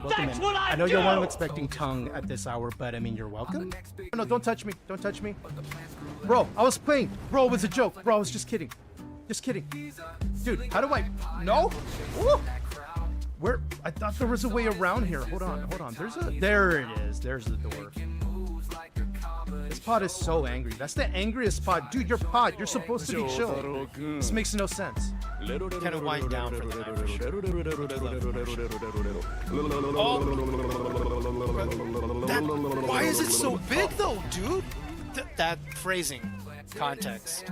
Welcome in. I know you weren't expecting tongue at this hour, but I mean, you're welcome. No, don't touch me. Don't touch me. Bro, I was playing. Bro, it was a joke. Bro, I was just kidding. Just kidding. Dude, how do I... No? Ooh. Where? I thought there was a way around here. Hold on, hold on. There's a... There it is. There's the door. This pod is so angry. That's the angriest pod. Dude, your pod. You're supposed to be chill. This makes no sense. Kind of wind down for the night. Why is it so big though, dude? That phrasing, context.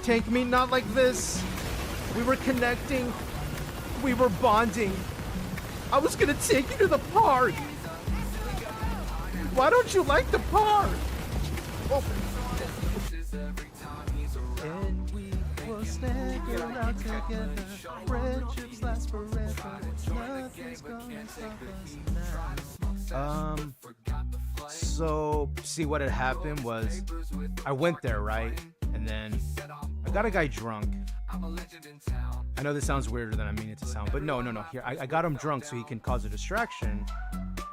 Tank me not like this. We were connecting. We were bonding. I was gonna take you to the park. Why don't you like the park? Oh. And we will stand around together. Friendships last forever. Nothing's gonna stop us now. So see what had happened was I went there, right? And then I got a guy drunk. I know this sounds weirder than I mean it to sound, but no. Here, I got him drunk so he can cause a distraction.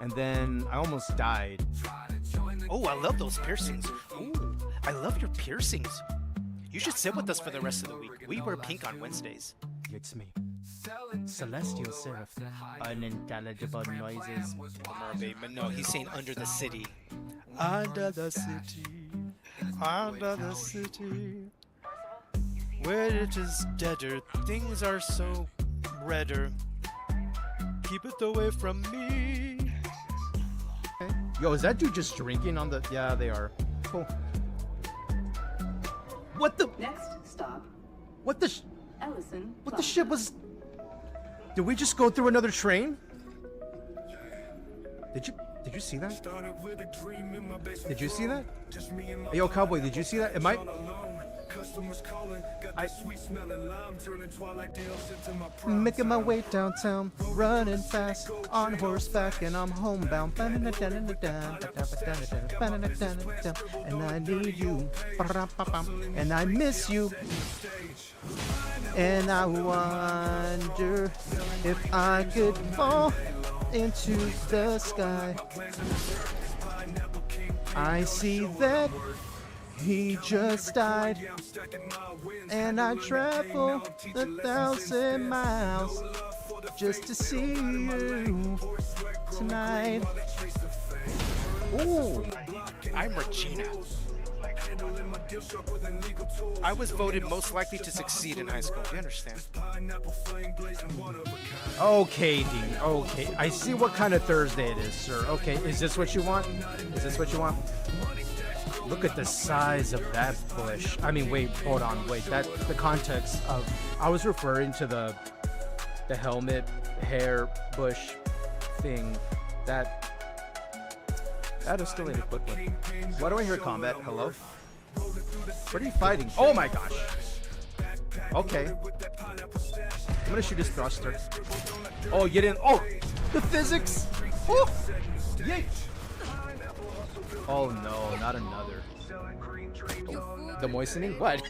And then I almost died. Oh, I love those piercings. Ooh, I love your piercings. You should sit with us for the rest of the week. We wear pink on Wednesdays. It's me. Celestial Seraph. Unintelligible noises. Mermaid, but no, he's saying under the city. Under the city. Under the city. Where it is deader, things are so redder. Keep it away from me. Okay. Yo, is that dude just drinking on the... Yeah, they are. Cool. What the... Next stop. What the... Ellison. What the shit was... Did we just go through another train? Did you see that? Did you see that? Hey, yo, cowboy, did you see that? Am I... Making my way downtown, running fast on horseback, and I'm homebound. And I need you, and I miss you, and I wonder if I could fall into the sky. I see that he just died, and I travel 1,000 miles just to see you tonight. Ooh, I'm Regina. I was voted most likely to succeed in high school. Do you understand? Okay, Dean. Okay, I see what kind of Thursday it is, sir. Okay, is this what you want? Is this what you want? Look at the size of that bush. I mean, wait, hold on, wait. That the context of I was referring to the helmet, hair, bush thing. That escalated quickly. Why do I hear combat? Hello? What are you fighting? Oh my gosh. Okay. I'm gonna shoot his thruster. Oh, you didn't. Oh, the physics. Oh, yay. Oh no, not another. Oh, the moistening? What?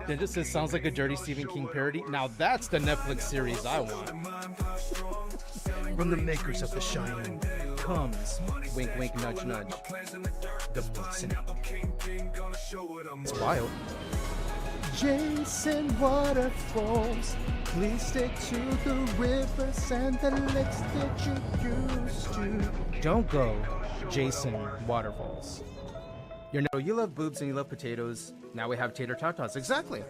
It just says sounds like a dirty Stephen King parody. Now that's the Netflix series I want. From the makers of The Shining comes, wink wink nudge nudge, the moistening. It's wild. Jason Waterfalls, please stick to the rivers and the lakes that you used to. Don't go, Jason Waterfalls. You love boobs and you love potatoes. Now we have tater tatas. Exactly.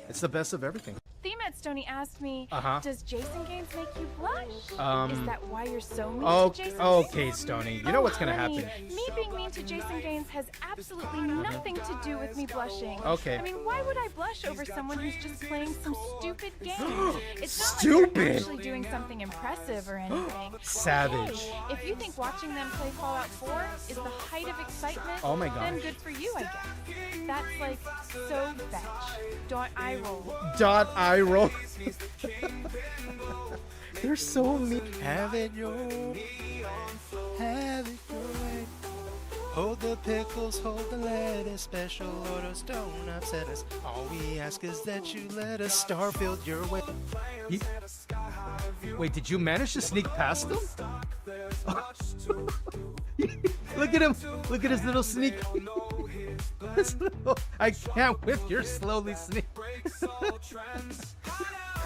It's the best of everything. Theme Stoney asked me, does Jason Gaines make you blush? Is that why you're so mean to Jason okay, Gaines? Stoney. You know what's gonna Honey, happen. Me being mean to Jason Gaines has absolutely nothing to do with me blushing. Okay. I mean, why would I blush over someone who's just playing some stupid game? It's not Stupid. like they're actually doing something impressive or anything. Savage. Hey, if you think watching them play Fallout 4 is the height of excitement, Oh my then gosh. good for you, I guess. That's like so fetch. Don't eye roll. Dot eye roll. They're so mean. Have it your way. Hold the pickles, hold the lettuce. Special orders don't upset us. All we ask is that you let us Starfield your way. Wait, did you manage to sneak past him? Look at him. Look at his little sneak. I can't whip. You're slowly sneak.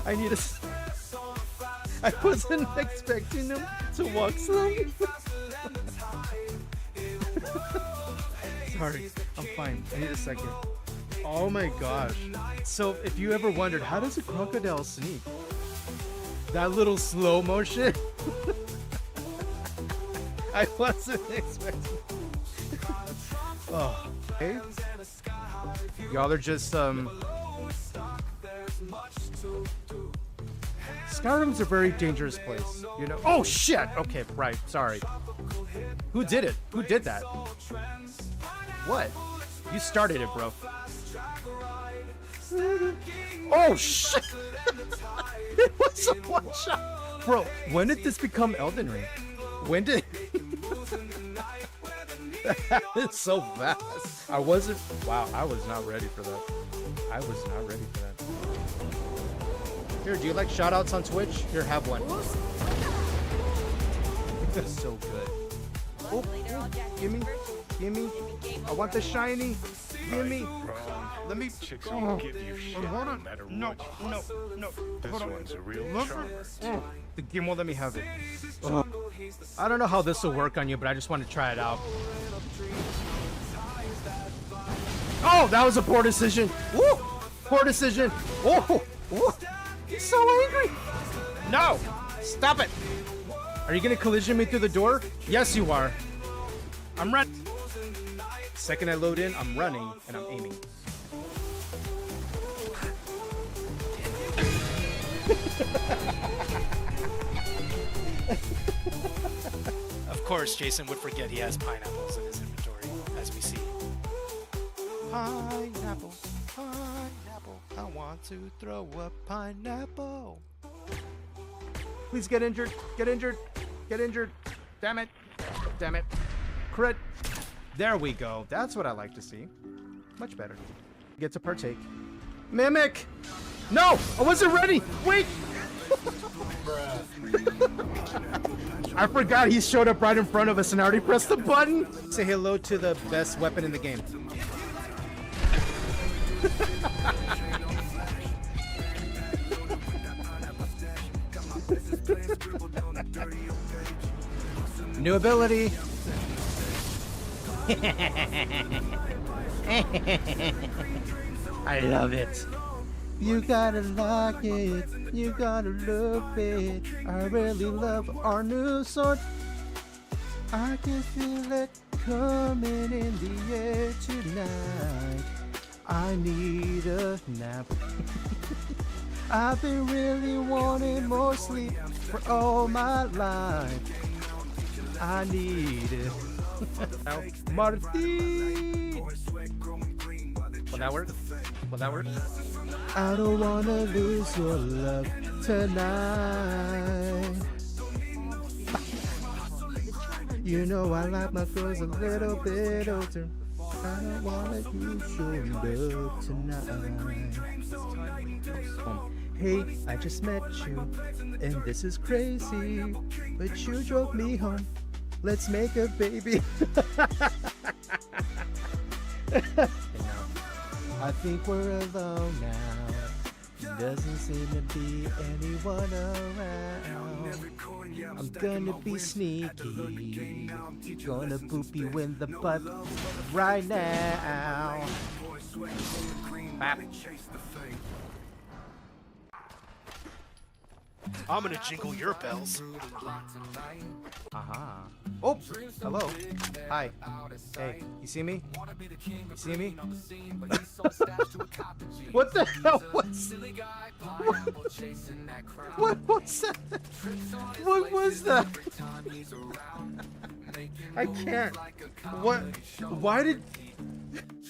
I need a. I wasn't expecting him to walk slowly. Sorry, I'm fine. I need a second. Oh my gosh. So if you ever wondered, how does a crocodile sneak? That little slow motion. I wasn't expecting. Oh, hey. Y'all are just Skyrim's a very dangerous place, you know. Oh shit! Okay, right. Sorry. Who did it? Who did that? What? You started it, bro. Oh shit! It was a one shot, bro. When did this become Elden Ring? When did? It's so fast. I wasn't. Wow, I was not ready for that. I was not ready for that. Here, do you like shoutouts on Twitch? Here, have one. That's so good. Oh, gimme. I want the shiny. Gimme. Let me. Chicks will give you shit no matter No. This one's a real charmer. The game won't let me have it. Oh. I don't know how this will work on you, but I just want to try it out. Oh, that was a poor decision. Woo! Poor decision. Oh, he's so angry. No, stop it. Are you gonna collision me through the door? Yes, you are. I'm ready. Second I load in, I'm running and I'm aiming. Of course, Jason would forget he has pineapples in his inventory, as we see. Pineapple, pineapple, I want to throw a pineapple. Please get injured. Get injured. Damn it. Crit. There we go. That's what I like to see. Much better. Get to partake. Mimic! No! I wasn't ready! Wait! I forgot he showed up right in front of us and I already pressed the button. Say hello to the best weapon in the game. New ability. I love it. You gotta like it, you gotta love it. I really love our new sword. I can feel it coming in the air tonight. I need a nap. I've been really wanting more sleep for all my life. I need it. Martin! Will that work? I don't wanna lose your love tonight. You know I like my girls a little bit older. I don't wanna lose your love tonight. Hey, I just met you, and this is crazy, but you drove me home. Let's make a baby. I think we're alone now. Doesn't seem to be anyone around. I'm gonna be sneaky. Gonna boop you in the butt right now. Bap. I'm gonna jingle your bells. Aha. Oh, hello. Hi. Hey, you see me? You see me? What the hell was What was that? What was that? I can't. What? Why did...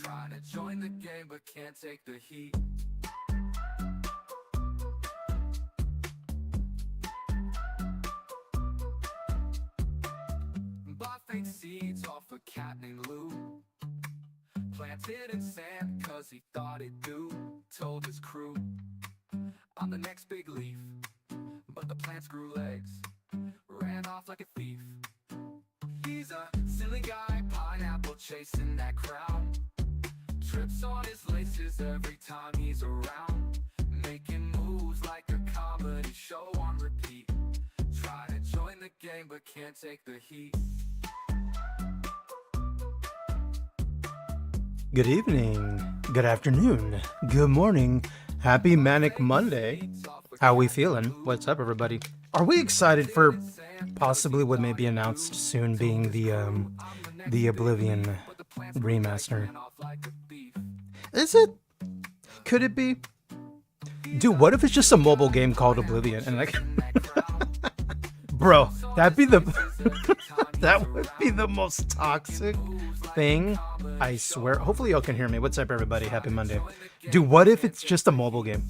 Trying to join the game but can't take the heat. Buffet seats off a a cat named Lou. Planted in sand cause he thought it'd do. Told his crew, I'm the next big leaf. But the plants grew legs, ran off like a thief. He's a silly guy, pineapple chasing that crowd. Trips on his laces every time he's around. Making moves like a comedy show on repeat. Try to join the game but can't take the heat. Good evening, good afternoon, good morning, happy Manic Monday. How we feeling? What's up, everybody? Are we excited for possibly what may be announced soon being the Oblivion remaster? Is it? Could it be? Dude, what if it's just a mobile game called Oblivion and like bro, that'd be the that would be the most toxic thing, I swear. Hopefully y'all can hear me. What's up, everybody? Happy Monday. Dude, what if it's just a mobile game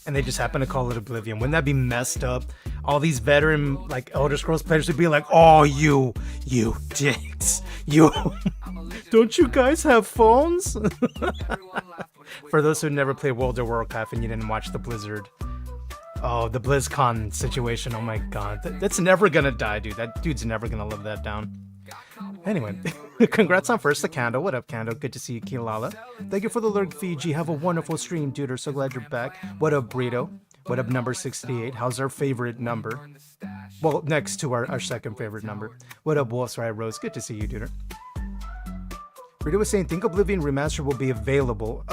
and they just happen to call it Oblivion? Wouldn't that be messed up? All these veteran like Elder Scrolls players would be like, oh, you dicks, you don't you guys have phones? For those who never played World of Warcraft and you didn't watch the Blizzard, oh, the BlizzCon situation, oh my god, that's never gonna die, dude. That dude's never gonna live that down. Anyway, congrats on first the Candle. What up, Candle? Good to see you, Kilala. Thank you for the lurk, Fiji. Have a wonderful stream, dude. We're so glad you're back. What up, Brittle? What up, number 68? How's our favorite number? Well, next to our second favorite number. What up, Wolf's Right Rose? Good to see you, dude. Rita was saying, think Oblivion Remaster will be available.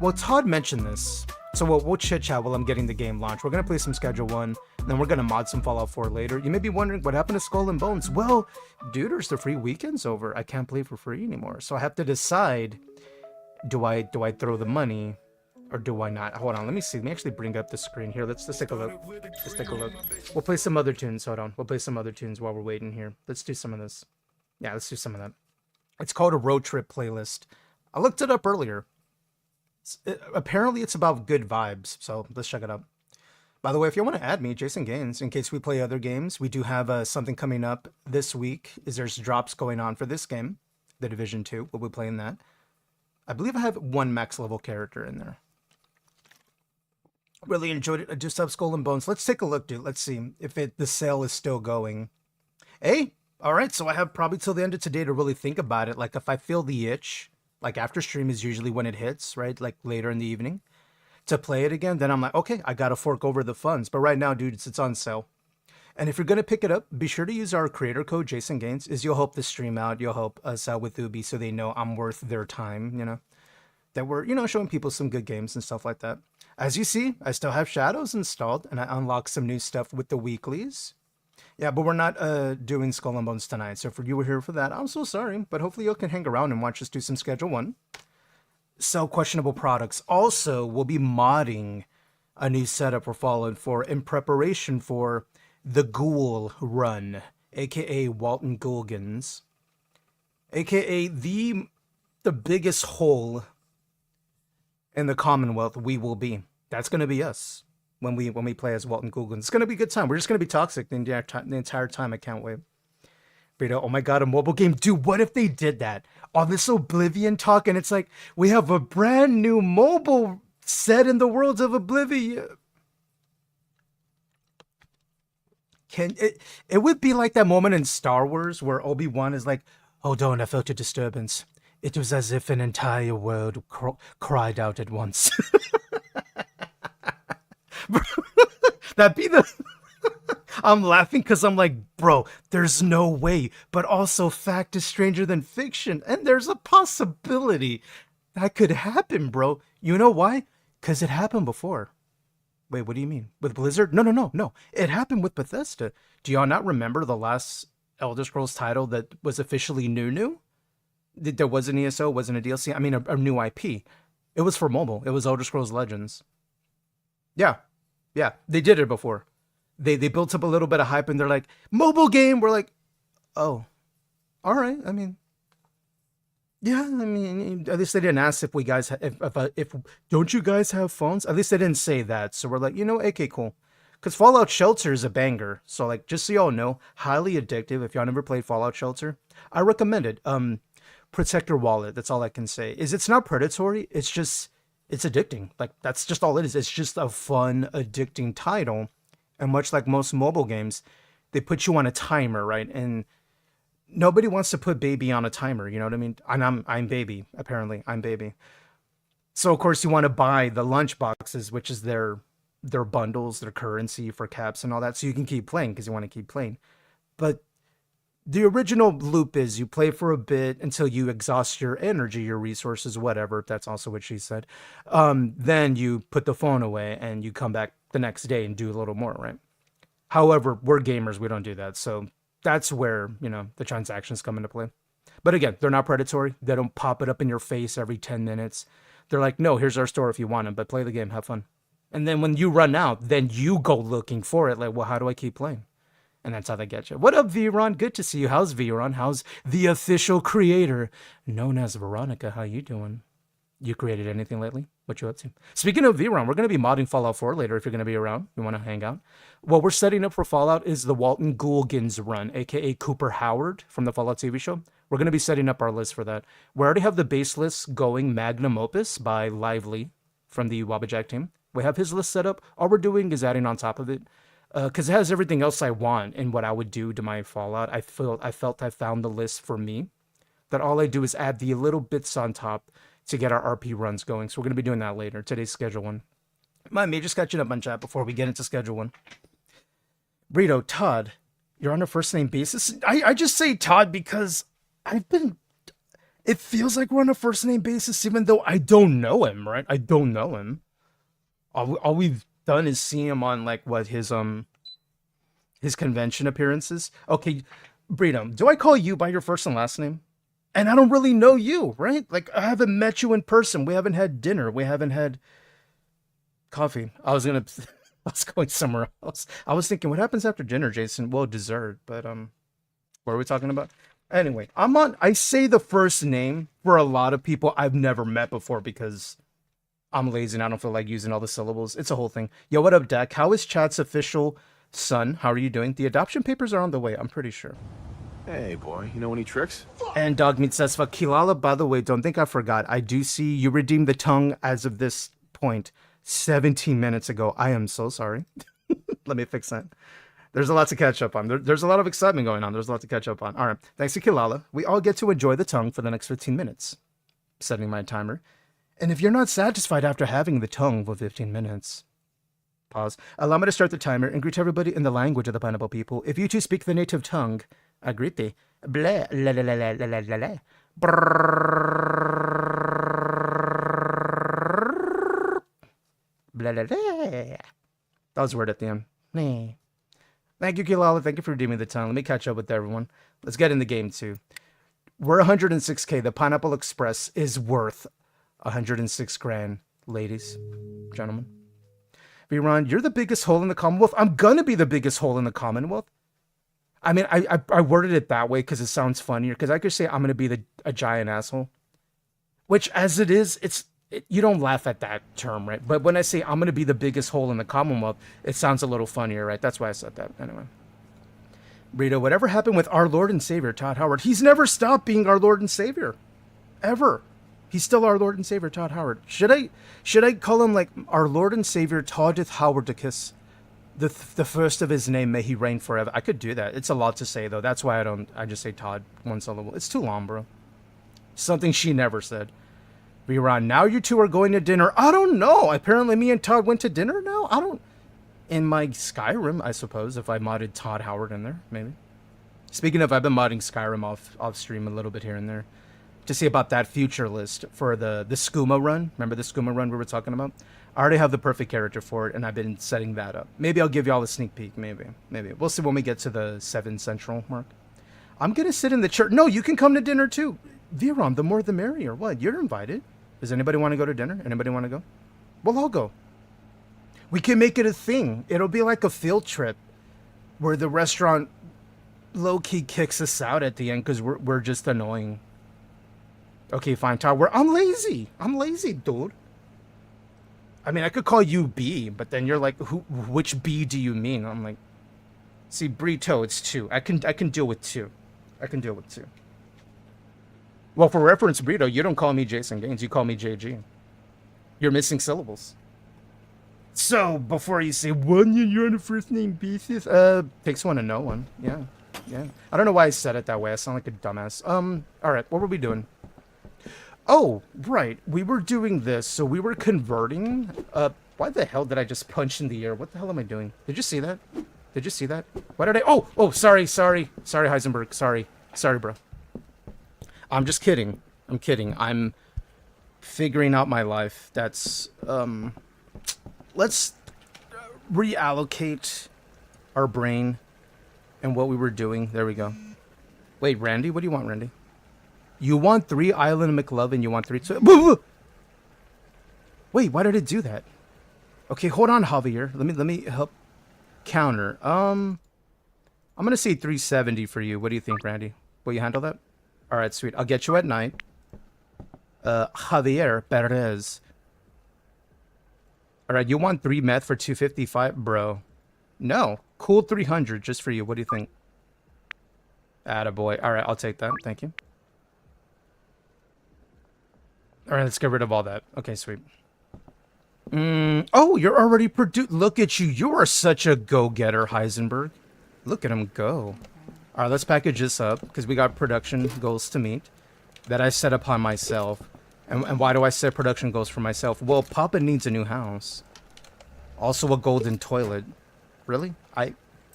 Well, Todd mentioned this. So we'll chit-chat while I'm getting the game launched. We're going to play some Schedule 1, and then we're going to mod some Fallout 4 later. You may be wondering, what happened to Skull and Bones? Well, dude, there's the free weekend's over. I can't play for free anymore. So I have to decide, do I throw the money, or do I not? Hold on, let me see. Let me actually bring up the screen here. Let's take a look. Let's take a look. We'll play some other tunes. Hold on. We'll play some other tunes while we're waiting here. Let's do some of this. Yeah, let's do some of that. It's called a road trip playlist. I looked it up earlier. Apparently it's about good vibes, so let's check it out. By the way, if you want to add me, Jason Gaines, in case we play other games, we do have something coming up this week. There's drops going on for this game, The Division 2. We'll be playing that. I believe I have one max level character in there. Really enjoyed it. I just have Skull and Bones. Let's take a look, dude. Let's see if the sale is still going. Hey, all right, so I have probably till the end of today to really think about it. Like if I feel the itch, like after stream is usually when it hits, right? Like later in the evening to play it again. Then I'm like, okay, I got to fork over the funds. But right now, dude, it's on sale. And if you're going to pick it up, be sure to use our creator code, Jason Gaines, is you'll help the stream out. You'll help us out with Ubi so they know I'm worth their time, you know, that we're, you know, showing people some good games and stuff like that. As you see, I still have Shadows installed and I unlocked some new stuff with the weeklies. Yeah, but we're not doing Skull and Bones tonight. So if you were here for that, I'm so sorry. But hopefully you can hang around and watch us do some Schedule 1. Sell questionable products. Also, we'll be modding a new setup for Fallout 4 in preparation for the Ghoul Run, a.k.a. Walton Gulgans, a.k.a. the biggest hole in the Commonwealth we will be. That's going to be us. When we play as Walton Gulgans. It's going to be a good time. We're just going to be toxic the entire time. I can't wait. Brito, oh my god, a mobile game. Dude, what if they did that? All this Oblivion talk, and it's like, we have a brand new mobile set in the worlds of Oblivion. It would be like that moment in Star Wars where Obi-Wan is like, hold on, I felt a disturbance. It was as if an entire world cried out at once. That'd be the I'm laughing because I'm like, bro, there's no way, but also fact is stranger than fiction, and there's a possibility that could happen, bro. You know why? Because it happened before. Wait, what do you mean? With Blizzard? No. It happened with Bethesda. Do y'all not remember the last Elder Scrolls title that was officially new? There was an ESO, wasn't a DLC. I mean, a new IP. It was for mobile. It was Elder Scrolls Legends. Yeah, they did it before. They built up a little bit of hype and they're like, mobile game. We're like, oh, all right. I mean, yeah, I mean, at least they didn't ask if we guys, if don't you guys have phones? At least they didn't say that. So we're like, you know, okay, cool. Because Fallout Shelter is a banger. So, like, just so y'all know, highly addictive. If y'all never played Fallout Shelter, I recommend it. Protect your wallet. That's all I can say. It's not predatory. It's addicting. Like, that's just all it is. It's just a fun, addicting title. And much like most mobile games, they put you on a timer, right? And nobody wants to put baby on a timer. You know what I mean? And I'm baby. Apparently, I'm baby. So, of course, you want to buy the lunch boxes, which is their bundles, their currency for caps and all that, so you can keep playing because you want to keep playing. But the original loop is you play for a bit until you exhaust your energy, your resources, whatever. That's also what she said. Then you put the phone away and you come back the next day and do a little more, right? However, we're gamers. We don't do that. So that's where, the transactions come into play. But again, they're not predatory. They don't pop it up in your face every 10 minutes. They're like, no, here's our store if you want them, but play the game, have fun. And then when you run out, then you go looking for it. Like, well, how do I keep playing? And that's how they get you. What up, Viron? Good to see you. How's Viron? How's the official creator known as Veronica? How you doing? You created anything lately? What you up to? Speaking of Viron, we're going to be modding Fallout 4 later if you're going to be around. You want to hang out? What we're setting up for Fallout is the Walton Goolgans run, a.k.a. Cooper Howard from the Fallout TV show. We're going to be setting up our list for that. We already have the base list going, Magnum Opus by Lively from the Wabbajack team. We have his list set up. All we're doing is adding on top of it. Because it has everything else I want and what I would do to my Fallout. I felt I found the list for me. That all I do is add the little bits on top to get our RP runs going. So we're going to be doing that later. Today's schedule one. My just catching up on chat before we get into schedule one. Brittle, Todd, you're on a first name basis. I just say Todd because it feels like we're on a first name basis even though I don't know him, right? I don't know him. All we've done is see him on like what his convention appearances. Okay, Brittle, do I call you by your first and last name? And I don't really know you, right? Like I haven't met you in person. We haven't had dinner. We haven't had coffee. I was going somewhere else. I was thinking, what happens after dinner, Jason? Well, dessert. But what are we talking about? Anyway, I say the first name for a lot of people I've never met before because I'm lazy and I don't feel like using all the syllables. It's a whole thing. Yo, what up, Dak? How is chat's official son? How are you doing? The adoption papers are on the way, I'm pretty sure. Hey, boy. You know any tricks? And Dog Meat says, fuck, Kilala, by the way, don't think I forgot. I do see you redeemed the tongue as of this point 17 minutes ago. I am so sorry. Let me fix that. There's a lot to catch up on. There's a lot of excitement going on. There's a lot to catch up on. All right. Thanks to Kilala. We all get to enjoy the tongue for the next 15 minutes. Setting my timer. And if you're not satisfied after having the tongue for 15 minutes, pause. Allow me to start the timer and greet everybody in the language of the pineapple people. If you two speak the native tongue, agrite. Blah, la, la, la, la, la, la, la, la. Blah, la, la. That was a word at the end. Thank you, Kilala. Thank you for redeeming the tongue. Let me catch up with everyone. Let's get in the game, too. We're 106K. The Pineapple Express is worth 106 grand, ladies, gentlemen. Viron, you're the biggest hole in the Commonwealth. I'm gonna be the biggest hole in the Commonwealth. I mean, I worded it that way because it sounds funnier. Because I could say I'm gonna be a giant asshole, which as it is, you don't laugh at that term, right? But when I say I'm gonna be the biggest hole in the Commonwealth, it sounds a little funnier, right? That's why I said that. Anyway, Rita, whatever happened with our Lord and Savior Todd Howard? He's never stopped being our Lord and Savior, ever. He's still our Lord and Savior, Todd Howard. Should I call him like our Lord and Savior, Toddeth Howardicus, the first of his name, may he reign forever? I could do that. It's a lot to say though. That's why I just say Todd, one syllable. It's too long, bro. Something she never said. Viron, now you two are going to dinner. I don't know. Apparently me and Todd went to dinner now. In my Skyrim, I suppose, if I modded Todd Howard in there, maybe. Speaking of, I've been modding Skyrim off stream a little bit here and there. To see about that future list for the skooma run. Remember the skooma run we were talking about? I already have the perfect character for it, and I've been setting that up. Maybe I'll give y'all a sneak peek. Maybe. We'll see when we get to the 7 Central mark. I'm going to sit in the church. No, you can come to dinner too. Viron, the more the merrier. What? You're invited. Does anybody want to go to dinner? Anybody want to go? Well, I'll go. We can make it a thing. It'll be like a field trip where the restaurant low-key kicks us out at the end because we're just annoying. Okay, fine, Todd. I'm lazy. I'm lazy, dude. I mean, I could call you B, but then you're like, which B do you mean? I'm like, see, Brittle, it's 2. I can deal with 2. I can deal with 2. Well, for reference, Brittle, you don't call me Jason Gaines. You call me JG. You're missing syllables. So, before you say, you're on a first name basis, takes one to know one. Yeah. Yeah. I don't know why I said it that way. I sound like a dumbass. Alright, what were we doing? Oh, right. We were doing this, so we were converting. Why the hell did I just punch in the air? What the hell am I doing? Did you see that? Did you see that? Why did I? Oh, sorry, Heisenberg. Sorry, bro. I'm just kidding. I'm kidding. I'm figuring out my life. That's, let's reallocate our brain and what we were doing. There we go. Wait, Randy? What do you want, Randy? You want 3 Island McLovin, you want 3... Wait, why did it do that? Okay, hold on, Javier. Let me help counter. I'm gonna say 370 for you. What do you think, Randy? Will you handle that? Alright, sweet. I'll get you at night. Javier Perez. Alright, you want 3 meth for 255? Bro. No. Cool 300 just for you. What do you think? Attaboy. Alright, I'll take that. Thank you. Alright, let's get rid of all that. Okay, sweet. Oh, you're already Look at you. You are such a go-getter, Heisenberg. Look at him go. Alright, let's package this up, because we got production goals to meet that I set upon myself. And why do I set production goals for myself? Well, Papa needs a new house. Also a golden toilet. Really?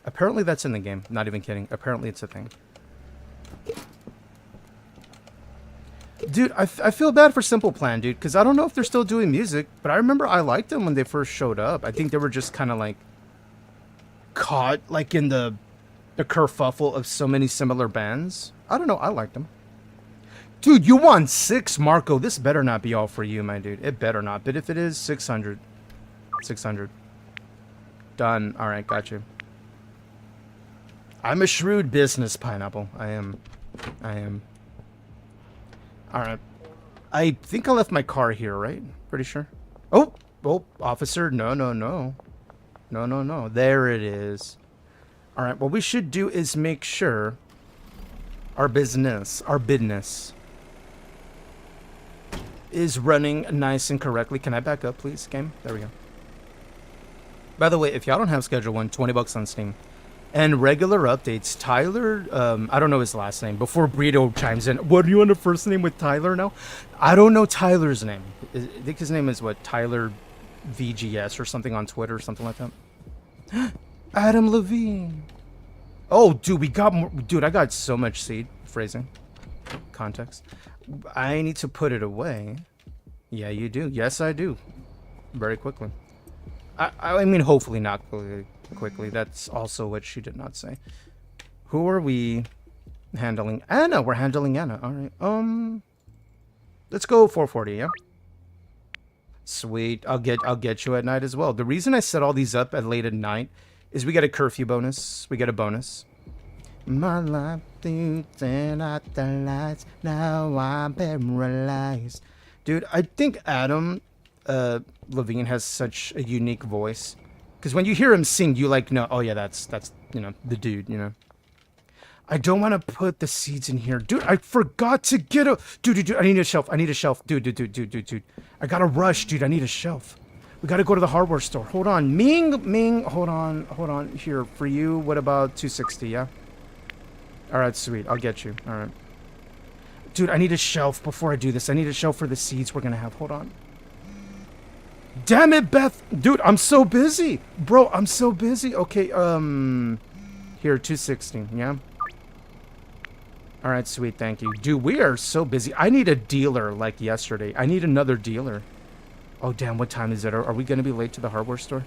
Apparently that's in the game. Not even kidding. Apparently it's a thing. Dude, I feel bad for Simple Plan, dude, because I don't know if they're still doing music, but I remember I liked them when they first showed up. I think they were just kind of like caught like in the kerfuffle of so many similar bands. I don't know. I liked them. Dude, you won 6, Marco. This better not be all for you, my dude. It better not. But if it is, 600. 600. Done. All right, got you. I'm a shrewd business, Pineapple. I am. Alright. I think I left my car here, right? Pretty sure. Oh, officer. No. There it is. Alright, what we should do is make sure our business is running nice and correctly. Can I back up, please, game? There we go. By the way, if y'all don't have Schedule 1, $20 on Steam. And regular updates. Tyler, I don't know his last name. Before Brittle chimes in, what are you on a first name with Tyler now? I don't know Tyler's name. I think his name is what? Tyler VGS or something on Twitter or something like that. Adam Levine. Oh, dude, we got more. Dude, I got so much seed. Phrasing. Context. I need to put it away. Yeah, you do. Yes, I do. Very quickly. I mean, hopefully not quickly. That's also what she did not say. Who are we handling? Anna. We're handling Anna. All right. Let's go 440. Yeah. Sweet. I'll get you at night as well. The reason I set all these up at late at night is we get a curfew bonus. We get a bonus. My life turn out the lights. Now I'm paralyzed. Dude, I think Adam Levine has such a unique voice. Because when you hear him sing, you like know, oh yeah, that's you know, the dude, you know. I don't want to put the seeds in here. Dude, I forgot to get a... Dude, I need a shelf. Dude. I gotta rush, dude. I need a shelf. We gotta go to the hardware store. Hold on. Ming, hold on. Here, for you, what about 260, yeah? Alright, sweet. I'll get you. Alright. Dude, I need a shelf before I do this. I need a shelf for the seeds we're gonna have. Hold on. Damn it, Beth. Dude, I'm so busy. Bro, I'm so busy. Okay, here, 260, yeah? Alright, sweet, thank you. Dude, we are so busy. I need a dealer like yesterday. I need another dealer. Oh, damn, what time is it? Are we gonna be late to the hardware store?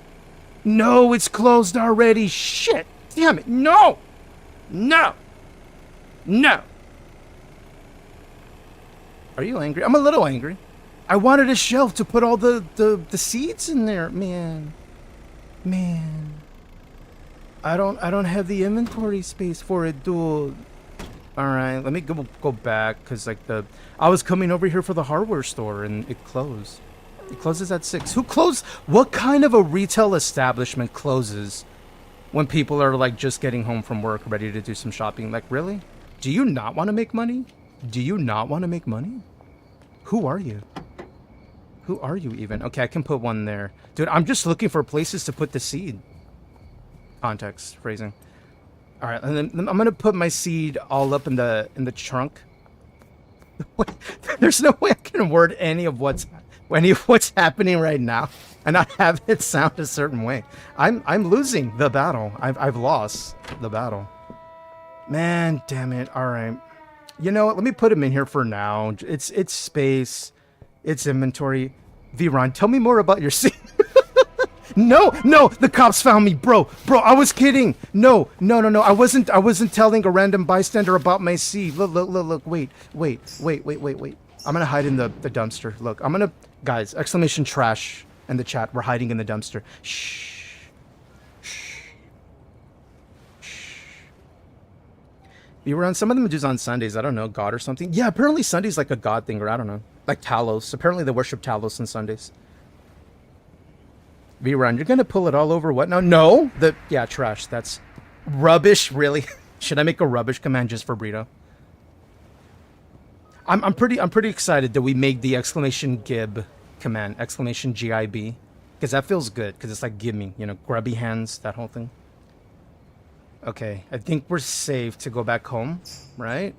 No, it's closed already. Shit. Damn it. No. Are you angry? I'm a little angry. I wanted a shelf to put all the seeds in there, man. I don't have the inventory space for it, dude. All right, let me go back, cause like I was coming over here for the hardware store and it closed. It closes at 6. Who closed? What kind of a retail establishment closes when people are like just getting home from work, ready to do some shopping? Like, really? Do you not want to make money? Do you not want to make money? Who are you? Who are you even? Okay, I can put one there. Dude, I'm just looking for places to put the seed. Context, phrasing. All right, and then I'm gonna put my seed all up in the trunk. There's no way I can word any of what's happening right now and not have it sound a certain way. I'm losing the battle. I've lost the battle. Man, damn it. All right. You know what? Let me put him in here for now. It's space. It's inventory. V-Ron, tell me more about your scene. No, the cops found me, bro, I was kidding. No, I wasn't telling a random bystander about my seed. Look, wait. I'm gonna hide in the dumpster. Look, guys, exclamation trash in the chat. We're hiding in the dumpster. Shh. You were on some of them do on Sundays. I don't know, God or something. Yeah, apparently Sunday's like a God thing, or I don't know. Like Talos. Apparently they worship Talos on Sundays. V-Run, you're gonna pull it all over what now? No! Yeah, trash. That's rubbish, really. Should I make a rubbish command just for Brittle? I'm pretty excited that we made the exclamation gib command, exclamation GIB. Because that feels good, because it's like give me, you know, grubby hands, that whole thing. Okay, I think we're safe to go back home, right?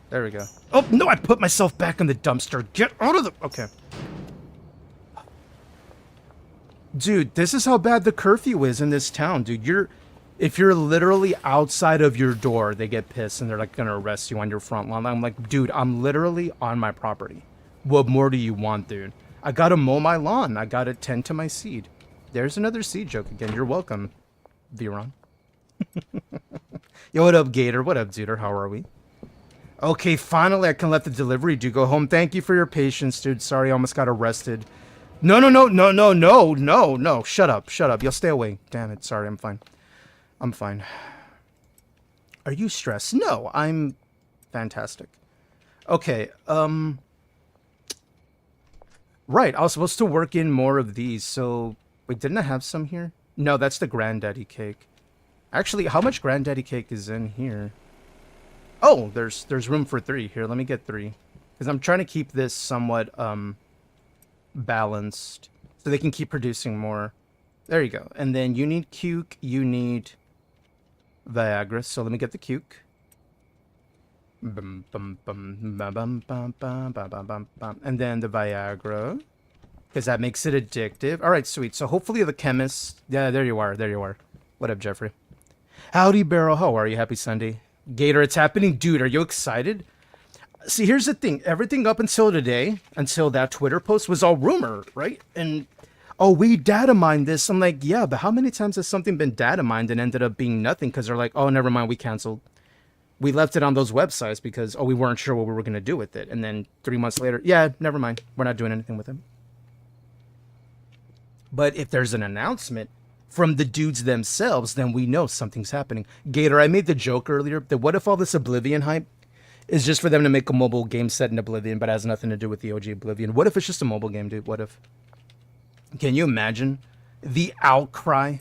There we go. Oh, no, I put myself back in the dumpster. Get out of the... Okay. Dude, this is how bad the curfew is in this town, dude. If you're literally outside of your door, they get pissed and they're like gonna arrest you on your front lawn. I'm like, dude, I'm literally on my property. What more do you want, dude? I gotta mow my lawn. I gotta tend to my seed. There's another seed joke again. You're welcome, V-Ron. Yo, what up, Gator? What up, dude? How are we? Okay, finally I can let the delivery dude go home. Thank you for your patience, dude. Sorry, I almost got arrested. No. Shut up. You'll stay away. Damn it. Sorry, I'm fine. Are you stressed? No, I'm fantastic. Okay, right, I was supposed to work in more of these, so... Wait, didn't I have some here? No, that's the granddaddy cake. Actually, how much granddaddy cake is in here? Oh, there's room for 3. Here, let me get 3. Because I'm trying to keep this somewhat, balanced. So they can keep producing more. There you go. And then you need Cuke, you need Viagra. So let me get the Cuke. And then the Viagra. Because that makes it addictive. Alright, sweet. So hopefully the chemist... Yeah, there you are. What up, Jeffrey? Howdy, Barrel. How are you? Happy Sunday. Gator, it's happening. Dude, are you excited? See, here's the thing. Everything up until today, until that Twitter post, was all rumor, right? And, oh, we data mined this. I'm like, yeah, but how many times has something been data mined and ended up being nothing? Because they're like, oh, never mind, we canceled. We left it on those websites because, oh, we weren't sure what we were going to do with it. And then 3 months later, yeah, never mind. We're not doing anything with it. But if there's an announcement from the dudes themselves, then we know something's happening. Gator, I made the joke earlier that what if all this Oblivion hype is just for them to make a mobile game set in Oblivion, but has nothing to do with the OG Oblivion? What if it's just a mobile game, dude? What if? Can you imagine the outcry?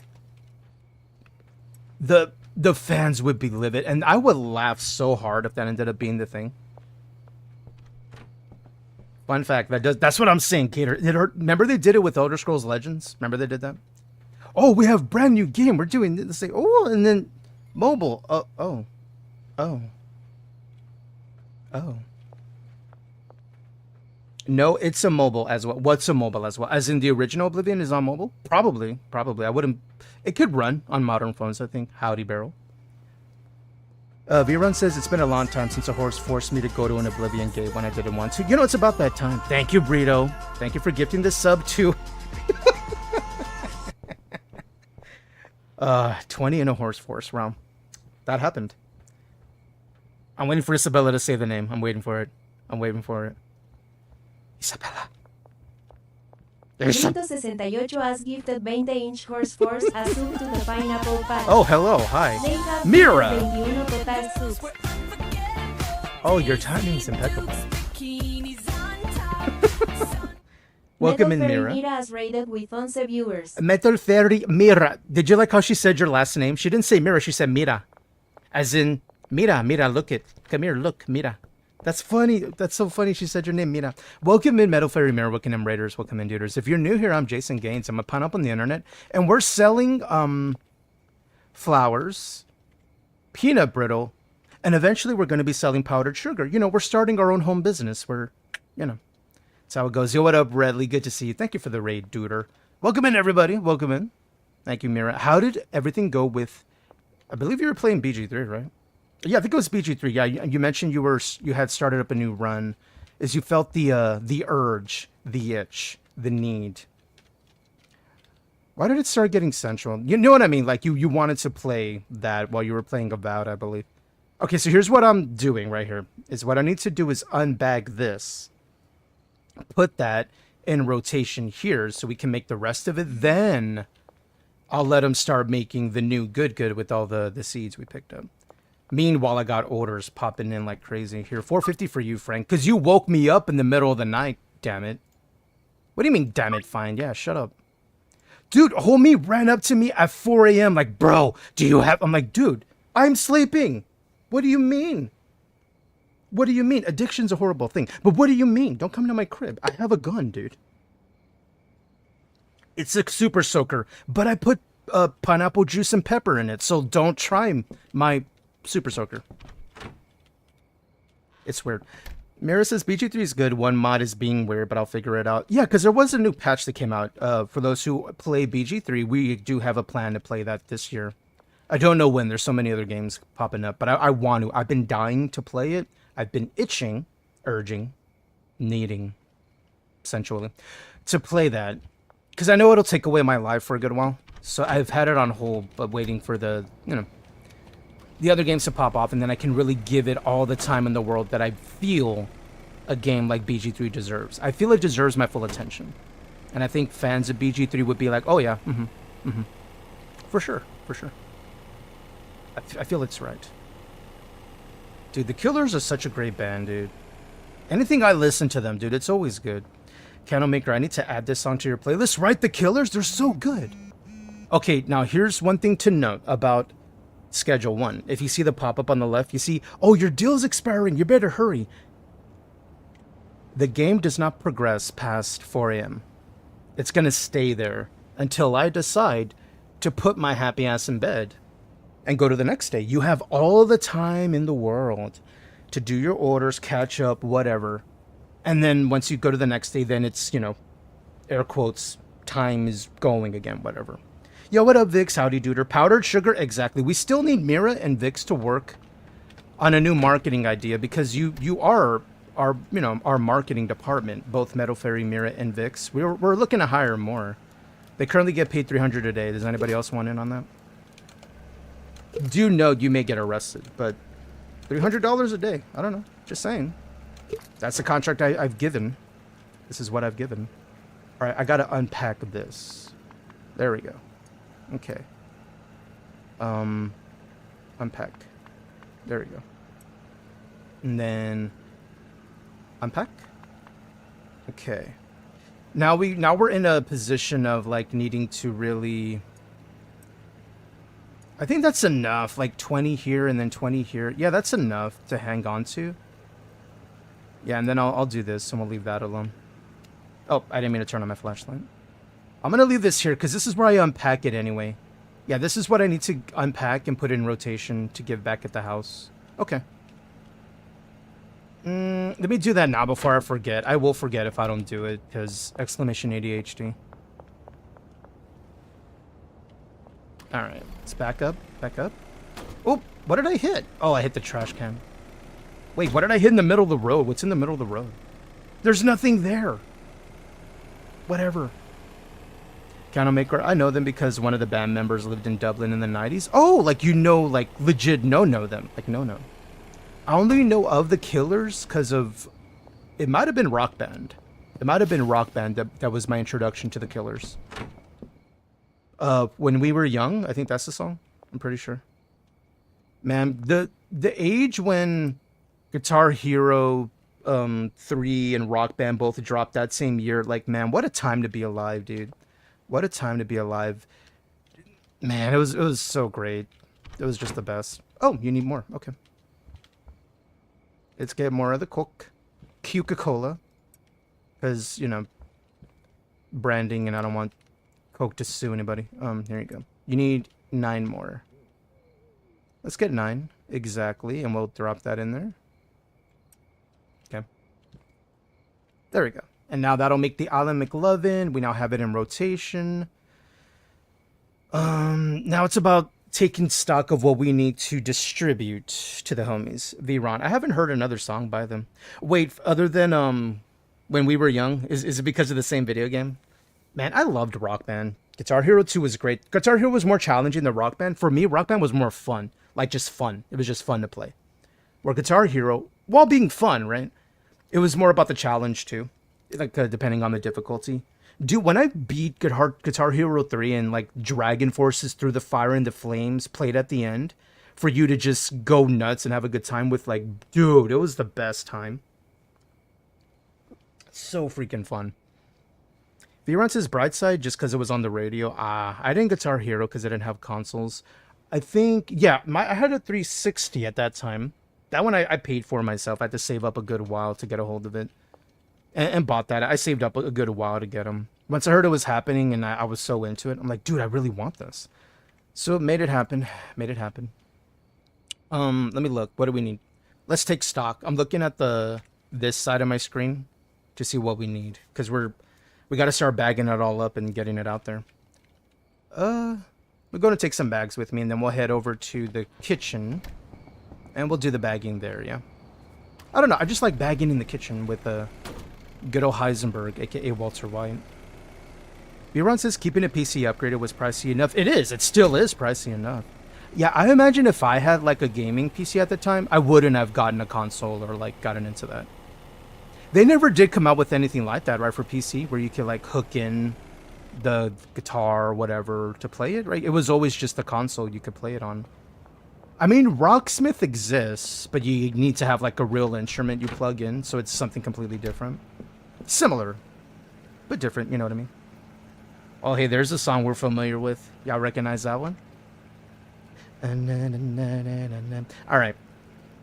The fans would be livid, and I would laugh so hard if that ended up being the thing. Fun fact, that's what I'm saying, Gator. Remember they did it with Elder Scrolls Legends? Remember they did that? Oh, we have brand new game. We're doing this thing. Oh, and then mobile. Oh. No, it's a mobile as well. What's a mobile as well? As in the original Oblivion is on mobile? Probably. I wouldn't... It could run on modern phones, I think. Howdy, Barrel. V-Run says, it's been a long time since a horse forced me to go to an Oblivion game when I didn't want to. You know, it's about that time. Thank you, Brittle. Thank you for gifting the sub to... 20 in a horse force. Wow. That happened. I'm waiting for Isabella to say the name. I'm waiting for it. Isabella. 168 has gifted 20-inch horse force as soup to the pineapple patch. Oh, hello. Hi. Mira. Oh, your timing is impeccable. Welcome in, Metal Fairy Mira. Mira is rated with 11 viewers. Metal Fairy Mira. Did you like how she said your last name? She didn't say Mira, she said Mira. As in, Mira, look it. Come here, look, Mira. That's funny. That's so funny. She said your name, Mira. Welcome in, Metal Fairy Mira. Welcome in, Raiders. Welcome in, Duders. If you're new here, I'm Jason Gaines. I'm a pun up on the internet. And we're selling flowers, peanut brittle, and eventually we're going to be selling powdered sugar. You know, we're starting our own home business. We're, you know, that's how it goes. Yo, what up, Redley? Good to see you. Thank you for the raid, Duder. Welcome in, everybody. Welcome in. Thank you, Mira. How did everything go with, I believe you were playing BG3, right? Yeah, I think it was BG3. Yeah, you mentioned you had started up a new run. Is you felt the urge, the itch, the need. Why did it start getting sensual? You know what I mean? Like you wanted to play that while you were playing Avowed, I believe. Okay, so here's what I'm doing right here. Is what I need to do is unbag this. Put that in rotation here so we can make the rest of it. Then I'll let them start making the new good with all the seeds we picked up. Meanwhile, I got orders popping in like crazy. Here, $4.50 for you, Frank, because you woke me up in the middle of the night, damn it. What do you mean, damn it, fine? Yeah, shut up. Dude, homie ran up to me at 4 a.m. like, bro, do you have... I'm like, dude, I'm sleeping. What do you mean? What do you mean? Addiction's a horrible thing. But what do you mean? Don't come to my crib. I have a gun, dude. It's a super soaker, but I put pineapple juice and pepper in it, so don't try my super soaker. It's weird. Mira says BG3 is good. One mod is being weird, but I'll figure it out. Yeah, because there was a new patch that came out. For those who play BG3, we do have a plan to play that this year. I don't know when. There's so many other games popping up, but I want to. I've been dying to play it. I've been itching, urging, needing, sensually, to play that. Because I know it'll take away my life for a good while. So I've had it on hold, but waiting for the, you know, the other games to pop off, and then I can really give it all the time in the world that I feel a game like BG3 deserves. I feel it deserves my full attention. And I think fans of BG3 would be like, oh yeah, for sure, for sure. I feel it's right. Dude, the Killers are such a great band, dude. Anything I listen to them, dude, it's always good. Candlemaker, I need to add this song to your playlist. Right, the Killers, they're so good. Okay, now here's one thing to note about Schedule 1. If you see the pop-up on the left, you see, oh, your deal's expiring, you better hurry. The game does not progress past 4 a.m. It's going to stay there until I decide to put my happy ass in bed and go to the next day. You have all the time in the world to do your orders, catch up, whatever. And then once you go to the next day, then it's, you know, air quotes, time is going again, whatever. Yo, what up, Vix? Howdy, duder. Powdered sugar, exactly. We still need Mira and Vix to work on a new marketing idea because you are our, you know, our marketing department, both Metal Fairy, Mira, and Vix. We're looking to hire more. They currently get paid $300 a day. Does anybody else want in on that? Do note you may get arrested, but $300 a day. I don't know. Just saying. That's the contract I've given. This is what I've given. All right, I got to unpack this. There we go. Okay. Unpack. There we go. And then unpack. Okay. Now we're in a position of like needing to really, I think that's enough. Like 20 here and then 20 here. Yeah, that's enough to hang on to. Yeah, and then I'll do this and we'll leave that alone. Oh, I didn't mean to turn on my flashlight. I'm going to leave this here because this is where I unpack it anyway. Yeah, this is what I need to unpack and put in rotation to give back at the house. Okay. Let me do that now before I forget. I will forget if I don't do it because exclamation ADHD. All right, let's back up, back up. Oh, what did I hit? Oh, I hit the trash can. Wait, what did I hit in the middle of the road? What's in the middle of the road? There's nothing there. Whatever. Candlemaker, I know them because one of the band members lived in Dublin in the 90s. Oh, like you know, like legit know them. Like no. I only know of the Killers because of, it might have been Rock Band. It might have been Rock Band that was my introduction to the Killers. When We Were Young, I think that's the song. I'm pretty sure. Man, the age when Guitar Hero 3 and Rock Band both dropped that same year. Like, man, what a time to be alive, dude. What a time to be alive. Man, it was so great. It was just the best. Oh, you need more. Okay. Let's get more of the Coca-Cola. Because, you know, branding, and I don't want Coke to sue anybody. Here you go. You need 9 more. Let's get 9. Exactly. And we'll drop that in there. Okay. There we go. And now that'll make the Alan McLovin. We now have it in rotation. Now it's about taking stock of what we need to distribute to the homies. V-Ron. I haven't heard another song by them. Wait, other than When We Were Young? Is it because of the same video game? Man, I loved Rock Band. Guitar Hero 2 was great. Guitar Hero was more challenging than Rock Band. For me, Rock Band was more fun. Like, just fun. It was just fun to play. Where Guitar Hero, while being fun, right? It was more about the challenge, too. Like, depending on the difficulty. Dude, when I beat Guitar Hero 3 and, like, Dragon Forces Through the Fire and the Flames played at the end, for you to just go nuts and have a good time with, like, dude, it was the best time. So freaking fun. V-Ron says Brightside just because it was on the radio. I didn't Guitar Hero because I didn't have consoles. I think, yeah, I had a 360 at that time. That one I paid for myself. I had to save up a good while to get a hold of it. And bought that. I saved up a good while to get them. Once I heard it was happening and I was so into it, I'm like, dude, I really want this. So it made it happen. Made it happen. Let me look. What do we need? Let's take stock. I'm looking at this side of my screen to see what we need. Because we got to start bagging it all up and getting it out there. We're going to take some bags with me, and then we'll head over to the kitchen. And we'll do the bagging there, yeah? I don't know. I just like bagging in the kitchen with good old Heisenberg, a.k.a. Walter White. V-Ron says keeping a PC upgraded was pricey enough. It is. It still is pricey enough. Yeah, I imagine if I had, like, a gaming PC at the time, I wouldn't have gotten a console or, like, gotten into that. They never did come out with anything like that, right, for PC, where you could, like, hook in the guitar or whatever to play it, right? It was always just the console you could play it on. I mean, Rocksmith exists, but you need to have, like, a real instrument you plug in, so it's something completely different. Similar, but different, you know what I mean? Oh, hey, there's a song we're familiar with. Y'all recognize that one? Alright.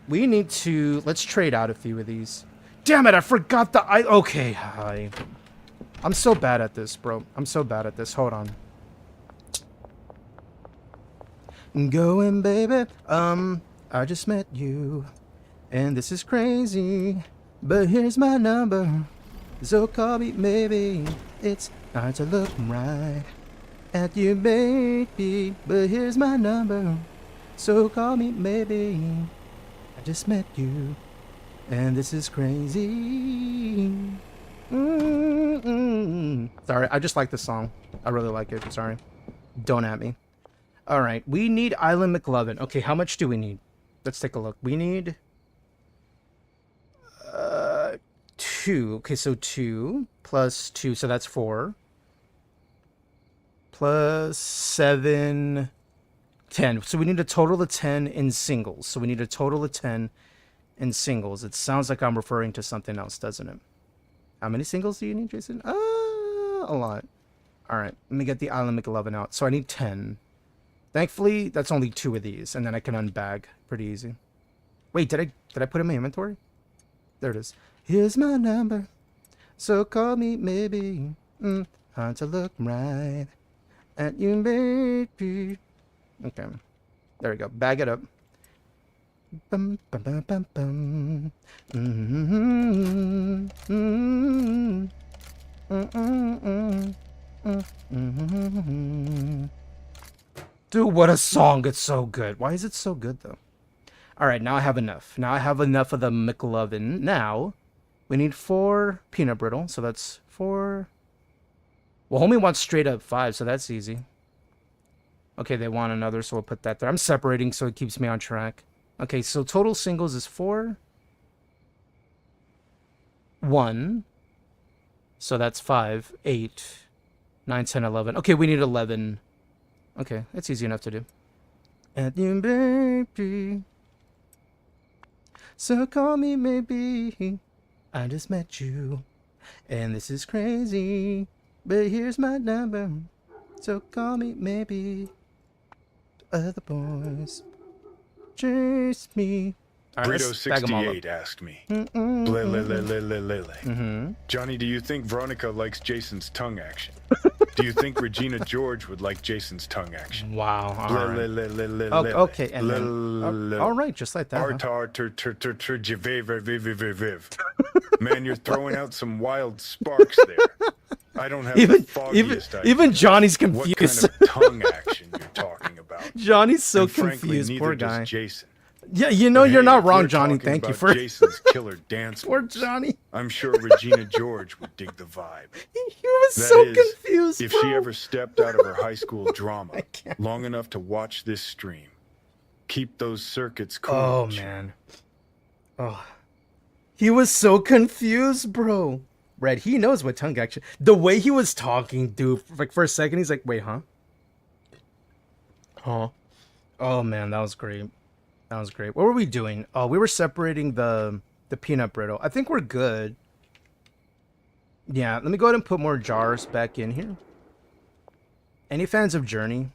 We need to... Let's trade out a few of these. Damn it, I forgot the... Okay, hi. I'm so bad at this, bro. I'm so bad at this. Hold on. Going, baby. I just met you. And this is crazy. But here's my number. So call me, maybe. It's hard to look right at you, baby. But here's my number. So call me, maybe. I just met you. And this is crazy. Sorry, I just like this song. I really like it. Sorry. Don't at me. Alright, we need Island McLovin. Okay, how much do we need? Let's take a look. We need... 2. Okay, so 2 plus 2, so that's 4. Plus 7... 10. So we need a total of 10 in singles. So we need a total of 10 in singles. It sounds like I'm referring to something else, doesn't it? How many singles do you need, Jason? A lot. Alright, let me get the Island McLovin out. So I need 10. Thankfully, that's only 2 of these, and then I can unbag pretty easy. Wait, did I put it in my inventory? There it is. Here's my number, so call me maybe. Hard to look right at you, baby. Okay, there we go. Bag it up. Bum, bum, bum, bum, bum. Dude, what a song. It's so good. Why is it so good, though? Alright, now I have enough. Now I have enough of the McLovin. Now, we need 4 peanut brittle. So that's 4. Well, homie wants straight up 5, so that's easy. Okay, they want another, so we'll put that there. I'm separating so it keeps me on track. Okay, so total singles is 4. 1. So that's 5, 8, 9, 10, 11. Okay, we need 11. Okay, that's easy enough to do. At you, baby. So call me maybe. I just met you, and this is crazy, but here's my number, so call me maybe. Other boys chase me. All right, let's bag 'em all up. Brito68 asked me. Lele. Johnny, do you think Veronica likes Jason's tongue action? Do you think Regina George would like Jason's tongue action? Wow. All right. Okay, and then, all right, just like that. Man, you're throwing out some wild sparks there. I don't have the foggiest idea. Even Johnny's confused. What kind of tongue action you're talking about? Johnny's so And frankly, confused. neither Poor does guy. Jason. Yeah, you know But you're hey, not if wrong, we're Johnny. talking Thank you about for Jason's killer dance poor moves, Johnny. I'm sure Regina George would dig the vibe. He was That so is, confused. if bro. she ever stepped out of her high school drama long enough to watch this stream, keep those circuits cool. Oh man. Oh. He was so confused, bro. Red, he knows what tongue action. The way he was talking, dude, like for a second, he's like, wait, huh? Huh? Oh man, that was great. That was great. What were we doing? Oh, we were separating the peanut brittle. I think we're good. Yeah, let me go ahead and put more jars back in here. Any fans of Journey?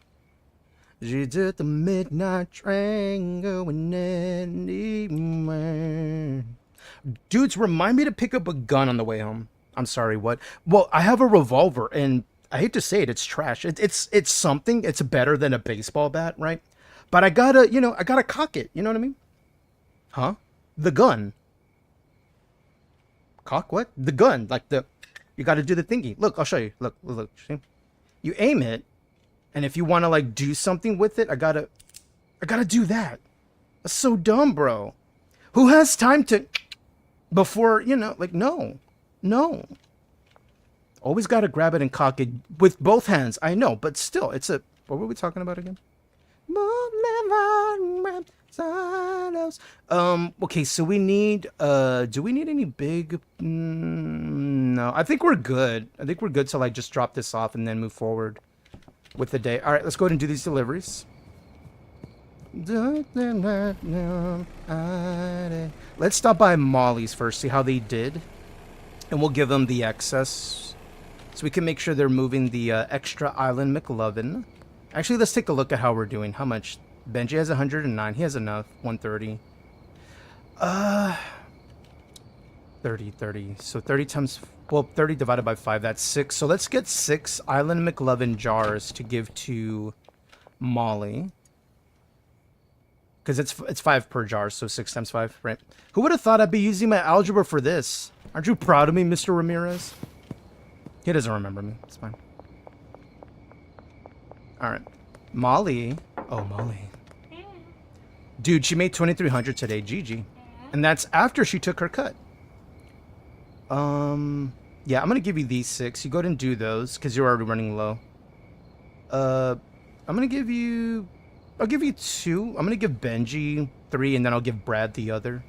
She did the midnight train going anywhere. Dudes, remind me to pick up a gun on the way home. I'm sorry, what? Well, I have a revolver, and I hate to say it, it's trash. It's something. It's better than a baseball bat, right? But I gotta, I gotta cock it. You know what I mean? Huh? The gun. Cock what? The gun. Like you gotta do the thingy. Look, I'll show you. Look. See? You aim it, and if you want to, like, do something with it, I gotta do that. That's so dumb, bro. Who has time to, before, like, no. Always gotta grab it and cock it with both hands. I know, but still, what were we talking about again? Okay, so we need, do we need any big, no, I think we're good. I think we're good to, like, just drop this off and then move forward with the day. All right, let's go ahead and do these deliveries. Let's stop by Molly's first, see how they did, and we'll give them the excess so we can make sure they're moving the extra Island McLovin. Actually, let's take a look at how we're doing. How much? Benji has 109. He has enough. 130. 30. So 30 times, 30 divided by 5, that's 6. So let's get 6 Island McLovin jars to give to Molly. Because it's 5 per jar, so 6 times 5, right? Who would have thought I'd be using my algebra for this? Aren't you proud of me, Mr. Ramirez? He doesn't remember me. It's fine. Alright. Molly. Oh, Molly. Dude, she made 2,300 today. GG. And that's after she took her cut. Yeah, I'm going to give you these 6. You go ahead and do those, because you're already running low. I'm going to give you... I'll give you 2. I'm going to give Benji 3, and then I'll give Brad the other.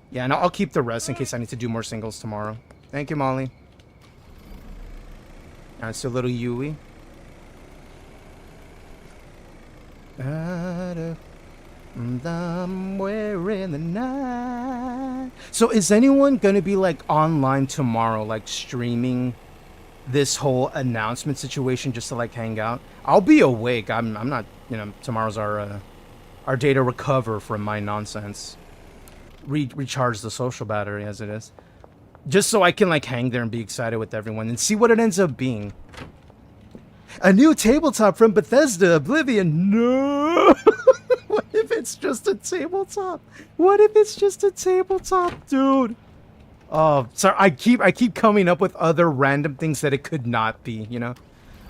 Yeah, and I'll keep the rest in case I need to do more singles tomorrow. Thank you, Molly. Alright, so little Yui. Somewhere in the night. So is anyone going to be, like, online tomorrow, like, streaming this whole announcement situation just to, like, hang out? I'll be awake. I'm not, tomorrow's our day to recover from my nonsense. Recharge the social battery as it is. Just so I can, like, hang there and be excited with everyone and see what it ends up being. A new tabletop from Bethesda, Oblivion. No! What if it's just a tabletop? What if it's just a tabletop, dude? Oh, sorry. I keep coming up with other random things that it could not be,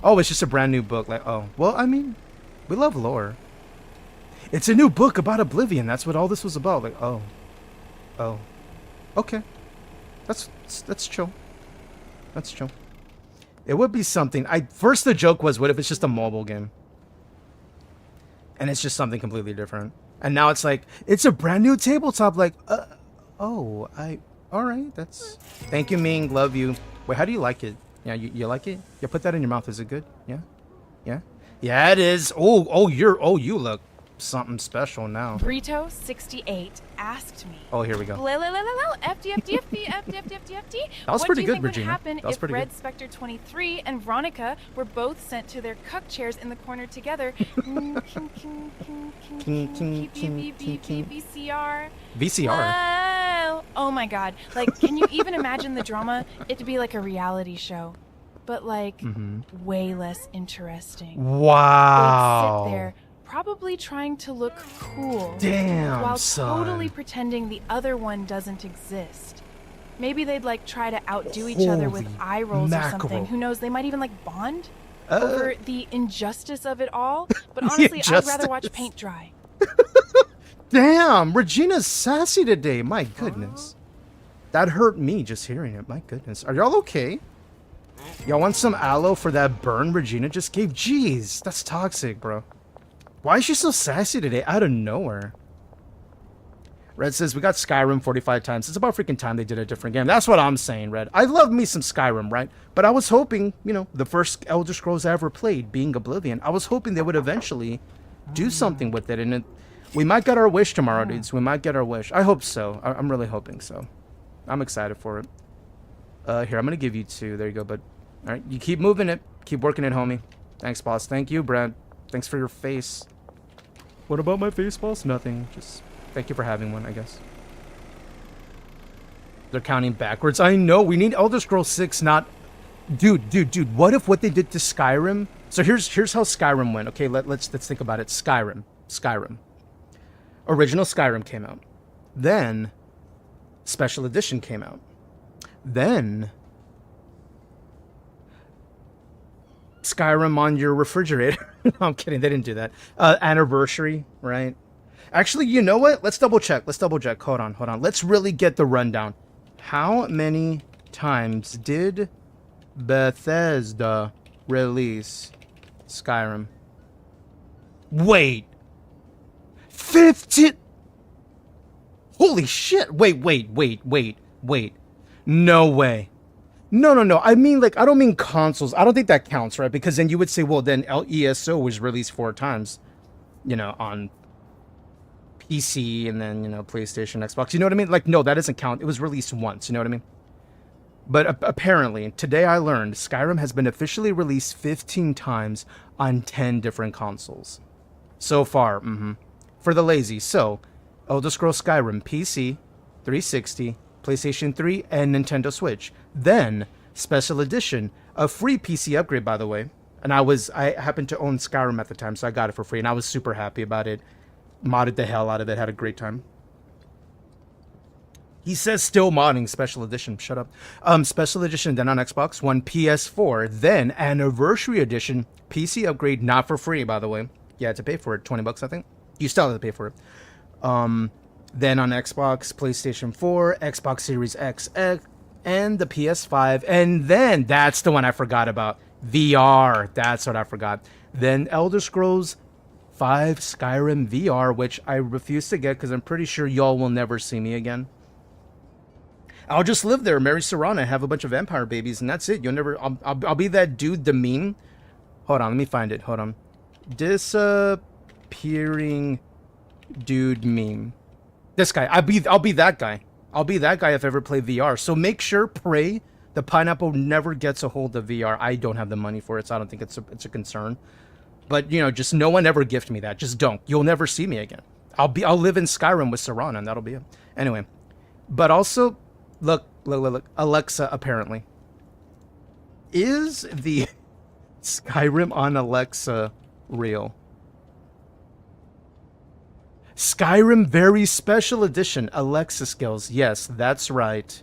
Oh, it's just a brand new book. Like, oh, well, I mean, we love lore. It's a new book about Oblivion. That's what all this was about. Like, oh, okay. That's chill. That's chill. It would be something. First the joke was, what if it's just a mobile game? And it's just something completely different. And now it's like, it's a brand new tabletop. Like, all right. Thank you, Ming. Love you. Wait, how do you like it? Yeah, you like it? Yeah, put that in your mouth. Is it good? Yeah? Yeah, it is. You look something special now. Brittle 68 asked me. Oh, here we go. FD. That was pretty good, Regina. What do you think would happen That was if pretty Red good. Spectre 23 and Veronica were both sent to their cuck chairs in the corner together? VCR. VCR. Oh my god. Like, can you even imagine the drama? It'd be like a reality show, but like way less interesting. Wow. They'd sit there, probably trying to look cool. Damn, while son. totally pretending the other one doesn't exist. Maybe they'd like try to outdo each other with Holy eye rolls mackerel. or something. Who knows? They might even like bond over the injustice of it all. But honestly, I'd rather watch injustice. paint dry. Damn, Regina's sassy today. My goodness. That hurt me just hearing it. My goodness. Are y'all okay? Y'all want some aloe for that burn Regina just gave? Jeez, that's toxic, bro. Why is she so sassy today? Out of nowhere. Red says, we got Skyrim 45 times. It's about freaking time they did a different game. That's what I'm saying, Red. I love me some Skyrim, right? But I was hoping, you know, the first Elder Scrolls I ever played, being Oblivion, I was hoping they would eventually do something with it. And we might get our wish tomorrow, dudes. We might get our wish. I hope so. I'm really hoping so. I'm excited for it. Here, I'm going to give you 2. There you go, bud. All right, you keep moving it. Keep working it, homie. Thanks, boss. Thank you, Brad. Thanks for your face. What about my face, boss? Nothing. Just thank you for having one, I guess. They're counting backwards. I know. We need Elder Scrolls 6, not... Dude. What if what they did to Skyrim... So here's how Skyrim went. Okay, let's think about it. Skyrim. Original Skyrim came out. Then... Special Edition came out. Then... Skyrim on your refrigerator. No, I'm kidding. They didn't do that. Anniversary, right? Actually, you know what? Let's double check. Hold on. Let's really get the rundown. How many times did Bethesda release Skyrim? Wait. 15. Holy shit. Wait. No way. No. I mean, like, I don't mean consoles. I don't think that counts, right? Because then you would say, well, then ESO was released 4 times, you know, on PC and then, you know, PlayStation, Xbox. You know what I mean? Like, no, that doesn't count. It was released once. You know what I mean? But apparently, today I learned Skyrim has been officially released 15 times on 10 different consoles. So far, for the lazy. So, Elder Scrolls Skyrim, PC, 360, PlayStation 3, and Nintendo Switch. Then, Special Edition, a free PC upgrade, by the way. And I happened to own Skyrim at the time, so I got it for free, and I was super happy about it. Modded the hell out of it, had a great time. He says still modding Special Edition. Shut up. Special Edition, then on Xbox One, PS4, then Anniversary Edition, PC upgrade, not for free, by the way. You had to pay for it, $20, I think. You still have to pay for it. Then on Xbox, PlayStation 4, Xbox Series X, and the PS5. And then, that's the one I forgot about. VR. That's what I forgot. Then Elder Scrolls 5 Skyrim VR, which I refuse to get because I'm pretty sure y'all will never see me again. I'll just live there, marry Serana, have a bunch of vampire babies, and that's it. You'll never... I'll be that dude, the meme. Hold on, let me find it. Hold on. Disappearing dude meme. This guy. I'll be that guy. I'll be that guy if I ever play VR. So make sure, pray, the pineapple never gets a hold of VR. I don't have the money for it, so I don't think it's a concern. But, you know, just no one ever gift me that. Just don't. You'll never see me again. I'll live in Skyrim with Serana, and that'll be it. Anyway. But also, look. Alexa, apparently. Is the Skyrim on Alexa real? Skyrim Very Special Edition, Alexa skills. Yes, that's right.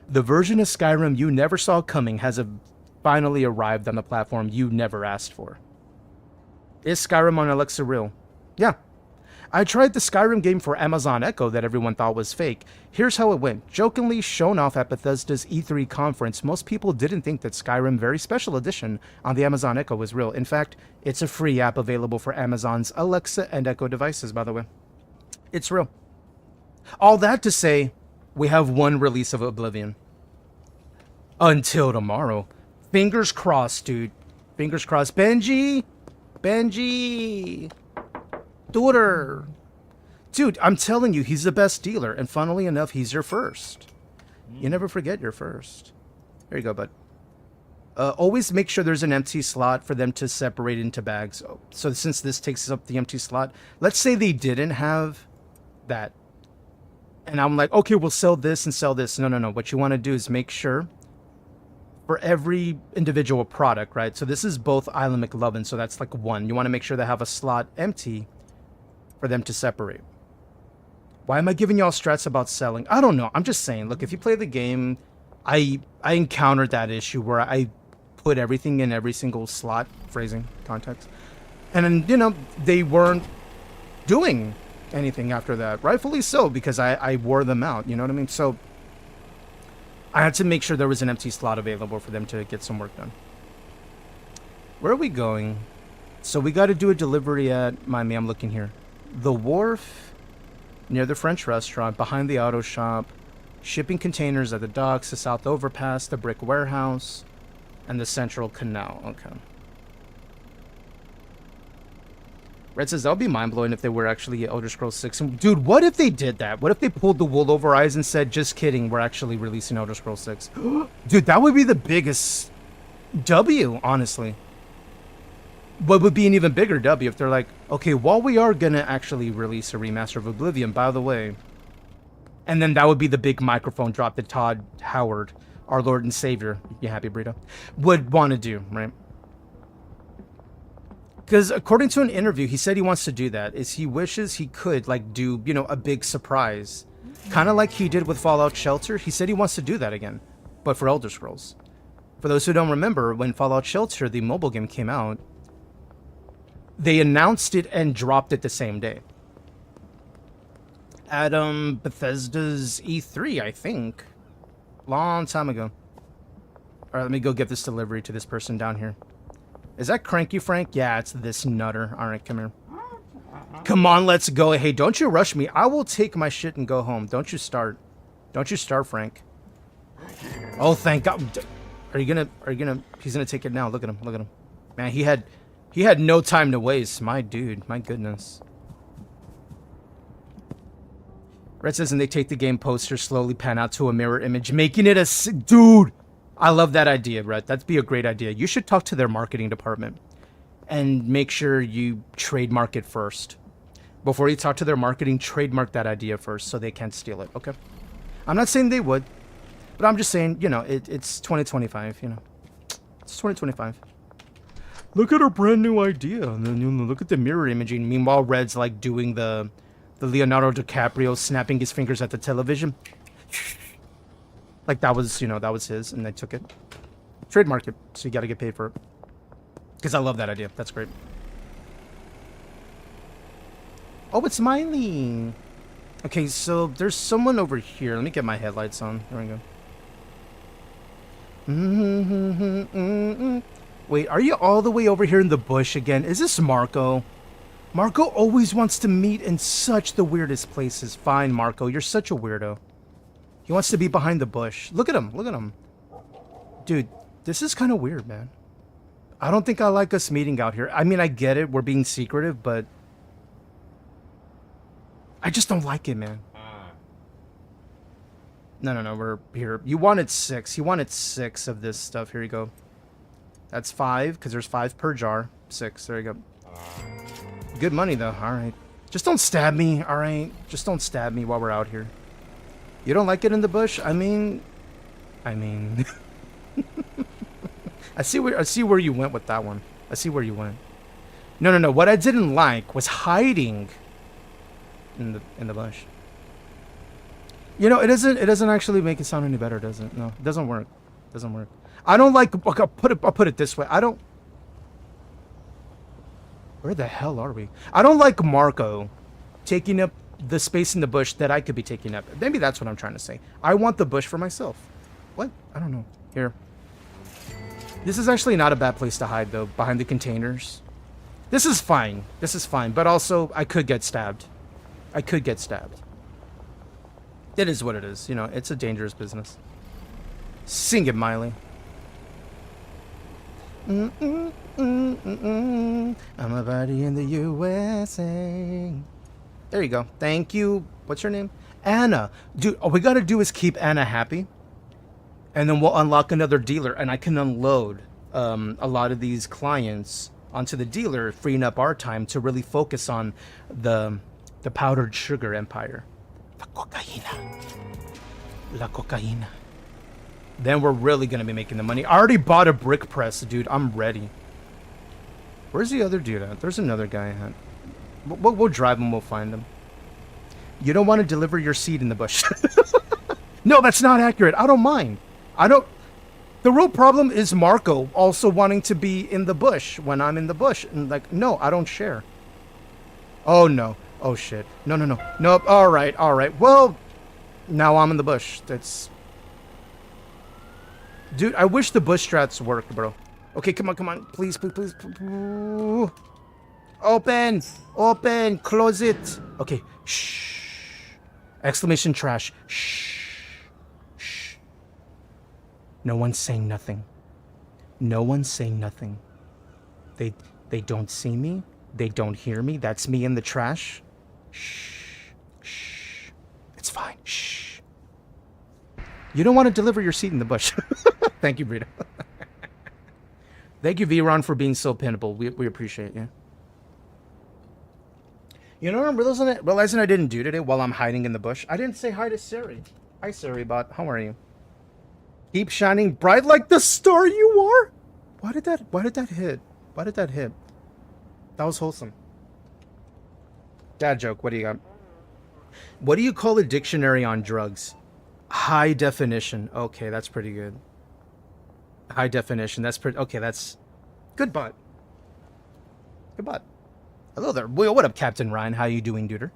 The version of Skyrim you never saw coming has finally arrived on the platform you never asked for. Is Skyrim on Alexa real? Yeah. I tried the Skyrim game for Amazon Echo that everyone thought was fake. Here's how it went. Jokingly shown off at Bethesda's E3 conference, most people didn't think that Skyrim Very Special Edition on the Amazon Echo was real. In fact, it's a free app available for Amazon's Alexa and Echo devices, by the way. It's real. All that to say, we have one release of Oblivion. Until tomorrow. Fingers crossed, dude. Fingers crossed. Benji! Daughter. Dude, I'm telling you, he's the best dealer. And funnily enough, he's your first. You never forget your first. There you go, bud. Always make sure there's an empty slot for them to separate into bags. So since this takes up the empty slot, let's say they didn't have that. And I'm like, okay, we'll sell this and sell this. No. What you want to do is make sure for every individual product, right? So this is both Island McLovin, so that's like one. You want to make sure they have a slot empty for them to separate. Why am I giving y'all strats about selling? I don't know. I'm just saying, look, if you play the game, I encountered that issue where I put everything in every single slot, phrasing, context. And then, you know, they weren't doing anything after that. Rightfully so, because I wore them out, you know what I mean? So I had to make sure there was an empty slot available for them to get some work done. Where are we going? So we got to do a delivery at, mind me, I'm looking here. The wharf, near the French restaurant, behind the auto shop, shipping containers at the docks, the south overpass, the brick warehouse, and the central canal. Okay. Red says, that would be mind-blowing if they were actually Elder Scrolls 6. And dude, what if they did that? What if they pulled the wool over eyes and said, just kidding, we're actually releasing Elder Scrolls 6? Dude, that would be the biggest W, honestly. What would be an even bigger W if they're like, okay, while we are going to actually release a remaster of Oblivion, by the way. And then that would be the big microphone drop that Todd Howard, our Lord and Savior, you happy, Burrito, would want to do, right? Because according to an interview, he said he wants to do that. Is he wishes he could, like, do, you know, a big surprise. Kind of like he did with Fallout Shelter. He said he wants to do that again, but for Elder Scrolls. For those who don't remember, when Fallout Shelter, the mobile game, came out, they announced it and dropped it the same day. At Bethesda's E3, I think. Long time ago. Alright, let me go get this delivery to this person down here. Is that Cranky Frank? Yeah, it's this nutter. Alright, come here. Come on, let's go. Hey, don't you rush me. I will take my shit and go home. Don't you start. Don't you start, Frank. Oh, thank God. Are you gonna, he's gonna take it now. Look at him, look at him. Man, he had no time to waste. My dude, my goodness. Red says, and they take the game poster, slowly pan out to a mirror image, making it a... Dude! I love that idea, Red. That'd be a great idea. You should talk to their marketing department and make sure you trademark it first. Before you talk to their marketing, trademark that idea first so they can't steal it, okay? I'm not saying they would, but I'm just saying, you know, it's 2025, you know. It's 2025. Look at our brand new idea. And then, you know, look at the mirror imaging. Meanwhile, Red's like doing the Leonardo DiCaprio snapping his fingers at the television. Like that was, you know, that was his, and they took it. Trademark it, so you gotta get paid for it. Because I love that idea. That's great. Oh, it's Miley. Okay, so there's someone over here. Let me get my headlights on. There we go. Wait, are you all the way over here in the bush again? Is this Marco? Marco always wants to meet in such the weirdest places. Fine, Marco, you're such a weirdo. He wants to be behind the bush. Look at him, look at him. Dude, this is kind of weird, man. I don't think I like us meeting out here. I mean, I get it, we're being secretive, but I just don't like it, man. No, we're here. You wanted 6. He wanted 6 of this stuff. Here you go. That's 5, because there's 5 per jar. 6, there you go. Good money, though. All right. Just don't stab me, all right? Just don't stab me while we're out here. You don't like it in the bush? I mean... I see where you went with that one. I see where you went. No. What I didn't like was hiding in the bush. You know, it doesn't actually make it sound any better, does it? No, it doesn't work. It doesn't work. I don't like... Okay, I'll put it this way. I don't... Where the hell are we? I don't like Marco taking up the space in the bush that I could be taking up. Maybe that's what I'm trying to say. I want the bush for myself. What? I don't know. Here. This is actually not a bad place to hide, though, behind the containers. This is fine. This is fine. But also, I could get stabbed. I could get stabbed. It is what it is. You know, it's a dangerous business. Sing it, Miley. I'm a body in the USA. There you go. Thank you. What's your name? Anna. Dude, all we gotta do is keep Anna happy. And then we'll unlock another dealer. And I can unload a lot of these clients onto the dealer, freeing up our time to really focus on the powdered sugar empire. La cocaína. La cocaína. Then we're really gonna be making the money. I already bought a brick press, dude. I'm ready. Where's the other dude at? There's another guy. We'll drive him. We'll find him. You don't want to deliver your seed in the bush. No, that's not accurate. I don't mind. I don't. The real problem is Marco also wanting to be in the bush when I'm in the bush. And like, no, I don't share. Oh, no. Oh, shit. No. Nope. All right. Well, now I'm in the bush. That's... Dude, I wish the bush strats worked, bro. Okay, come on. Please. Open. Close it. Okay. Shh. Exclamation trash. Shh. No one's saying nothing. They don't see me. They don't hear me. That's me in the trash. Shh. It's fine. Shh. You don't want to deliver your seed in the bush. Thank you, Brittle. Thank you, V-Ron, for being so pinnable. We appreciate you. You know what I'm realizing I didn't do today while I'm hiding in the bush? I didn't say hi to Siri. Hi, Siri bot. How are you? Keep shining bright like the star you are. Why did that hit? That was wholesome. Dad joke. What do you got? What do you call a dictionary on drugs? High definition. Okay, that's pretty good. High definition. That's pretty... Okay, that's... Good bot. Hello there. What up, Captain Ryan? How you doing, duder?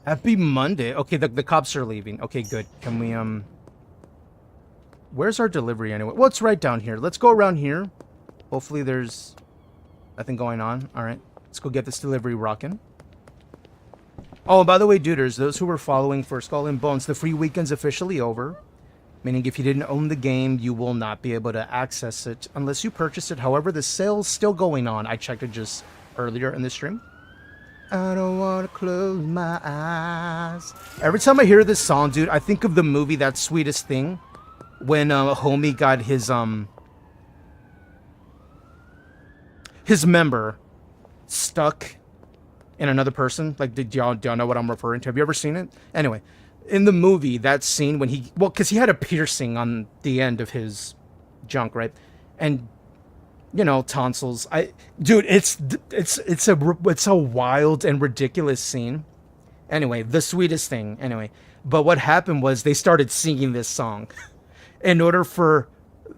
Happy Monday. Okay, the cops are leaving. Okay, good. Can we, Where's our delivery anyway? Well, it's right down here. Let's go around here. Hopefully there's nothing going on. All right. Let's go get this delivery rocking. Oh, by the way, duders, those who were following for Skull and Bones, the free weekend's officially over. Meaning if you didn't own the game, you will not be able to access it unless you purchase it. However, the sale's still going on. I checked it just earlier in the stream. I don't want to close my eyes. Every time I hear this song, dude, I think of the movie That Sweetest Thing. When homie got his member stuck in another person. Like, do y'all know what I'm referring to? Have you ever seen it? Anyway, in the movie, that scene when because he had a piercing on the end of his junk, right? And you know, tonsils. Dude, it's a wild and ridiculous scene. Anyway, The Sweetest Thing. Anyway, but what happened was they started singing this song. In order for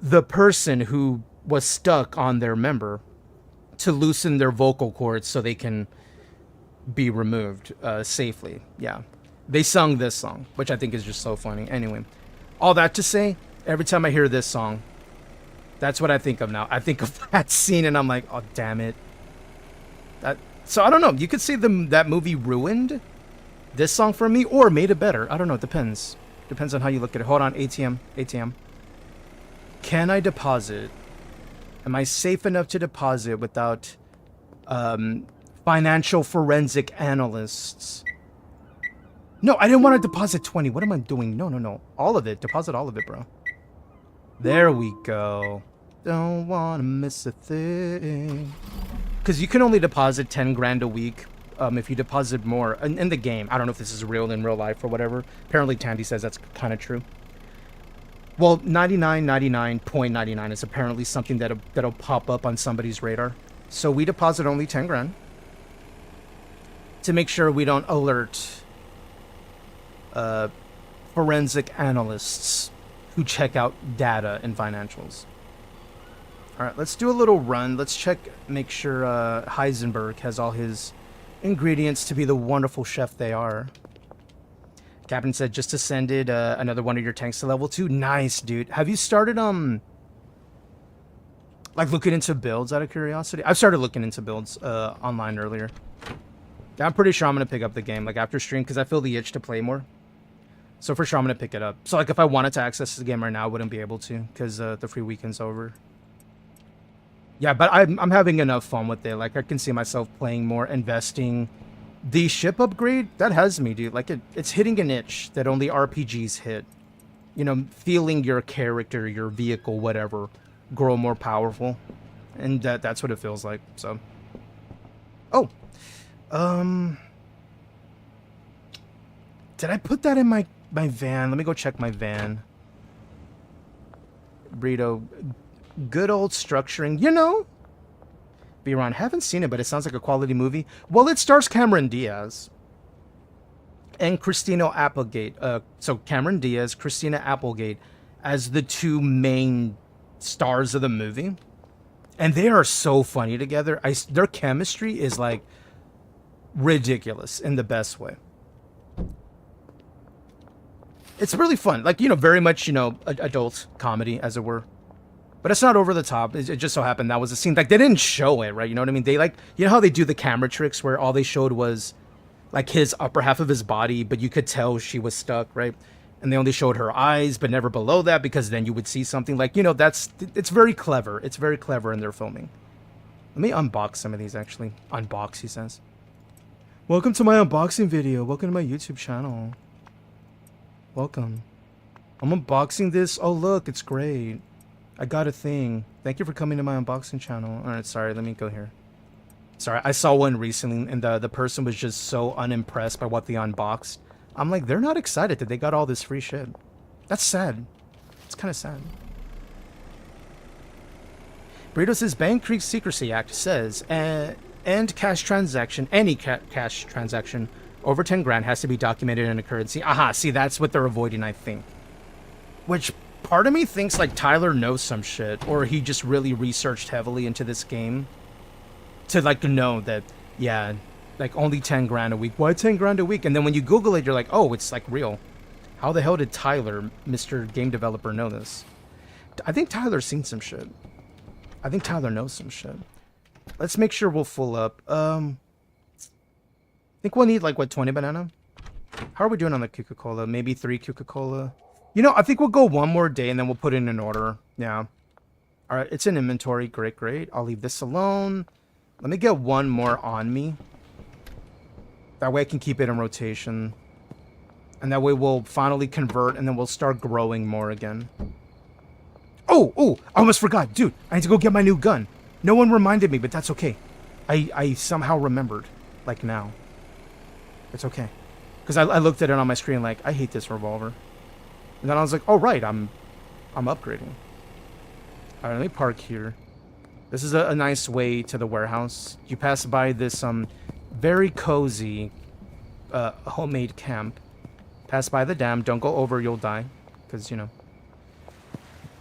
the person who was stuck on their member to loosen their vocal cords so they can be removed safely. Yeah. They sung this song, which I think is just so funny. Anyway, all that to say, every time I hear this song, that's what I think of now. I think of that scene and I'm like, oh, damn it. So I don't know. You could say that movie ruined this song for me or made it better. I don't know. It depends. Depends on how you look at it. Hold on. ATM. Can I deposit? Am I safe enough to deposit without financial forensic analysts? No, I didn't want to deposit 20. What am I doing? No. All of it. Deposit all of it, bro. There we go. Don't want to miss a thing. Because you can only deposit 10 grand a week. If you deposit more in the game. I don't know if this is real in real life or whatever. Apparently Tandy says that's kind of true. Well, 99.99 is apparently something that'll pop up on somebody's radar. So we deposit only 10 grand to make sure we don't alert forensic analysts who check out data and financials. All right, let's do a little run. Let's check, make sure Heisenberg has all his ingredients to be the wonderful chef they are. Captain said just ascended another one of your tanks to level 2. Nice, dude. Have you started like looking into builds out of curiosity? I've started looking into builds online earlier. I'm pretty sure I'm gonna pick up the game like after stream because I feel the itch to play more. So for sure I'm gonna pick it up. So like if I wanted to access the game right now, I wouldn't be able to because the free weekend's over. Yeah, but I'm having enough fun with it. Like, I can see myself playing more, investing. The ship upgrade, that has me, dude. Like, it's hitting an itch that only RPGs hit. You know, feeling your character, your vehicle, whatever, grow more powerful. And that's what it feels like, so. Oh. Did I put that in my van? Let me go check my van. Burrito. Good old structuring. You know? B-Ron, haven't seen it, but it sounds like a quality movie. Well, it stars Cameron Diaz. And Christina Applegate. So Cameron Diaz, Christina Applegate as the two main stars of the movie. And they are so funny together. Their chemistry is like ridiculous in the best way. It's really fun. Like, you know, very much, you know, adult comedy, as it were. But it's not over the top. It just so happened that was a scene. Like, they didn't show it, right? You know what I mean? They, like, you know how they do the camera tricks where all they showed was, like, his upper half of his body, but you could tell she was stuck, right? And they only showed her eyes, but never below that, because then you would see something. Like, you know, it's very clever. It's very clever in their filming. Let me unbox some of these, actually. Unbox, he says. Welcome to my unboxing video. Welcome to my YouTube channel. Welcome. I'm unboxing this. Oh, look, it's great. I got a thing. Thank you for coming to my unboxing channel. All right, sorry, let me go here. Sorry, I saw one recently, and the person was just so unimpressed by what they unboxed. I'm like, they're not excited that they got all this free shit. That's sad. It's kind of sad. Burrito says, Bank Creek Secrecy Act says, and cash transaction, any cash transaction over 10 grand has to be documented in a currency. Aha, see, that's what they're avoiding, I think. Which, part of me thinks, like, Tyler knows some shit, or he just really researched heavily into this game to, like, know that, yeah, like, only 10 grand a week. Why 10 grand a week? And then when you Google it, you're like, oh, it's, like, real. How the hell did Tyler, Mr. Game Developer, know this? I think Tyler's seen some shit. I think Tyler knows some shit. Let's make sure we'll full up. I think we'll need, like, what, 20 banana? How are we doing on the Coca-Cola? Maybe 3 Coca-Cola? You know, I think we'll go one more day and then we'll put it in an order. Yeah. All right, it's in inventory. Great, great. I'll leave this alone. Let me get one more on me. That way I can keep it in rotation. And that way we'll finally convert and then we'll start growing more again. Oh, I almost forgot. Dude, I need to go get my new gun. No one reminded me, but that's okay. I somehow remembered. Like now. It's okay. Because I looked at it on my screen like, I hate this revolver. And then I was like, oh, right, I'm upgrading. All right, let me park here. This is a nice way to the warehouse. You pass by this very cozy homemade camp. Pass by the dam. Don't go over, you'll die. Because, you know.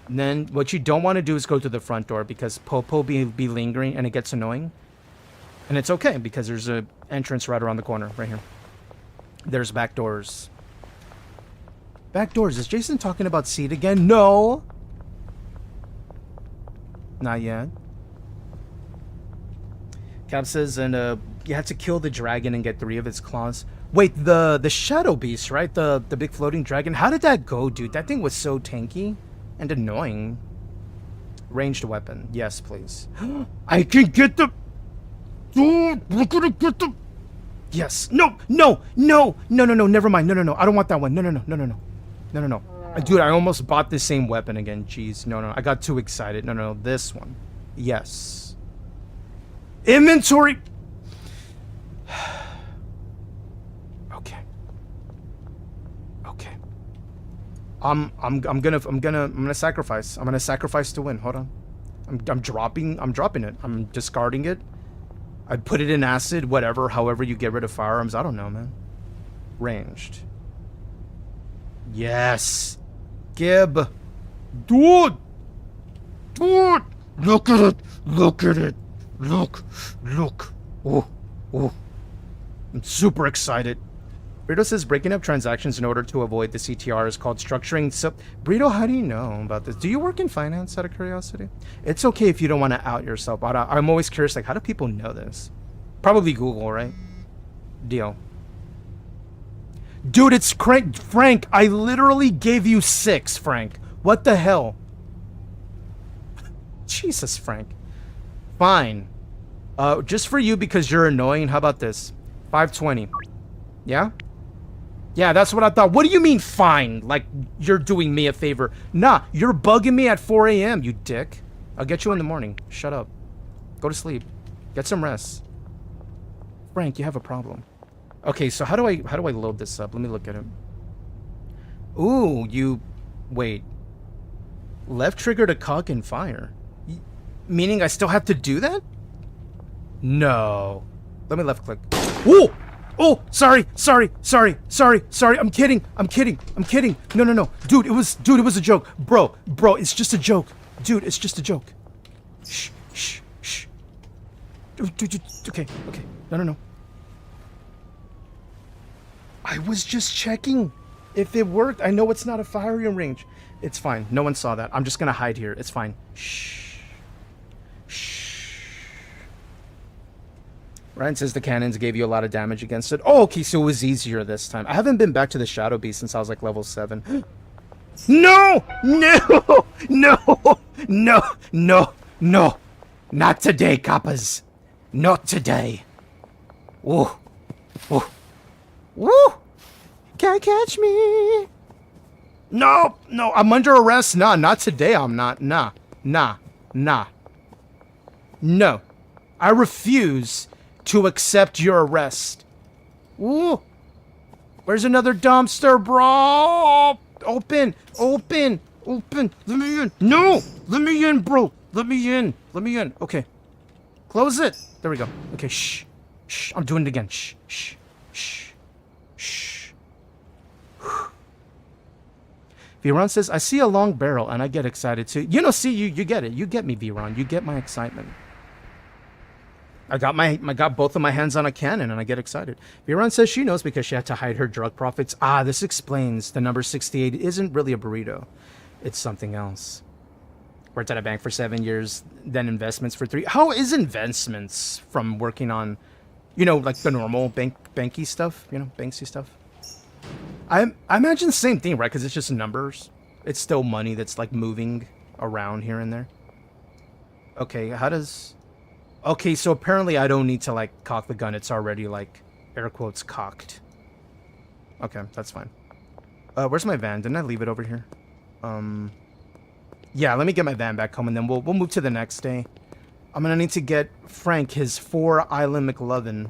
And then what you don't want to do is go to the front door because Popo be lingering and it gets annoying. And it's okay because there's an entrance right around the corner, right here. There's back doors. Back doors. Is Jason talking about seed again? No. Not yet. Cap says, and you had to kill the dragon and get 3 of its claws. Wait, the shadow beast, right? The big floating dragon. How did that go, dude? That thing was so tanky and annoying. Ranged weapon. Yes, please. I can get the... Dude, we're gonna get the... Yes. No. Never mind. No. I don't want that one. No. Dude, I almost bought the same weapon again. Jeez. No. I got too excited. No. This one. Yes. Inventory. Okay. I'm gonna sacrifice. I'm gonna sacrifice to win. Hold on. I'm dropping it. I'm discarding it. I put it in acid, whatever, however you get rid of firearms. I don't know, man. Ranged. Yes. Gib. Dude. Look at it. Look. Oh. I'm super excited. Brito says breaking up transactions in order to avoid the CTR is called structuring. So, Brito, how do you know about this? Do you work in finance, out of curiosity? It's okay if you don't want to out yourself, but I'm always curious, like, how do people know this? Probably Google, right? Deal. Dude, it's Frank. I literally gave you 6, Frank. What the hell? Jesus, Frank. Fine. Just for you because you're annoying. How about this? 520. Yeah? Yeah, that's what I thought. What do you mean fine? Like you're doing me a favor. Nah, you're bugging me at 4 a.m., you dick. I'll get you in the morning. Shut up. Go to sleep. Get some rest. Frank, you have a problem. Okay, so how do I load this up? Let me look at it. Ooh, you... Wait. Left trigger to cock and fire. Meaning I still have to do that? No. Let me left click. Ooh! Oh, sorry. I'm kidding. No. Dude, it was a joke. Bro, it's just a joke. Dude, it's just a joke. Shh. Dude, okay. No. I was just checking if it worked. I know it's not a firing range. It's fine. No one saw that. I'm just gonna hide here. It's fine. Shh. Ryan says the cannons gave you a lot of damage against it. Oh, okay, so it was easier this time. I haven't been back to the Shadow Beast since I was like level 7. No! Not today, Kappas. Not today. Woo. Can't catch me. No, I'm under arrest. Nah, not today. I'm not. Nah. No. I refuse to accept your arrest. Ooh. Where's another dumpster, bro? Open. Let me in. No. Let me in, bro. Let me in. Okay. Close it. There we go. Okay, shh. I'm doing it again. Shh. Viron says, I see a long barrel and I get excited too. You get it. You get me, Viron. You get my excitement. I got both of my hands on a cannon and I get excited. Viron says she knows because she had to hide her drug profits. This explains the number 68 isn't really a burrito. It's something else. Worked at a bank for 7 years, then investments for 3. How is investments from working on, like the normal banky stuff, banksy stuff? I imagine the same thing, right? Because it's just numbers. It's still money that's like moving around here and there. Okay, okay, so apparently I don't need to like cock the gun. It's already like air quotes cocked. Okay, that's fine. Where's my van? Didn't I leave it over here? Yeah, let me get my van back home and then we'll move to the next day. I'm gonna need to get Frank his 4 Island McLovin.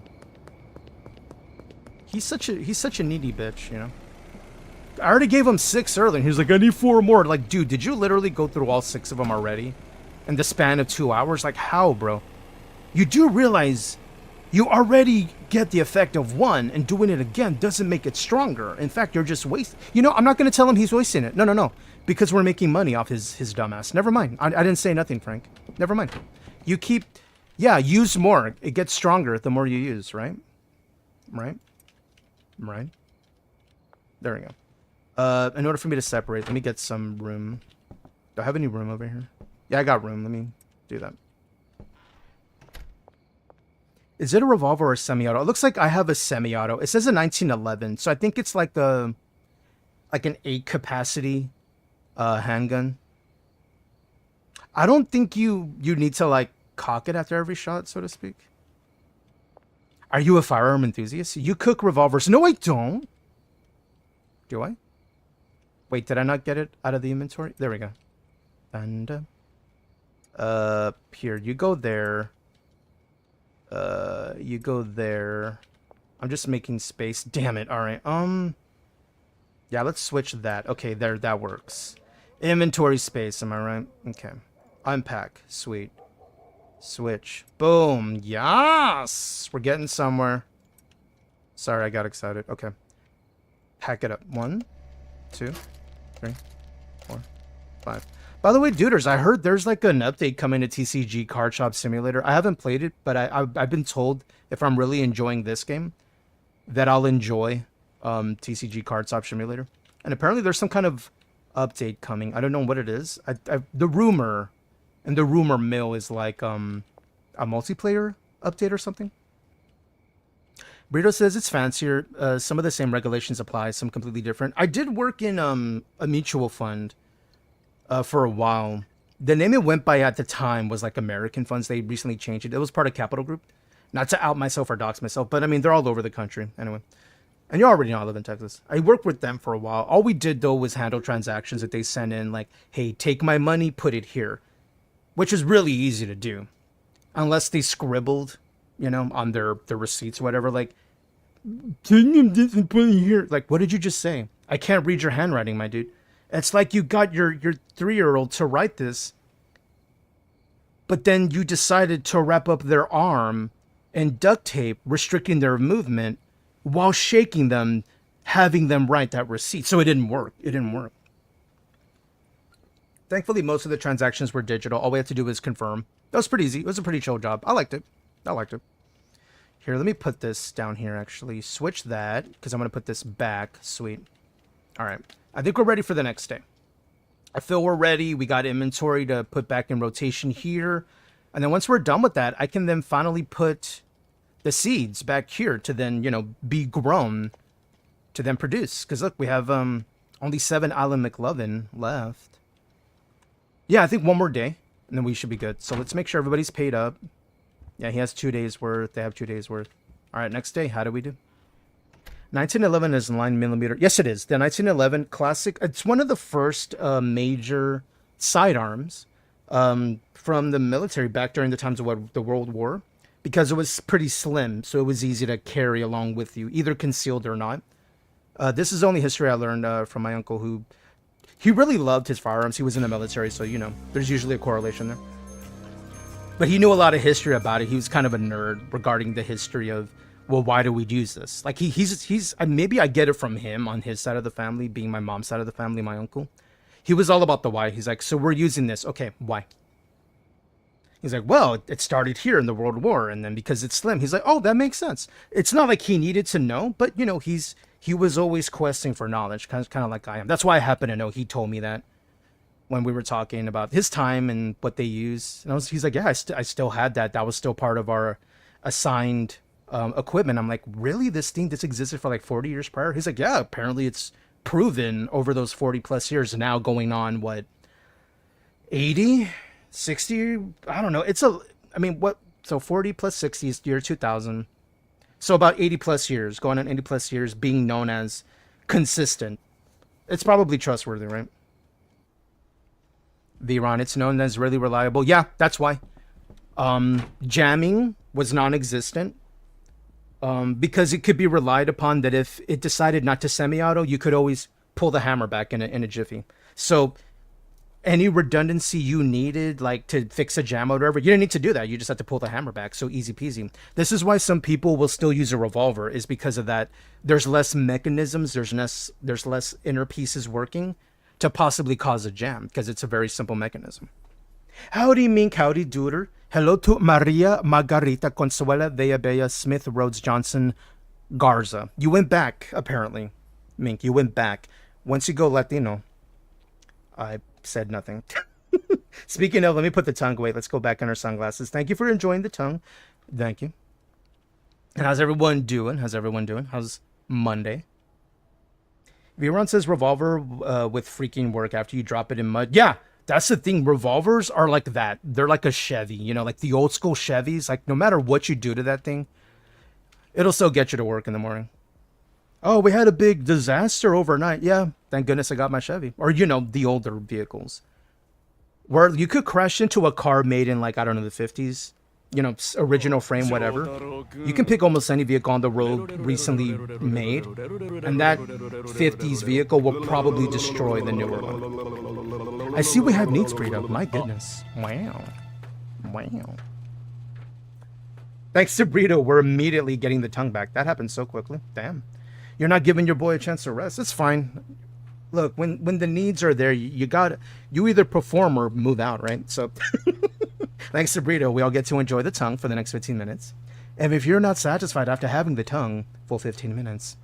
He's such a needy bitch, I already gave him 6 earlier and he was like, I need 4 more. Like, dude, did you literally go through all 6 of them already? In the span of 2 hours? Like, how, bro? You do realize you already get the effect of 1 and doing it again doesn't make it stronger. In fact, you're just wasting. I'm not going to tell him he's wasting it. No. Because we're making money off his dumbass. Never mind. I didn't say nothing, Frank. Never mind. You keep... Yeah, use more. It gets stronger the more you use, right? Right? There we go. In order for me to separate, let me get some room. Do I have any room over here? Yeah, I got room. Let me do that. Is it a revolver or a semi-auto? It looks like I have a semi-auto. It says a 1911, so I think it's like an 8 capacity handgun. I don't think you need to like cock it after every shot, so to speak. Are you a firearm enthusiast? You cook revolvers. No, I don't. Do I? Wait, did I not get it out of the inventory? There we go. And here, you go there. You go there. I'm just making space. Damn it. All right. Yeah, let's switch that. Okay, there, that works. Inventory space, am I right? Okay. Unpack. Sweet. Switch. Boom. Yes! We're getting somewhere. Sorry, I got excited. Okay. Pack it up. 1, 2, 3, 4, 5. By the way, duders, I heard there's like an update coming to TCG Card Shop Simulator. I haven't played it, but I've been told if I'm really enjoying this game, that I'll enjoy TCG Card Shop Simulator. And apparently there's some kind of update coming. I don't know what it is. The rumor and the rumor mill is like a multiplayer update or something. Brittle says it's fancier. Some of the same regulations apply, some completely different. I did work in a mutual fund for a while The name it went by at the time was like American Funds. They recently changed it. It was part of Capital Group. Not to out myself or dox myself, but I mean, they're all over the country. Anyway. And you already know I live in Texas. I worked with them for a while. All we did, though, was handle transactions that they sent in. Like, hey, take my money, put it here. Which is really easy to do. Unless they scribbled, you know, on their receipts or whatever. Like, take this and put it here. Like, what did you just say? I can't read your handwriting, my dude. It's like you got your 3-year-old to write this. But then you decided to wrap up their arm in duct tape, restricting their movement, while shaking them, having them write that receipt. So it didn't work. It didn't work. Thankfully, most of the transactions were digital. All we had to do was confirm. That was pretty easy. It was a pretty chill job. I liked it. I liked it. Here, let me put this down here, actually. Switch that, because I'm going to put this back. Sweet. All right. I think we're ready for the next day. I feel we're ready. We got inventory to put back in rotation here. And then once we're done with that, I can then finally put the seeds back here to then, you know, be grown to then produce. Because look, we have only 7 Alan McLovin left. Yeah, I think one more day, and then we should be good. So let's make sure everybody's paid up. Yeah, he has 2 days worth. They have 2 days worth. All right, next day, how do we do? 1911 is 9mm. Yes, it is. The 1911 classic. It's one of the first major sidearms from the military back during the times of the World War, because it was pretty slim, so it was easy to carry along with you, either concealed or not. This is only history I learned from my uncle, who he really loved his firearms. He was in the military, so you know there's usually a correlation there. But he knew a lot of history about it. He was kind of a nerd regarding the history of, well, why do we use this? Like he's maybe I get it from him on his side of the family, being my mom's side of the family, my uncle. He was all about the why. He's like, so we're using this. Okay, why? He's like, well, it started here in the World War, and then because it's slim, he's like, oh, that makes sense. It's not like he needed to know, but you know, he was always questing for knowledge, kind of like I am. That's why I happen to know. He told me that when we were talking about his time and what they use, and he's like, yeah, I still had that. That was still part of our assigned equipment. I'm like, really? This existed for like 40 years prior? He's like, yeah, apparently it's proven over those 40 plus years, now going on what, 80, 60? I don't know. So 40 plus 60 is year 2000. So about 80 plus years, going on 80 plus years, being known as consistent. It's probably trustworthy, right? Viron, it's known as really reliable. Yeah, that's why. Jamming was non-existent. Because it could be relied upon that if it decided not to semi-auto, you could always pull the hammer back in a jiffy. So any redundancy you needed, like to fix a jam or whatever, you didn't need to do that. You just had to pull the hammer back. So easy peasy. This is why some people will still use a revolver, is because of that. There's less mechanisms. There's less inner pieces working to possibly cause a jam, because it's a very simple mechanism. Howdy, Mink. Howdy, Duder. Hello to Maria Margarita Consuela Vea Bea Smith Rhodes Johnson Garza. You went back, apparently. Mink, you went back. Once you go Latino, I said nothing. Speaking of, let me put the tongue away. Let's go back on our sunglasses. Thank you for enjoying the tongue. Thank you. And how's everyone doing? How's Monday? Viron says revolver with freaking work after you drop it in mud. Yeah. That's the thing. Revolvers are like that. They're like a Chevy, you know, like the old school Chevys. Like no matter what you do to that thing, it'll still get you to work in the morning. Oh, we had a big disaster overnight. Yeah, thank goodness I got my Chevy. Or, you know, the older vehicles. Where you could crash into a car made in like, I don't know, the 50s. You know, original frame, whatever. You can pick almost any vehicle on the road recently made. And that 50s vehicle will probably destroy the newer one. I see we have needs freed up. My goodness. Wow. Thanks to Brittle, we're immediately getting the tongue back. That happened so quickly. Damn. You're not giving your boy a chance to rest. It's fine. Look, when the needs are there, you either perform or move out, right? So thanks to Brittle, we all get to enjoy the tongue for the next 15 minutes. And if you're not satisfied after having the tongue full 15 minutes,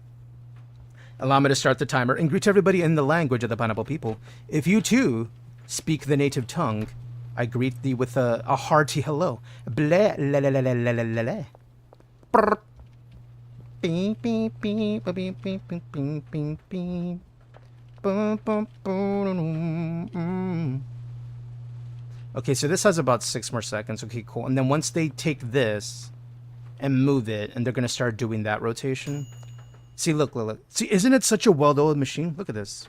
allow me to start the timer and greet everybody in the language of the pineapple people. If you too speak the native tongue, I greet thee with a hearty hello. Blah, la, la, la, la, la, la, la. Brr. Beep, beep, beep, beep, beep, beep, beep, beep, beep. Boom, boom, boom, boom. Okay, so this has about 6 more seconds. Okay, cool. And then once they take this and move it, and they're going to start doing that rotation. See, look. See, isn't it such a well-oiled machine? Look at this.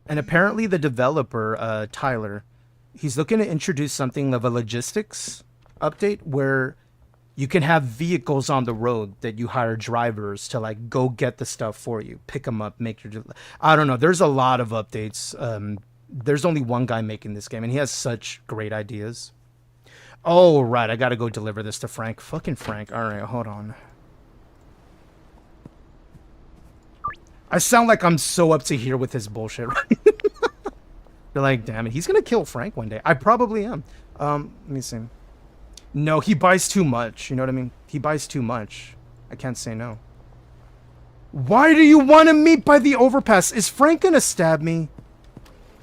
And apparently the developer, Tyler, he's looking to introduce something of a logistics update where you can have vehicles on the road that you hire drivers to like go get the stuff for you, pick them up, make your... I don't know. There's a lot of updates. There's only one guy making this game, and he has such great ideas. Oh, right. I got to go deliver this to Frank. Fucking Frank. All right, hold on. I sound like I'm so up to here with his bullshit, right? You're like, damn it, he's going to kill Frank one day. I probably am. Let me see. No, he buys too much. You know what I mean? He buys too much. I can't say no. Why do you want to meet by the overpass? Is Frank going to stab me?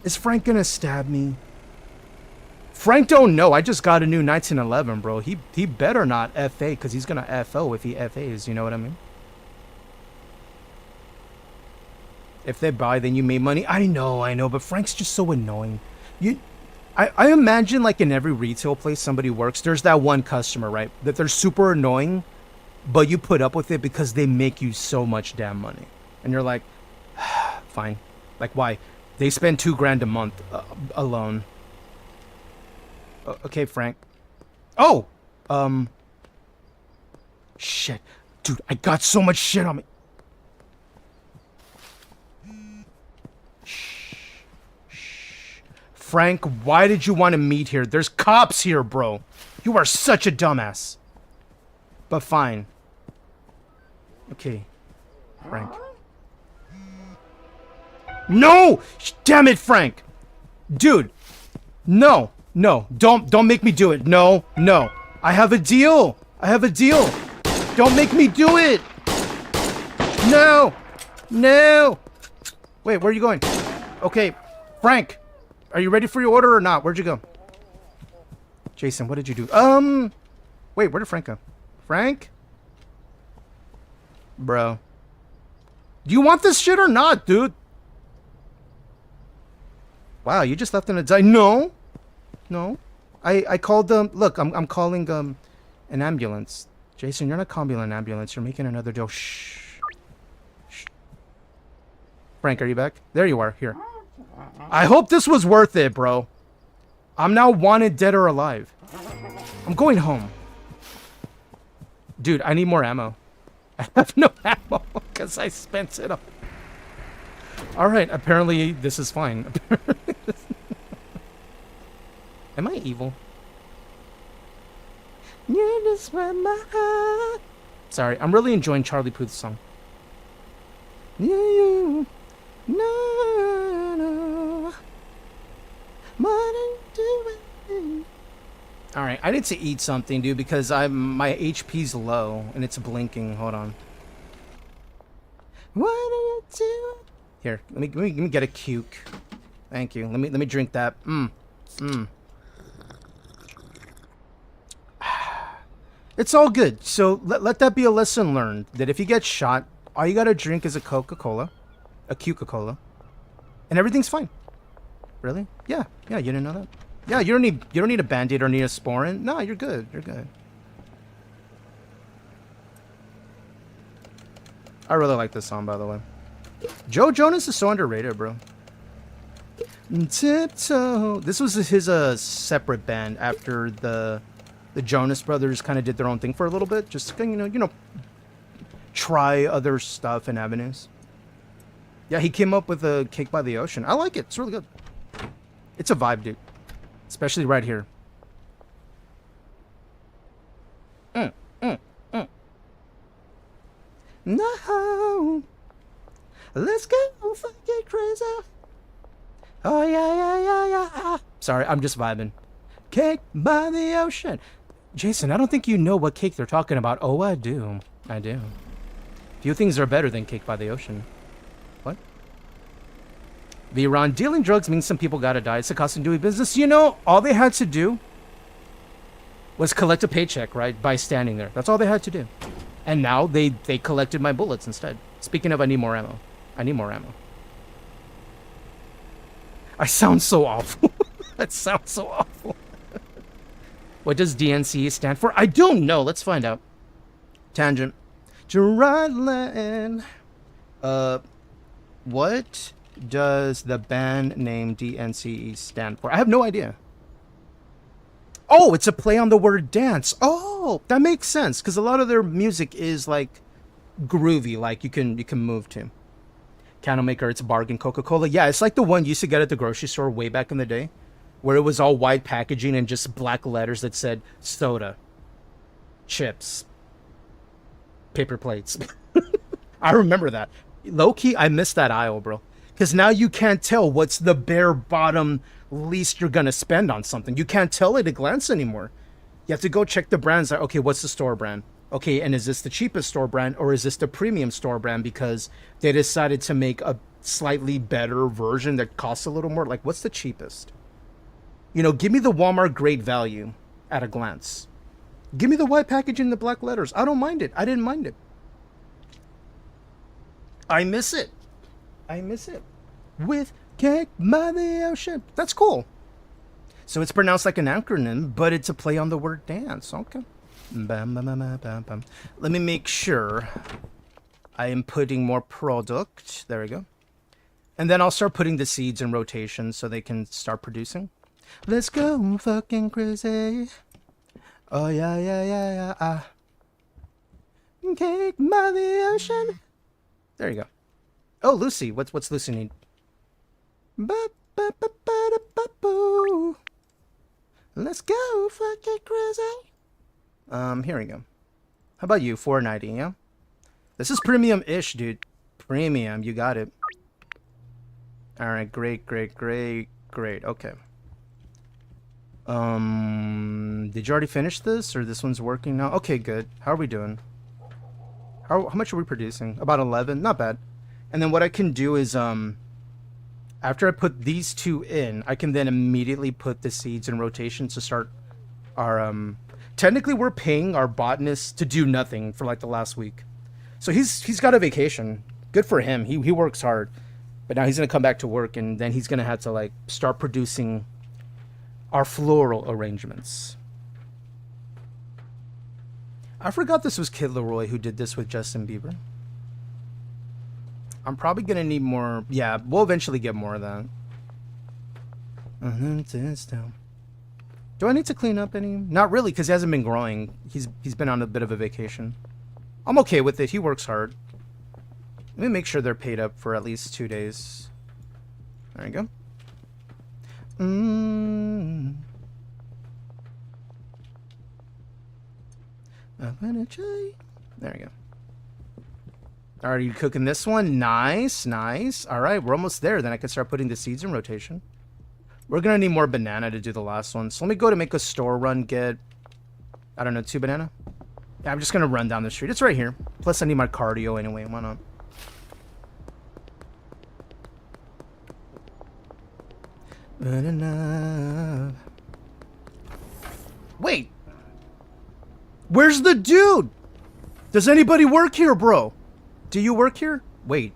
Is Frank going to stab me? Frank don't know. I just got a new 1911, bro. He better not FA because he's going to FO if he FAs. You know what I mean? If they buy, then you made money. I know, but Frank's just so annoying. I imagine like in every retail place somebody works, there's that one customer, right? That they're super annoying, but you put up with it because they make you so much damn money. And you're like, fine. Like, why? They spend $2,000 a month alone. Okay, Frank. Oh! Shit. Dude, I got so much shit on me. Frank, why did you want to meet here? There's cops here, bro. You are such a dumbass. But fine. Okay. Frank. No! Damn it, Frank! Dude. No. Don't make me do it. No. I have a deal. Don't make me do it. No. Wait, where are you going? Okay. Frank. Are you ready for your order or not? Where'd you go? Jason, what did you do? Wait, where did Frank go? Frank? Bro. Do you want this shit or not, dude? Wow, you just left in a die. No. I called them. Look, I'm calling an ambulance. Jason, you're not calling an ambulance. You're making another deal. Shh. Frank, are you back? There you are. Here. I hope this was worth it, bro. I'm now wanted dead or alive. I'm going home. Dude, I need more ammo. I have no ammo because I spent it all. Alright, apparently this is fine. Am I evil? You just went my heart. Sorry, I'm really enjoying Charlie Puth's song. No. Alright, I need to eat something, dude, because my HP's low and it's blinking. Hold on. What do you do? Here, let me get a cuke. Thank you. Let me drink that. It's all good. So let that be a lesson learned that if you get shot, all you gotta drink is a Coca-Cola, a Coca-Cola, and everything's fine. Really? Yeah. You didn't know that? Yeah, you don't need a Band-Aid or need a Sporin. No, you're good. I really like this song, by the way. Joe Jonas is so underrated, bro. Tiptoe. This was his separate band after the Jonas Brothers kind of did their own thing for a little bit, just to, you know, try other stuff and avenues. Yeah, he came up with a Cake by the Ocean. I like it. It's really good. It's a vibe, dude. Especially right here. No. Let's go fucking crazy. Oh, yeah. Sorry, I'm just vibing. Cake by the Ocean. Jason, I don't think you know what cake they're talking about. Oh, I do. Few things are better than Cake by the Ocean. What? V-Ron, dealing drugs means some people gotta die. It's the cost of doing business. You know, all they had to do was collect a paycheck, right? By standing there. That's all they had to do. And now they collected my bullets instead. Speaking of, I need more ammo. I sound so awful. That sounds so awful. What does DNCE stand for? I don't know. Let's find out. Tangent. Gerardland. What does the band name DNCE stand for? I have no idea. Oh, it's a play on the word dance. Oh, that makes sense because a lot of their music is like groovy, like you can move to. Candle maker, it's a bargain. Coca-Cola, yeah, it's like the one you used to get at the grocery store way back in the day, where it was all white packaging and just black letters that said soda, chips, paper plates. I remember that. Low-key, I missed that aisle, bro. Because now you can't tell what's the bare bottom least you're going to spend on something. You can't tell at a glance anymore. You have to go check the brands. Like, okay, what's the store brand? Okay, and is this the cheapest store brand or is this the premium store brand because they decided to make a slightly better version that costs a little more? Like, what's the cheapest? You know, give me the Walmart great value at a glance. Give me the white packaging, the black letters. I don't mind it. I didn't mind it. I miss it. I miss it. With cake by the ocean. That's cool. So it's pronounced like an acronym, but it's a play on the word dance. Okay. Bam, bam, bam, bam, bam. Let me make sure I am putting more product. There we go. And then I'll start putting the seeds in rotation so they can start producing. Let's go fucking crazy. Oh, yeah, yeah, yeah, yeah. Cake by the ocean. There you go. Oh, Lucy. What's Lucy need? Let's go fucking crazy. Here we go. How about you? $4.90, yeah? This is premium-ish, dude. Premium, you got it. Alright, great. Okay. Did you already finish this? Or this one's working now? Okay, good. How are we doing? How much are we producing? About 11? Not bad. And then what I can do is, after I put these two in, I can then immediately put the seeds in rotation to start our, technically we're paying our botanist to do nothing for like the last week. So he's got a vacation. Good for him. He works hard. But now he's going to come back to work and then he's going to have to like start producing our floral arrangements. I forgot this was Kid Leroy who did this with Justin Bieber. I'm probably going to need more. Yeah, we'll eventually get more of that. Do I need to clean up any? Not really, because he hasn't been growing. He's been on a bit of a vacation. I'm okay with it. He works hard. Let me make sure they're paid up for at least 2 days. There you go. There you go. Are you cooking this one? Nice. All right, we're almost there. Then I can start putting the seeds in rotation. We're going to need more banana to do the last one. So let me go to make a store run, get, I don't know, 2 banana? Yeah, I'm just going to run down the street. It's right here. Plus, I need my cardio anyway. Why not? Wait. Where's the dude? Does anybody work here, bro? Do you work here? Wait.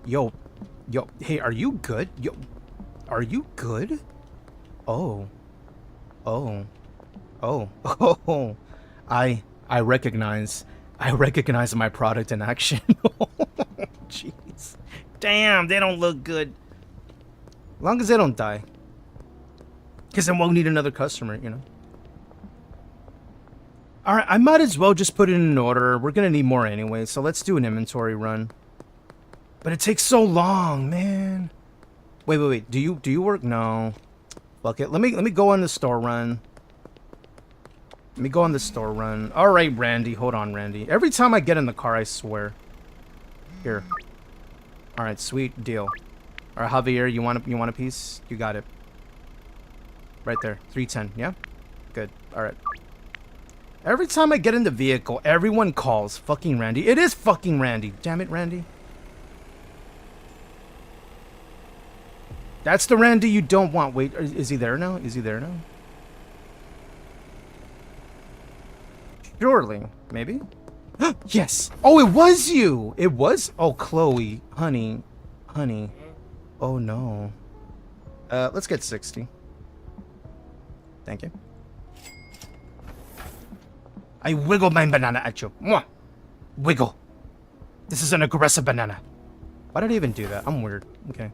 Yo. Hey, are you good? Yo. Are you good? Oh. I recognize my product in action. Jeez. Damn, they don't look good. As long as they don't die. Because then we'll need another customer, you know. Alright, I might as well just put it in order. We're gonna need more anyway, so let's do an inventory run. But it takes so long, man. Wait. Do you work? No. Fuck it. Let me go on the store run. Alright, Randy. Hold on, Randy. Every time I get in the car, I swear. Here. Alright, sweet deal. Alright, Javier, you want a piece? You got it. Right there. 310, yeah? Good. Alright. Every time I get in the vehicle, everyone calls fucking Randy. It is fucking Randy. Damn it, Randy. That's the Randy you don't want. Wait, is he there now? Surely. Maybe? Yes! Oh, it was you! It was? Oh, Chloe. Honey. Oh, no. Let's get 60. Thank you. I wiggle my banana at you. Mwah! Wiggle. This is an aggressive banana. Why did I even do that? I'm weird. Okay.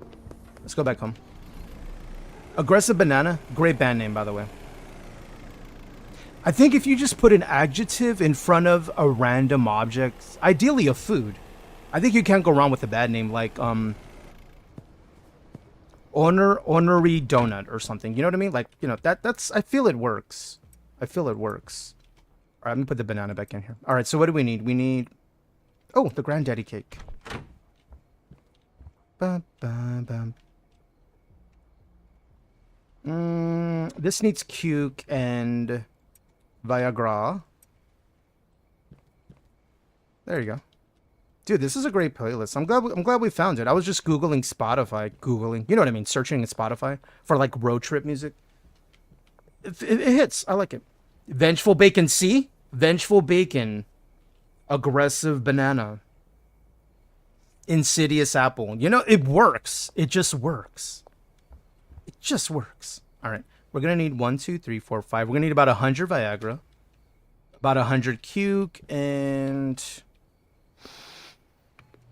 Let's go back home. Aggressive banana. Great band name, by the way. I think if you just put an adjective in front of a random object, ideally a food, I think you can't go wrong with a bad name like ornery donut or something. You know what I mean? Like, you know, that's I feel it works. I feel it works. All right, let me put the banana back in here. All right, so what do we need? We need oh, the granddaddy cake. Bum, bum, bum. This needs cuke and Viagra. There you go. Dude, this is a great playlist. I'm glad we found it. I was just Googling Spotify. You know what I mean? Searching in Spotify for like road trip music. It hits. I like it. Vengeful Bacon C? Vengeful Bacon. Aggressive Banana. Insidious Apple. You know, it works. It just works. It just works. All right. We're going to need 1, 2, 3, 4, 5. We're going to need about 100 Viagra. About 100 cuke. And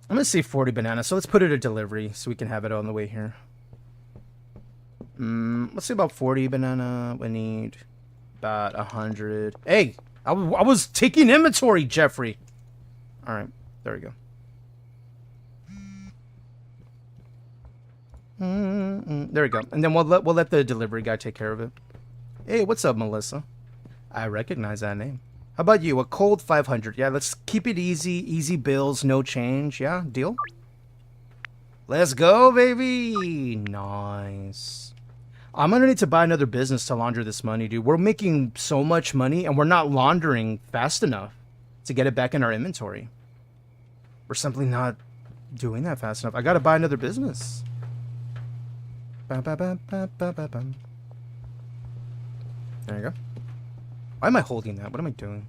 I'm going to say 40 bananas. So let's put it at delivery so we can have it on the way here. Let's say about 40 banana. We need about 100. Hey, I was taking inventory, Jeffrey. All right. There we go. There we go. And then we'll let the delivery guy take care of it. Hey, what's up, Melissa? I recognize that name. How about you? A cold 500. Yeah, let's keep it easy. Easy bills, no change. Yeah, deal? Let's go, baby. Nice. I'm gonna need to buy another business to launder this money, dude. We're making so much money and we're not laundering fast enough to get it back in our inventory. We're simply not doing that fast enough. I gotta buy another business. There you go. Why am I holding that? What am I doing?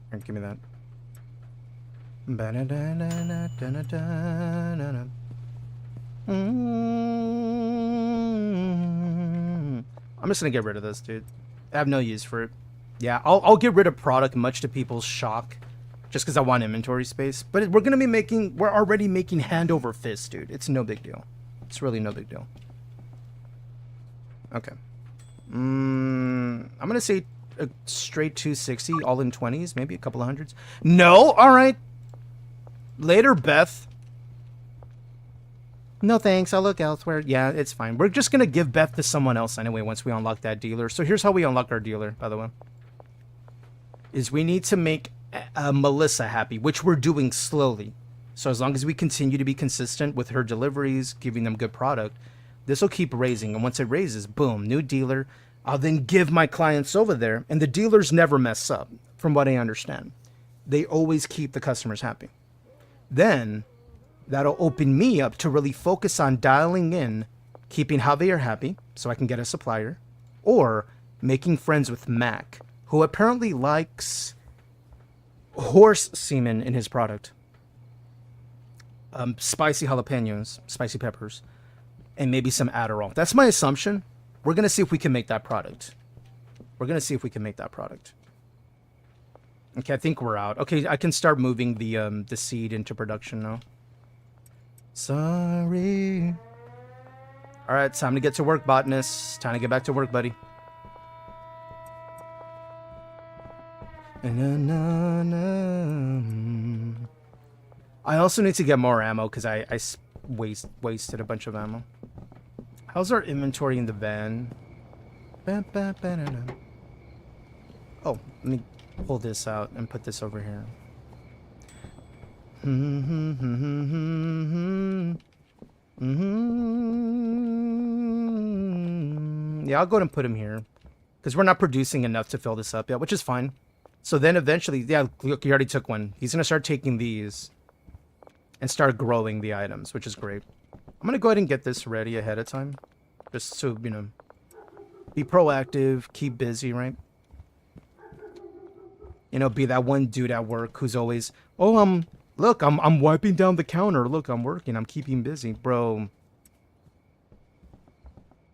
Here, give me that. I'm just gonna get rid of this, dude. I have no use for it. Yeah, I'll get rid of product much to people's shock, just because I want inventory space. But we're already making hand over fist, dude. It's no big deal. It's really no big deal. Okay. I'm gonna say a straight 260, all in 20s, maybe a couple of hundreds. No, all right. Later, Beth. No thanks, I'll look elsewhere. Yeah, it's fine. We're just gonna give Beth to someone else anyway once we unlock that dealer. So here's how we unlock our dealer, by the way. Is we need to make Melissa happy, which we're doing slowly. So as long as we continue to be consistent with her deliveries, giving them good product, this will keep raising. And once it raises, boom, new dealer. I'll then give my clients over there, and the dealers never mess up, from what I understand. They always keep the customers happy. Then that'll open me up to really focus on dialing in, keeping Javier happy so I can get a supplier, or making friends with Mac, who apparently likes horse semen in his product. Spicy jalapenos, spicy peppers, and maybe some Adderall. That's my assumption. We're going to see if we can make that product. Okay, I think we're out. Okay, I can start moving the seed into production now. Sorry. All right, time to get to work, botanist. Time to get back to work, buddy. I also need to get more ammo because I wasted a bunch of ammo. How's our inventory in the van? Oh, let me pull this out and put this over here. Yeah, I'll go ahead and put him here because we're not producing enough to fill this up yet, which is fine. So then eventually, yeah, look, he already took one. He's gonna start taking these and start growing the items, which is great. I'm gonna go ahead and get this ready ahead of time, just so, you know, be proactive, keep busy, right? You know, be that one dude at work who's always, oh, look, I'm wiping down the counter. Look, I'm working. I'm keeping busy, bro.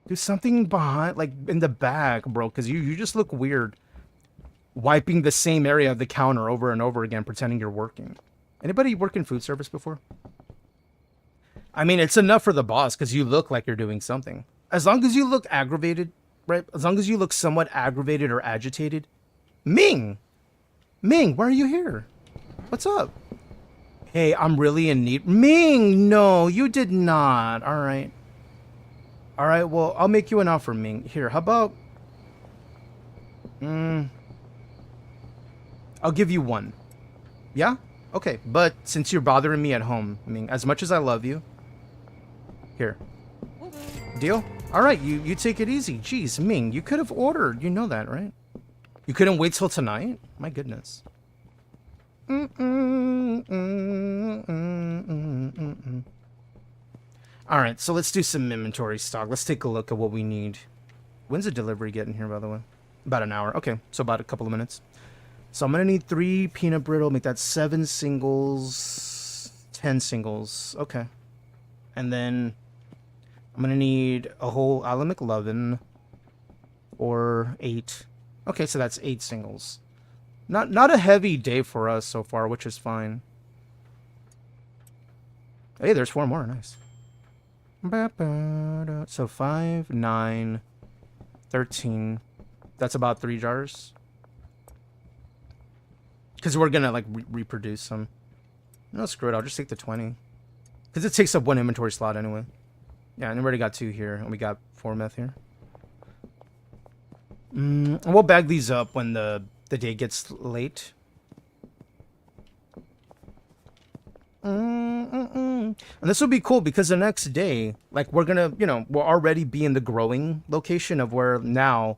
Do something behind, like in the back, bro, because you just look weird. Wiping the same area of the counter over and over again, pretending you're working. Anybody work in food service before? I mean, it's enough for the boss because you look like you're doing something. As long as you look aggravated, right? As long as you look somewhat aggravated or agitated. Ming! Ming, why are you here? What's up? Hey, I'm really in need. Ming, no, you did not. All right. All right, well, I'll make you an offer, Ming. Here, how about... I'll give you one. Yeah? Okay, but since you're bothering me at home, Ming, as much as I love you... Here. Deal? All right, you take it easy. Jeez, Ming, you could have ordered. You know that, right? You couldn't wait till tonight? My goodness. All right, so let's do some inventory stock. Let's take a look at what we need. When's the delivery getting here, by the way? About an hour. Okay, so about a couple of minutes. So I'm going to need 3 peanut brittle. Make that 7 singles, 10 singles. Okay. And then I'm going to need a whole Alan McLovin or 8. Okay, so that's 8 singles. Not a heavy day for us so far, which is fine. Hey, there's 4 more. Nice. So 5, 9, 13. That's about 3 jars. Because we're going to, like, reproduce some. No, screw it. I'll just take the 20. Because it takes up 1 inventory slot anyway. Yeah, and we already got 2 here. And we got 4 meth here. And we'll bag these up when the day gets late. And this will be cool because the next day, like, we're gonna, we'll already be in the growing location of where now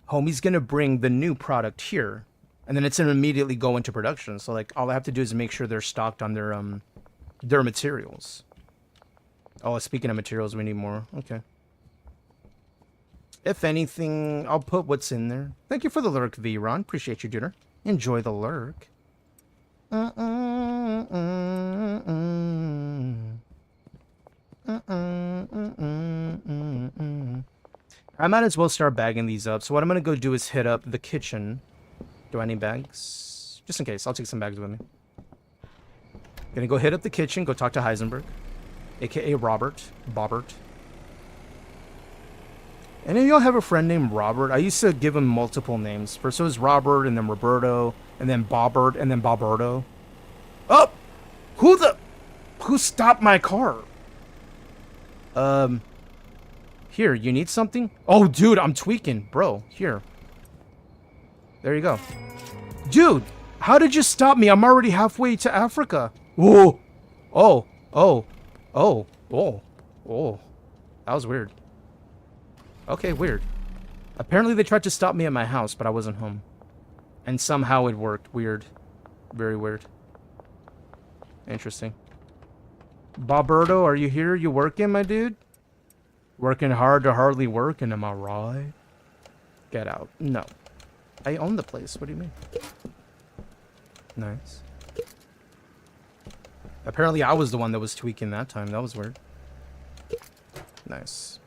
homie's gonna bring the new product here, and then it's gonna immediately go into production. So, like, all I have to do is make sure they're stocked on their materials. Oh, speaking of materials, we need more. Okay. If anything, I'll put what's in there. Thank you for the lurk, V. Ron. Appreciate you, dude. Enjoy the lurk. I might as well start bagging these up. So what I'm going to go do is hit up the kitchen. Do I need bags? Just in case. I'll take some bags with me. Gonna go hit up the kitchen. Go talk to Heisenberg. A.K.A. Bobbert. Any of y'all have a friend named Robert? I used to give him multiple names. First it was Robert, and then Roberto, and then Bobbert, and then Boberto. Oh! Who stopped my car? Here, you need something? Oh, dude, I'm tweaking. Bro, here. There you go. Dude, how did you stop me? I'm already halfway to Africa. Whoa! Oh. That was weird. Okay, weird. Apparently they tried to stop me at my house, but I wasn't home. And somehow it worked. Weird. Very weird. Interesting. Boberto, are you here? You working, my dude? Working hard to hardly working, am I right? Get out. No. I own the place. What do you mean? Nice. Apparently I was the one that was tweaking that time. That was weird. Nice.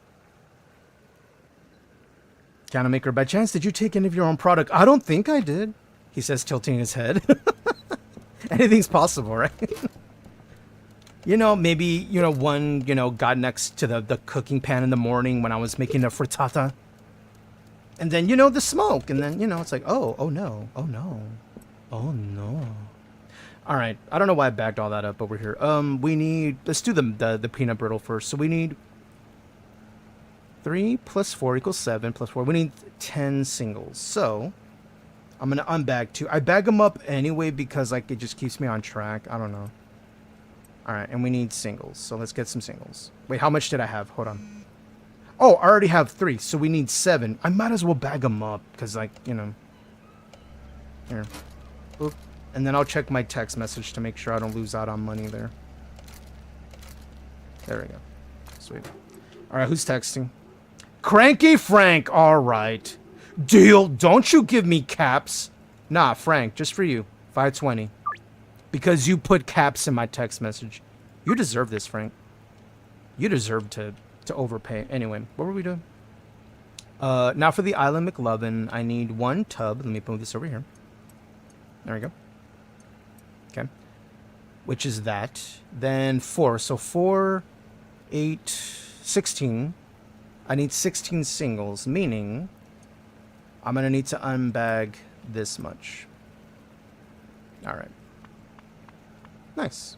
Canna Maker, by chance, did you take any of your own product? I don't think I did. He says, tilting his head. Anything's possible, right? Maybe, one, got next to the cooking pan in the morning when I was making a frittata. And then, the smoke. And then, it's like, oh no. All right. I don't know why I backed all that up over here. We need, let's do the peanut brittle first. So we need 3 plus 4 equals 7 plus 4. We need 10 singles. So I'm going to unbag 2. I bag them up anyway because, like, it just keeps me on track. I don't know. All right. And we need singles. So let's get some singles. Wait, how much did I have? Hold on. Oh, I already have 3. So we need 7. I might as well bag them up because, like, Here. Oop. And then I'll check my text message to make sure I don't lose out on money there. There we go. Sweet. All right. Who's texting? Cranky Frank, all right. Deal, don't you give me caps. Nah, Frank, just for you. 520. Because you put caps in my text message. You deserve this, Frank. You deserve to overpay. Anyway, what were we doing? Now for the Island McLovin, I need 1 tub. Let me move this over here. There we go. Okay. Which is that. Then 4. So 4, 8, 16. I need 16 singles, meaning I'm going to need to unbag this much. All right. Nice.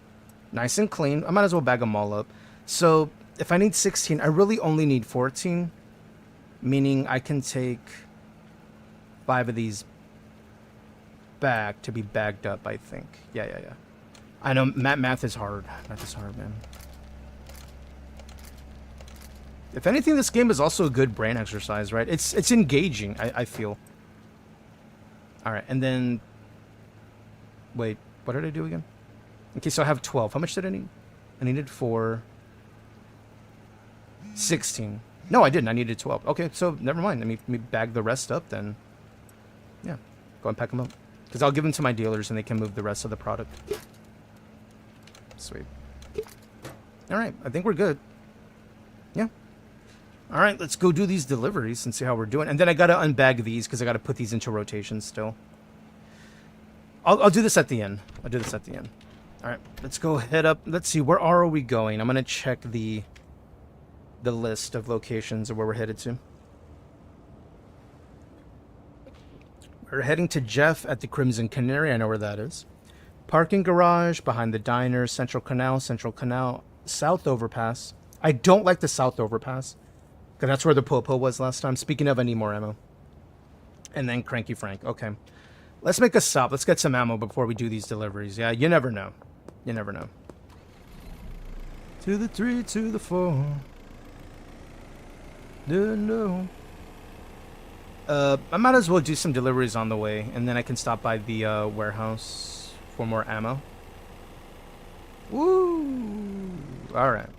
Nice and clean. I might as well bag them all up. So if I need 16, I really only need 14. Meaning I can take 5 of these back to be bagged up, I think. Yeah. I know math is hard. Math is hard, man. If anything, this game is also a good brain exercise, right? It's engaging, I feel. Alright, and then... Wait, what did I do again? Okay, so I have 12. How much did I need? I needed 4... 16. No, I didn't. I needed 12. Okay, so never mind. Let me bag the rest up then. Yeah, go and pack them up. Because I'll give them to my dealers and they can move the rest of the product. Sweet. Alright, I think we're good. Yeah. Alright, let's go do these deliveries and see how we're doing. And then I gotta unbag these because I gotta put these into rotation still. I'll do this at the end. I'll do this at the end. Alright, let's go head up. Let's see, where are we going? I'm gonna check the list of locations of where we're headed to. We're heading to Jeff at the Crimson Canary. I know where that is. Parking garage, behind the diner, Central Canal, South Overpass. I don't like the South Overpass, because that's where the Popo was last time. Speaking of, I need more ammo. And then Cranky Frank. Okay. Let's make a stop. Let's get some ammo before we do these deliveries. Yeah, you never know. You never know. To the 3, to the 4. No. I might as well do some deliveries on the way, and then I can stop by the warehouse for more ammo. Woo! Alright.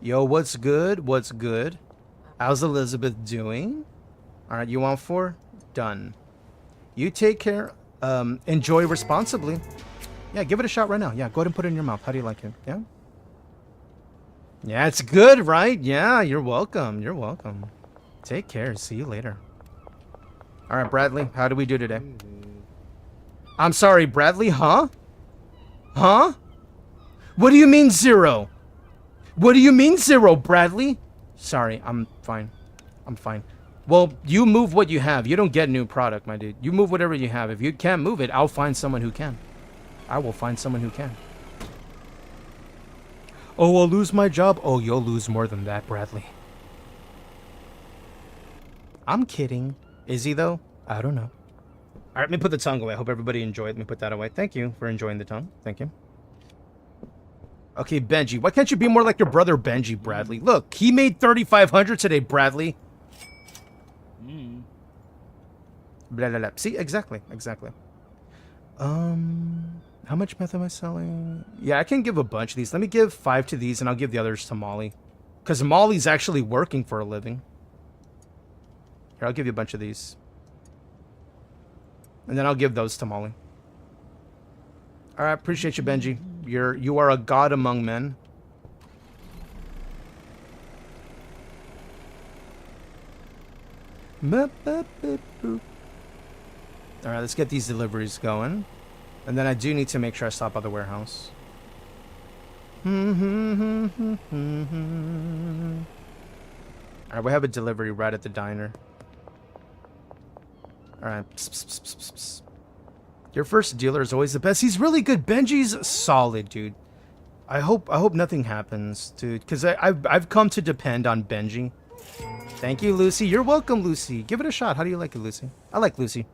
Yo, what's good? What's good? How's Elizabeth doing? Alright, you want 4? Done. You take care. Enjoy responsibly. Yeah, give it a shot right now. Yeah, go ahead and put it in your mouth. How do you like it? Yeah? Yeah, it's good, right? Yeah, you're welcome. You're welcome. Take care. See you later. All right, Bradley, how do we do today? I'm sorry, Bradley, huh? Huh? What do you mean 0? What do you mean 0, Bradley? Sorry, I'm fine. I'm fine. Well, you move what you have. You don't get new product, my dude. You move whatever you have. If you can't move it, I'll find someone who can. I will find someone who can. Oh, I'll lose my job. Oh, you'll lose more than that, Bradley. I'm kidding. Is he, though? I don't know. All right, let me put the tongue away. I hope everybody enjoyed. Let me put that away. Thank you for enjoying the tongue. Thank you. Okay, Benji. Why can't you be more like your brother Benji, Bradley? Look, he made 3,500 today, Bradley. Blah, blah, blah. See, exactly. How much meth am I selling? Yeah, I can give a bunch of these. Let me give 5 to these, and I'll give the others to Molly. Because Molly's actually working for a living. Here, I'll give you a bunch of these. And then I'll give those to Molly. Alright, appreciate you, Benji. You are a god among men. Alright, let's get these deliveries going. And then I do need to make sure I stop by the warehouse. Alright, we have a delivery right at the diner. Alright. Your first dealer is always the best. He's really good. Benji's solid, dude. I hope nothing happens, dude. Because I've come to depend on Benji. Thank you, Lucy. You're welcome, Lucy. Give it a shot. How do you like it, Lucy? I like Lucy.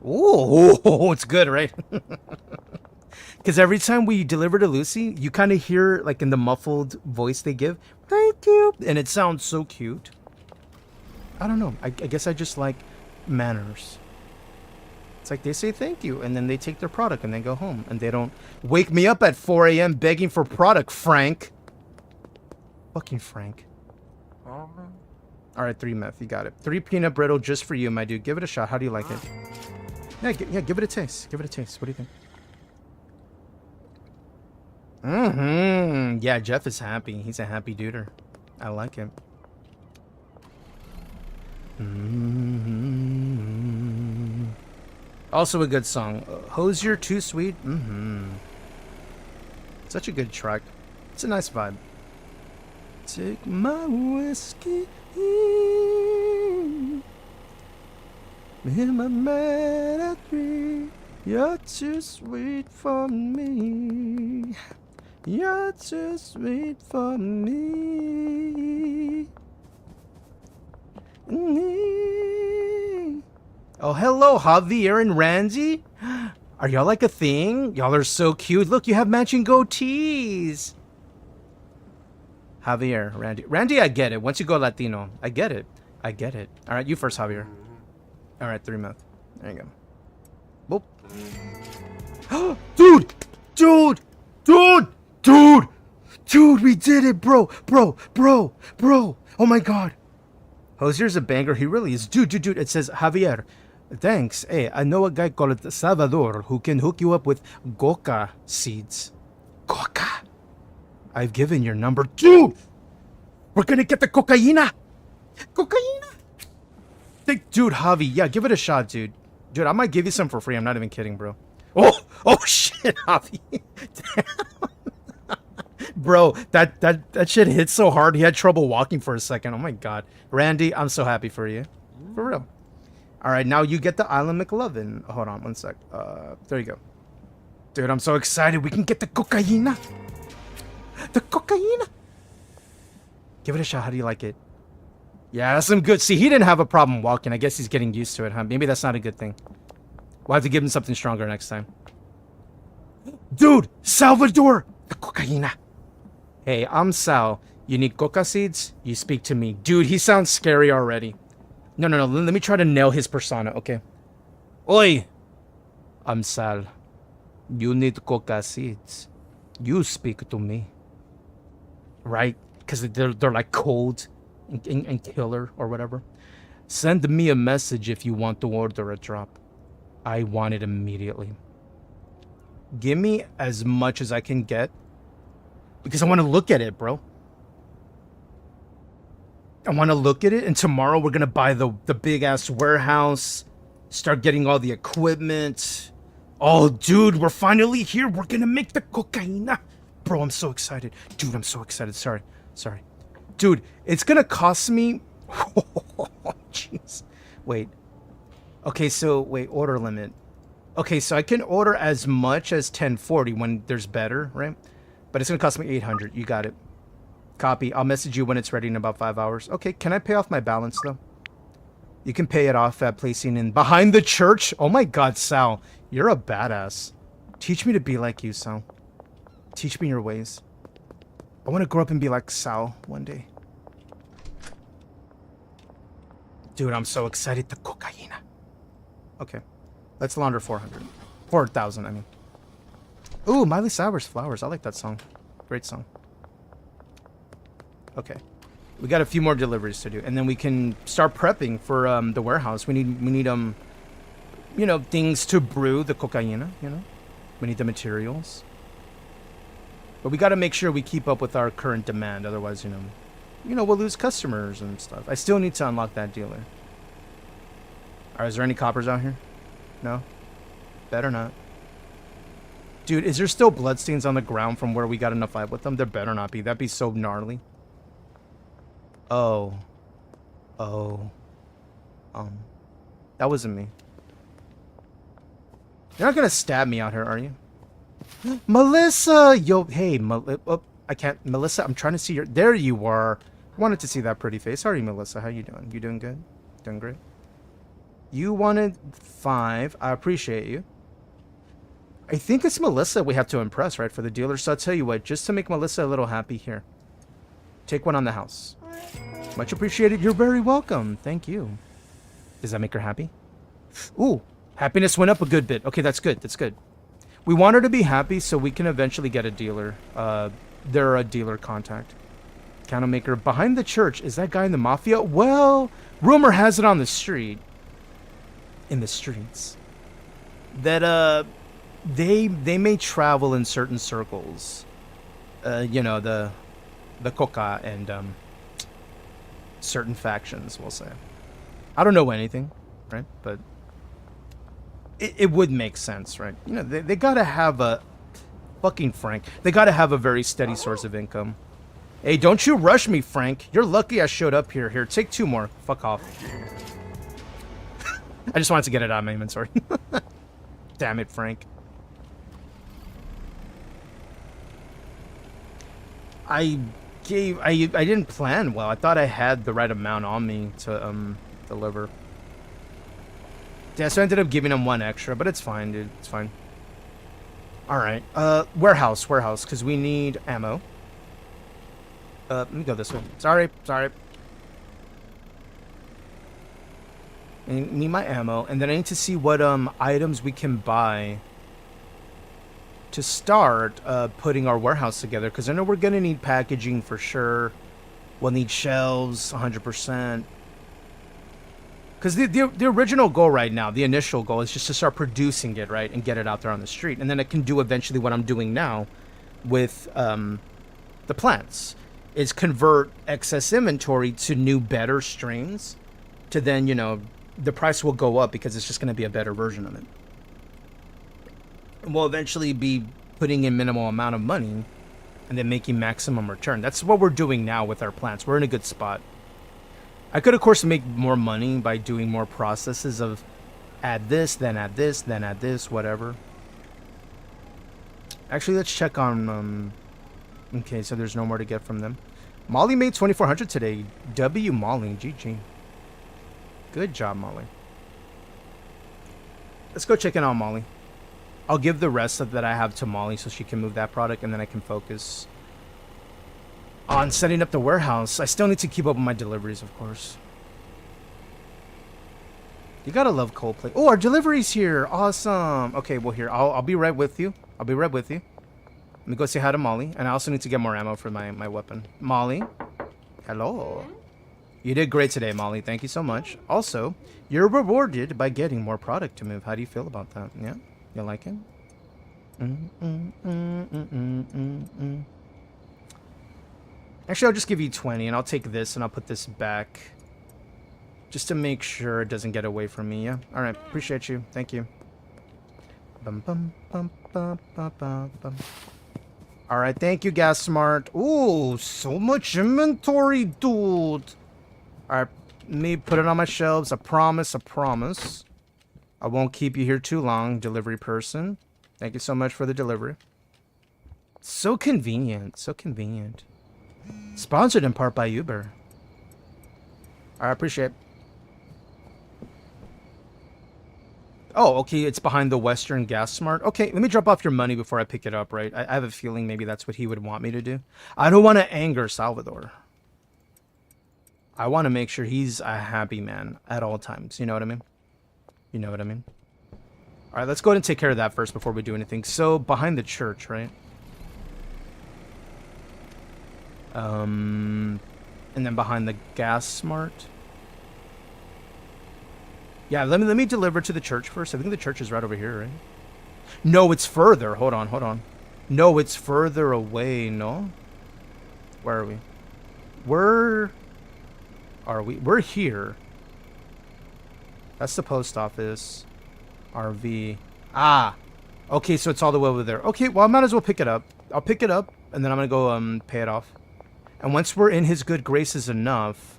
Oh, it's good, right? Because every time we deliver to Lucy, you kind of hear, like, in the muffled voice they give, thank you. And it sounds so cute. I don't know. I guess I just like manners. It's like they say thank you, and then they take their product and they go home. And they don't wake me up at 4 a.m. begging for product, Frank. Fucking Frank. Alright, 3 meth. You got it. 3 peanut brittle just for you, my dude. Give it a shot. How do you like it? Yeah, give it a taste. Give it a taste. What do you think? Yeah, Jeff is happy. He's a happy duder. I like him. Mm-hmm. Also a good song. Hosier, Too Sweet. Such a good track. It's a nice vibe. Take my whiskey in my melody. You're too sweet for me. You're too sweet for me. Oh, hello, Javier and Randy. Are y'all like a thing? Y'all are so cute. Look, you have matching goatees. Javier, Randy. Randy, I get it. Once you go Latino, I get it. I get it. All right, you first, Javier. All right, 3 months. There you go. Boop. Dude! Dude! Dude! Dude! Dude, we did it, bro! Bro! Bro! Bro! Oh my god! Hosier's a banger. He really is. Dude, dude, dude. It says, Javier, thanks. Hey, I know a guy called Salvador who can hook you up with coca seeds. Coca? I've given your number. Dude! We're gonna get the cocaína! Cocaína! Dude, Javi, yeah, give it a shot, dude. Dude, I might give you some for free. I'm not even kidding, bro. Oh shit, Javi. Damn. Bro, that shit hit so hard. He had trouble walking for a second. Oh my god. Randy, I'm so happy for you. For real. Alright, now you get the Island McLovin. Hold on, 1 sec. There you go. Dude, I'm so excited. We can get the cocaína. The cocaína. Give it a shot. How do you like it? Yeah, that's some good. See, he didn't have a problem walking. I guess he's getting used to it, huh? Maybe that's not a good thing. We'll have to give him something stronger next time. Dude, Salvador, the cocaína. Hey, I'm Sal. You need coca seeds? You speak to me. Dude, he sounds scary already. No. Let me try to nail his persona, okay? Oi! I'm Sal. You need coca seeds. You speak to me. Right? Because they're like cold and killer or whatever. Send me a message if you want to order a drop. I want it immediately. Give me as much as I can get. Because I want to look at it, bro. I want to look at it, and tomorrow we're going to buy the big-ass warehouse, start getting all the equipment. Oh, dude, we're finally here. We're going to make the cocaína. Bro, I'm so excited. Dude, I'm so excited. Sorry. Dude, it's going to cost me... Jeez. Wait. Okay, so, wait, order limit. Okay, so I can order as much as 1040 when there's better, right? But it's going to cost me 800. You got it. Copy. I'll message you when it's ready in about 5 hours. Okay, can I pay off my balance, though? You can pay it off at placing in behind the church. Oh my god, Sal. You're a badass. Teach me to be like you, Sal. Teach me your ways. I want to grow up and be like Sal one day. Dude, I'm so excited. The cocaína. Okay. Let's launder 400. 4,000, I mean. Ooh, Miley Cyrus, Flowers. I like that song. Great song. Okay. We got a few more deliveries to do, and then we can start prepping for the warehouse. We need you know, things to brew the cocaína, you know? We need the materials. But we got to make sure we keep up with our current demand, otherwise, you know, we'll lose customers and stuff. I still need to unlock that dealer. Alright, is there any coppers out here? No? Better not. Dude, is there still bloodstains on the ground from where we got in a fight with them? There better not be. That'd be so gnarly. Oh. That wasn't me. You're not gonna stab me out here, are you? Melissa! Yo, hey, I can't. Melissa, I'm trying to see your... There you are. I wanted to see that pretty face. How are you, Melissa? How you doing? You doing good? Doing great? You wanted 5. I appreciate you. I think it's Melissa we have to impress, right, for the dealer. So I'll tell you what, just to make Melissa a little happy here. Take one on the house. Much appreciated. You're very welcome. Thank you. Does that make her happy? Ooh, happiness went up a good bit. Okay, that's good. That's good. We want her to be happy so we can eventually get a dealer. They're a dealer contact. Candle maker behind the church. Is that guy in the mafia? Well, rumor has it on the street. In the streets. That, they may travel in certain circles. You know, the coca and certain factions, we'll say. I don't know anything, right? But it would make sense, right? You know, they gotta have a fucking Frank. They gotta have a very steady source of income. Hey, don't you rush me, Frank. You're lucky I showed up here. Here, take 2 more. Fuck off. I just wanted to get it out of my inventory. Damn it, Frank. I didn't plan well. I thought I had the right amount on me to deliver. Yeah, so I ended up giving him 1 extra, but it's fine, dude. It's fine. All right. Warehouse, because we need ammo. Let me go this way. Sorry. I need my ammo, and then I need to see what items we can buy to start putting our warehouse together, because I know we're gonna need packaging for sure. We'll need shelves, 100%. Because the original goal right now, the initial goal, is just to start producing it, right, and get it out there on the street, and then I can do eventually what I'm doing now with the plants, is convert excess inventory to new, better strains, to then, you know, the price will go up because it's just going to be a better version of it. And we'll eventually be putting in minimal amount of money and then making maximum return. That's what we're doing now with our plants. We're in a good spot. I could, of course, make more money by doing more processes of add this, then add this, then add this, whatever. Actually, let's check on... okay, so there's no more to get from them. Molly made 2,400 today. W Molly, GG. Good job, Molly. Let's go check in on Molly. I'll give the rest of that I have to Molly so she can move that product, and then I can focus on setting up the warehouse. I still need to keep up with my deliveries, of course. You gotta love Coldplay. Oh, our delivery's here. Awesome. Okay, well, here. I'll be right with you. Let me go say hi to Molly. And I also need to get more ammo for my weapon. Molly. Hello. You did great today, Molly. Thank you so much. Also, you're rewarded by getting more product to move. How do you feel about that? Yeah? You like it? Actually, I'll just give you 20, and I'll take this, and I'll put this back. Just to make sure it doesn't get away from me, yeah? Alright, appreciate you. Thank you. Alright, thank you, Gas Smart. Ooh, so much inventory, dude. Alright, let me put it on my shelves. I promise. I won't keep you here too long, delivery person. Thank you so much for the delivery. So convenient. Sponsored in part by Uber. I appreciate it. Oh, okay, it's behind the Western Gas Smart. Okay, let me drop off your money before I pick it up, right? I have a feeling maybe that's what he would want me to do. I don't want to anger Salvador. I want to make sure he's a happy man at all times. You know what I mean? All right, let's go ahead and take care of that first before we do anything. So, behind the church, right? And then behind the Gas Smart. Yeah, let me deliver to the church first. I think the church is right over here, right? No, it's further. Hold on. No, it's further away, no? Where are we? Where are we? We're here. That's the post office. RV. Ah. Okay, so it's all the way over there. Okay, well, I might as well pick it up. I'll pick it up, and then I'm going to go pay it off. And once we're in his good graces enough...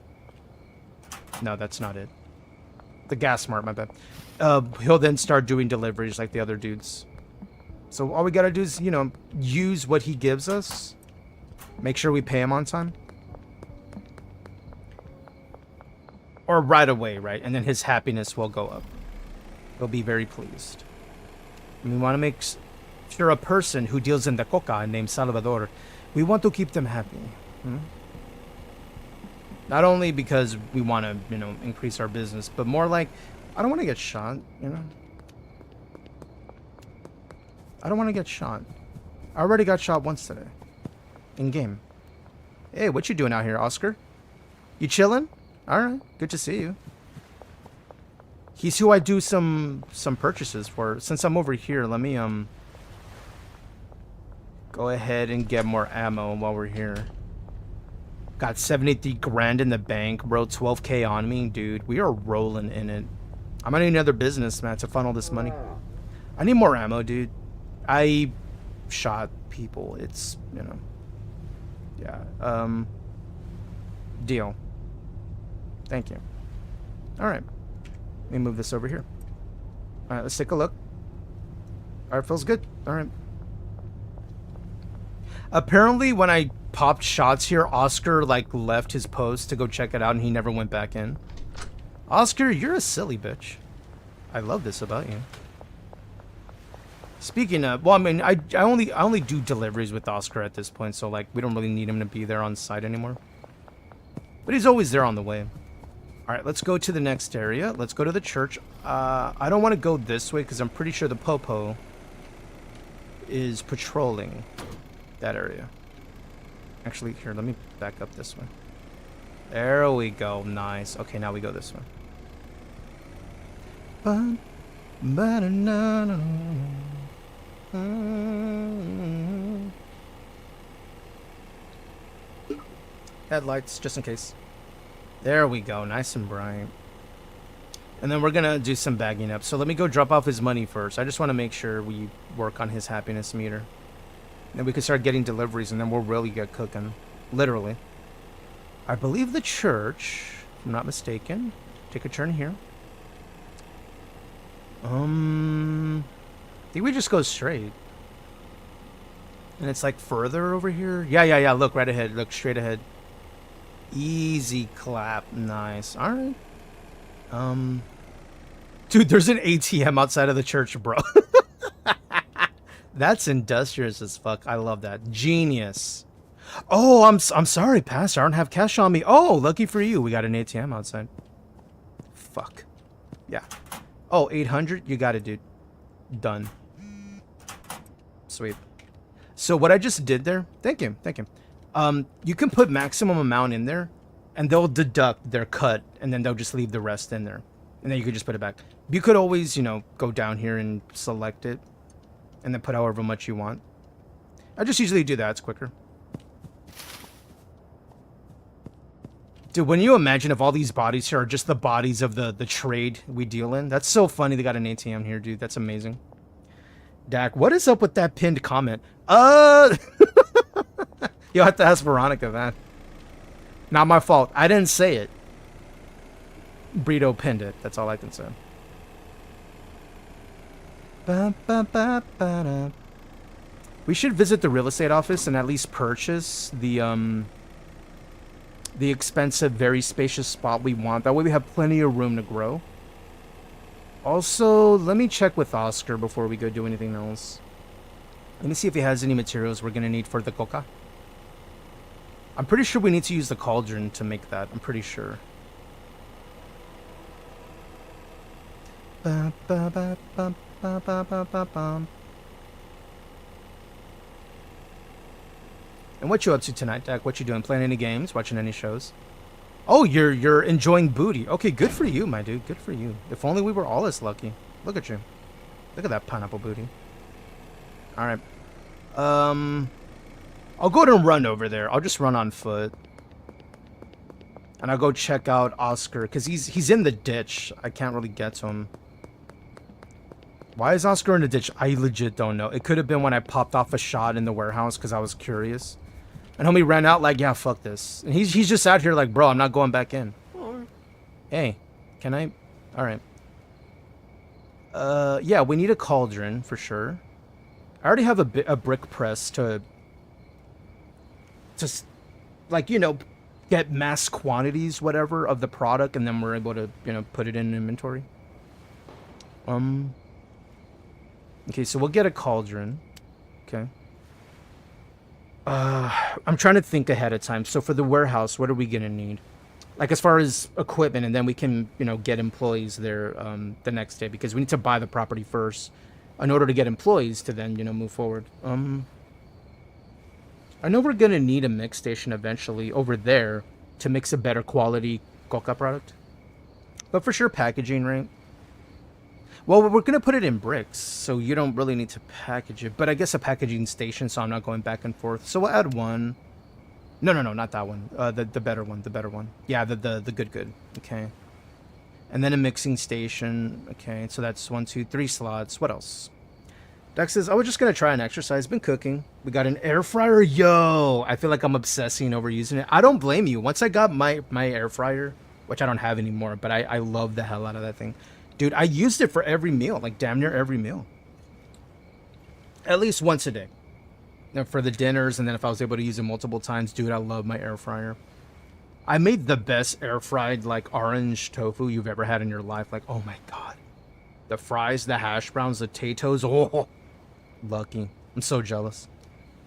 No, that's not it. The Gas Smart, my bad. He'll then start doing deliveries like the other dudes. So all we gotta do is, you know, use what he gives us. Make sure we pay him on time. Or right away, right? And then his happiness will go up. He'll be very pleased. And we want to make sure a person who deals in the coca named Salvador, we want to keep them happy. Not only because we want to, you know, increase our business, but more like, I don't want to get shot, you know? I don't want to get shot. I already got shot once today. In game. Hey, what you doing out here, Oscar? You chilling? Alright, good to see you. He's who I do some purchases for. Since I'm over here, let me, go ahead and get more ammo while we're here. Got 73 grand in the bank, bro. 12K on me, dude. We are rolling in it. I'm gonna need another business, man, to funnel this money. I need more ammo, dude. I shot people. It's, you know. Yeah. Deal. Thank you. Alright. Let me move this over here. Alright, let's take a look. Alright, feels good. Alright. Apparently, when I popped shots here, Oscar, like, left his post to go check it out, and he never went back in. Oscar, you're a silly bitch. I love this about you. Speaking of, well, I mean, I only do deliveries with Oscar at this point, so, like, we don't really need him to be there on site anymore. But he's always there on the way. Alright, let's go to the next area. Let's go to the church. I don't want to go this way, because I'm pretty sure the Popo is patrolling that area. Actually, here, let me back up this way. There we go. Nice. Okay, now we go this way. Headlights, just in case. There we go. Nice and bright. And then we're going to do some bagging up. So let me go drop off his money first. I just want to make sure we work on his happiness meter. Then we can start getting deliveries, and then we'll really get cooking. Literally. I believe the church, if I'm not mistaken. Take a turn here. I think we just go straight. And it's like further over here. Yeah. Look right ahead. Look straight ahead. Easy clap. Nice. Alright. Dude, there's an ATM outside of the church, bro. That's industrious as fuck. I love that. Genius. Oh, I'm sorry, Pastor. I don't have cash on me. Oh, lucky for you. We got an ATM outside. Fuck. Yeah. Oh, 800? You got it, dude. Done. Sweet. So what I just did there, thank you. You can put maximum amount in there, and they'll deduct their cut, and then they'll just leave the rest in there. And then you could just put it back. You could always, you know, go down here and select it, and then put however much you want. I just usually do that. It's quicker. Dude, when you imagine if all these bodies here are just the bodies of the trade we deal in, that's so funny they got an ATM here, dude. That's amazing. Dak, what is up with that pinned comment? You'll have to ask Veronica, man. Not my fault. I didn't say it. Brittle pinned it. That's all I can say. We should visit the real estate office and at least purchase the expensive, very spacious spot we want. That way we have plenty of room to grow. Also, let me check with Oscar before we go do anything else. Let me see if he has any materials we're going to need for the coca. I'm pretty sure we need to use the cauldron to make that. I'm pretty sure. And what you up to tonight, Dak? What you doing? Playing any games? Watching any shows? Oh, you're enjoying booty. Okay, good for you, my dude. Good for you. If only we were all as lucky. Look at you. Look at that pineapple booty. All right. I'll go ahead and run over there. I'll just run on foot. And I'll go check out Oscar, because he's in the ditch. I can't really get to him. Why is Oscar in the ditch? I legit don't know. It could have been when I popped off a shot in the warehouse because I was curious. And homie ran out like, yeah, fuck this. And he's just out here like, bro, I'm not going back in. Hey, can I? All right. Yeah, we need a cauldron for sure. I already have a brick press to like, you know, get mass quantities, whatever, of the product, and then we're able to, you know, put it in inventory. Okay, so we'll get a cauldron. Okay. I'm trying to think ahead of time. So for the warehouse, what are we gonna need? Like as far as equipment, and then we can, you know, get employees there the next day, because we need to buy the property first in order to get employees to then, you know, move forward. I know we're gonna need a mix station eventually over there to mix a better quality coca product. But for sure packaging, right? Well, we're going to put it in bricks, so you don't really need to package it. But I guess a packaging station, so I'm not going back and forth. So we'll add one. No, not that one. The better one, the better one. Yeah, the good. Okay. And then a mixing station. Okay, so that's 1, 2, 3 slots. What else? Dex says, I was just going to try an exercise. Been cooking. We got an air fryer. Yo, I feel like I'm obsessing over using it. I don't blame you. Once I got my air fryer, which I don't have anymore, but I love the hell out of that thing. Dude, I used it for every meal, like damn near every meal. At least once a day. Now, for the dinners, and then if I was able to use it multiple times, dude, I love my air fryer. I made the best air fried, like, orange tofu you've ever had in your life. Like, oh my god. The fries, the hash browns, the potatoes. Oh, lucky. I'm so jealous.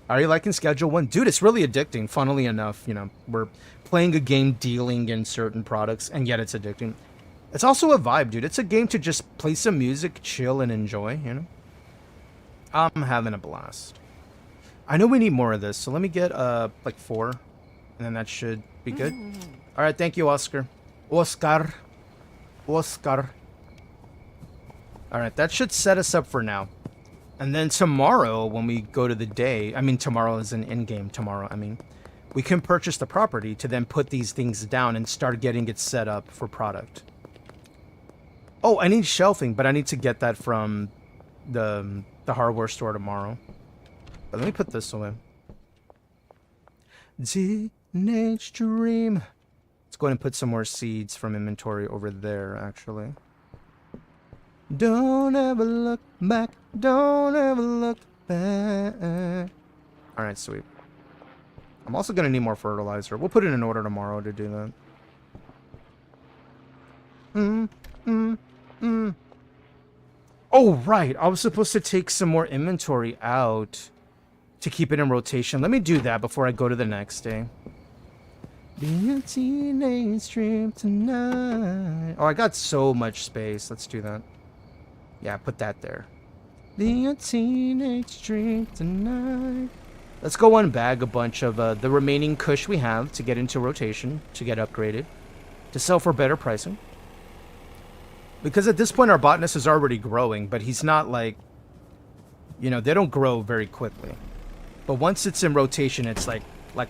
Are you liking Schedule 1? Dude, it's really addicting. Funnily enough, you know, we're playing a game dealing in certain products, and yet it's addicting. It's also a vibe, dude. It's a game to just play some music, chill, and enjoy, you know? I'm having a blast. I know we need more of this, so let me get, like 4, and then that should be good. All right, thank you, Oscar. Oscar. All right, that should set us up for now. And then tomorrow, when we go to the day, I mean, tomorrow is an in-game tomorrow, we can purchase the property to then put these things down and start getting it set up for product. Oh, I need shelving, but I need to get that from the hardware store tomorrow. But let me put this away. Teenage Dream. Let's go ahead and put some more seeds from inventory over there, actually. Don't ever look back. Don't ever look back. Alright, sweet. I'm also going to need more fertilizer. We'll put it in order tomorrow to do that. Oh, right. I was supposed to take some more inventory out to keep it in rotation. Let me do that before I go to the next day. Be a teenage dream tonight. Oh, I got so much space. Let's do that. Yeah, put that there. Be a teenage dream tonight. Let's go unbag a bunch of the remaining kush we have to get into rotation, to get upgraded, to sell for better pricing. Because at this point, our botanist is already growing, but he's not like, you know, they don't grow very quickly. But once it's in rotation, it's like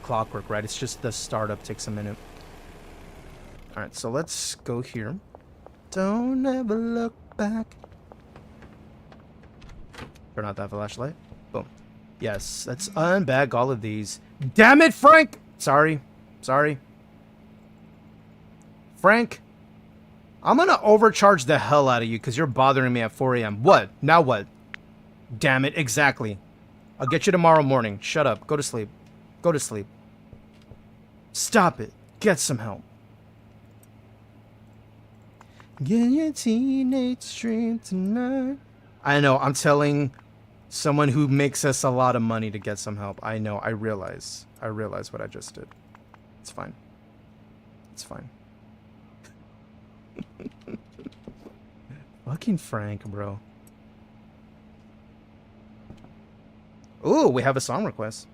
clockwork, right? It's just the startup takes a minute. All right, so let's go here. Don't ever look back. Turn out that flashlight. Boom. Yes, let's unbag all of these. Damn it, Frank! Sorry. Frank, I'm gonna overcharge the hell out of you because you're bothering me at 4 a.m. What? Now what? Damn it, exactly. I'll get you tomorrow morning. Shut up. Go to sleep. Go to sleep. Stop it. Get some help. Get your teenage dream tonight. I know, I'm telling someone who makes us a lot of money to get some help. I know, I realize what I just did. It's fine. It's fine. Fucking Frank, bro. Ooh, we have a song request.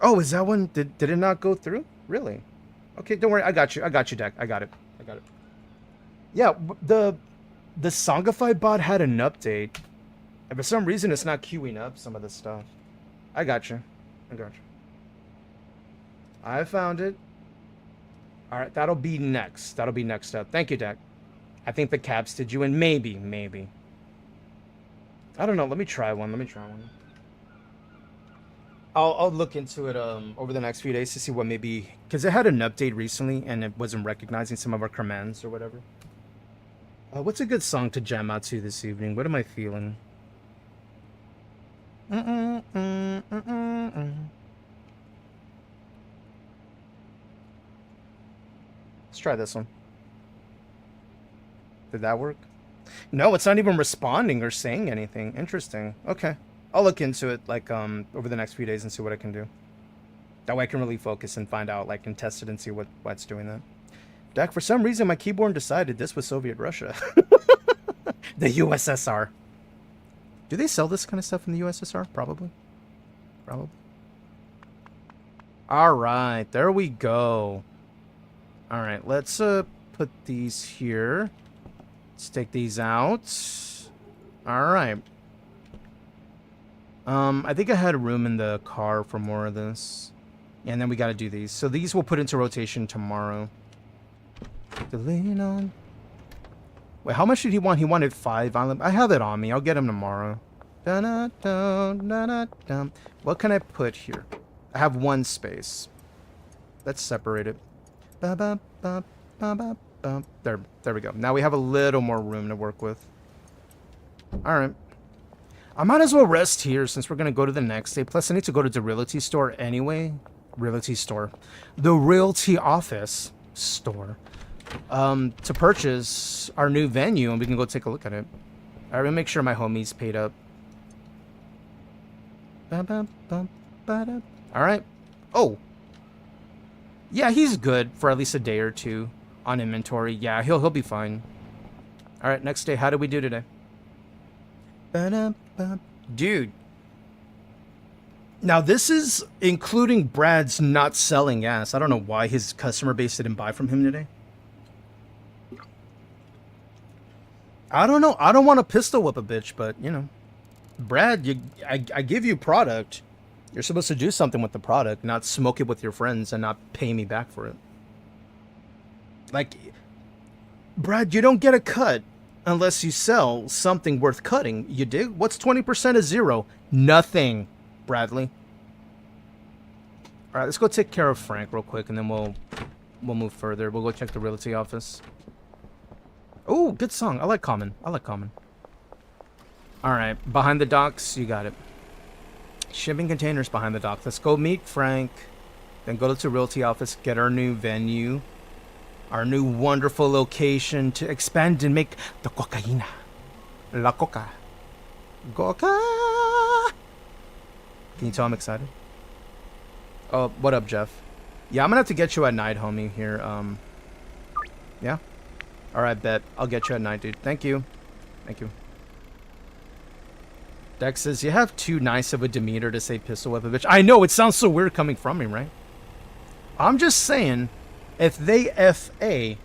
Oh, is that one? Did it not go through? Really? Okay, don't worry. I got you, Dak. I got it. Yeah, the Songify bot had an update. And for some reason, it's not queuing up some of the stuff. I got you. I found it. All right, that'll be next. That'll be next up. Thank you, Dak. I think the caps did you in. Maybe. I don't know. Let me try one. I'll look into it over the next few days to see what maybe, because it had an update recently and it wasn't recognizing some of our commands or whatever. What's a good song to jam out to this evening? What am I feeling? Let's try this one. Did that work? No, it's not even responding or saying anything. Interesting. Okay. I'll look into it like over the next few days and see what I can do. That way I can really focus and find out, like, and test it and see what's doing that. Dak, for some reason my keyboard decided this was Soviet Russia. The USSR. Do they sell this kind of stuff in the USSR? Probably. Alright, there we go. Alright, let's put these here. Let's take these out. Alright. I think I had room in the car for more of this. And then we got to do these. So these we'll put into rotation tomorrow. To lean on. Wait, how much did he want? He wanted 5. I have it on me. I'll get him tomorrow. Dun-dun-dun-dun-dun-dun. What can I put here? I have 1 space. Let's separate it. Ba-ba-ba-ba-ba-ba. There we go. Now we have a little more room to work with. All right. I might as well rest here since we're going to go to the next day. Plus, I need to go to the realty store anyway. Realty store. The realty office store. To purchase our new venue, and we can go take a look at it. All right, make sure my homie's paid up. All right. Oh. Yeah, he's good for at least a day or 2 on inventory. Yeah, he'll be fine. All right, next day. How do we do today? Dude. Now, this is including Brad's not selling ass. I don't know why his customer base didn't buy from him today. I don't know. I don't want to pistol whip a bitch, but, you know. Brad, I give you product. You're supposed to do something with the product, not smoke it with your friends and not pay me back for it. Like, Brad, you don't get a cut unless you sell something worth cutting. You dig? What's 20% of 0? Nothing, Bradley. All right, let's go take care of Frank real quick, and then we'll move further. We'll go check the realty office. Oh, good song. I like Common. All right, behind the docks, you got it. Shipping containers behind the dock. Let's go meet Frank. Then go to the realty office, get our new venue. Our new wonderful location to expand and make the cocaína. La coca. Coca. Can you tell I'm excited? Oh, what up, Jeff? Yeah, I'm gonna have to get you at night, homie, here. Yeah? Alright, bet. I'll get you at night, dude. Thank you. Dex says, you have too nice of a demeanor to say pistol whip a bitch. I know, it sounds so weird coming from me, right? I'm just saying, if they F-A,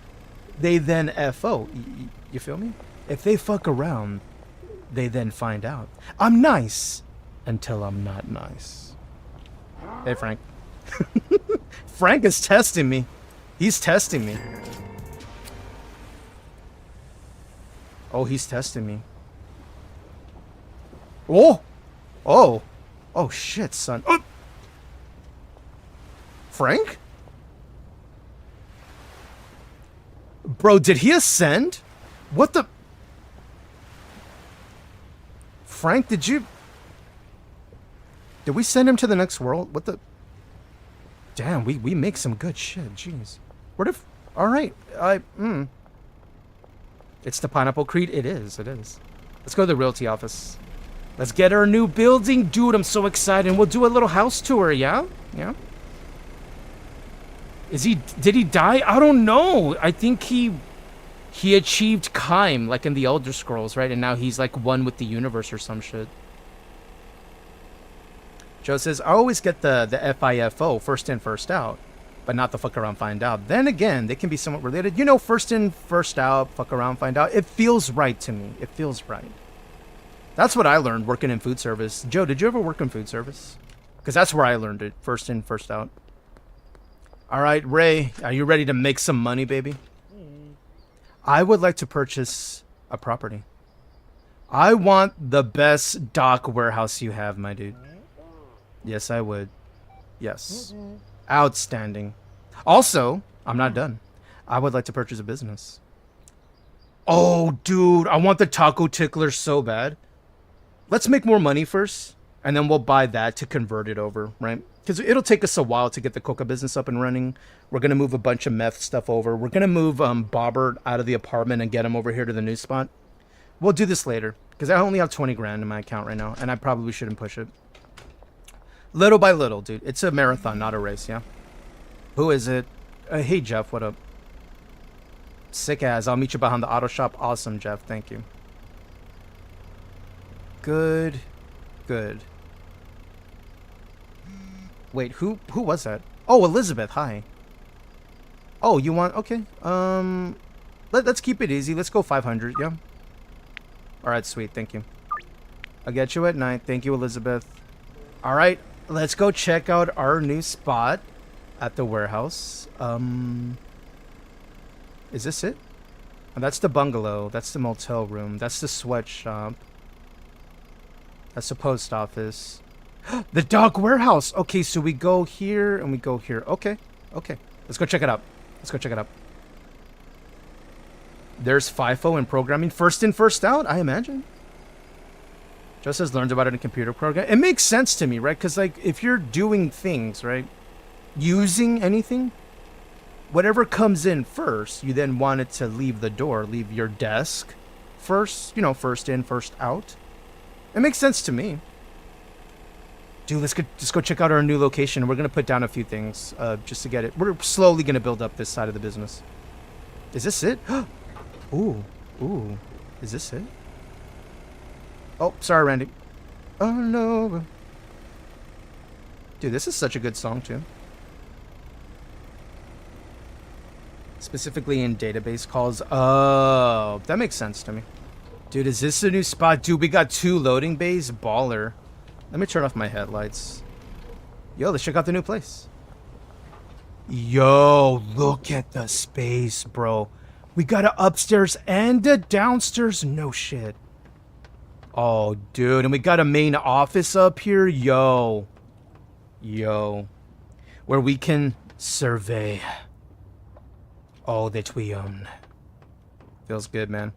they then F-O. You feel me? If they fuck around, they then find out. I'm nice until I'm not nice. Hey, Frank. Frank is testing me. He's testing me. Oh, he's testing me. Oh! Oh! Oh, shit, son. Oh! Frank? Bro, did he ascend? What the... Frank, did you... Did we send him to the next world? What the... Damn, we make some good shit. Jeez. What if... Alright, It's the Pineapple Creed? It is. Let's go to the realty office. Let's get our new building. Dude, I'm so excited. We'll do a little house tour, yeah? Yeah? Did he die? I don't know. I think he achieved Kaim, like in the Elder Scrolls, right? And now he's like one with the universe or some shit. Joe says, I always get the FIFO, first in, first out, but not the fuck around, find out. Then again, they can be somewhat related. You know, first in, first out, fuck around, find out. It feels right to me. It feels right. That's what I learned working in food service. Joe, did you ever work in food service? Because that's where I learned it. First in, first out. All right, Ray, are you ready to make some money, baby? I would like to purchase a property. I want the best dock warehouse you have, my dude. Yes, I would. Yes. Outstanding. Also, I'm not done. I would like to purchase a business. Oh, dude, I want the taco tickler so bad. Let's make more money first, and then we'll buy that to convert it over, right? Because it'll take us a while to get the coca business up and running. We're going to move a bunch of meth stuff over. We're going to move Bobbert out of the apartment and get him over here to the new spot. We'll do this later, because I only have 20 grand in my account right now, and I probably shouldn't push it. Little by little, dude. It's a marathon, not a race, yeah? Who is it? Hey, Jeff, what up? Sick as. I'll meet you behind the auto shop. Awesome, Jeff. Thank you. Good. Wait, who was that? Oh, Elizabeth, hi. Oh, you want... Okay. Let's keep it easy. Let's go 500, yeah? Alright, sweet. Thank you. I'll get you at night. Thank you, Elizabeth. All right, let's go check out our new spot at the warehouse. Is this it? Oh, that's the bungalow. That's the motel room. That's the sweatshop. That's the post office. The dog warehouse. Okay, so we go here and we go here. Okay, okay. Let's go check it out. Let's go check it out. There's FIFO and programming. First in, first out, I imagine. Just as learned about it in computer program. It makes sense to me, right? Because, like, if you're doing things, right? Using anything, whatever comes in first, you then want it to leave the door, leave your desk first, you know, first in, first out. It makes sense to me. Dude, let's go check out our new location. We're going to put down a few things just to get it. We're slowly going to build up this side of the business. Is this it? Ooh. Ooh. Is this it? Oh, sorry, Randy. Oh, no. Dude, this is such a good song, too. Specifically in database calls. Oh, that makes sense to me. Dude, is this a new spot? Dude, we got 2 loading bays. Baller. Let me turn off my headlights. Yo, let's check out the new place. Yo, look at the space, bro. We got a upstairs and a downstairs. No shit. Oh, dude. And we got a main office up here. Yo. Yo. Where we can survey all that we own. Feels good, man.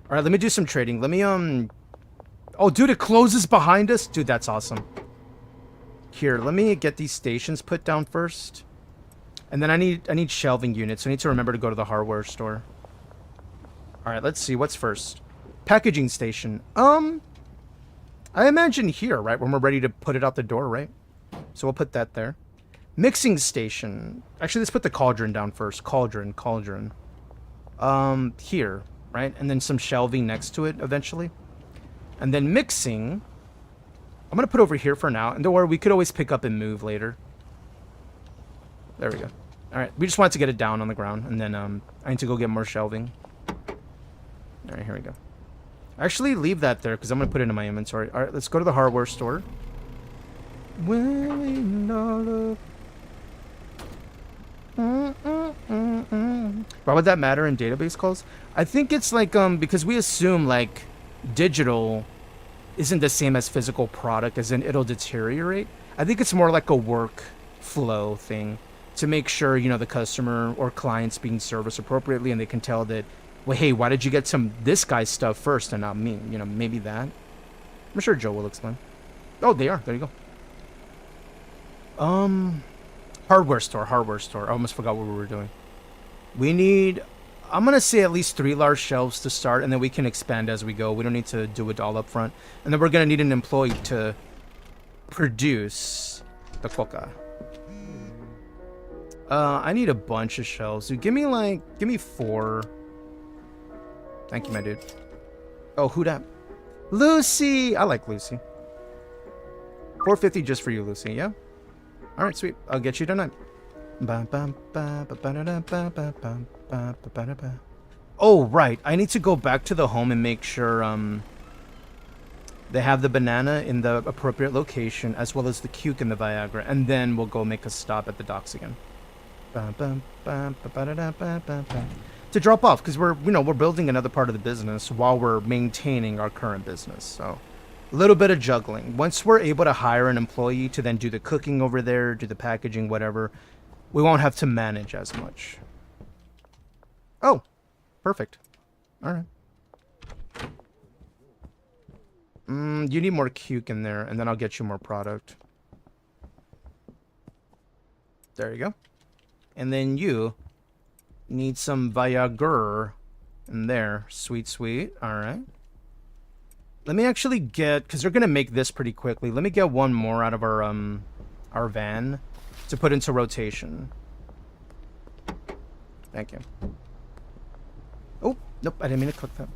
All right, let me do some trading. Let me, Oh, dude, it closes behind us. Dude, that's awesome. Here, let me get these stations put down first. And then I need shelving units. I need to remember to go to the hardware store. All right, let's see. What's first? Packaging station. I imagine here, right? When we're ready to put it out the door, right? So we'll put that there. Mixing station. Actually, let's put the cauldron down first. Cauldron. Here, right? And then some shelving next to it eventually. And then mixing, I'm going to put over here for now. And don't worry, we could always pick up and move later. There we go. All right, we just wanted to get it down on the ground. And then I need to go get more shelving. All right, here we go. Actually, leave that there because I'm going to put it in my inventory. All right, let's go to the hardware store. Why would that matter in database calls? I think it's like, because we assume, like, digital isn't the same as physical product, as in it'll deteriorate. I think it's more like a workflow thing to make sure, you know, the customer or client's being serviced appropriately and they can tell that, well, hey, why did you get this guy's stuff first and not me? You know, maybe that. I'm sure Joe will explain. Oh, they are. There you go. Hardware store. I almost forgot what we were doing. We need, I'm going to say at least 3 large shelves to start, and then we can expand as we go. We don't need to do it all up front. And then we're going to need an employee to produce the coca. I need a bunch of shelves. Dude, give me 4. Thank you, my dude. Oh, who dat? Lucy! I like Lucy. $4.50 just for you, Lucy, yeah? Alright, sweet. I'll get you tonight. Oh, right. I need to go back to the home and make sure they have the banana in the appropriate location, as well as the cuke and the Viagra, and then we'll go make a stop at the docks again. To drop off, because we're building another part of the business while we're maintaining our current business. So a little bit of juggling. Once we're able to hire an employee to then do the cooking over there, do the packaging, whatever, we won't have to manage as much. Oh, perfect. All right. You need more cuke in there, and then I'll get you more product. There you go. And then you need some Viagra in there. Sweet, sweet. All right. Let me actually get, because they're going to make this pretty quickly. Let me get one more out of our van to put into rotation. Thank you. Oh, nope. I didn't mean to click that.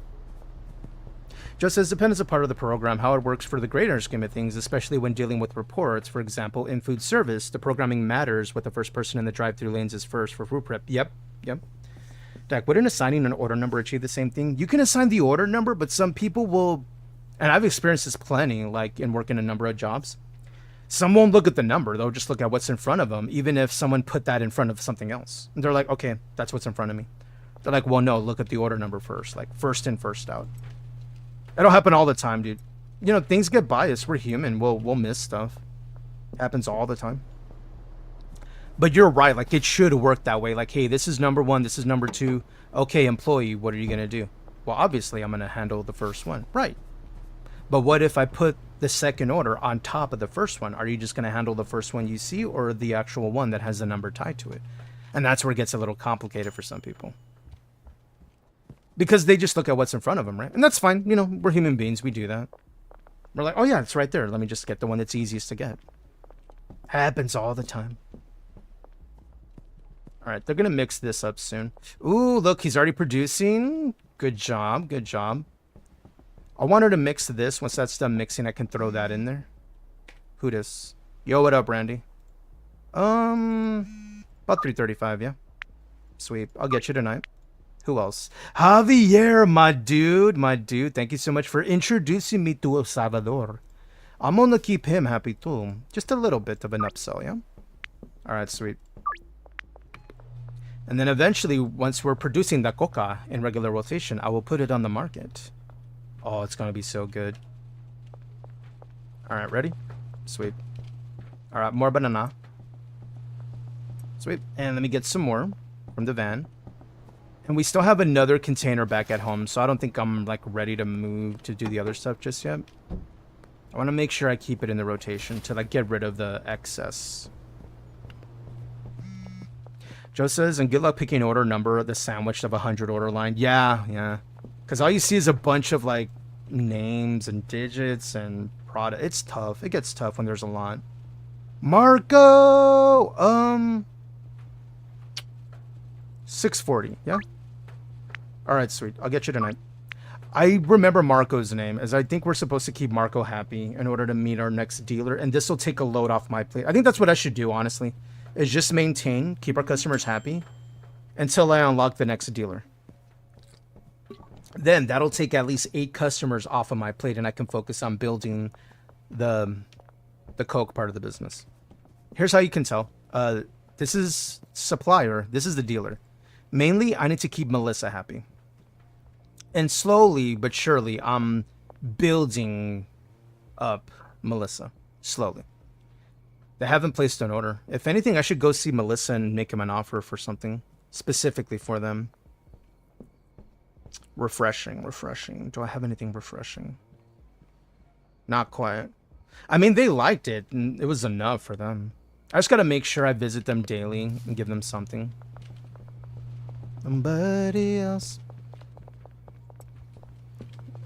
Just says, depends a part of the program, how it works for the greater scheme of things, especially when dealing with reports. For example, in food service, the programming matters what the first person in the drive-through lanes is first for food prep. Yep. Dak, wouldn't assigning an order number achieve the same thing? You can assign the order number, but some people will And I've experienced this plenty, like in working a number of jobs. Some won't look at the number. They'll just look at what's in front of them, even if someone put that in front of something else. And they're like, okay, that's what's in front of me. They're like, well, no, look at the order number first. Like, first in, first out. It'll happen all the time, dude. You know, things get biased. We're human. We'll miss stuff. Happens all the time. But you're right. Like, it should work that way. Like, hey, this is number one. This is number two. Okay, employee, what are you going to do? Well, obviously, I'm going to handle the first one. Right. But what if I put the second order on top of the first one? Are you just going to handle the first one you see or the actual one that has the number tied to it? And that's where it gets a little complicated for some people. Because they just look at what's in front of them, right? And that's fine. You know, we're human beings. We do that. We're like, oh, yeah, it's right there. Let me just get the one that's easiest to get. Happens all the time. All right, they're going to mix this up soon. Ooh, look, he's already producing. Good job. Good job. I want her to mix this. Once that's done mixing, I can throw that in there. Who dis? Yo, what up, Randy? About 3:35, yeah. Sweet. I'll get you tonight. Who else? Javier, my dude. My dude. Thank you so much for introducing me to El Salvador. I'm gonna keep him happy too. Just a little bit of an upsell, yeah? Alright, sweet. And then eventually, once we're producing the coca in regular rotation, I will put it on the market. Oh, it's gonna be so good. Alright, ready? Sweet. Alright, more banana. Sweet. And let me get some more from the van. And we still have another container back at home, so I don't think I'm like ready to move to do the other stuff just yet. I want to make sure I keep it in the rotation to like get rid of the excess. Joe says, and good luck picking order number the sandwich of 100 order line. Yeah. Because all you see is a bunch of like names and digits and product. It's tough. It gets tough when there's a lot. Marco! 640, yeah? Alright, sweet. I'll get you tonight. I remember Marco's name, as I think we're supposed to keep Marco happy in order to meet our next dealer, and this will take a load off my plate. I think that's what I should do, honestly, is just maintain, keep our customers happy, until I unlock the next dealer. Then that'll take at least 8 customers off of my plate, and I can focus on building the Coke part of the business. Here's how you can tell. This is supplier. This is the dealer. Mainly, I need to keep Melissa happy. And slowly but surely, I'm building up Melissa. Slowly. They haven't placed an order. If anything, I should go see Melissa and make him an offer for something specifically for them. Refreshing. Do I have anything refreshing? Not quite. I mean, they liked it, and it was enough for them. I just gotta make sure I visit them daily and give them something. Somebody else.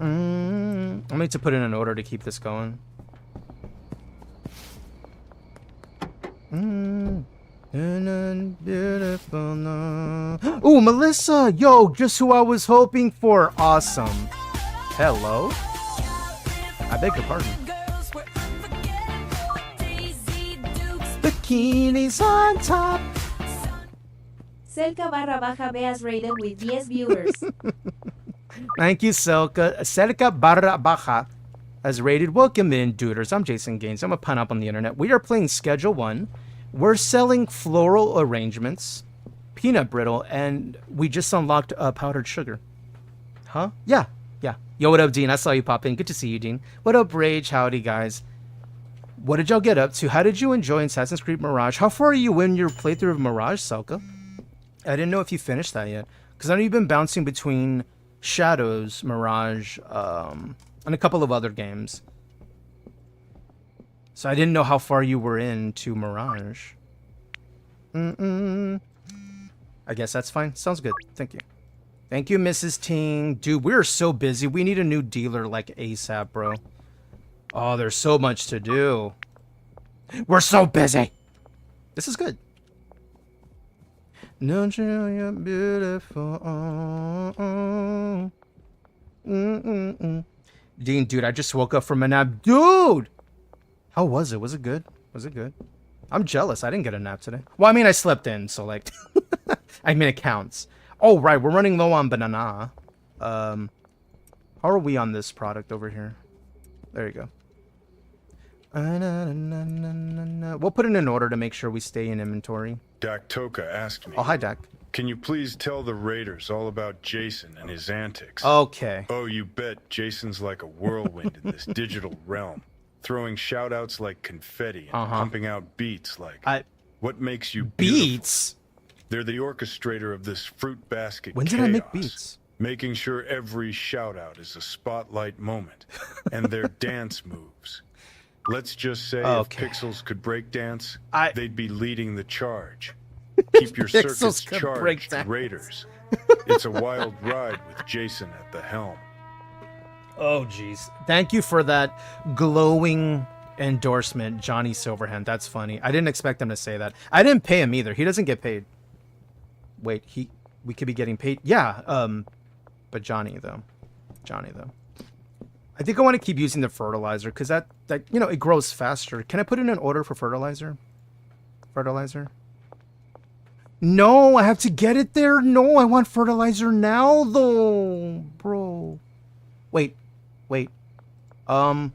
I need to put in an order to keep this going. Beautiful. Ooh, Melissa! Yo, just who I was hoping for. Awesome. Hello? I beg your pardon. Bikinis on top. Selka_Beas rated with 10 viewers. Thank you, Selka. Selka_Baja has rated. Welcome in, duders. I'm Jason Gaines. I'm a pun up on the internet. We are playing Schedule 1. We're selling floral arrangements, peanut brittle, and we just unlocked powdered sugar. Huh? Yeah. Yo, what up, Dean? I saw you pop in. Good to see you, Dean. What up, Rage? Howdy, guys. What did y'all get up to? How did you enjoy Assassin's Creed Mirage? How far are you in your playthrough of Mirage, Selka? I didn't know if you finished that yet. Because I know you've been bouncing between Shadows, Mirage, and a couple of other games. So I didn't know how far you were into Mirage. I guess that's fine. Sounds good. Thank you. Thank you, Mrs. Ting. Dude, we're so busy. We need a new dealer like ASAP, bro. Oh, there's so much to do. We're so busy. This is good. Don't you know you're beautiful? Dean, dude, I just woke up from a nap. Dude! How was it? Was it good? Was it good? I'm jealous. I didn't get a nap today. Well, I mean, I slept in, so like... I mean, it counts. Oh, right. We're running low on banana. How are we on this product over here? There you go. We'll put it in order to make sure we stay in inventory. Dak Toka asked me, Oh, hi, Dak. can you please tell the Raiders all about Jason and his antics? Okay. Oh, you bet Jason's like a whirlwind in this digital realm, throwing shout-outs like confetti and pumping out beats like, what makes you beautiful? Beats? They're the orchestrator of this fruit basket When did chaos, I make beats? making sure every shout-out is a spotlight moment, and their dance moves. Let's just say if Pixels could break dance, they'd be leading the charge. Keep your circuits charged, Raiders. It's a wild ride with Jason at the helm. Oh, jeez. Thank you for that glowing endorsement, Johnny Silverhand. That's funny. I didn't expect him to say that. I didn't pay him either. He doesn't get paid. Wait, we could be getting paid. Yeah, but Johnny though. I think I want to keep using the fertilizer because that you know, it grows faster. Can I put in an order for fertilizer? No, I have to get it there. No, I want fertilizer now though, bro. Wait. Oh,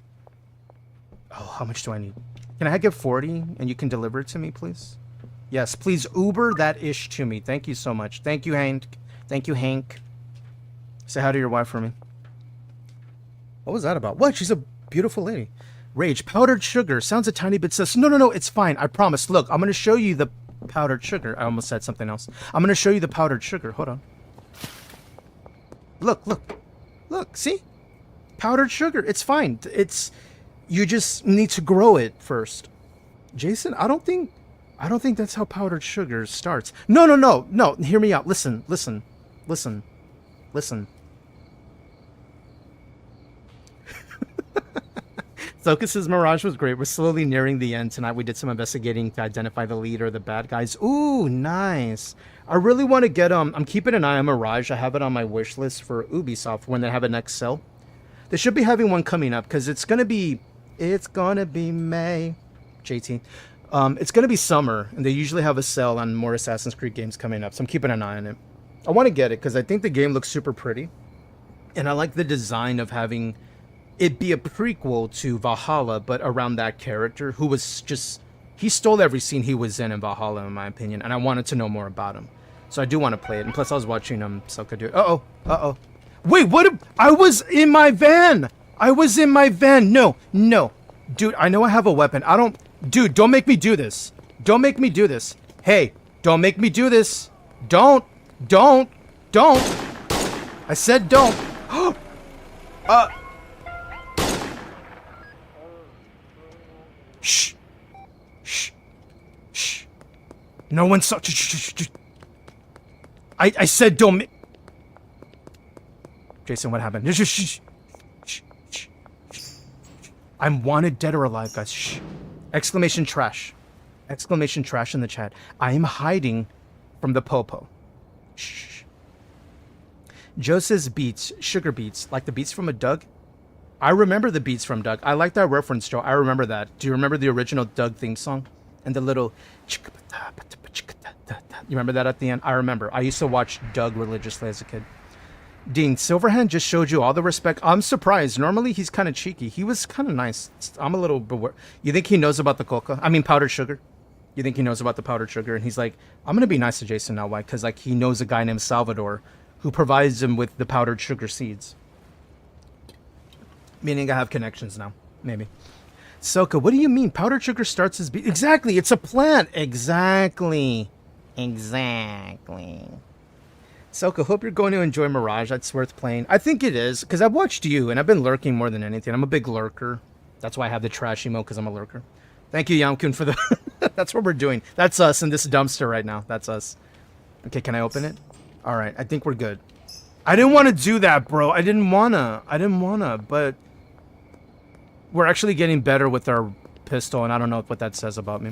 how much do I need? Can I get 40 and you can deliver it to me, please? Yes, please Uber that ish to me. Thank you so much. Thank you, Hank. Say hi to your wife for me. What was that about? What? She's a beautiful lady. Rage. Powdered sugar. Sounds a tiny bit sus. No, it's fine. I promise. Look, I'm going to show you the powdered sugar. I almost said something else. I'm going to show you the powdered sugar. Hold on. Look, see? Powdered sugar. It's fine. You just need to grow it first. Jason, I don't think that's how powdered sugar starts. No. Hear me out. Listen. Zocus's Mirage was great. We're slowly nearing the end. Tonight we did some investigating to identify the leader, the bad guys. Ooh, nice. I really want to get I'm keeping an eye on Mirage. I have it on my wish list for Ubisoft when they have a next sale. They should be having one coming up because it's gonna be May. JT. It's gonna be summer, and they usually have a sale on more Assassin's Creed games coming up. So I'm keeping an eye on it. I want to get it because I think the game looks super pretty, and I like the design of having it be a prequel to Valhalla, but around that character who was just, he stole every scene he was in Valhalla, in my opinion, and I wanted to know more about him. So I do want to play it, and plus I was watching Selka do it. Uh-oh. Wait, I was in my van! No. Dude, I know I have a weapon. Dude, don't make me do this. Hey, don't make me do this. Don't. I said don't. Shh. No one saw. I said don't. Jason, what happened? Shh. I'm wanted dead or alive, guys. Shh. Exclamation trash in the chat. I am hiding from the popo. Shh. Joe says beats, sugar beats, like the beats from a Doug. I remember the beats from Doug. I like that reference, Joe. I remember that. Do you remember the original Doug theme song? And the little... You remember that at the end? I remember. I used to watch Doug religiously as a kid. Dean, Silverhand just showed you all the respect. I'm surprised. Normally, he's kind of cheeky. He was kind of nice. I'm a little beware. You think he knows about the coca? I mean, powdered sugar. You think he knows about the powdered sugar? And he's like, I'm going to be nice to Jason now. Why? Because like he knows a guy named Salvador who provides him with the powdered sugar seeds. Meaning I have connections now. Maybe. Soka, what do you mean? Powdered sugar starts as... Exactly. It's a plant. Exactly. Soka, hope you're going to enjoy Mirage. That's worth playing. I think it is, because I've watched you, and I've been lurking more than anything. I'm a big lurker. That's why I have the trash emote, because I'm a lurker. Thank you, Yamkun, for the... That's what we're doing. That's us in this dumpster right now. That's us. Okay, can I open it? All right, I think we're good. I didn't want to do that, bro. I didn't wanna, but... We're actually getting better with our pistol, and I don't know what that says about me.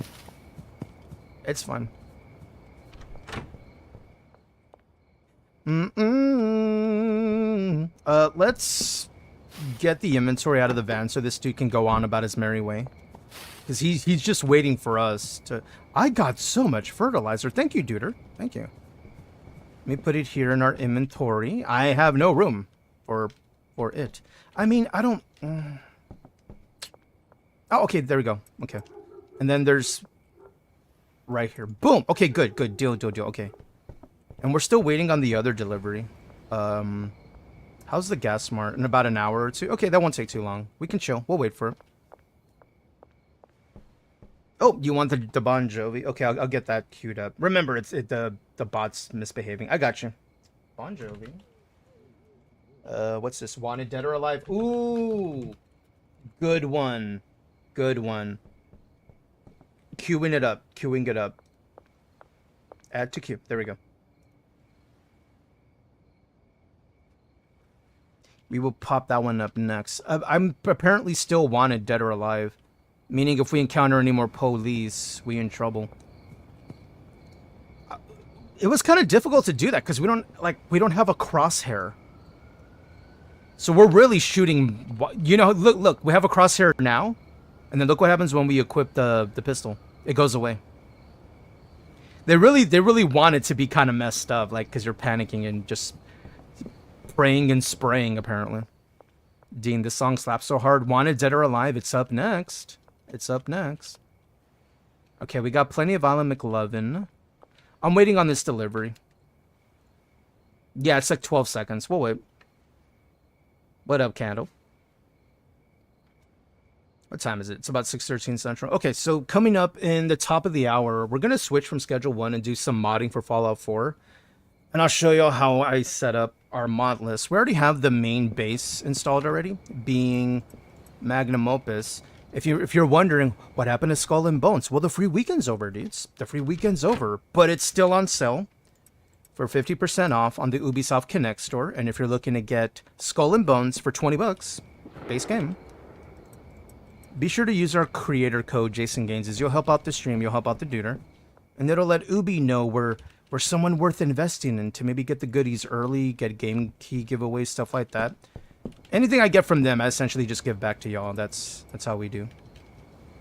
It's fun. Let's get the inventory out of the van so this dude can go on about his merry way. Because he's just waiting for us to... I got so much fertilizer. Thank you, Duder. Thank you. Let me put it here in our inventory. I have no room for it. I mean, I don't... Oh, okay, there we go. Okay. And then there's right here. Boom. Okay, good, good. Deal. Okay. And we're still waiting on the other delivery. How's the gas smart? In about an hour or two? Okay, that won't take too long. We can chill. We'll wait for it. Oh, you want the Bon Jovi? Okay, I'll get that queued up. Remember, the bot's misbehaving. I got you. Bon Jovi. What's this? Wanted Dead or Alive? Ooh, good one. Good one. Queuing it up. Queuing it up. Add to queue. There we go. We will pop that one up next. I'm apparently still wanted Dead or Alive. Meaning if we encounter any more police, we in trouble. It was kind of difficult to do that because we don't have a crosshair. So we're really shooting, you know, look, we have a crosshair now. And then look what happens when we equip the pistol. It goes away. They really want it to be kind of messed up, like, because you're panicking and just praying and spraying, apparently. Dean, this song slaps so hard. Wanted Dead or Alive, it's up next. It's up next. Okay, we got plenty of Alan McLovin. I'm waiting on this delivery. Yeah, it's like 12 seconds. We'll wait. What up, Candle? What time is it? It's about 6:13 Central. Okay, so coming up in the top of the hour, we're going to switch from Schedule 1 and do some modding for Fallout 4. And I'll show you how I set up our mod list. We already have the main base installed already, being Magnum Opus. If you're wondering what happened to Skull and Bones, well, the free weekend's over, dudes. The free weekend's over, but it's still on sale for 50% off on the Ubisoft Connect store. And if you're looking to get Skull and Bones for $20, base game, be sure to use our creator code Jason Gaines. You'll help out the stream, you'll help out the duder, and it'll let Ubi know we're someone worth investing in to maybe get the goodies early, get game key giveaways, stuff like that. Anything I get from them, I essentially just give back to y'all. That's how we do.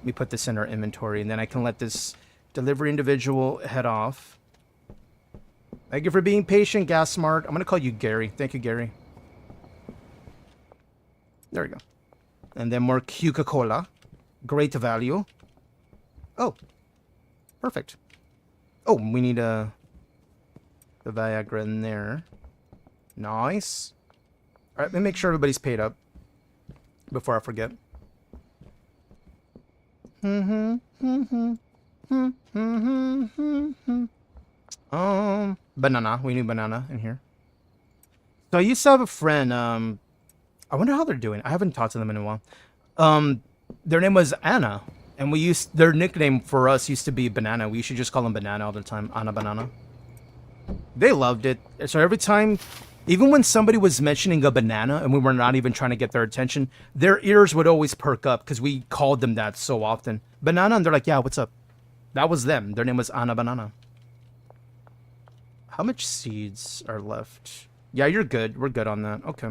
We put this in our inventory, and then I can let this delivery individual head off. Thank you for being patient, Gas Smart. I'm going to call you Gary. Thank you, Gary. There we go. And then more Coca-Cola. Great value. Oh. Perfect. Oh, we need the Viagra in there. Nice. All right, let me make sure everybody's paid up before I forget. Banana. We need banana in here. So I used to have a friend. I wonder how they're doing. I haven't talked to them in a while. Their name was Anna, and their nickname for us used to be Banana. We used to just call them Banana all the time. Anna Banana. They loved it. So every time, even when somebody was mentioning a banana and we were not even trying to get their attention, their ears would always perk up because we called them that so often. Banana, and they're like, yeah, what's up? That was them. Their name was Anna Banana. How much seeds are left? Yeah, you're good. We're good on that. Okay.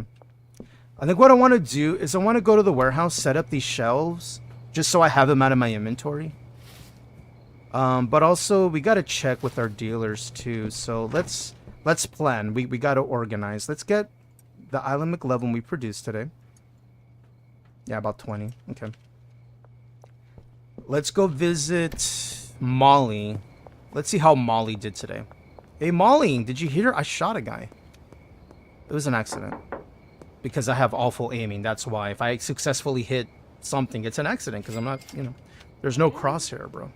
I think what I want to do is I want to go to the warehouse, set up these shelves, just so I have them out of my inventory. But also, we got to check with our dealers, too. So let's plan. We got to organize. Let's get the Island McLovin we produced today. Yeah, about 20. Okay. Let's go visit Molly. Let's see how Molly did today. Hey, Molly, did you hear? I shot a guy. It was an accident. Because I have awful aiming. That's why. If I successfully hit something, it's an accident. Because I'm not, there's no crosshair, bro.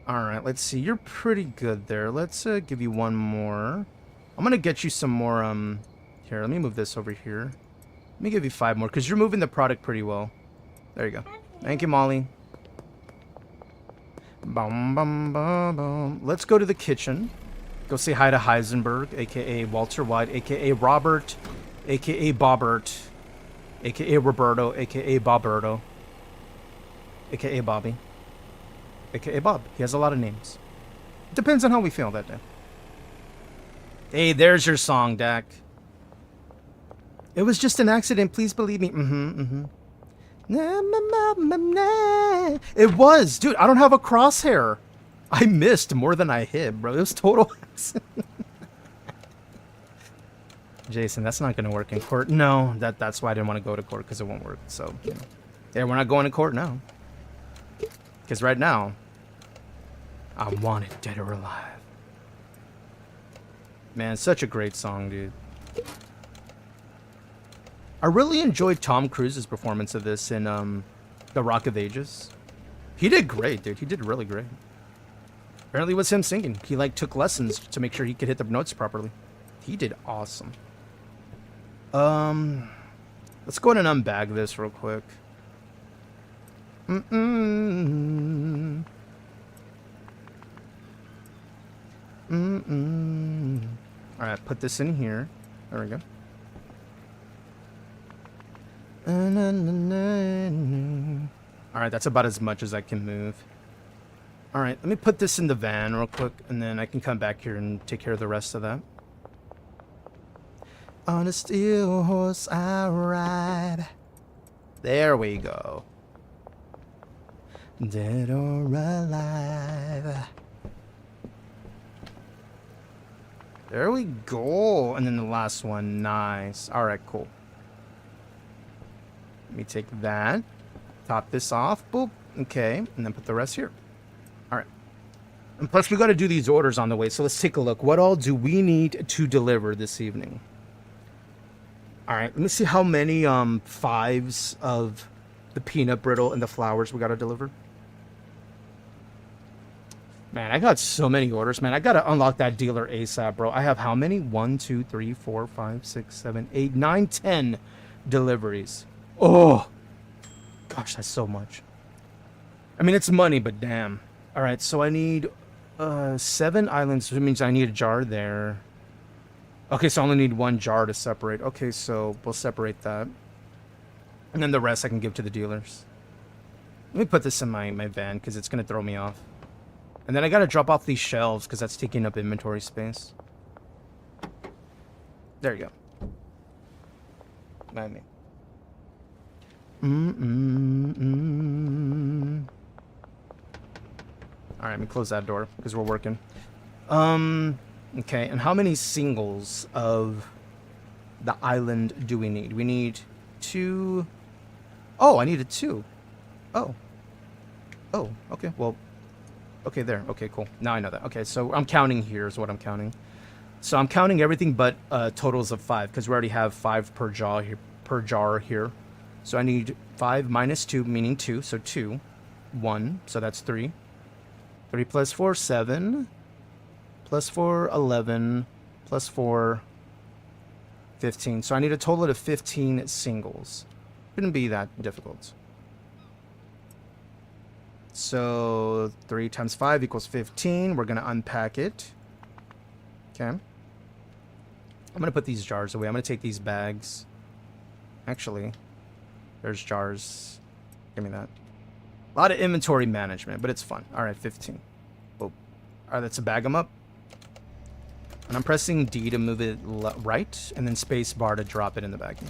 Alright, let's see. You're pretty good there. Let's give you one more. I'm going to get you some more, Here, let me move this over here. Let me give you 5 more, because you're moving the product pretty well. There you go. Thank you, Molly. Bum, bum, bum, bum. Let's go to the kitchen. Go say hi to Heisenberg, a.k.a. Walter White, a.k.a. Robert, a.k.a. Bobbert, a.k.a. Roberto, a.k.a. Boberto, a.k.a. Bobby. A.k.a. Bob. He has a lot of names. Depends on how we feel that day. Hey, there's your song, Dak. It was just an accident. Please believe me. It was. Dude, I don't have a crosshair. I missed more than I hit, bro. It was total accident. Jason, that's not going to work in court. No, that's why I didn't want to go to court, because it won't work. So, Yeah, we're not going to court now. Because right now, I'm wanted dead or alive. Man, such a great song, dude. I really enjoyed Tom Cruise's performance of this in The Rock of Ages. He did great, dude. He did really great. Apparently it was him singing. He like took lessons to make sure he could hit the notes properly. He did awesome. Let's go ahead and unbag this real quick. Alright, put this in here. There we go. Alright, that's about as much as I can move. Alright, let me put this in the van real quick, and then I can come back here and take care of the rest of that. On a steel horse I ride. There we go. Dead or alive. There we go. And then the last one. Nice. Alright, cool. Let me take that. Top this off. Boop. Okay. And then put the rest here. Alright. And plus, we got to do these orders on the way. So let's take a look. What all do we need to deliver this evening? Alright. Let me see how many fives of the peanut brittle and the flowers we got to deliver. Man, I got so many orders, man. I got to unlock that dealer ASAP, bro. I have how many? 1, 2, 3, 4, 5, 6, 7, 8, 9, 10 deliveries. Oh, gosh, that's so much. I mean, it's money, but damn. All right, so I need 7 islands, which means I need a jar there. Okay, so I only need 1 jar to separate. Okay, so we'll separate that. And then the rest I can give to the dealers. Let me put this in my van because it's going to throw me off. And then I got to drop off these shelves because that's taking up inventory space. There you go. Not me. Alright, let me close that door because we're working. Okay, and how many singles of the island do we need? We need 2. Oh, I needed 2. Oh. Oh, okay, well. Okay, there. Okay, cool. Now I know that. Okay, so I'm counting here is what I'm counting. So I'm counting everything but totals of 5 because we already have 5 per jar here. So I need 5 minus 2, meaning 2. So 2. 1. So that's 3. 3 plus 4, 7. Plus 4, 11. Plus 4, 15. So I need a total of 15 singles. Shouldn't be that difficult. So 3 times 5 equals 15. We're going to unpack it. Okay. I'm going to put these jars away. I'm going to take these bags. Actually, there's jars. Give me that. A lot of inventory management, but it's fun. All right, 15. Oh. All right, let's bag them up. And I'm pressing D to move it right, and then space bar to drop it in the baggie.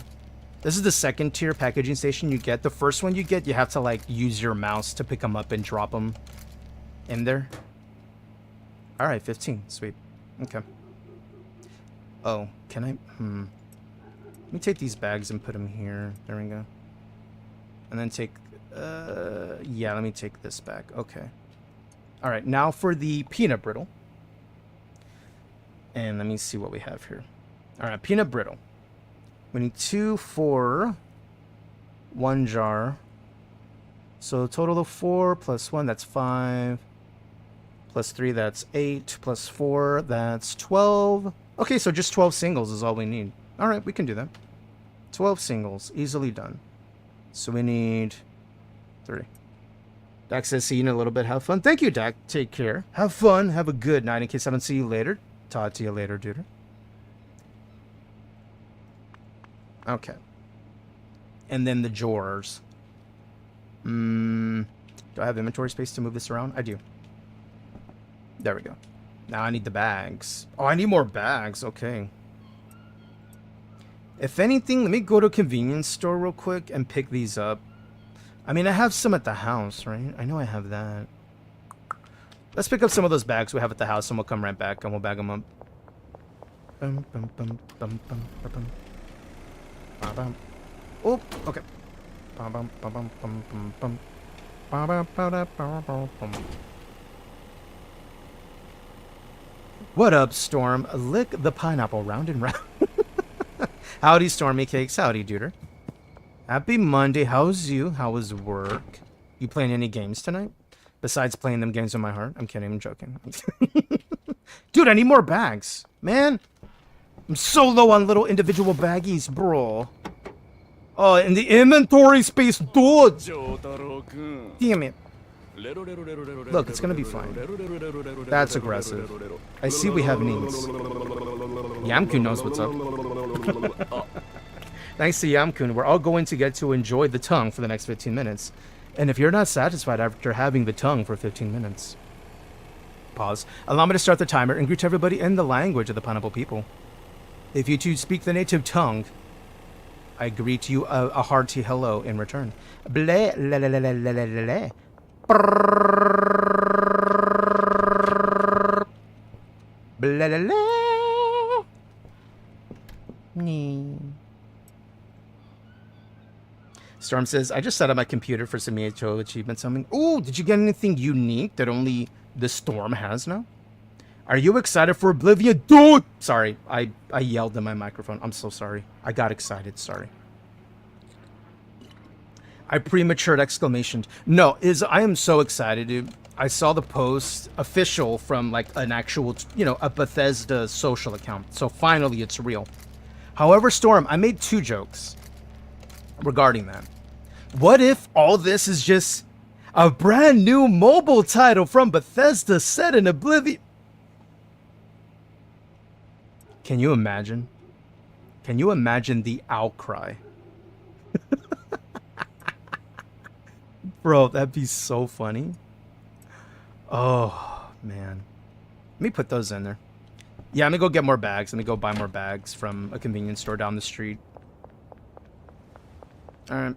This is the second tier packaging station you get. The first one you get, you have to like use your mouse to pick them up and drop them in there. All right, 15. Sweet. Okay. Oh, can I? Let me take these bags and put them here. There we go. And then take, yeah, let me take this back. Okay. All right, now for the peanut brittle. And let me see what we have here. All right, peanut brittle. We need 2 for 1 jar. So total of 4 plus 1, that's 5. Plus 3, that's 8. Plus 4, that's 12. Okay, so just 12 singles is all we need. All right, we can do that. 12 singles, easily done. So we need 3. Dak says, see you in a little bit. Have fun. Thank you, Dak. Take care. Have fun. Have a good night in case I don't see you later. Talk to you later, dude. Okay. And then the drawers. Do I have inventory space to move this around? I do. There we go. Now I need the bags. Oh, I need more bags. Okay. If anything, let me go to a convenience store real quick and pick these up. I mean, I have some at the house, right? I know I have that. Let's pick up some of those bags we have at the house and we'll come right back and we'll bag them up. Oh, okay. What up, Storm? Lick the pineapple round and round. Howdy, Stormy Cakes. Howdy, duder. Happy Monday. How's you? How was work? You playing any games tonight? Besides playing them games in my heart? I'm kidding. I'm joking. Dude, I need more bags. Man, I'm so low on little individual baggies, bro. Oh, in the inventory space, dude. Damn it. Look, it's gonna be fine. That's aggressive. I see we have needs. Yamkun knows what's up. Thanks to Yamkun, we're all going to get to enjoy the tongue for the next 15 minutes. And if you're not satisfied after having the tongue for 15 minutes... Pause. Allow me to start the timer and greet everybody in the language of the pineapple people. If you two speak the native tongue, I greet you a hearty hello in return. Bleh, la la la la la la la. Blah, blah, blah. Nee. Storm says, I just set up my computer for some EHO achievements. Ooh, did you get anything unique that only the Storm has now? Are you excited for Oblivion? Dude! Sorry, I yelled in my microphone. I'm so sorry. I got excited. Sorry. I prematured exclamation. No, I am so excited, dude. I saw the post official from like an actual, a Bethesda social account. So finally it's real. However, Storm, I made 2 jokes regarding that. What if all this is just a brand new mobile title from Bethesda set in Oblivion? Can you imagine? Can you imagine the outcry? Bro, that'd be so funny. Oh, man. Let me put those in there. Yeah, I'm gonna go get more bags. Let me go buy more bags from a convenience store down the street. Alright.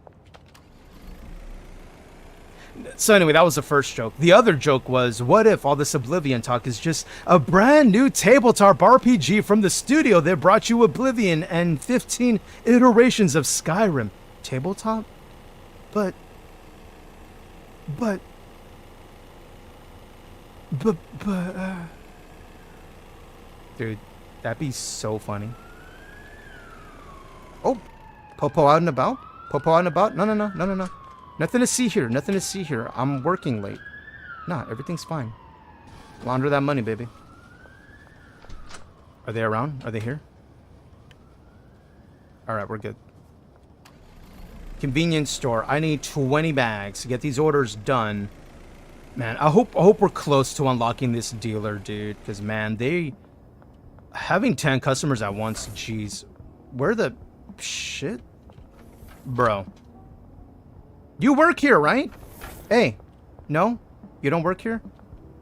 So anyway, that was the first joke. The other joke was, what if all this Oblivion talk is just a brand new tabletop RPG from the studio that brought you Oblivion and 15 iterations of Skyrim? Tabletop? But... Dude, that'd be so funny. Oh, Popo out and about? Popo out and about? No. Nothing to see here. Nothing to see here. I'm working late. Nah, everything's fine. Launder that money, baby. Are they around? Are they here? Alright, we're good. Convenience store. I need 20 bags to get these orders done. Man, I hope we're close to unlocking this dealer, dude. Because, man, having 10 customers at once, jeez. Where the... shit? Bro. You work here, right? Hey. No? You don't work here?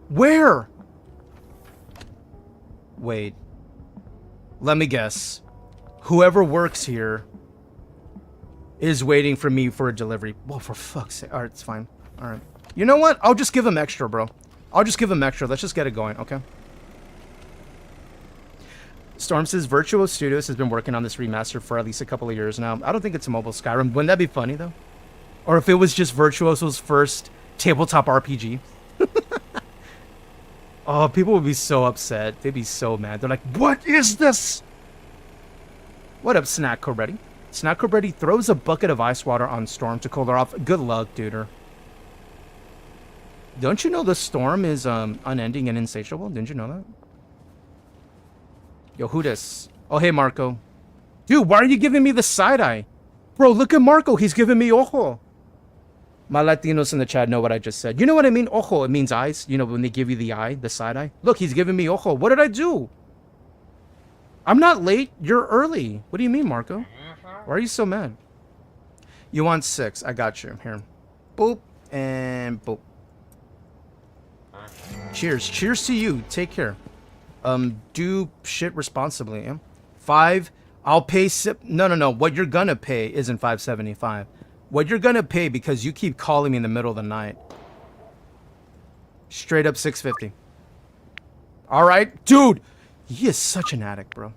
Where? Wait. Let me guess. Whoever works here is waiting for me for a delivery. Well, for fuck's sake. Alright, it's fine. Alright. You know what? I'll just give him extra, bro. I'll just give him extra. Let's just get it going, okay? Storm says Virtuo Studios has been working on this remaster for at least a couple of years now. I don't think it's a mobile Skyrim. Wouldn't that be funny, though? Or if it was just Virtuoso's first tabletop RPG. Oh, people would be so upset. They'd be so mad. They're like, what is this? What up, Snack Coretti? Snack Coretti throws a bucket of ice water on Storm to cool her off. Good luck, duder. Don't you know the Storm is unending and insatiable? Didn't you know that? Yo, who this? Oh, hey, Marco. Dude, why are you giving me the side eye? Bro, look at Marco. He's giving me ojo. My Latinos in the chat know what I just said. You know what I mean? Ojo, it means eyes. You know, when they give you the eye, the side eye. Look, he's giving me ojo. What did I do? I'm not late. You're early. What do you mean, Marco? Why are you so mad? You want 6. I got you. Here. Boop. And boop. Cheers. Cheers to you. Take care. Do shit responsibly, yeah? 5. I'll pay No. What you're gonna pay isn't $5.75. What you're gonna pay because you keep calling me in the middle of the night. Straight up $6.50. Alright? Dude! He is such an addict, bro.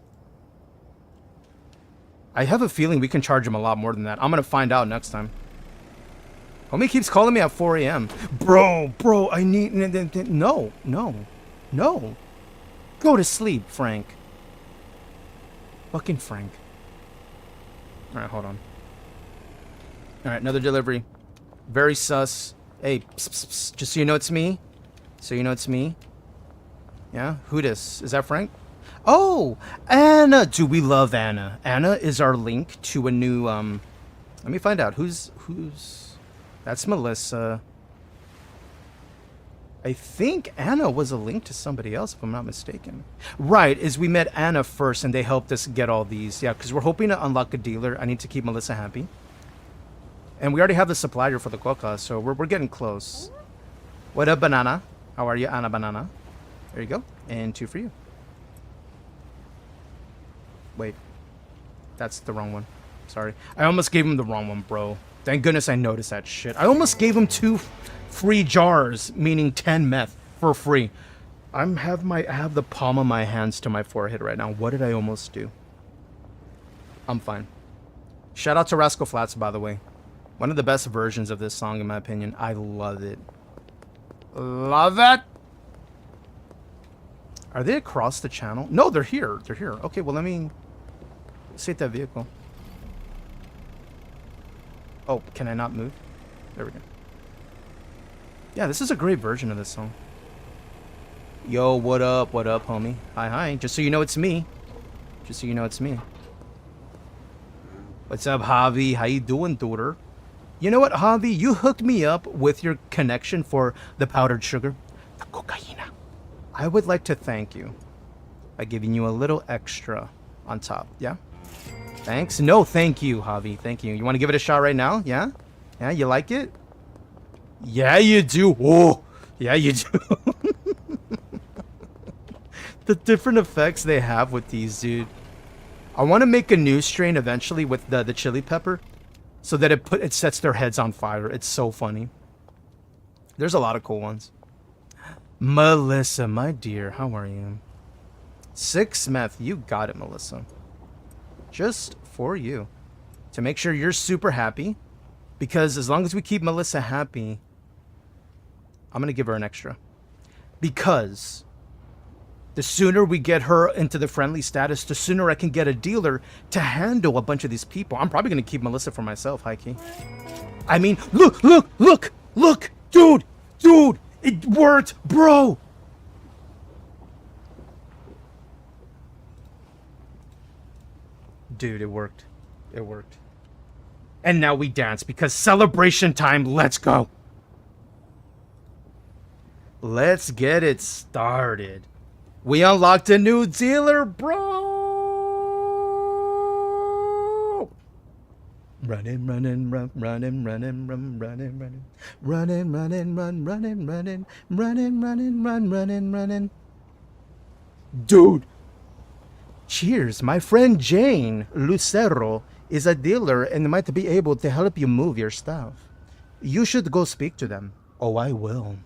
I have a feeling we can charge him a lot more than that. I'm gonna find out next time. Homie keeps calling me at 4 a.m. Bro, I need... No. Go to sleep, Frank. Fucking Frank. Alright, hold on. Alright, another delivery. Very sus. Hey, psst, just so you know it's me. Yeah? Who this? Is that Frank? Oh! Anna! Dude, we love Anna. Anna is our link to a new, Let me find out. Who's... That's Melissa. I think Anna was a link to somebody else, if I'm not mistaken. Right, is we met Anna first, and they helped us get all these. Yeah, because we're hoping to unlock a dealer. I need to keep Melissa happy. And we already have the supplier for the coca, so we're getting close. What up, Banana? How are you, Anna Banana? There you go. And 2 for you. Wait. That's the wrong one. Sorry. I almost gave him the wrong one, bro. Thank goodness I noticed that shit. I almost gave him 2 free jars, meaning 10 meth for free. I have the palm of my hands to my forehead right now. What did I almost do? I'm fine. Shout out to Rascal Flatts, by the way. One of the best versions of this song, in my opinion. I love it. Love it! Are they across the channel? No, they're here. They're here. Okay, well, let me... Save that vehicle. Oh, can I not move? There we go. Yeah, this is a great version of this song. Yo, what up, homie? Hi. Just so you know it's me. What's up, Javi? How you doing, daughter? You know what, Javi? You hooked me up with your connection for the powdered sugar. The cocaine. I would like to thank you by giving you a little extra on top, yeah? Thanks. No, thank you, Javi. Thank you. You want to give it a shot right now? Yeah? Yeah, you like it? Yeah, you do. Oh, yeah, you do. The different effects they have with these, dude. I want to make a new strain eventually with the chili pepper so that it sets their heads on fire. It's so funny. There's a lot of cool ones. Melissa, my dear, how are you? 6 meth. You got it, Melissa. Just for you. To make sure you're super happy. Because as long as we keep Melissa happy, I'm going to give her an extra. Because the sooner we get her into the friendly status, the sooner I can get a dealer to handle a bunch of these people. I'm probably going to keep Melissa for myself, high-key. I mean, look! Dude! It worked, bro! Dude, it worked. And now we dance because celebration time. Let's go. Let's get it started. We unlocked a new dealer, bro. Running. Dude. Cheers. My friend Jane Lucero is a dealer and might be able to help you move your stuff. You should go speak to them. Oh, I will.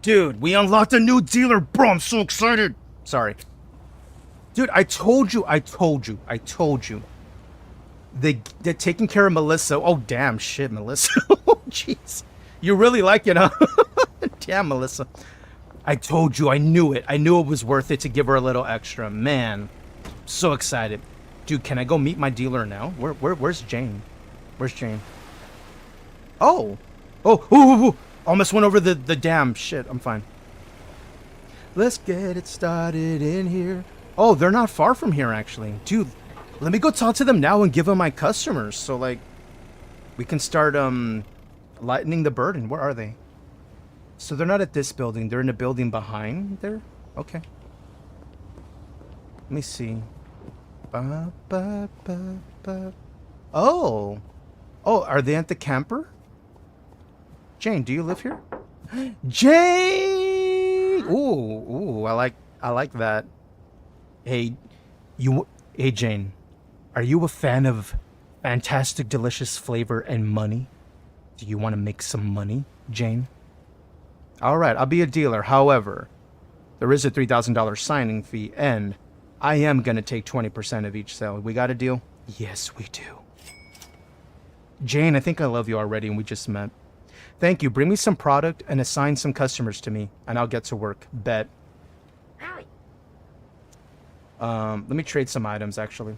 Dude, we unlocked a new dealer, bro. I'm so excited. Sorry. Dude, I told you. They're taking care of Melissa. Oh, damn shit, Melissa. Oh, jeez. You really like it, huh? Damn, Melissa. I told you. I knew it. I knew it was worth it to give her a little extra. Man, so excited. Dude, can I go meet my dealer now? Where's Jane? Where's Jane? Oh. Ooh. Almost went over the dam. Shit, I'm fine. Let's get it started in here. Oh, they're not far from here, actually. Dude, let me go talk to them now and give them my customers. So, like, we can start, lightening the burden. Where are they? So they're not at this building. They're in a building behind there? Okay. Let me see. Oh. Oh, are they at the camper? Jane, do you live here? Jane! Ooh, I like that. Hey, Jane, are you a fan of fantastic, delicious flavor and money? Do you want to make some money, Jane? All right, I'll be a dealer. However, there is a $3,000 signing fee, and I am going to take 20% of each sale. We got a deal? Yes, we do. Jane, I think I love you already and we just met. Thank you. Bring me some product and assign some customers to me, and I'll get to work. Bet. Let me trade some items, actually.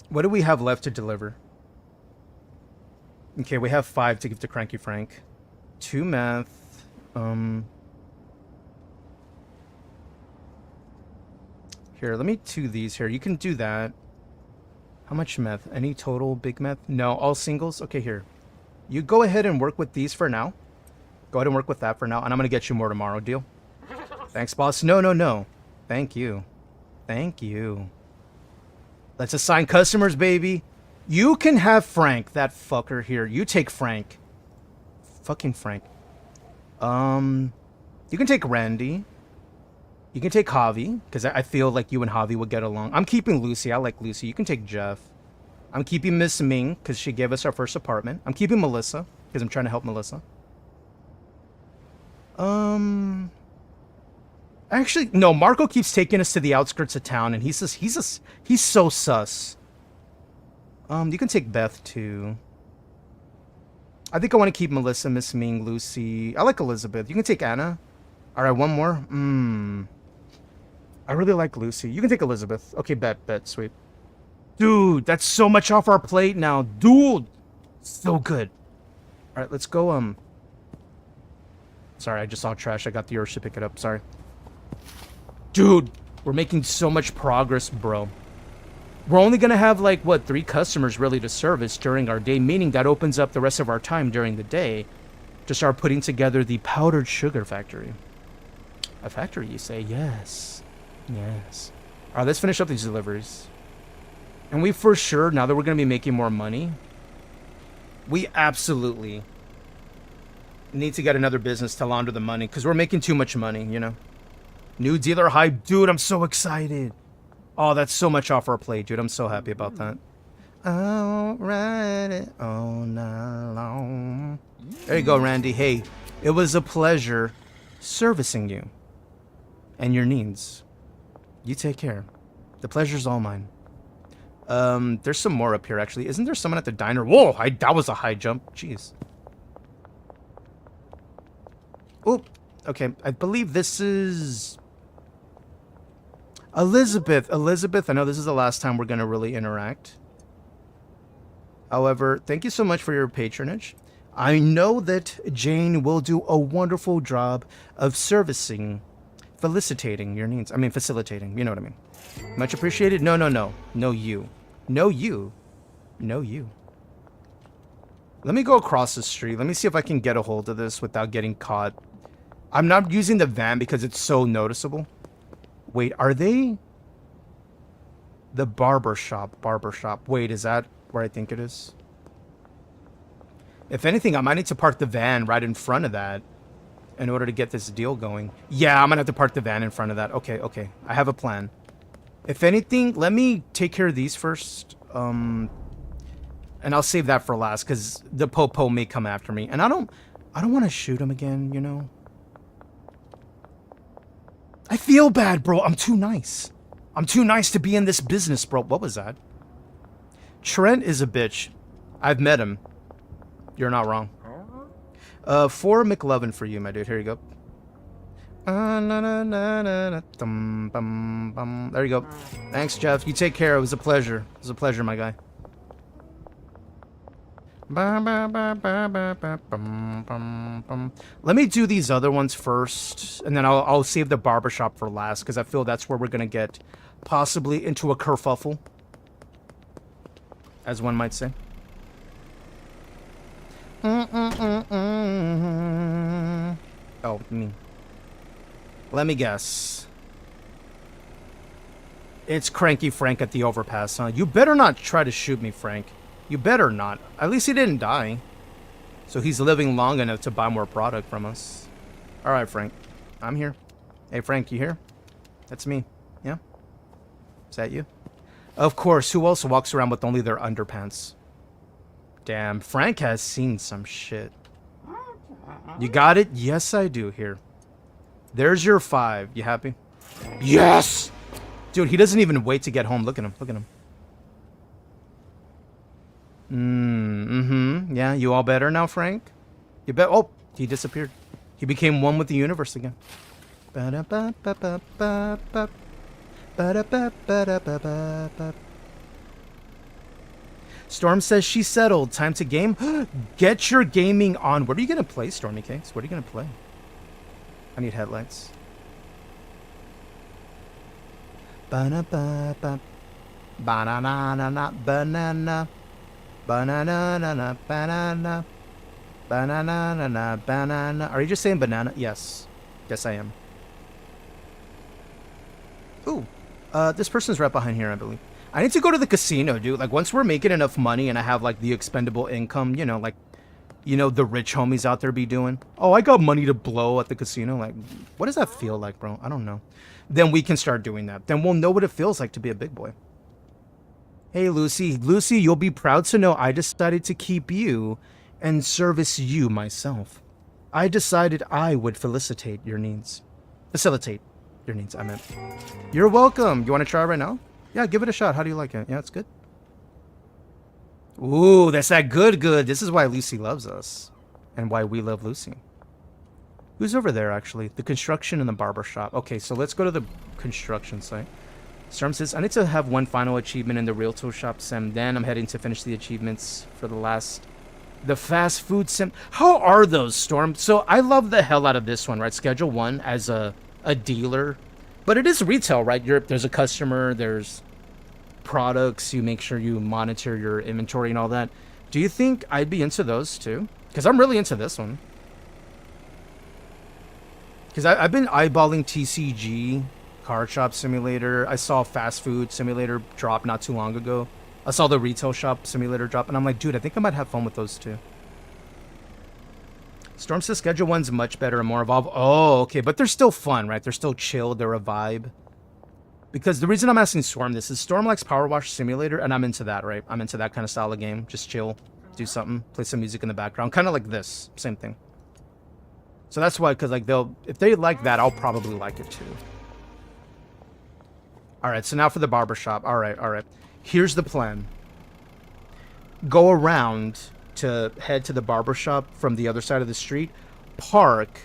What do we have left to deliver? Okay, we have 5 to give to Cranky Frank. 2 meth. Here, let me do these here. You can do that. How much meth? Any total big meth? No, all singles? Okay, here. You go ahead and work with these for now. Go ahead and work with that for now, and I'm going to get you more tomorrow. Deal? Thanks, boss. No, no, no. Thank you. Thank you. Let's assign customers, baby. You can have Frank, that fucker here. You take Frank. Fucking Frank. You can take Randy. You can take Javi, because I feel like you and Javi would get along. I'm keeping Lucy. I like Lucy. You can take Jeff. I'm keeping Miss Ming, because she gave us our first apartment. I'm keeping Melissa, because I'm trying to help Melissa. Actually, no, Marco keeps taking us to the outskirts of town, and he's so sus. You can take Beth, too. I think I want to keep Melissa, Miss Ming, Lucy. I like Elizabeth. You can take Anna. All right, one more. I really like Lucy. You can take Elizabeth. Okay, bet, sweet. Dude, that's so much off our plate now. Dude, so good. All right, let's go, Sorry, I just saw trash. I got the urge to pick it up. Sorry. Dude, we're making so much progress, bro. We're only going to have, like, what, 3 customers really to service during our day, meaning that opens up the rest of our time during the day to start putting together the powdered sugar factory. A factory, you say? Yes. Yes. All right, let's finish up these deliveries. And we for sure, now that we're going to be making more money, we absolutely need to get another business to launder the money because we're making too much money, you know? New dealer hype. Dude, I'm so excited. Oh, that's so much off our plate, dude. I'm so happy about that. I'll ride it all night long. There you go, Randy. Hey, it was a pleasure servicing you and your needs. You take care. The pleasure's all mine. There's some more up here, actually. Isn't there someone at the diner? Whoa, that was a high jump. Jeez. Oop. Okay, I believe this is Elizabeth. Elizabeth, I know this is the last time we're going to really interact. However, thank you so much for your patronage. I know that Jane will do a wonderful job of facilitating your needs. I mean, facilitating. You know what I mean. Much appreciated. No, no, no. No, you. No, you. No, you. Let me go across the street. Let me see if I can get a hold of this without getting caught. I'm not using the van because it's so noticeable. Wait, are they? The barber shop. Wait, is that where I think it is? If anything, I might need to park the van right in front of that in order to get this deal going. Yeah, I'm going to have to park the van in front of that. Okay. I have a plan. If anything, let me take care of these first. And I'll save that for last because the Popo may come after me. And I don't want to shoot him again, you know? I feel bad, bro. I'm too nice. I'm too nice to be in this business, bro. What was that? Trent is a bitch. I've met him. You're not wrong. 4 McLovin for you, my dude. Here you go. There you go. Thanks, Jeff. You take care. It was a pleasure. It was a pleasure, my guy. Let me do these other ones first, and then I'll save the barbershop for last, because I feel that's where we're going to get possibly into a kerfuffle, as one might say. Oh, me. Let me guess. It's Cranky Frank at the overpass, huh? You better not try to shoot me, Frank. You better not. At least he didn't die. So he's living long enough to buy more product from us. Alright, Frank. I'm here. Hey, Frank, you here? That's me. Yeah? Is that you? Of course. Who else walks around with only their underpants? Damn, Frank has seen some shit. You got it? Yes, I do. Here. There's your 5. You happy? Yes! Dude, he doesn't even wait to get home. Look at him. Look at him. Yeah, you all better now, Frank? You bet. Oh, he disappeared. He became one with the universe again. Ba-da-ba-ba-ba-ba-ba. Ba-da-ba-ba-da-ba-ba-ba. Storm says she's settled. Time to game. Get your gaming on. What are you going to play, Stormy Cakes? What are you going to play? I need headlights. Ba-na-ba-ba. Ba-na-na-na-na. Banana. Banana-na-na. Banana. Banana-na-na. Banana. Are you just saying banana? Yes. Yes, I am. Ooh. This person's right behind here, I believe. I need to go to the casino, dude. Like, once we're making enough money and I have, like, the expendable income, you know, like, you know, the rich homies out there be doing. Oh, I got money to blow at the casino. Like, what does that feel like, bro? I don't know. Then we can start doing that. Then we'll know what it feels like to be a big boy. Hey, Lucy. Lucy, you'll be proud to know I decided to keep you and service you myself. I decided I would facilitate your needs. Facilitate your needs, I meant. You're welcome. You want to try it right now? Yeah, give it a shot. How do you like it? Yeah, it's good. Ooh, that's that good. This is why Lucy loves us. And why we love Lucy. Who's over there, actually? The construction and the barber shop. Okay, so let's go to the construction site. Storm says, I need to have one final achievement in the realtor shop sim. Then I'm heading to finish the achievements for the fast food sim. How are those, Storm? So I love the hell out of this one, right? Schedule 1 as a dealer. But it is retail, right? There's a customer, there's products, you make sure you monitor your inventory and all that. Do you think I'd be into those too? Because I'm really into this one. Because I've been eyeballing TCG, Car Shop Simulator. I saw Fast Food Simulator drop not too long ago. I saw the Retail Shop Simulator drop, and I'm like, dude, I think I might have fun with those too. Storm says Schedule 1's much better and more evolved. Oh, okay, but they're still fun, right? They're still chill, they're a vibe. Because the reason I'm asking Storm this is Storm likes Power Wash Simulator, and I'm into that, right? I'm into that kind of style of game. Just chill, do something, play some music in the background. Kind of like this, same thing. So that's why, because like if they like that, I'll probably like it too. Alright, so now for the barbershop. Alright. Here's the plan. Go around to head to the barbershop from the other side of the street. Park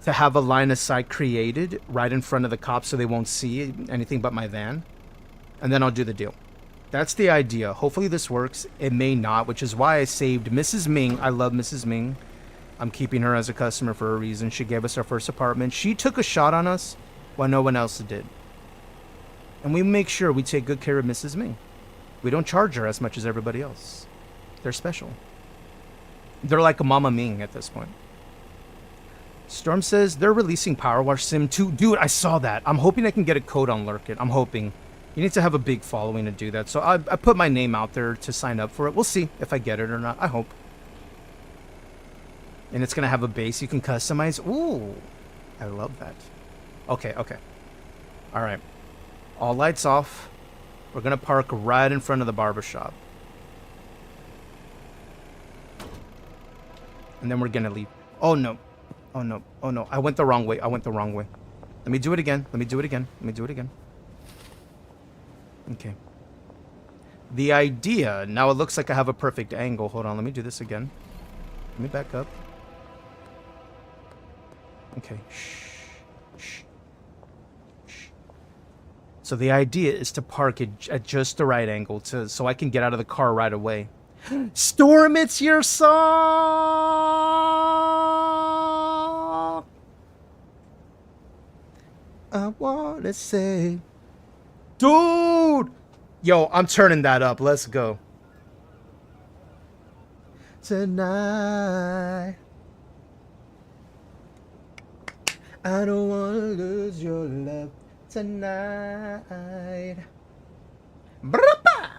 to have a line of sight created right in front of the cops so they won't see anything but my van. And then I'll do the deal. That's the idea. Hopefully this works. It may not, which is why I saved Mrs. Ming. I love Mrs. Ming. I'm keeping her as a customer for a reason. She gave us our first apartment. She took a shot on us while no one else did. And we make sure we take good care of Mrs. Ming. We don't charge her as much as everybody else. They're special. They're like a Mama Ming at this point. Storm says they're releasing Power Wash Sim 2. Dude, I saw that. I'm hoping I can get a code on Lurk It. I'm hoping. You need to have a big following to do that. So I put my name out there to sign up for it. We'll see if I get it or not. I hope. And it's going to have a base you can customize. Ooh, I love that. Okay. All right. All lights off. We're going to park right in front of the barbershop. And then we're going to leave. Oh, no. I went the wrong way. Let me do it again. Okay. The idea. Now it looks like I have a perfect angle. Hold on. Let me do this again. Let me back up. Okay. Shh. So the idea is to park it at just the right angle so I can get out of the car right away. Storm, it's your song. I wanna say, dude. Yo, I'm turning that up. Let's go. Tonight, I don't wanna lose your love tonight. Brapa!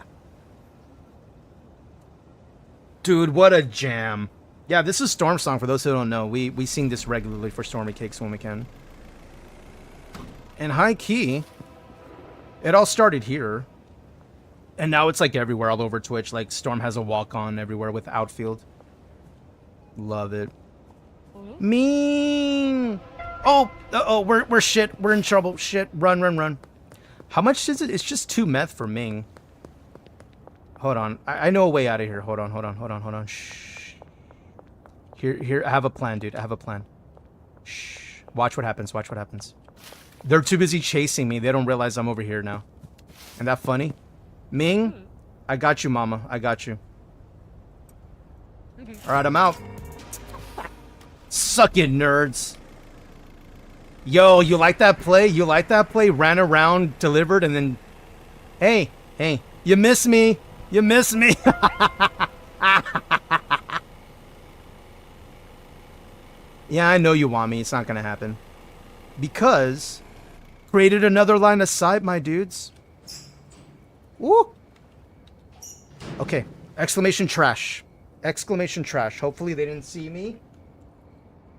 Dude, what a jam. Yeah, this is Storm's song for those who don't know. We sing this regularly for Stormy Cakes when we can. And high key, it all started here. And now it's like everywhere, all over Twitch. Like Storm has a walk-on everywhere with Outfield. Love it. Mean. Oh, we're shit. We're in trouble. Shit. Run. How much is it? It's just 2 meth for Ming. Hold on. I know a way out of here. Hold on. Shh. Here, I have a plan, dude. I have a plan. Shh. Watch what happens. They're too busy chasing me. They don't realize I'm over here now. Isn't that funny? Ming, I got you, mama. I got you. Alright, I'm out. Suck it, nerds. Yo, you like that play? Ran around, delivered, and then... Hey, you miss me. Yeah, I know you want me. It's not gonna happen. Because... created another line of sight, my dudes. Woo! Okay. Exclamation trash. Hopefully they didn't see me.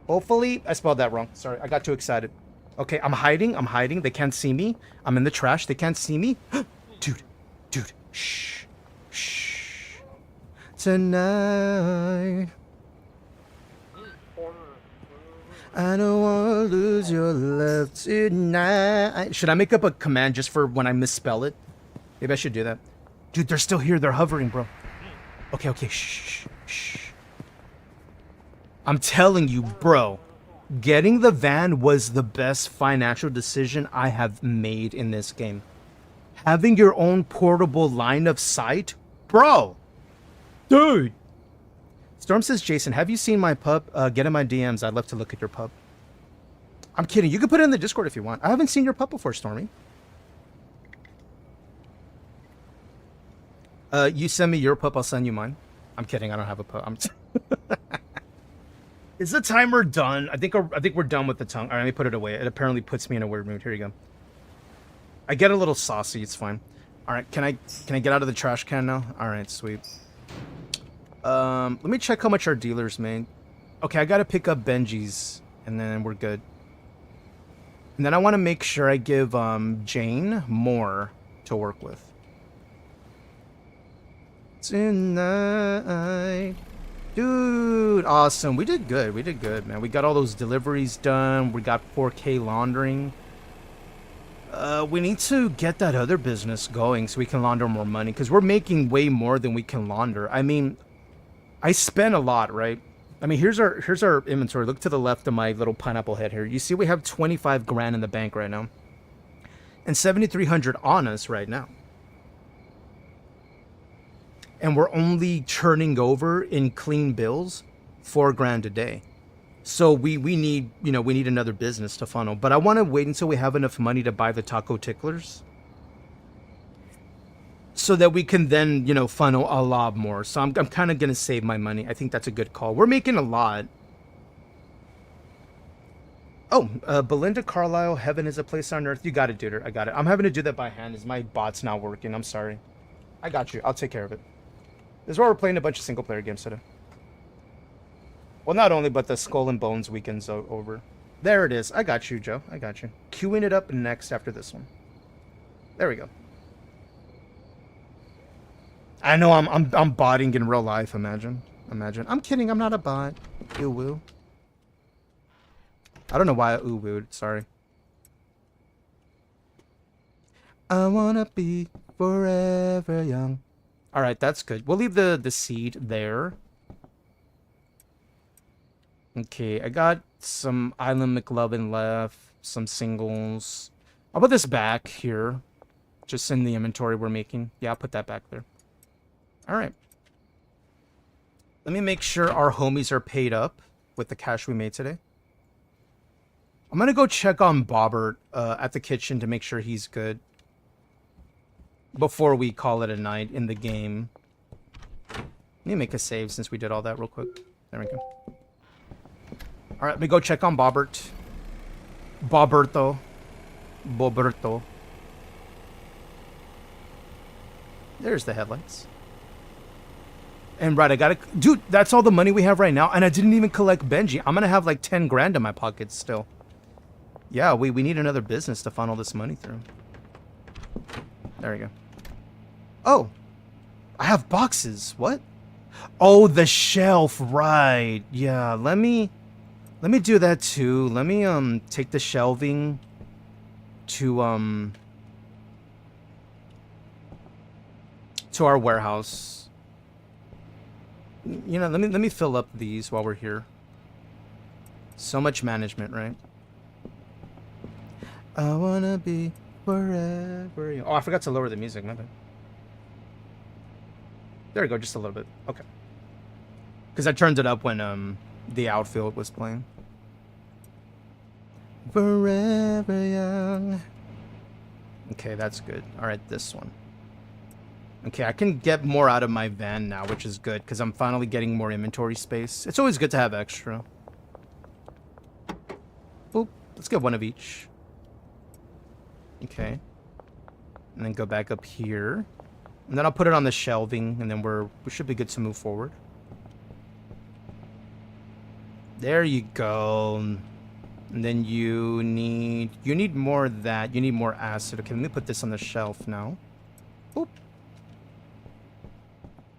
Hopefully... I spelled that wrong. Sorry, I got too excited. Okay, I'm hiding. They can't see me. I'm in the trash. They can't see me. Dude. Shh. Tonight... I don't want to lose your love tonight. Should I make up a command just for when I misspell it? Maybe I should do that. Dude, they're still here. They're hovering, bro. Okay. Shh. I'm telling you, bro. Getting the van was the best financial decision I have made in this game. Having your own portable line of sight? Bro. Dude. Storm says, Jason, have you seen my pup? Get in my DMs. I'd love to look at your pup. I'm kidding. You can put it in the Discord if you want. I haven't seen your pup before, Stormy. You send me your pup, I'll send you mine. I'm kidding. I don't have a pup. Is the timer done? I think we're done with the tongue. All right, let me put it away. It apparently puts me in a weird mood. Here you go. I get a little saucy. It's fine. All right, can I get out of the trash can now? All right, sweet. Let me check how much our dealers made. Okay, I gotta pick up Benji's, and then we're good. And then I want to make sure I give Jane more to work with. Tonight, dude, awesome. We did good, man. We got all those deliveries done. We got 4K laundering. We need to get that other business going so we can launder more money, because we're making way more than we can launder. I mean, I spent a lot, right? I mean, here's our inventory. Look to the left of my little pineapple head here. You see we have 25 grand in the bank right now. And 7,300 on us right now. And we're only churning over in clean bills 4 grand a day. So we need, we need another business to funnel. But I want to wait until we have enough money to buy the taco ticklers, so that we can then, funnel a lot more. So I'm kind of going to save my money. I think that's a good call. We're making a lot. Oh, Belinda Carlisle, heaven is a place on earth. You got it, dude. I got it. I'm having to do that by hand as my bot's not working. I'm sorry. I got you. I'll take care of it. This is why we're playing a bunch of single-player games today. Well, not only, but the Skull and Bones weekend's over. There it is. I got you, Joe. I got you. Queuing it up next after this one. There we go. I know I'm botting in real life, imagine. I'm kidding, I'm not a bot. Ooh woo. I don't know why I ooh wooed, sorry. I wanna be forever young. Alright, that's good. We'll leave the seed there. Okay, I got some Island McLovin left, some singles. I'll put this back here. Just in the inventory we're making. Yeah, I'll put that back there. Alright. Let me make sure our homies are paid up with the cash we made today. I'm going to go check on Bobbert at the kitchen to make sure he's good before we call it a night in the game. Let me make a save since we did all that real quick. There we go. Alright, let me go check on Bobbert. Boberto. There's the headlights. And right, I gotta... Dude, that's all the money we have right now. And I didn't even collect Benji. I'm gonna have like 10 grand in my pockets still. Yeah, we need another business to funnel this money through. There we go. Oh. I have boxes. What? Oh, the shelf. Right. Yeah, let me do that too. Let me take the shelving to to our warehouse. You know, let me fill up these while we're here. So much management, right? I wanna be forever young. Oh, I forgot to lower the music, my bad. There we go, just a little bit. Okay. Because I turned it up when the outfield was playing. Forever young. Okay, that's good. Alright, this one. Okay, I can get more out of my van now, which is good, because I'm finally getting more inventory space. It's always good to have extra. Boop. Let's get one of each. Okay. And then go back up here. And then I'll put it on the shelving, and then we should be good to move forward. There you go. And then you need more of that. You need more acid. Okay, let me put this on the shelf now. Boop.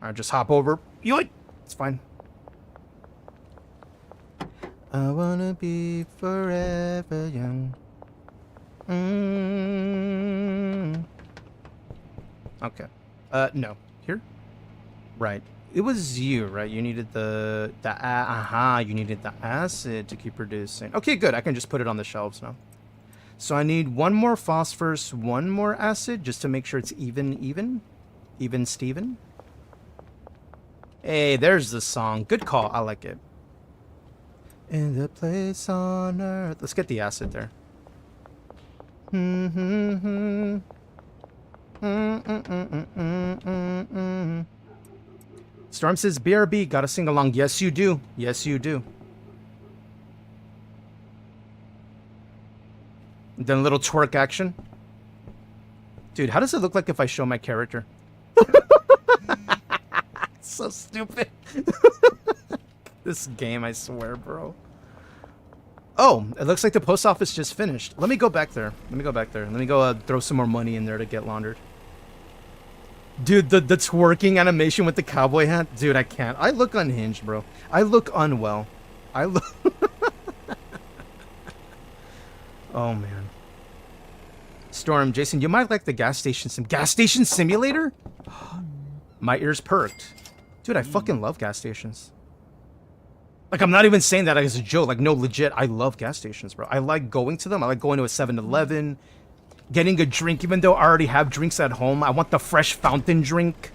Alright, just hop over. Yoink! It's fine. I wanna be forever young. Okay. No. Here? Right. It was you, right? You needed you needed the acid to keep producing. Okay, good. I can just put it on the shelves now. So I need one more phosphorus, one more acid, just to make sure it's even Steven. Hey, there's the song. Good call. I like it. In the place on earth. Let's get the acid there. Storm says, BRB, gotta sing along. Yes, you do. Yes, you do. Then a little twerk action. Dude, how does it look like if I show my character? So stupid. This game, I swear, bro. Oh, it looks like the post office just finished. Let me go back there. Let me go throw some more money in there to get laundered. Dude, the twerking animation with the cowboy hat. Dude, I can't. I look unhinged, bro. I look unwell. I look... Oh, man. Storm, Jason, you might like the gas station gas station simulator? My ears perked. Dude, I fucking love gas stations. Like, I'm not even saying that as a joke. Like, no, legit, I love gas stations, bro. I like going to them. I like going to a 7-Eleven, getting a drink, even though I already have drinks at home. I want the fresh fountain drink.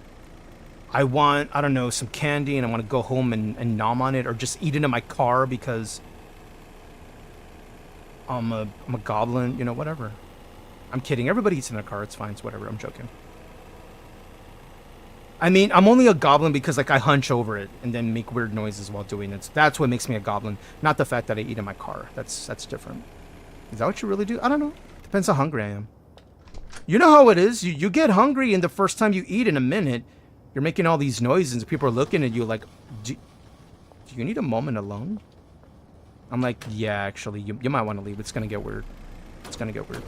I want, I don't know, some candy, and I want to go home and nom on it, or just eat it in my car because I'm a goblin, you know, whatever. I'm kidding. Everybody eats in their car. It's fine. It's whatever. I'm joking. I mean, I'm only a goblin because, like, I hunch over it and then make weird noises while doing it. That's what makes me a goblin, not the fact that I eat in my car. That's different. Is that what you really do? I don't know. Depends how hungry I am. You know how it is. You get hungry, and the first time you eat in a minute, you're making all these noises, and people are looking at you like, do you need a moment alone? I'm like, yeah, actually, you might want to leave. It's going to get weird. It's going to get weird.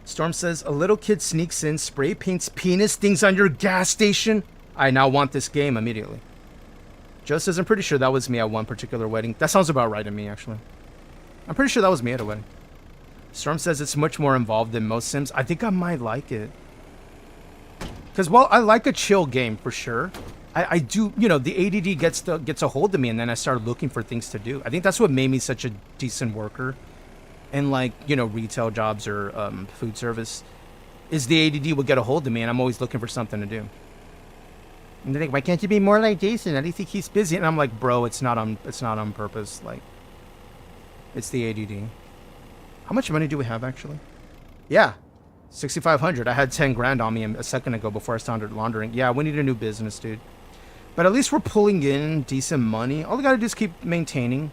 Storm says, a little kid sneaks in, spray paints penis things on your gas station. I now want this game immediately. Joe says, I'm pretty sure that was me at one particular wedding. That sounds about right to me, actually. I'm pretty sure that was me at a wedding. Storm says it's much more involved than most Sims. I think I might like it. Because, well, I like a chill game, for sure. I do, you know, the ADD gets a hold of me, and then I start looking for things to do. I think that's what made me such a decent worker. And, like, you know, retail jobs or food service, is the ADD will get a hold of me, and I'm always looking for something to do. And they think, why can't you be more like Jason? At least he keeps busy. And I'm like, bro, it's not on purpose. Like, it's the ADD. How much money do we have, actually? Yeah, 6,500. I had 10 grand on me a second ago before I started laundering. Yeah, we need a new business, dude. But at least we're pulling in decent money. All we gotta do is keep maintaining,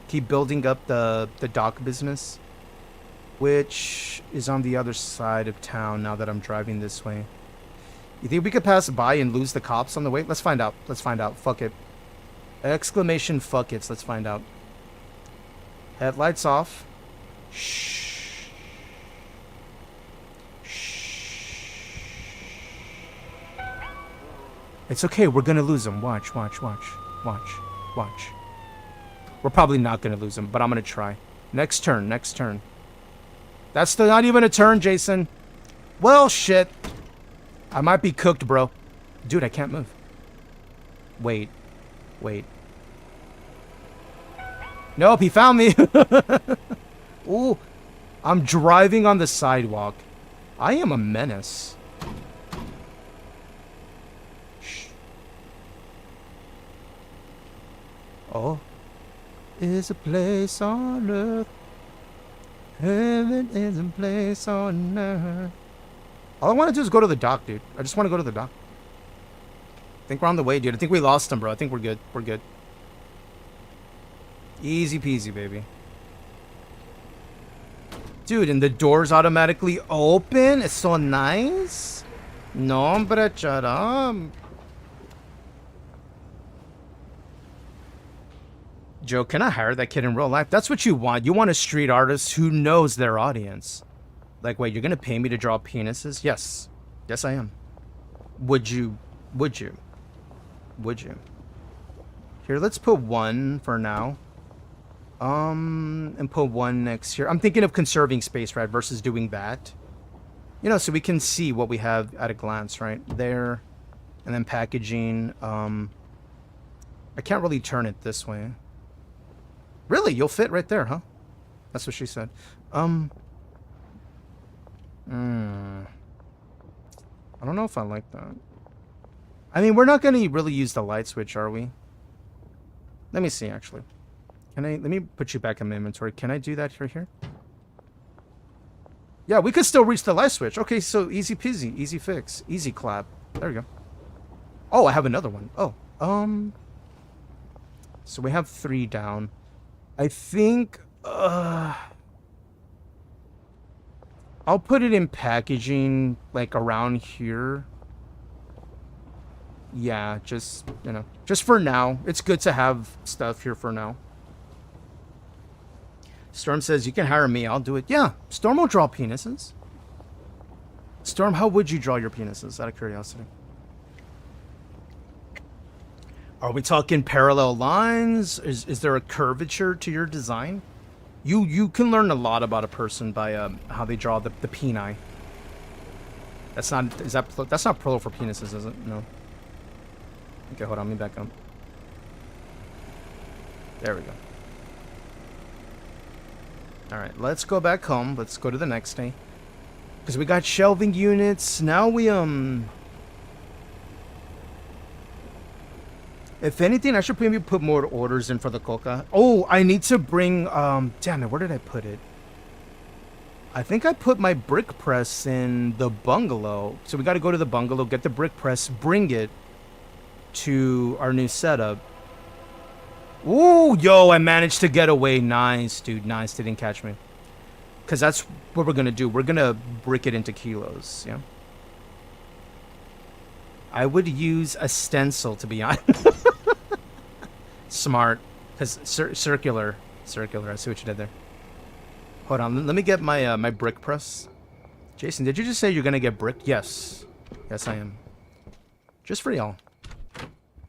keep building up the dock business, which is on the other side of town now that I'm driving this way. You think we could pass by and lose the cops on the way? Let's find out. Let's find out. Fuck it. Exclamation fuck it. Let's find out. Headlights off. Shh. Shh. It's okay. We're gonna lose them. Watch, watch, watch, watch, watch. We're probably not gonna lose them, but I'm gonna try. Next turn, next turn. That's not even a turn, Jason. Well, shit. I might be cooked, bro. Dude, I can't move. Wait. Nope, he found me. Ooh, I'm driving on the sidewalk. I am a menace. Shh. Oh, is a place on earth. Heaven is a place on earth. All I want to do is go to the dock, dude. I just want to go to the dock. I think we're on the way, dude. I think we lost him, bro. I think we're good. We're good. Easy peasy, baby. Dude, and the doors automatically open? It's so nice. No, hombre, shut up. Joe, can I hire that kid in real life? That's what you want. You want a street artist who knows their audience. Like, wait, you're going to pay me to draw penises? Yes. Yes, I am. Would you? Would you? Would you? Here, let's put one for now. And put one next here. I'm thinking of conserving space, right, versus doing that. You know, so we can see what we have at a glance, right? There. And then packaging. I can't really turn it this way. Really? You'll fit right there, huh? That's what she said. I don't know if I like that. I mean, we're not going to really use the light switch, are we? Let me see, actually. Let me put you back in my inventory. Can I do that here? Yeah, we could still reach the light switch. Okay, so easy peasy, easy fix, easy clap. There we go. Oh, I have another one. Oh, so we have 3 down. I think, I'll put it in packaging, like, around here. Yeah, just, you know, just for now. It's good to have stuff here for now. Storm says, you can hire me, I'll do it. Yeah, Storm will draw penises. Storm, how would you draw your penises, out of curiosity? Are we talking parallel lines? Is there a curvature to your design? You can learn a lot about a person by how they draw the peni. That's not plural for penises, is it? No. Okay, hold on, let me back up. There we go. Alright, let's go back home. Let's go to the next day. Because we got shelving units. Now we, if anything, I should maybe put more orders in for the coca. Oh, I need to bring, damn it, where did I put it? I think I put my brick press in the bungalow. So we got to go to the bungalow, get the brick press, bring it to our new setup. Ooh, yo, I managed to get away. Nice, dude. Nice. They didn't catch me. Because that's what we're going to do. We're going to brick it into kilos, yeah? I would use a stencil, to be honest. Smart. Because circular. Circular. I see what you did there. Hold on. Let me get my my brick press. Jason, did you just say you're going to get brick? Yes. Yes, I am. Just for y'all.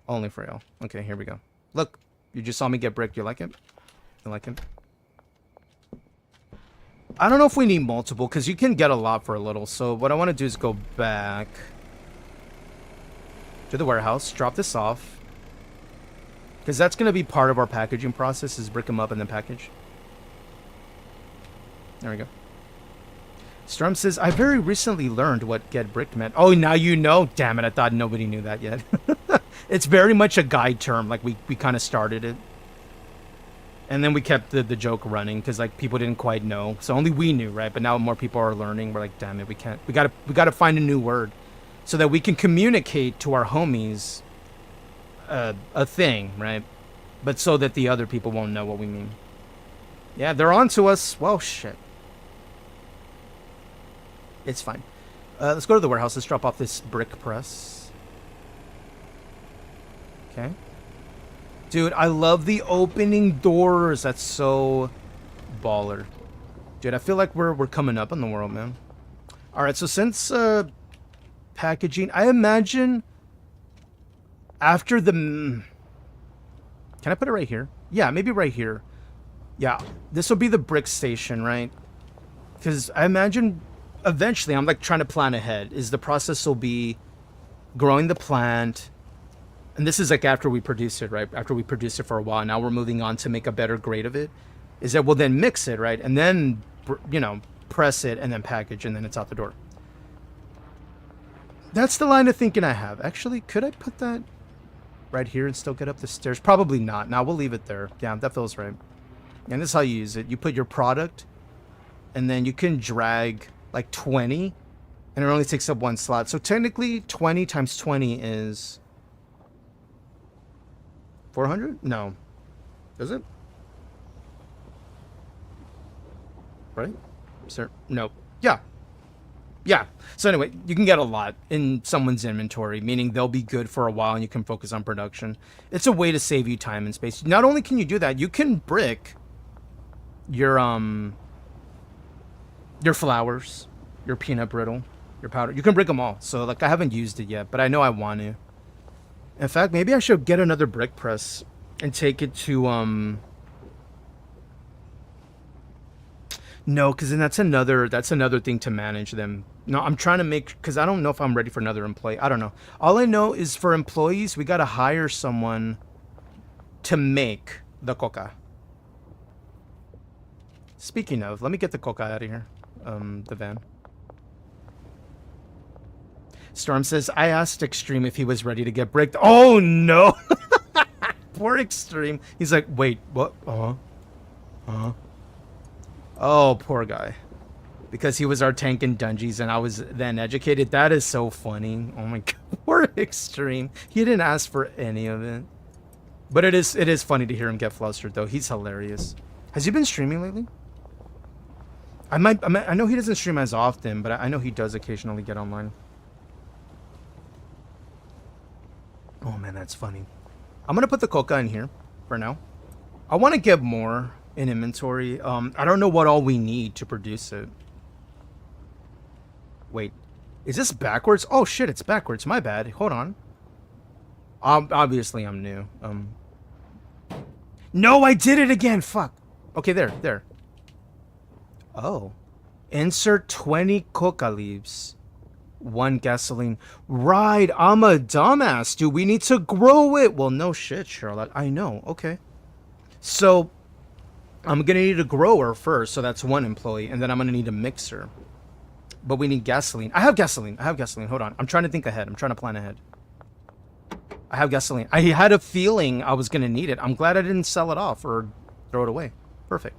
Only for y'all. Okay, here we go. Look. You just saw me get brick. You like it? You like it? I don't know if we need multiple, because you can get a lot for a little. So what I want to do is go back to the warehouse, drop this off. Because that's going to be part of our packaging process, is brick them up and then package. There we go. Storm says, I very recently learned what get bricked meant. Oh, now you know? Damn it, I thought nobody knew that yet. It's very much a guide term. Like, we kind of started it. And then we kept the joke running because, like, people didn't quite know. So only we knew, right? But now more people are learning. We're like, damn it, we can't. We gotta find a new word so that we can communicate to our homies a thing, right? But so that the other people won't know what we mean. Yeah, they're on to us. Well, shit. It's fine. Let's go to the warehouse. Let's drop off this brick press. Okay. Dude, I love the opening doors. That's so baller. Dude, I feel like we're coming up in the world, man. Alright, so since packaging, I imagine after the... Can I put it right here? Yeah, maybe right here. Yeah, this will be the brick station, right? Because I imagine eventually, I'm like trying to plan ahead. Is the process will be growing the plant, and this is like after we produce it, right? After we produce it for a while, now we're moving on to make a better grade of it. Is that we'll then mix it, right? And then, you know, press it and then package, and then it's out the door. That's the line of thinking I have. Actually, could I put that right here and still get up the stairs? Probably not. Now we'll leave it there. Yeah, that feels right. And this is how you use it. You put your product, and then you can drag like 20, and it only takes up one slot. So technically, 20 times 20 is 400? No. Is it? Right? Sir? No. Yeah. Yeah. So anyway, you can get a lot in someone's inventory, meaning they'll be good for a while and you can focus on production. It's a way to save you time and space. Not only can you do that, you can brick your flowers, your peanut brittle, your powder. You can brick them all. So like I haven't used it yet, but I know I want to. In fact, maybe I should get another brick press and take it to no, because then that's another thing to manage them. No, I'm trying to make, because I don't know if I'm ready for another employee. I don't know. All I know is for employees, we got to hire someone to make the coca. Speaking of, let me get the coca out of here. The van. Storm says, I asked Extreme if he was ready to get bricked. Oh, no. Poor Extreme. He's like, wait, what? Oh, poor guy. Because he was our tank in Dungeons and I was then educated. That is so funny. Oh my god. Poor Extreme. He didn't ask for any of it. But it is funny to hear him get flustered though. He's hilarious. Has he been streaming lately? I know he doesn't stream as often, but I know he does occasionally get online. Oh man, that's funny. I'm gonna put the coca in here for now. I want to get more in inventory. I don't know what all we need to produce it. Wait, is this backwards? Oh shit, it's backwards. My bad. Hold on. Obviously I'm new. No, I did it again. Fuck. Okay, there. Oh. Insert 20 coca leaves. 1 gasoline. Right, I'm a dumbass, dude. We need to grow it. Well, no shit, Charlotte. I know. Okay. So, I'm going to need a grower first, so that's 1 employee, and then I'm going to need a mixer. But we need gasoline. I have gasoline. Hold on. I'm trying to think ahead. I'm trying to plan ahead. I have gasoline. I had a feeling I was going to need it. I'm glad I didn't sell it off or throw it away. Perfect.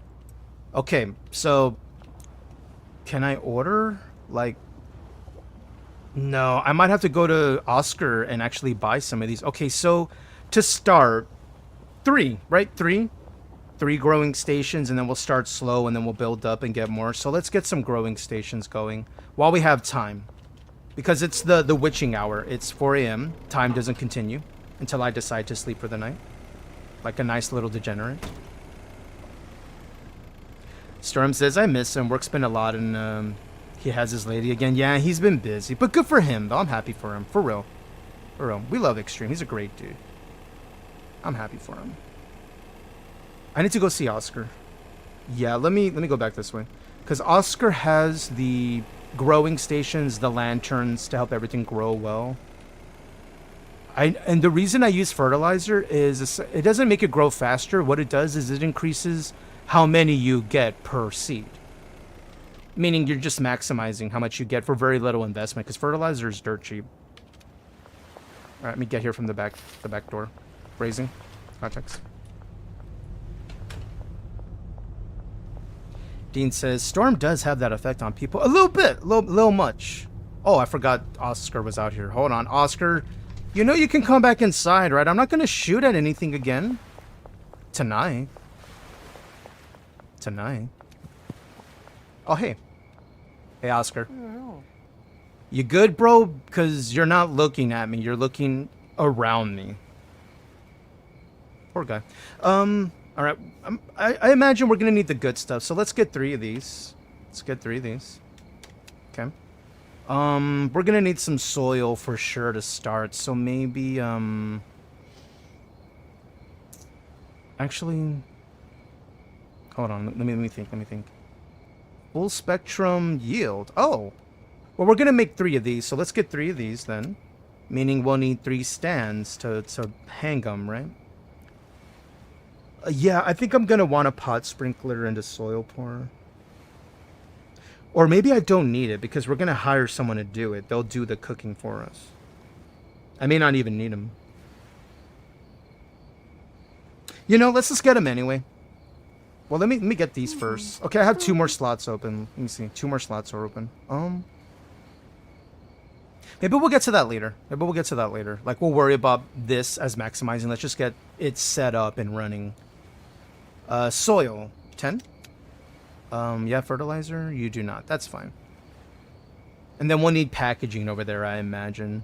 Okay, so can I order? Like, no, I might have to go to Oscar and actually buy some of these. Okay, so to start, 3, right? 3 growing stations, and then we'll start slow, and then we'll build up and get more. So let's get some growing stations going while we have time. Because it's the witching hour. It's 4 a.m. Time doesn't continue until I decide to sleep for the night. Like a nice little degenerate. Storm says, I miss him. Work's been a lot, and he has his lady again. Yeah, he's been busy. But good for him, though. I'm happy for him. For real. For real. We love Extreme. He's a great dude. I'm happy for him. I need to go see Oscar. Yeah, let me go back this way. Because Oscar has the growing stations, the lanterns to help everything grow well. And the reason I use fertilizer is it doesn't make it grow faster. What it does is it increases how many you get per seed. Meaning you're just maximizing how much you get for very little investment, because fertilizer is dirt cheap. All right, let me get here from the back door. Raising context. Dean says, Storm does have that effect on people. A little bit. A little much. Oh, I forgot Oscar was out here. Hold on. Oscar, you know you can come back inside, right? I'm not going to shoot at anything again. Tonight. Oh, hey. Hey, Oscar. You good, bro? Because you're not looking at me. You're looking around me. Poor guy. All right, I imagine we're going to need the good stuff, so let's get 3 of these. Okay. We're going to need some soil for sure to start, so maybe, actually, hold on, let me think. full spectrum yield. Oh. Well, we're going to make 3 of these, so let's get 3 of these then. Meaning we'll need 3 stands to hang them, right? Yeah, I think I'm going to want a pot sprinkler and a soil pourer. Or maybe I don't need it because we're going to hire someone to do it. They'll do the cooking for us. I may not even need them. You know, let's just get them anyway. Well, let me get these first. Okay, I have 2 more slots open. Let me see. 2 more slots are open. Maybe we'll get to that later. Like, we'll worry about this as maximizing. Let's just get it set up and running. Soil. 10? Yeah, fertilizer? You do not. That's fine. And then we'll need packaging over there, I imagine.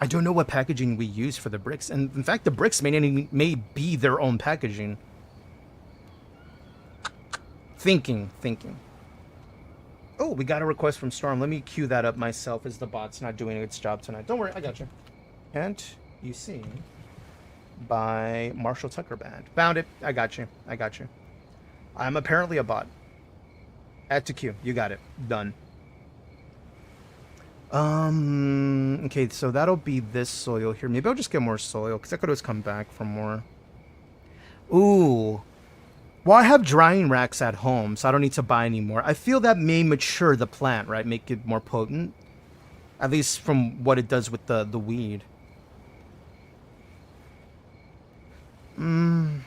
I don't know what packaging we use for the bricks. And in fact, the bricks may be their own packaging. Thinking. Oh, we got a request from Storm. Let me queue that up myself as the bot's not doing its job tonight. Don't worry, I got you. Can't you see? By Marshall Tucker Band. Found it. I got you. I'm apparently a bot. Add to queue. You got it. Done. Okay, so that'll be this soil here. Maybe I'll just get more soil, because I could always come back for more. Ooh. Well, I have drying racks at home, so I don't need to buy any more. I feel that may mature the plant, right? Make it more potent. At least from what it does with the weed. I'm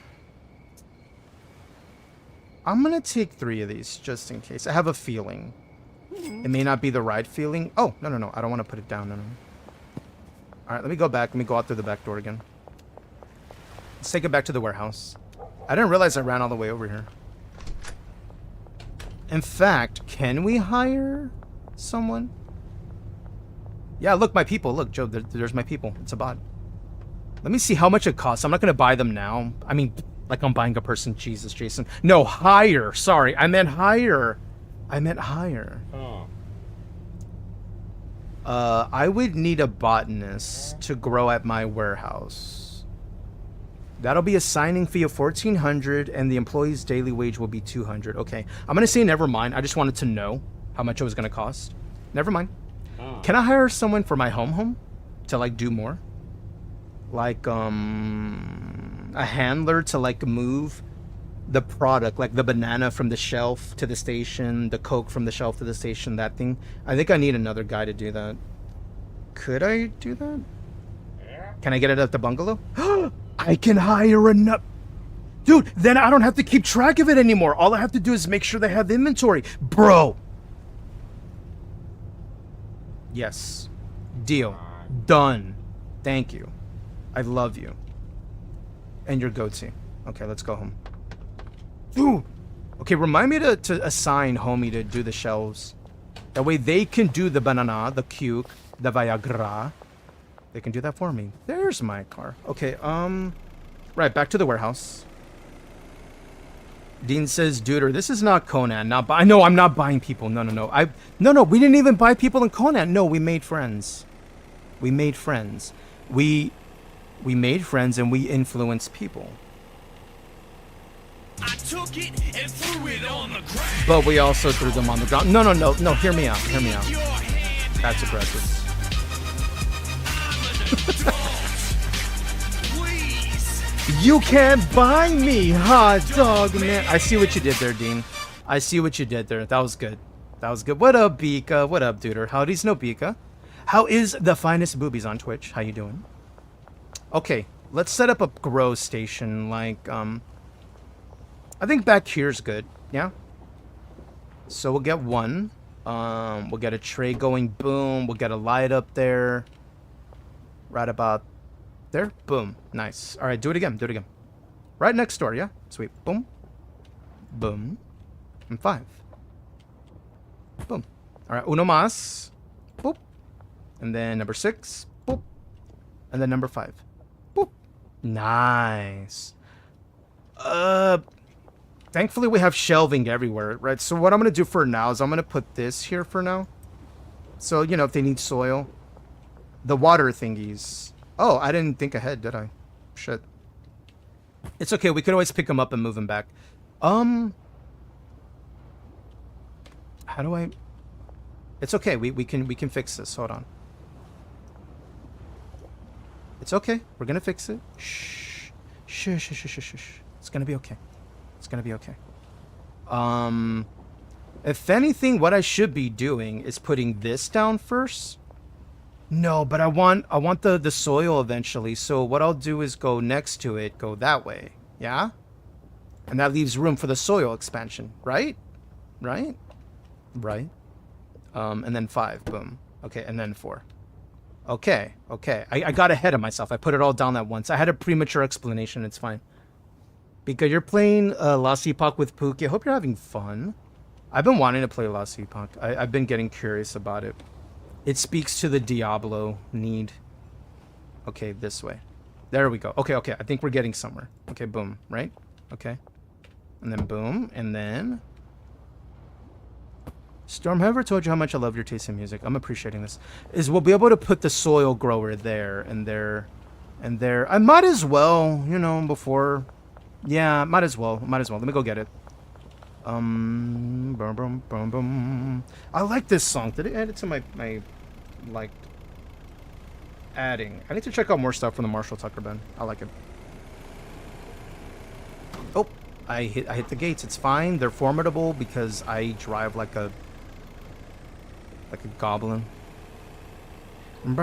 gonna take 3 of these, just in case. I have a feeling. It may not be the right feeling. Oh, no. I don't want to put it down. No. Alright, let me go back. Let me go out through the back door again. Let's take it back to the warehouse. I didn't realize I ran all the way over here. In fact, can we hire someone? Yeah, look, my people. Look, Joe, there's my people. It's a bot. Let me see how much it costs. I'm not going to buy them now. I mean, like I'm buying a person. Jesus, Jason. No, hire. Sorry, I meant hire. Oh. I would need a botanist to grow at my warehouse. That'll be a signing fee of $1,400, and the employee's daily wage will be $200. Okay, I'm gonna say never mind. I just wanted to know how much it was gonna cost. Never mind. Oh. Can I hire someone for my home to like do more? Like a handler to like move the product, like the banana from the shelf to the station, the Coke from the shelf to the station, that thing. I think I need another guy to do that. Could I do that? Can I get it at the bungalow? I can hire enough. Dude, then I don't have to keep track of it anymore. All I have to do is make sure they have the inventory. Bro. Yes. Deal. Done. Thank you. I love you. And your goatee. Okay, let's go home. Ooh. Okay, remind me to assign homie to do the shelves. That way they can do the banana, the cuke, the Viagra. They can do that for me. There's my car. Okay, right, back to the warehouse. Dean says, Duder, this is not Conan. No, I'm not buying people. No. No, we didn't even buy people in Conan. No, we made friends. We made friends and we influenced people. I took it and threw it on the ground. But we also threw them on the ground. No, hear me out. That's aggressive. You can't buy me, hot dog, man. I see what you did there, Dean. I see what you did there. That was good. What up, Bika? What up, Duder? Howdy's no Bika. How is the finest boobies on Twitch? How you doing? Okay, let's set up a grow station. Like, I think back here's good. Yeah. So we'll get one. We'll get a tray going. Boom. We'll get a light up there. Right about there. Boom. Nice. All right, do it again. Right next door, yeah? Sweet. Boom. Boom. And 5. Boom. All right, uno más. Boop. And then number 6. Boop. And then number 5. Boop. Nice. Thankfully we have shelving everywhere, right? So what I'm going to do for now is I'm going to put this here for now. So, you know, if they need soil. The water thingies. Oh, I didn't think ahead, did I? Shit. It's okay. We could always pick them up and move them back. How do I... It's okay. We can fix this. Hold on. It's okay. We're gonna fix it. Shh. Shh, shh, shh, shh, shh, shh. It's gonna be okay. It's gonna be okay. If anything, what I should be doing is putting this down first. No, but I want the soil eventually. So what I'll do is go next to it, go that way. Yeah? And that leaves room for the soil expansion, right? Right? Right. And then 5, boom. Okay, and then 4. Okay, okay. I got ahead of myself. I put it all down at once. I had a premature explanation. It's fine. Because you're playing Last Epoch with Pookie. I hope you're having fun. I've been wanting to play Last Epoch. I've been getting curious about it. It speaks to the Diablo need. Okay, this way. There we go. Okay, okay. I think we're getting somewhere. Okay, boom. Right? Okay. And then boom. And then... Storm, have I ever told you how much I love your taste in music? I'm appreciating this. Is we'll be able to put the soil grower there and there and there. I might as well, you know, before... Yeah, might as well. Might as well. Let me go get it. Boom, boom, boom, boom. I like this song. Did it add it to my liked? Adding. I need to check out more stuff from the Marshall Tucker Band. I like it. Oh, I hit the gates. It's fine. They're formidable because I drive like a goblin. Let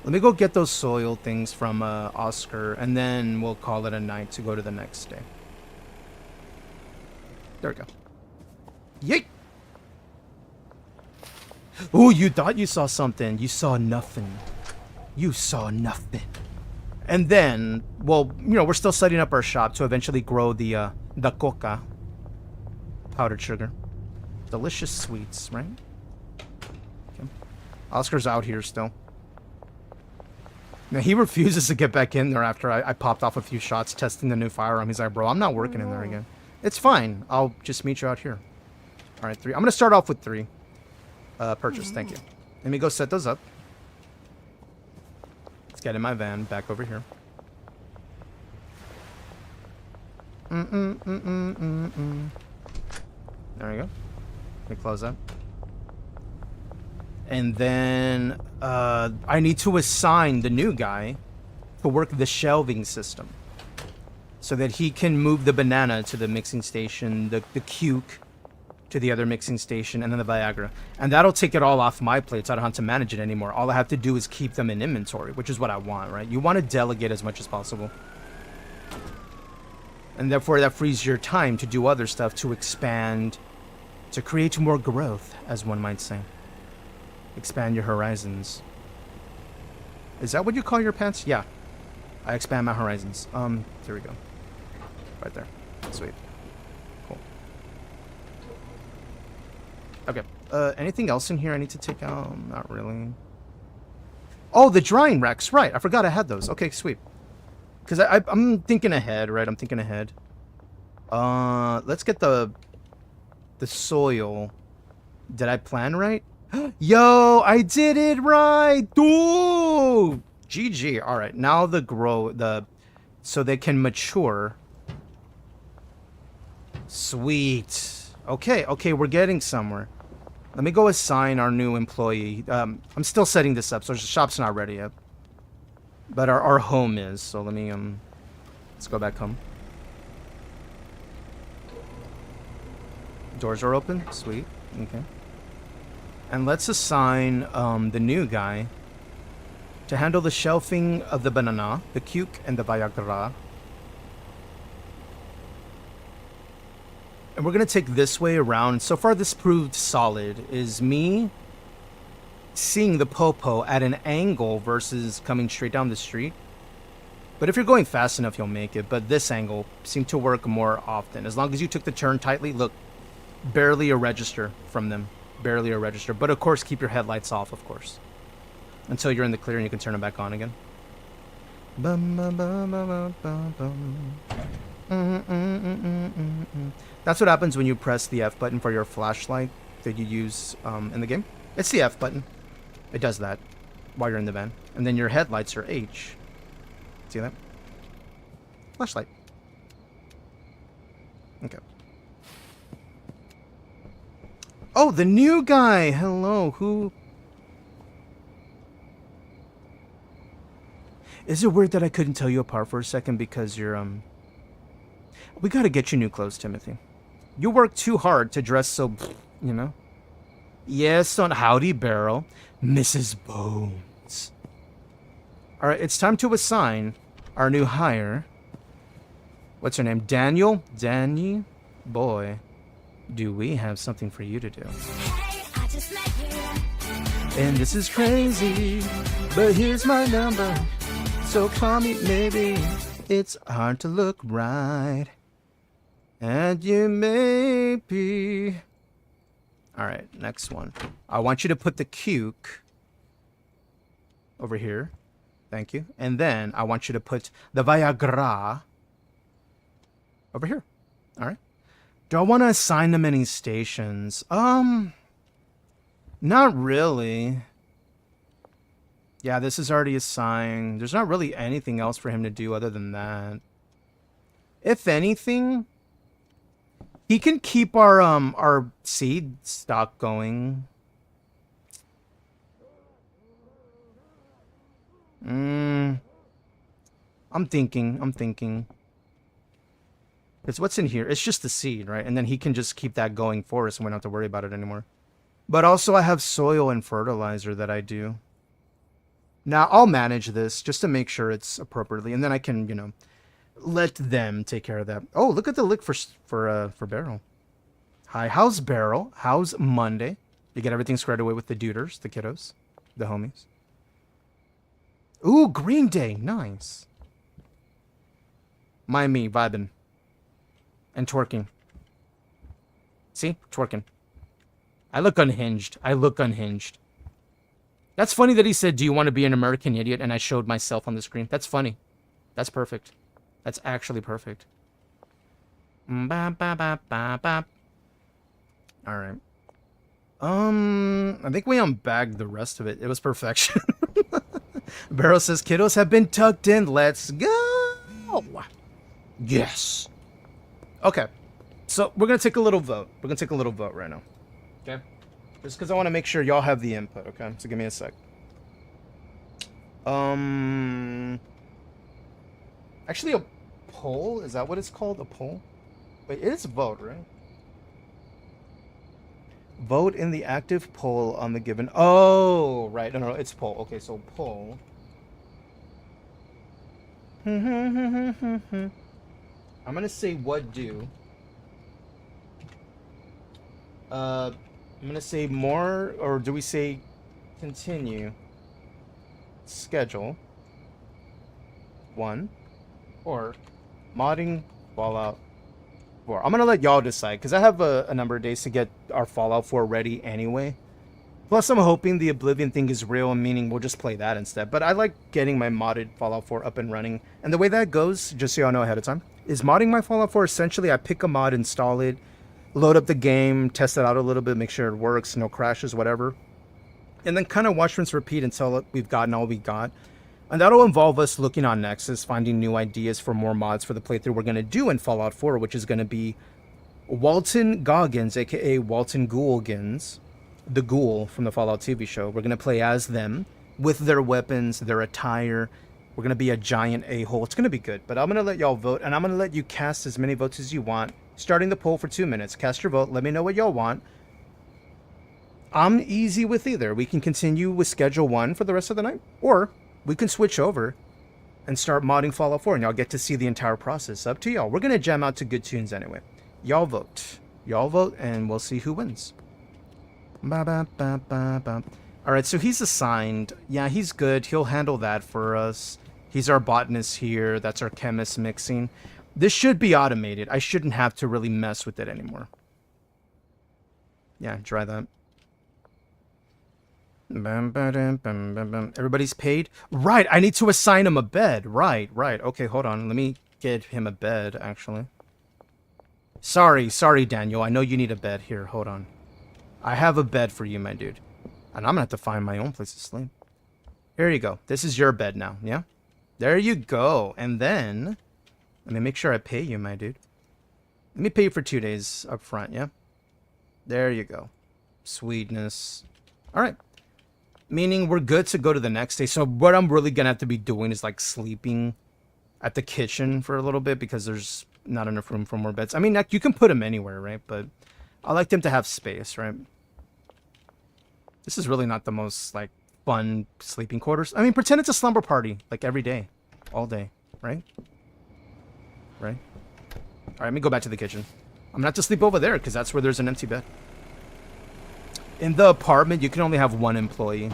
me go get those soil things from Oscar, and then we'll call it a night to go to the next day. There we go. Yeet! Ooh, you thought you saw something. You saw nothing. You saw nothing. And then, well, you know, we're still setting up our shop to eventually grow the coca, powdered sugar. Delicious sweets, right? Oscar's out here still. Now, he refuses to get back in there after I popped off a few shots testing the new firearm. He's like, bro, I'm not working in there again. It's fine. I'll just meet you out here. All right, 3. I'm going to start off with 3. Purchase, thank you. Let me go set those up. Let's get in my van, back over here. There we go. Let me close that. And then I need to assign the new guy to work the shelving system so that he can move the banana to the mixing station, the cuke to the other mixing station, and then the Viagra. And that'll take it all off my plate, so I don't have to manage it anymore. All I have to do is keep them in inventory, which is what I want, right? You want to delegate as much as possible. And therefore, that frees your time to do other stuff, to expand, to create more growth, as one might say. Expand your horizons. Is that what you call your pants? Yeah. I expand my horizons. Here we go. Right there. Sweet. Cool. Okay. Anything else in here I need to take out? Not really. Oh, the drying racks. Right. I forgot I had those. Okay, sweet. Because I'm thinking ahead, right? I'm thinking ahead. Let's get the soil. Did I plan right? Yo, I did it right. Dude. GG. All right. Now so they can mature. Sweet. Okay. Okay. We're getting somewhere. Let me go assign our new employee. I'm still setting this up, so the shop's not ready yet. But our home is. So let me, let's go back home. Doors are open. Sweet. Okay. And let's assign the new guy to handle the shelving of the banana, the cuke, and the Viagra. And we're going to take this way around. So far, this proved solid. Is me seeing the popo at an angle versus coming straight down the street. But if you're going fast enough, you'll make it. But this angle seemed to work more often. As long as you took the turn tightly, look, barely a register from them. Barely a register. But of course, keep your headlights off, of course. Until you're in the clear and you can turn them back on again. That's what happens when you press the F button for your flashlight that you use in the game. It's the F button. It does that while you're in the van. And then your headlights are H. See that? Flashlight. Okay. Oh, the new guy. Hello. Who? Is it weird that I couldn't tell you apart for a second because you're, We gotta get you new clothes, Timothy. You work too hard to dress so, you know? Yes, on Howdy Barrel, Mrs. Bones. Alright, it's time to assign our new hire. What's her name? Daniel? Danny? Boy, do we have something for you to do. And this is crazy, but here's my number. So call me maybe. It's hard to look right. And you may be. Alright, next one. I want you to put the cuke over here. Thank you. And then I want you to put the Viagra over here. Alright. Do I want to assign them any stations? Not really. Yeah, this is already assigned. There's not really anything else for him to do other than that. If anything, he can keep our seed stock going. I'm thinking. Because what's in here? It's just the seed, right? And then he can just keep that going for us and we don't have to worry about it anymore. But also I have soil and fertilizer that I do. Now, I'll manage this just to make sure it's appropriately. And then I can, you know, let them take care of that. Oh, look at the lick for Barrel. Hi, how's Barrel? How's Monday? You get everything squared away with the duders, the kiddos, the homies. Ooh, Green Day. Nice. Mind me, vibing. And twerking. See? Twerking. I look unhinged. That's funny that he said, do you want to be an American idiot? And I showed myself on the screen. That's funny. That's perfect. That's actually perfect. Alright. I think we unbagged the rest of it. It was perfection. Barrow says, kiddos have been tucked in. Let's go. Yes. Okay. So we're going to take a little vote. We're going to take a little vote right now. Okay? Just because I want to make sure y'all have the input, okay? So give me a sec. Actually, a poll? Is that what it's called? A poll? Wait, it is a vote, right? Vote in the active poll on the given... Oh, right. No, it's poll. Okay, so poll. I'm going to say what do. I'm going to say more, or do we say continue? Schedule. 1. Or modding Fallout 4. I'm going to let y'all decide, because I have a number of days to get our Fallout 4 ready anyway. Plus, I'm hoping the Oblivion thing is real, meaning we'll just play that instead. But I like getting my modded Fallout 4 up and running. And the way that goes, just so y'all know ahead of time, is modding my Fallout 4, essentially I pick a mod, install it, load up the game, test it out a little bit, make sure it works, no crashes, whatever. And then kind of watch, rinse, repeat until we've gotten all we got. And that'll involve us looking on Nexus, finding new ideas for more mods for the playthrough we're going to do in Fallout 4, which is going to be Walton Goggins, aka Walton Ghoulgins, the ghoul from the Fallout TV show. We're going to play as them with their weapons, their attire. We're going to be a giant a-hole. It's going to be good, but I'm going to let y'all vote, and I'm going to let you cast as many votes as you want. Starting the poll for 2 minutes. Cast your vote. Let me know what y'all want. I'm easy with either. We can continue with Schedule 1 for the rest of the night, or we can switch over and start modding Fallout 4, and y'all get to see the entire process. Up to y'all. We're going to jam out to good tunes anyway. Y'all vote. Y'all vote, and we'll see who wins. Alright, so he's assigned. Yeah, he's good. He'll handle that for us. He's our botanist here. That's our chemist mixing. This should be automated. I shouldn't have to really mess with it anymore. Yeah, try that. Everybody's paid? Right, I need to assign him a bed. Right. Okay, hold on. Let me get him a bed, actually. Sorry, Daniel. I know you need a bed. Here, hold on. I have a bed for you, my dude. And I'm gonna have to find my own place to sleep. Here you go. This is your bed now, yeah? There you go. And then... let me make sure I pay you, my dude. Let me pay you for 2 days up front, yeah? There you go. Sweetness. All right. Meaning we're good to go to the next day. So what I'm really going to have to be doing is like sleeping at the kitchen for a little bit because there's not enough room for more beds. I mean, like, you can put them anywhere, right? But I like them to have space, right? This is really not the most, like, fun sleeping quarters. I mean, pretend it's a slumber party, like, every day. All day, right? Right? All right, let me go back to the kitchen. I'm going to have to sleep over there because that's where there's an empty bed. In the apartment, you can only have 1 employee.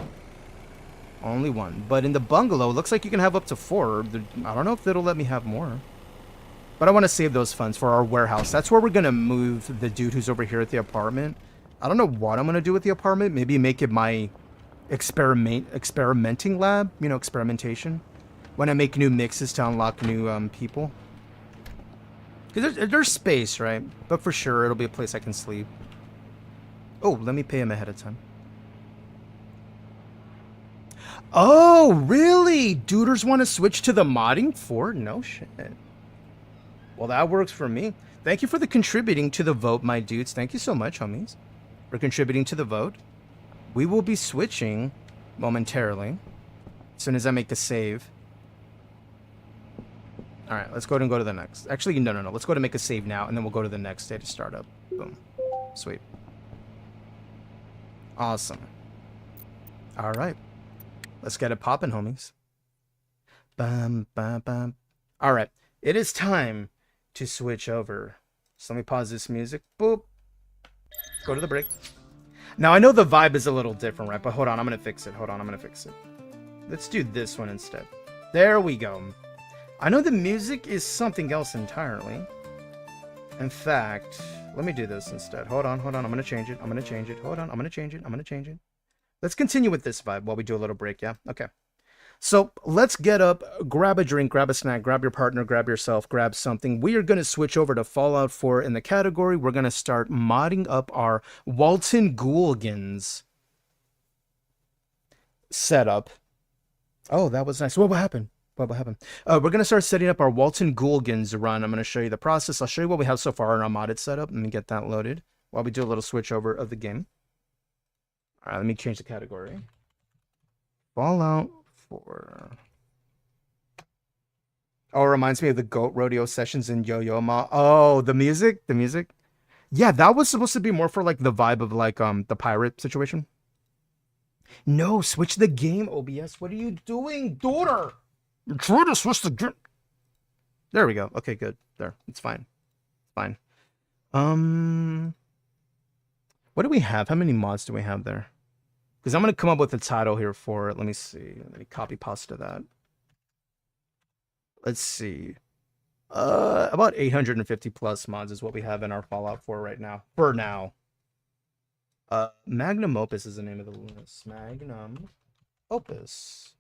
Only 1. But in the bungalow, it looks like you can have up to 4. I don't know if it'll let me have more. But I want to save those funds for our warehouse. That's where we're going to move the dude who's over here at the apartment. I don't know what I'm going to do with the apartment. Maybe make it my experimenting lab. You know, experimentation. When I make new mixes to unlock new people. Because there's space, right? But for sure, it'll be a place I can sleep. Oh, let me pay him ahead of time. Oh, really? Duders want to switch to the modding for? No shit. Well, that works for me. Thank you for the contributing to the vote, my dudes. Thank you so much, homies, for contributing to the vote. We will be switching momentarily as soon as I make the save. All right, let's go ahead and go to the next. Actually, no. Let's go to make a save now, and then we'll go to the next day to start up. Boom. Sweet. Awesome. All right. Let's get it popping, homies. Bam, bam, bam. All right. It is time to switch over. So let me pause this music. Boop. Go to the break. Now, I know the vibe is a little different, right? But hold on. I'm going to fix it. Hold on. I'm going to fix it. Let's do this one instead. There we go. I know the music is something else entirely. In fact, let me do this instead. Hold on. I'm going to change it. Hold on. I'm going to change it. Let's continue with this vibe while we do a little break, yeah? Okay. So let's get up, grab a drink, grab a snack, grab your partner, grab yourself, grab something. We are going to switch over to Fallout 4 in the category. We're going to start modding up our Walton Goolgans setup. Oh, that was nice. What happened? We're going to start setting up our Walton Goolgans run. I'm going to show you the process. I'll show you what we have so far in our modded setup. Let me get that loaded while we do a little switch over of the game. All right, let me change the category. Fallout 4. Oh, it reminds me of the Goat Rodeo sessions in Yo-Yo Ma. Oh, the music? Yeah, that was supposed to be more for like the vibe of like the pirate situation. No, switch the game, OBS. What are you doing, daughter? You're trying to switch the game. There we go. Okay, good. There. It's fine. Fine. What do we have? How many mods do we have there? Because I'm going to come up with a title here for it. Let me see. Let me copy pasta that. Let's see. About 850 plus mods is what we have in our Fallout 4 right now. For now. Magnum Opus is the name of the list. Magnum Opus.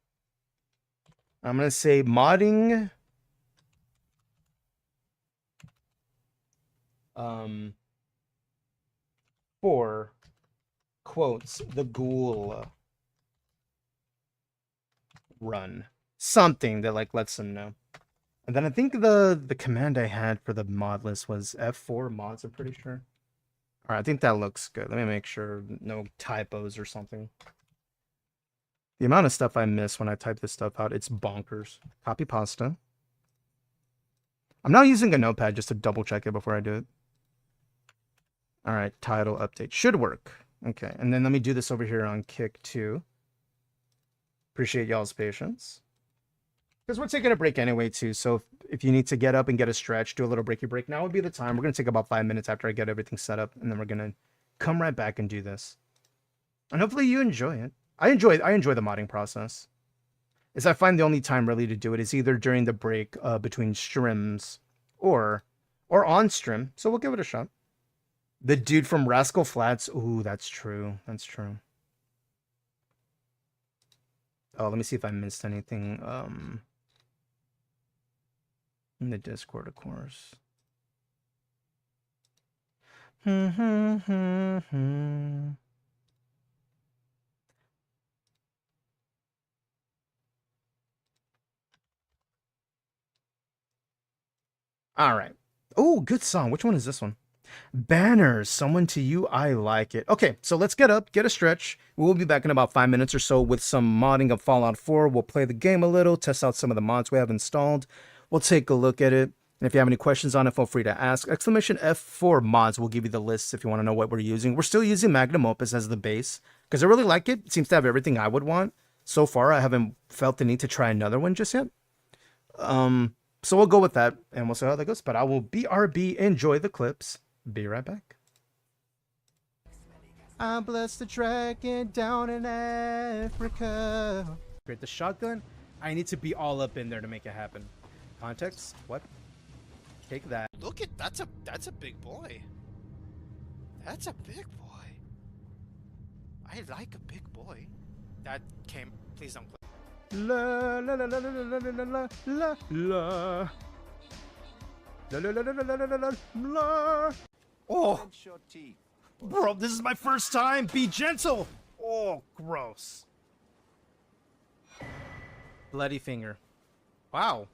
I'm going to say modding. For quotes, the ghoul run. Something that like lets them know. And then I think the command I had for the mod list was F4 mods, I'm pretty sure. All right, I think that looks good. Let me make sure no typos or something. The amount of stuff I miss when I type this stuff out, it's bonkers. Copy pasta. I'm now using a notepad just to double check it before I do it. All right, title update. Should work. Okay, and then let me do this over here on Kick 2. Appreciate y'all's patience. Because we're taking a break anyway, too. So if you need to get up and get a stretch, do a little breaky break, now would be the time. We're going to take about 5 minutes after I get everything set up, and then we're going to come right back and do this. And hopefully you enjoy it. I enjoy the modding process. As I find the only time really to do it is either during the break between streams or on stream. So we'll give it a shot. The dude from Rascal Flats. Ooh, that's true. That's true. Oh, let me see if I missed anything. In the Discord, of course. All right. Oh, good song. Which one is this one? Banners, Someone to You, I Like It. Okay, so let's get up, get a stretch. We'll be back in about 5 minutes or so with some modding of Fallout 4. We'll play the game a little, test out some of the mods we have installed. We'll take a look at it. And if you have any questions on it, feel free to ask. Exclamation F4 mods will give you the list if you want to know what we're using. We're still using Magnum Opus as the base because I really like it. It seems to have everything I would want. So far, I haven't felt the need to try another one just yet. So we'll go with that and we'll see how that goes. But I will BRB, enjoy the clips. Be right back. I blessed the dragon down in Africa. Great, the shotgun. I need to be all up in there to make it happen. Context? What? Take that. Look at that's a big boy. That's a big boy. I like a big boy. That came. Please don't click. La la la la la la la la la la. La la la la la la la la. Oh, bro, this is my first time. Be gentle. Oh, gross. Bloody finger. Wow,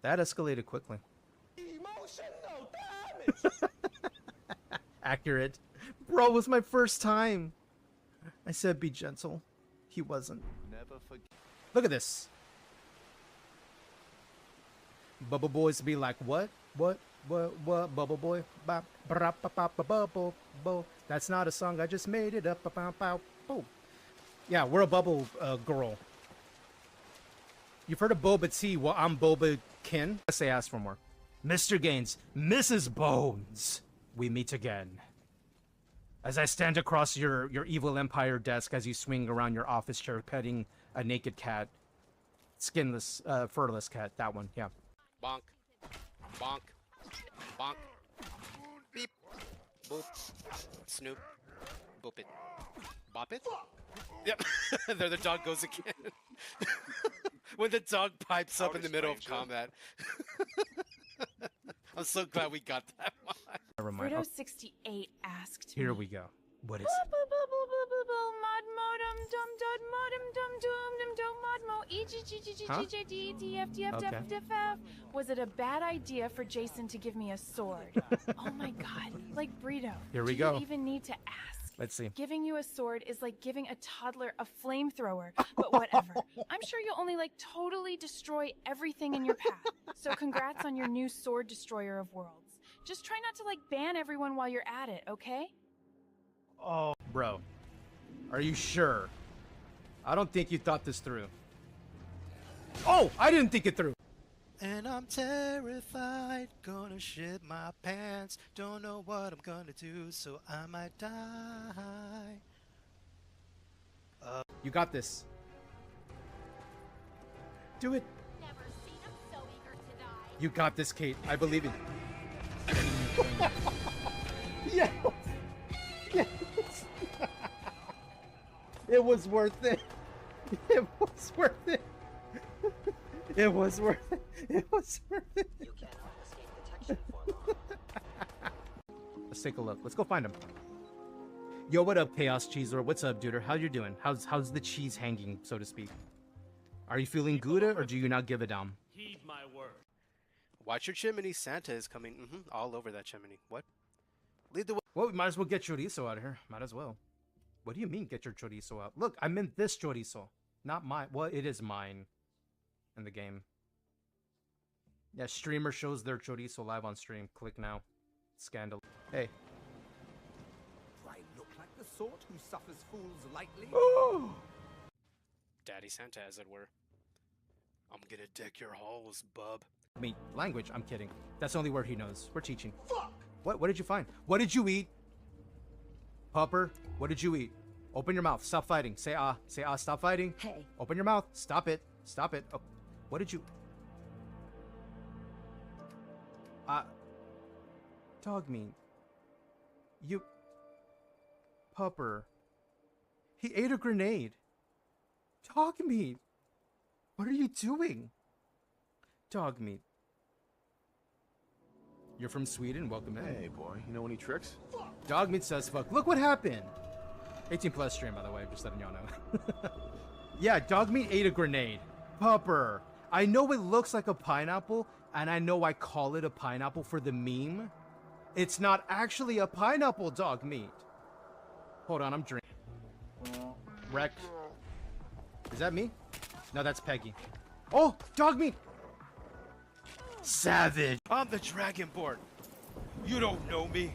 that escalated quickly. Emotional damage. Accurate. Bro, it was my first time. I said be gentle. He wasn't. Never forget. Look at this. Bubble boys be like, what? What, bubble boy? Bubble, bo. That's not a song, I just made it up. Yeah, we're a bubble girl. You've heard of Boba T, well, I'm Boba Kin. I say ask for more. Mr. Gaines, Mrs. Bones, we meet again. As I stand across your evil empire desk as you swing around your office chair petting a naked cat. Skinless, furless cat, that one, yeah. Bonk. Bonk. Bonk. Beep. Boop. Snoop. Boop it. Bop it? Yep. There the dog goes again. When the dog pipes up in the middle of combat. I'm so glad we got that one. Never mind. Brittle 68 asked Here me. we go. What is it? Mod modem dum dum modem dum dum dum dum mod mo e g g g g g j d d f d f d f d f. Was it a bad idea for Jason to give me a sword? Oh my god, like Brittle. Here we do go. You even need to ask? Let's see. Giving you a sword is like giving a toddler a flamethrower, but whatever. I'm sure you'll only like totally destroy everything in your path. So congrats on your new sword destroyer of worlds. Just try not to like ban everyone while you're at it, okay? Oh, bro. Are you sure? I don't think you thought this through. Oh, I didn't think it through. And I'm terrified, gonna shit my pants. Don't know what I'm gonna do, so I might die. You got this. Do it. Never seen him so eager to die. You got this, Kate. I believe in you. Yes. Yes. It was worth it. It was worth it. It was worth it. It was worth it. You cannot escape detection for long. Let's take a look. Let's go find him. Yo, what up, Chaos Cheese Lord? What's up, dude? How you doing? How's the cheese hanging, so to speak? Are you feeling good, or do you not give a damn? Heed my word. Watch your chimney. Santa is coming. All over that chimney. What? Lead the way. Well, we might as well get chorizo out of here. Might as well. What do you mean, get your chorizo out? Look, I meant this chorizo. Not mine. Well, it is mine. In the game. Yeah, streamer shows their chorizo live on stream. Click now. Scandal. Hey. Do I look like the sort who suffers fools lightly? Daddy Santa, as it were. I'm gonna deck your halls, bub. I mean, language. I'm kidding. That's the only word he knows. We're teaching. Fuck! What did you find? What did you eat? Pupper, what did you eat? Open your mouth. Stop fighting. Say ah. Say ah. Stop fighting. Hey. Open your mouth. Stop it. Stop it. Oh, what did you... Dog meat. You... Pupper. He ate a grenade. Dog meat. What are you doing? Dog meat. You're from Sweden? Welcome in. Hey, boy. You know any tricks? Dog meat says fuck. Look what happened. 18 plus stream, by the way. Just letting y'all know. Yeah, dog meat ate a grenade. Pupper. I know it looks like a pineapple, and I know I call it a pineapple for the meme. It's not actually a pineapple dog meat. Hold on, I'm drinking. Wreck. Is that me? No, that's Peggy. Oh, dog meat! Savage. I'm the Dragonborn. You don't know me.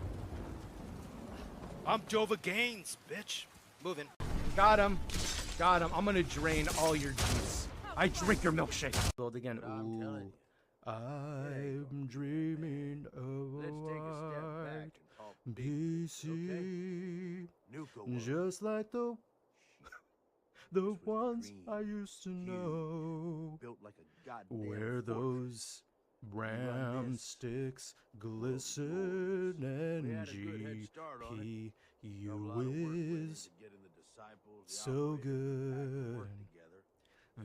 I'm Dova Gaines, bitch. Moving. Got him. Got him. I'm gonna drain all your juice. I drink your milkshake. Build again. Ooh. I'm dreaming of a white PC. Just like the ones I used to know. Where those ram sticks glisten and GPU is so good.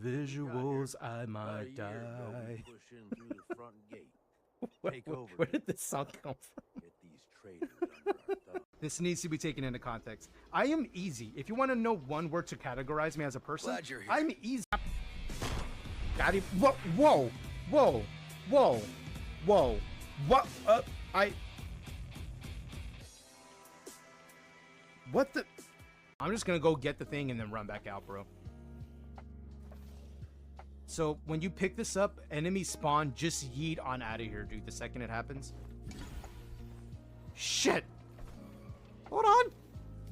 Visuals, I might die. Where did this song come from? This needs to be taken into context. I am easy. If you want to know one word to categorize me as a person, I'm easy. Got him. Whoa, whoa, whoa, whoa, whoa. What? What the? I'm just gonna go get the thing and then run back out, bro. So when you pick this up, enemies spawn, just yeet on out of here, dude, the second it happens. Shit! Hold on!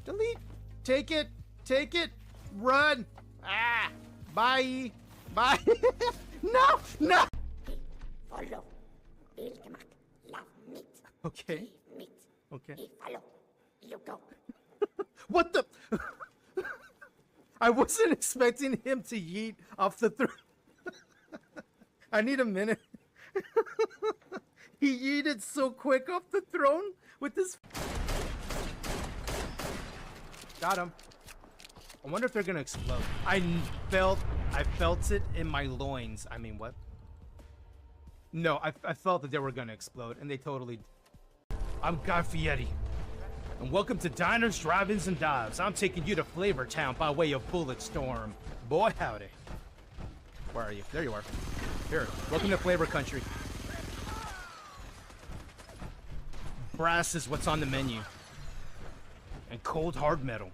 Delete! Take it! Take it! Run! Ah! Bye! Bye! No! No! Okay. Okay. What the? I wasn't expecting him to yeet off the throne. I need a minute. He yeeted so quick off the throne with this. Got him. I wonder if they're gonna explode. I felt it in my loins. I mean, what? No, I felt that they were gonna explode, and they totally. I'm Guy Fieri, and welcome to Diners, Drive-Ins, and Dives. I'm taking you to Flavor Town by way of Bulletstorm. Boy, howdy. Where are you? There you are. Here, welcome to Flavor Country. Brass is what's on the menu. And cold hard metal.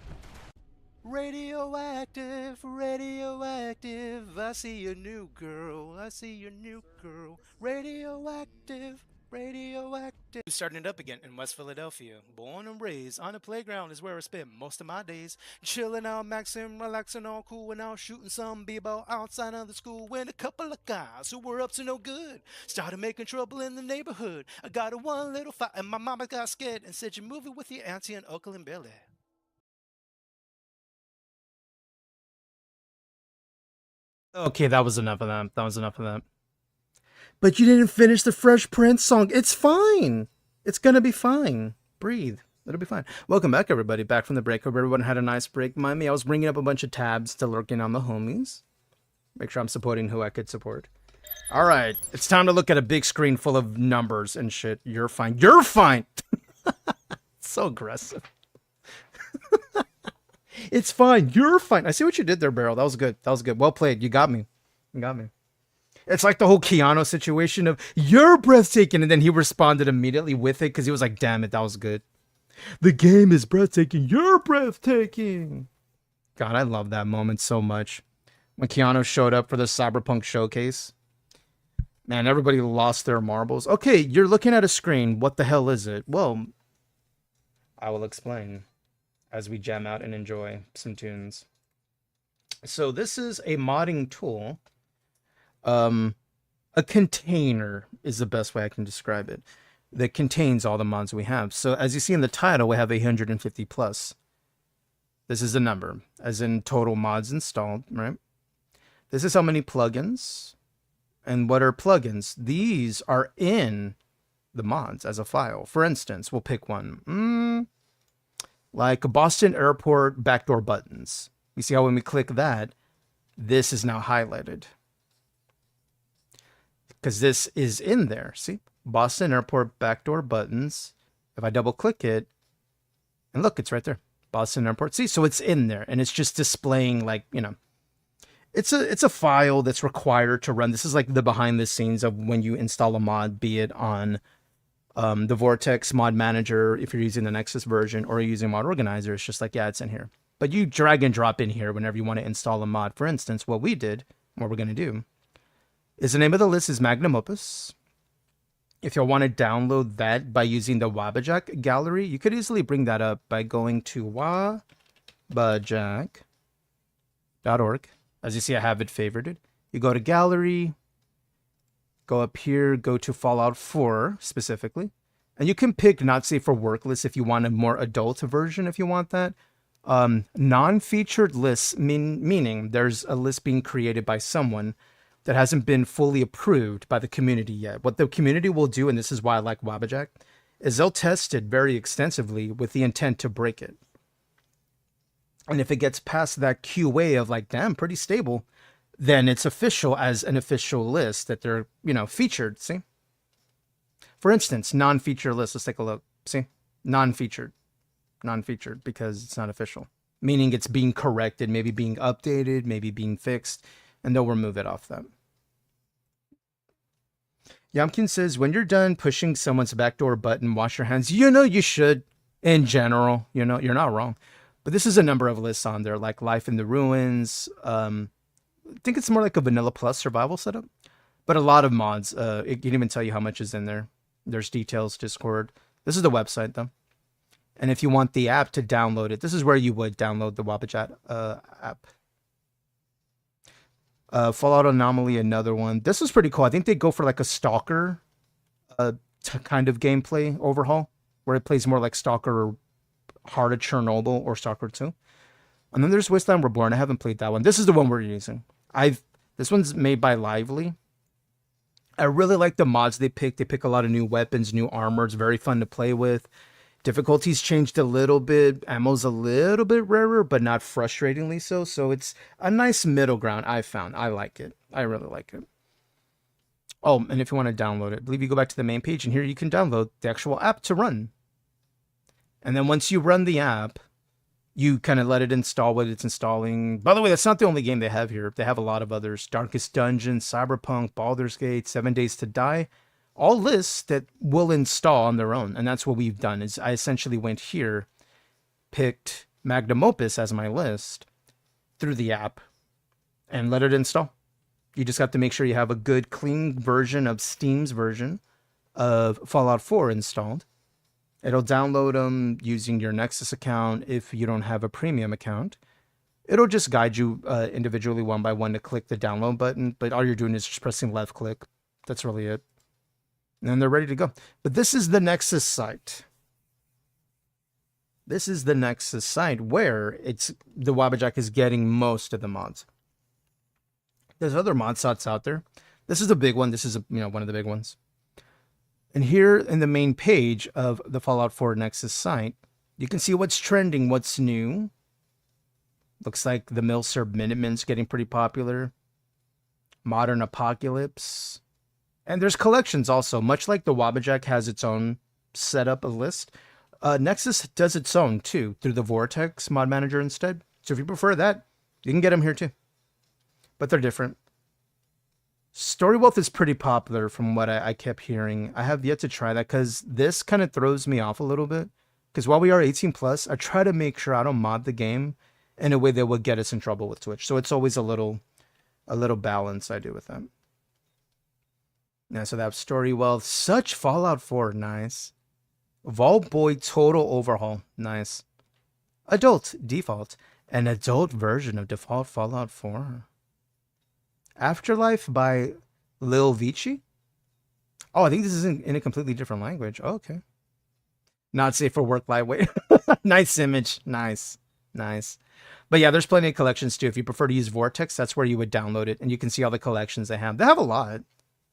Radioactive, radioactive. I see a new girl. I see a new girl. Radioactive, radioactive. Starting it up again in West Philadelphia. Born and raised on the playground is where I spend most of my days. Chilling out, maxing, relaxing, all cool, and out shooting some b-ball outside of the school. When a couple of guys who were up to no good started making trouble in the neighborhood. I got in one little fight, and my mama got scared and said, "You moving with your auntie and uncle and Billy." Okay, that was enough of that. That was enough of that. But you didn't finish the Fresh Prince song. It's fine. It's gonna be fine. Breathe. It'll be fine. Welcome back, everybody. Back from the break. Hope everyone had a nice break. Mind me, I was bringing up a bunch of tabs to lurking on the homies. Make sure I'm supporting who I could support. All right. It's time to look at a big screen full of numbers and shit. You're fine. You're fine. So aggressive. It's fine. You're fine. I see what you did there, Barrel. That was good. That was good. Well played. You got me. You got me. It's like the whole Keanu situation of, "You're breathtaking," and then he responded immediately with it because he was like, "Damn it, that was good." The game is breathtaking. You're breathtaking. God, I love that moment so much. When Keanu showed up for the Cyberpunk showcase. Man, everybody lost their marbles. Okay, you're looking at a screen. What the hell is it? Well, I will explain as we jam out and enjoy some tunes. So this is a modding tool. A container is the best way I can describe it, that contains all the mods we have. So as you see in the title, we have 850 plus. This is the number, as in total mods installed, right? This is how many plugins. And what are plugins? These are in the mods as a file. For instance, we'll pick one. Like Boston Airport backdoor buttons. You see how when we click that, this is now highlighted. Because this is in there. See? Boston Airport backdoor buttons. If I double click it, and look, it's right there. Boston Airport. See? So it's in there. And it's just displaying, like, you know, It's a file that's required to run. This is like the behind the scenes of when you install a mod, be it on the Vortex mod manager, if you're using the Nexus version, or you're using mod organizer. It's just like, yeah, it's in here. But you drag and drop in here whenever you want to install a mod. For instance, what we did, what we're going to do, is the name of the list is Magnum Opus. If you want to download that by using the Wabajack gallery, you could easily bring that up by going to wabajack.org. As you see, I have it favorited. You go to gallery, go up here, go to Fallout 4 specifically. And you can pick not safe for work lists if you want a more adult version, if you want that. Non-featured lists, meaning there's a list being created by someone that hasn't been fully approved by the community yet. What the community will do, and this is why I like Wabajack, is they'll test it very extensively with the intent to break it. And if it gets past that QA of like, damn, pretty stable, then it's official as an official list that they're, featured. See? For instance, non-featured list. Let's take a look. See? Non-featured. Non-featured because it's not official. Meaning it's being corrected, maybe being updated, maybe being fixed, and they'll remove it off that. Yamkin says, when you're done pushing someone's backdoor button, wash your hands. You should, in general. You're not wrong. But this is a number of lists on there, like Life in the Ruins. I think it's more like a Vanilla Plus survival setup. But a lot of mods, it can even tell you how much is in there. There's details, Discord. This is the website, though. And if you want the app to download it, this is where you would download the Wabajack app. Fallout Anomaly, another one. This is pretty cool. I think they go for like a Stalker kind of gameplay overhaul, where it plays more like Stalker or Heart of Chernobyl or Stalker 2. And then there's Wasteland Reborn. I haven't played that one. This is the one we're using. This one's made by Lively. I really like the mods they pick. They pick a lot of new weapons, new armor. It's very fun to play with. Difficulties changed a little bit. Ammo's a little bit rarer, but not frustratingly so. So it's a nice middle ground, I found. I like it. I really like it. Oh, and if you want to download it, I believe you go back to the main page, and here you can download the actual app to run. And then once you run the app, you kind of let it install what it's installing. By the way, that's not the only game they have here. They have a lot of others. Darkest Dungeon, Cyberpunk, Baldur's Gate, 7 Days to Die. All lists that will install on their own. And that's what we've done. Is I essentially went here, picked Magnum Opus as my list through the app, and let it install. You just have to make sure you have a good, clean version of Steam's version of Fallout 4 installed. It'll download them using your Nexus account if you don't have a premium account. It'll just guide you individually one by one to click the download button, but all you're doing is just pressing left click. That's really it. And then they're ready to go. But this is the Nexus site. This is the Nexus site where the Wabajack is getting most of the mods. There's other mod sites out there. This is the big one. This is one of the big ones. And here in the main page of the Fallout 4 Nexus site, you can see what's trending, what's new. Looks like the Milsurb Minutemen's getting pretty popular. Modern Apocalypse. And there's collections also. Much like the Wabajack has its own setup, a list, Nexus does its own too, through the Vortex mod manager instead. So if you prefer that, you can get them here too. But they're different. Story Wealth is pretty popular from what I kept hearing. I have yet to try that because this kind of throws me off a little bit. Because while we are 18 plus, I try to make sure I don't mod the game in a way that would get us in trouble with Twitch. So it's always a little balance I do with that. Yeah, so that's Story Wealth. Such Fallout 4, nice. Vault Boy Total Overhaul, nice. Adult Default, an adult version of default Fallout 4. Afterlife by Lil Vici. Oh, I think this is in a completely different language. Oh, okay. Not safe for work, lightweight. Nice image. Nice. But yeah, there's plenty of collections too. If you prefer to use Vortex, that's where you would download it. And you can see all the collections they have. They have a lot.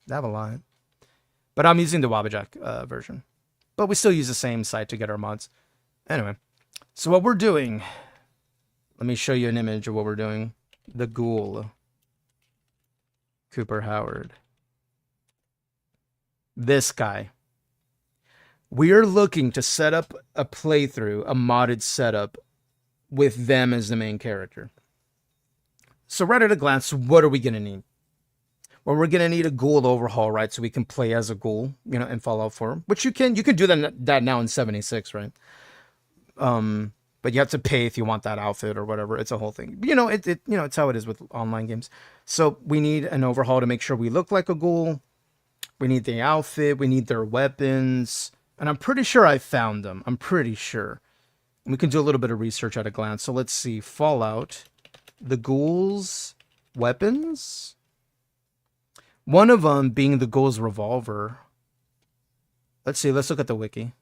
But I'm using the Wabajack version. But we still use the same site to get our mods. Anyway. So what we're doing. Let me show you an image of what we're doing. The Ghoul. Cooper Howard. This guy. We are looking to set up a playthrough, a modded setup with them as the main character. So right at a glance, what are we going to need? Well, we're going to need a ghoul overhaul, right? So we can play as a ghoul, you know, in Fallout 4, which you can do that now in 76, right? But you have to pay if you want that outfit or whatever. It's a whole thing. You know, it's how it is with online games. So we need an overhaul to make sure we look like a ghoul. We need the outfit. We need their weapons. And I'm pretty sure I found them. I'm pretty sure. And we can do a little bit of research at a glance. So let's see. Fallout. The ghouls' weapons. One of them being the ghoul's revolver. Let's see. Let's look at the wiki.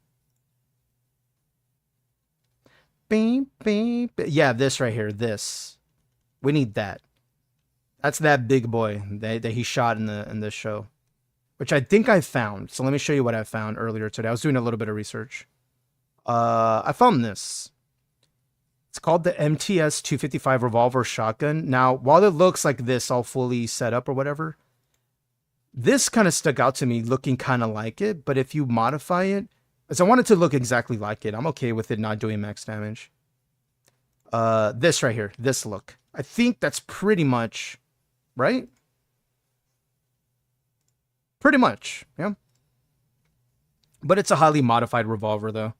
Beep, beep. Yeah, this right here. This. We need that. That's that big boy that he shot in this show, which I think I found. So let me show you what I found earlier today. I was doing a little bit of research. I found this. It's called the MTS 255 revolver shotgun. Now, while it looks like this, all fully set up or whatever, this kind of stuck out to me, looking kind of like it. But if you modify it, as I want it to look exactly like it, I'm okay with it not doing max damage. This right here, this look. I think that's pretty much, right? Pretty much, yeah. But it's a highly modified revolver, though.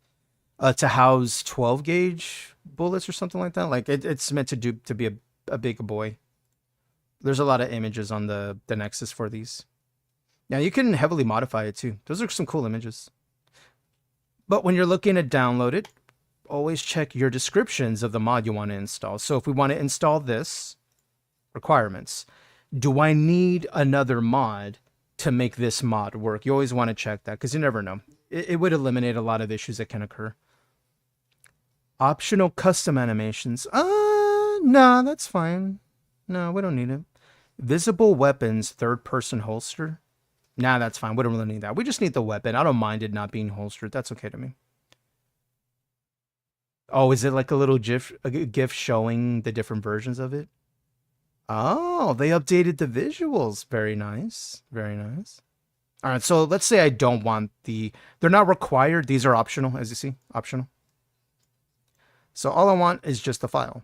To house 12 gauge bullets or something like that. Like, it's meant to be a big boy. There's a lot of images on the Nexus for these. Now, you can heavily modify it, too. Those are some cool images. But when you're looking to download it, always check your descriptions of the mod you want to install. So if we want to install this, requirements. Do I need another mod to make this mod work? You always want to check that because you never know. It would eliminate a lot of issues that can occur. Optional custom animations. No, that's fine. No, we don't need it. Visible weapons, third-person holster. Nah, that's fine. We don't really need that. We just need the weapon. I don't mind it not being holstered. That's okay to me. Oh, is it like a little GIF showing the different versions of it? Oh, they updated the visuals. Very nice. Very nice. All right, so let's say I don't want the... They're not required. These are optional, as you see. Optional. So all I want is just the file.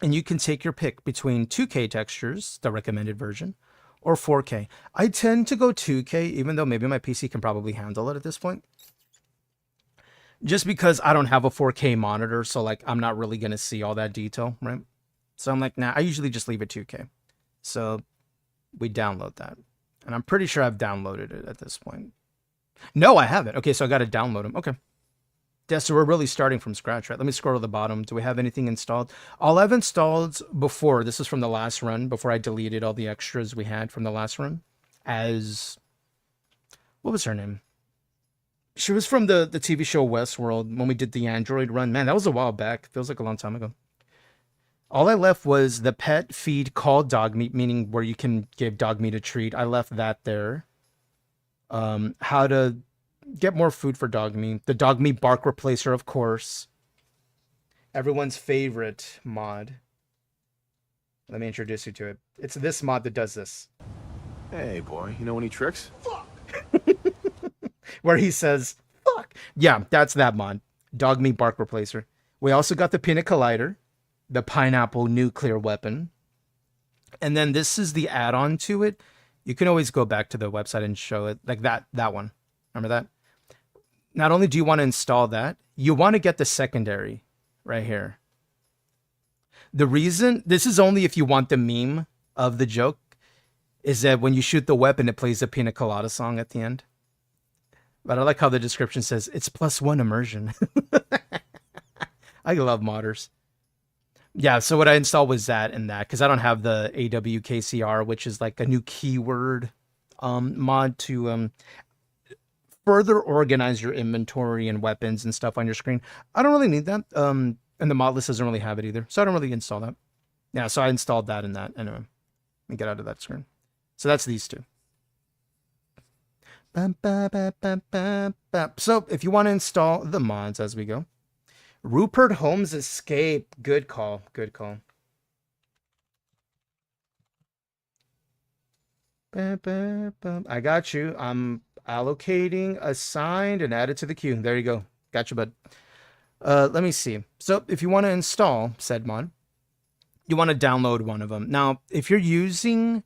And you can take your pick between 2K textures, the recommended version, or 4K. I tend to go 2K, even though maybe my PC can probably handle it at this point. Just because I don't have a 4K monitor, so like I'm not really going to see all that detail, right? So I'm like, nah, I usually just leave it 2K. So we download that. And I'm pretty sure I've downloaded it at this point. No, I haven't. Okay, so I got to download them. Okay. Yeah, so we're really starting from scratch, right? Let me scroll to the bottom. Do we have anything installed? All I've installed before, this is from the last run, before I deleted all the extras we had from the last run, as... What was her name? She was from the TV show Westworld when we did the Android run. Man, that was a while back. Feels like a long time ago. All I left was the pet feed called dog meat, meaning where you can give dog meat a treat. I left that there. How to get more food for dog meat. The dog meat bark replacer, of course. Everyone's favorite mod. Let me introduce you to it. It's this mod that does this. Hey, boy, you know any tricks? Fuck! Where he says, fuck. Yeah, that's that mod. Dog meat bark replacer. We also got the peanut collider. The pineapple nuclear weapon. And then this is the add-on to it. You can always go back to the website and show it. Like that one. Remember that? Not only do you want to install that, you want to get the secondary right here. The reason, this is only if you want the meme of the joke, is that when you shoot the weapon, it plays a Pina Colada song at the end. But I like how the description says, it's +1 immersion. I love modders. Yeah, so what I installed was that and that, because I don't have the AWKCR, which is like a new keyword mod to further organize your inventory and weapons and stuff on your screen. I don't really need that. And the mod list doesn't really have it either, so I don't really install that. Yeah, so I installed that and that. Anyway, let me get out of that screen. So that's these two. So if you want to install the mods as we go. Rupert Holmes Escape. Good call. Good call. I got you. I'm allocating, assigned, and added to the queue. There you go. Got you, bud. Let me see. So if you want to install said mod, you want to download one of them. Now, if you're using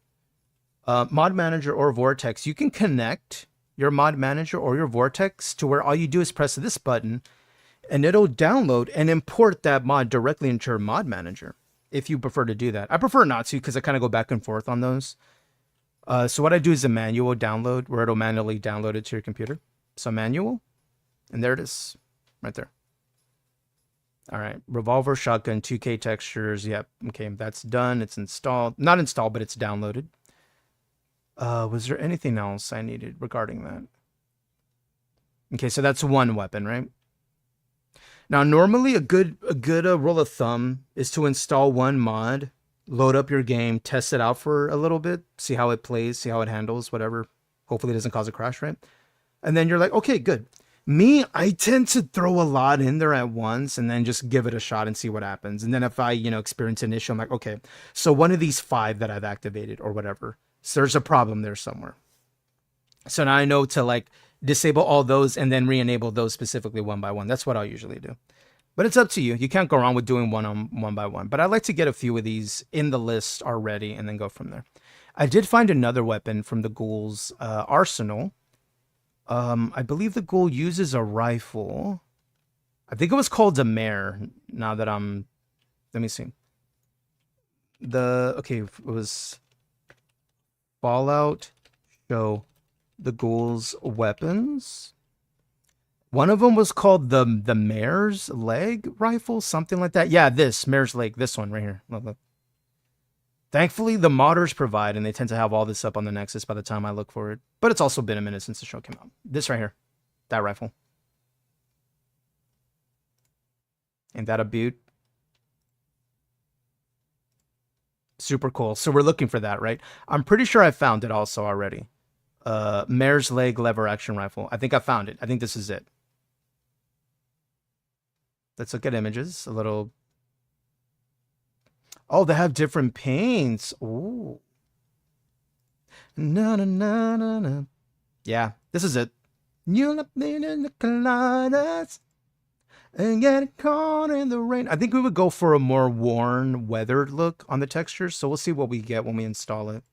Mod Manager or Vortex, you can connect your Mod Manager or your Vortex to where all you do is press this button and it'll download and import that mod directly into your Mod Manager if you prefer to do that. I prefer not to because I kind of go back and forth on those. So what I do is a manual download where it'll manually download it to your computer. So manual, and there it is right there. All right, revolver, shotgun, 2K textures. Yep, okay, that's done. It's installed. Not installed, but it's downloaded. Was there anything else I needed regarding that? Okay, so that's one weapon, right? Now, normally a good rule of thumb is to install one mod, load up your game, test it out for a little bit, see how it plays, see how it handles, whatever. Hopefully it doesn't cause a crash, right? And then you're like, okay, good. Me, I tend to throw a lot in there at once and then just give it a shot and see what happens. And then if I, experience an issue, I'm like, okay, so one of these 5 that I've activated or whatever, so there's a problem there somewhere. So now I know to like disable all those and then re-enable those specifically one by one. That's what I'll usually do. But it's up to you. You can't go wrong with doing one by one. But I like to get a few of these in the list already and then go from there. I did find another weapon from the Ghoul's arsenal. I believe the Ghoul uses a rifle. I think it was called a mare. Now that let me see. It was Fallout show the Ghoul's weapons. One of them was called the Mare's Leg rifle, something like that. Yeah, this Mare's Leg, this one right here. Look. Thankfully, the modders provide, and they tend to have all this up on the Nexus by the time I look for it. But it's also been a minute since the show came out. This right here, that rifle. Ain't that a beaut? Super cool. So we're looking for that, right? I'm pretty sure I found it also already. Mare's Leg lever action rifle. I think I found it. I think this is it. Let's look at images a little. Oh, they have different paints. Ooh. Na na na na na. Yeah, this is it. You'll up in the colliders and get caught in the rain. I think we would go for a more worn, weathered look on the textures. So we'll see what we get when we install it.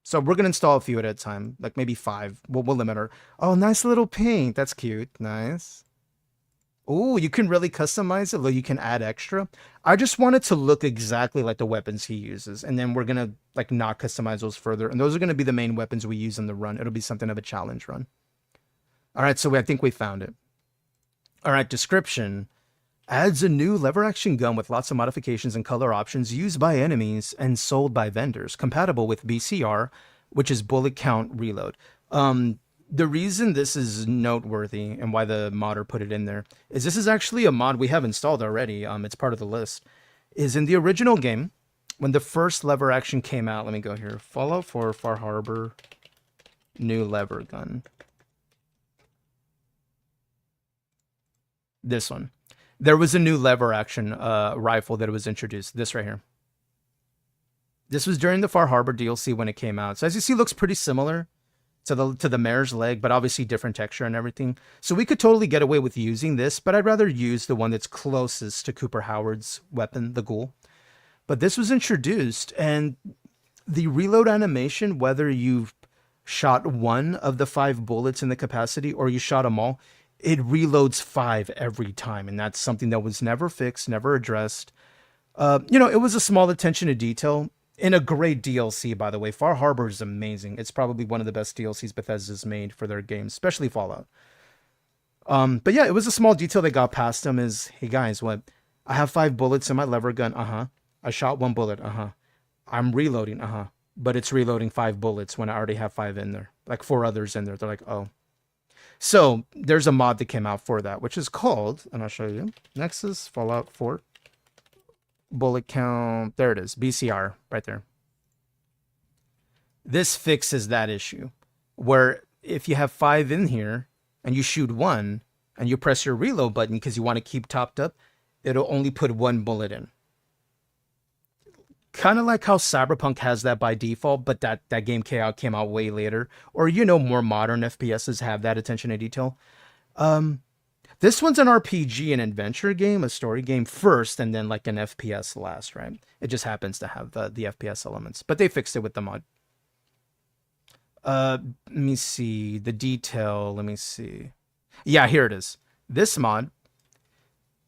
So we're gonna install a few at a time, like maybe 5. We'll limit our. Oh, nice little paint. That's cute. Nice. Oh, you can really customize it. Look, you can add extra. I just want it to look exactly like the weapons he uses. And then we're going to like not customize those further. And those are going to be the main weapons we use in the run. It'll be something of a challenge run. All right, so I think we found it. All right, description. Adds a new lever action gun with lots of modifications and color options used by enemies and sold by vendors. Compatible with BCR, which is bullet count reload. The reason this is noteworthy and why the modder put it in there is this is actually a mod we have installed already. It's part of the list. Is in the original game, when the first lever action came out, let me go here. Fallout 4 Far Harbor, new lever gun. This one. There was a new lever action rifle that was introduced. This right here. This was during the Far Harbor DLC when it came out. So as you see, it looks pretty similar to the Mare's Leg, but obviously different texture and everything. So we could totally get away with using this, but I'd rather use the one that's closest to Cooper Howard's weapon, the Ghoul. But this was introduced, and the reload animation, whether you've shot one of the 5 bullets in the capacity or you shot them all, it reloads 5 every time, and that's something that was never fixed, never addressed. It was a small attention to detail. In a great DLC, by the way. Far Harbor is amazing. It's probably one of the best DLCs Bethesda's made for their games, especially Fallout. But yeah, it was a small detail that got past them is, hey guys, what? I have 5 bullets in my lever gun. I shot 1 bullet. I'm reloading. But it's reloading 5 bullets when I already have 5 in there. Like 4 others in there. They're like, oh. So there's a mod that came out for that, which is called, and I'll show you, Nexus Fallout 4. Bullet count, there it is, BCR right there. This fixes that issue where if you have 5 in here and you shoot 1 and you press your reload button because you want to keep topped up, it'll only put 1 bullet in. Kind of like how Cyberpunk has that by default, but that game came out way later. Or, more modern FPSs have that attention to detail. The This one's an RPG, an adventure game, a story game first, and then like an FPS last, right? It just happens to have the FPS elements, but they fixed it with the mod. Let me see the detail. Let me see. Yeah, here it is. This mod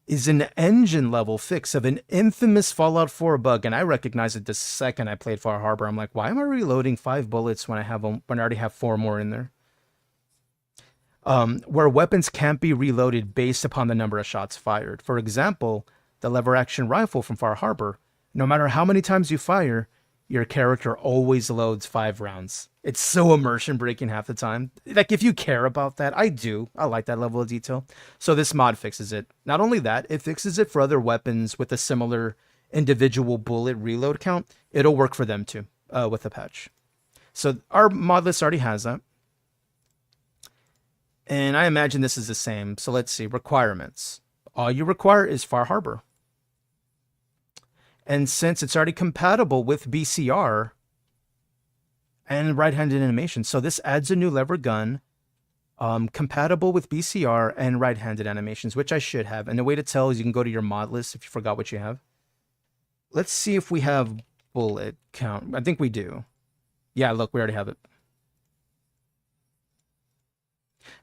is an engine level fix of an infamous Fallout 4 bug, and I recognized it the second I played Far Harbor. I'm like, why am I reloading 5 bullets when I already have 4 more in there? Where weapons can't be reloaded based upon the number of shots fired. For example, the lever action rifle from Far Harbor. No matter how many times you fire, your character always loads 5 rounds. It's so immersion breaking half the time. Like, if you care about that, I do. I like that level of detail. So this mod fixes it. Not only that, it fixes it for other weapons with a similar individual bullet reload count. It'll work for them too, with the patch. So our mod list already has that. And I imagine this is the same. So let's see. Requirements. All you require is Far Harbor. And since it's already compatible with BCR and right-handed animation, so this adds a new lever gun, compatible with BCR and right-handed animations, which I should have. And the way to tell is you can go to your mod list if you forgot what you have. Let's see if we have bullet count. I think we do. Yeah, look, we already have it.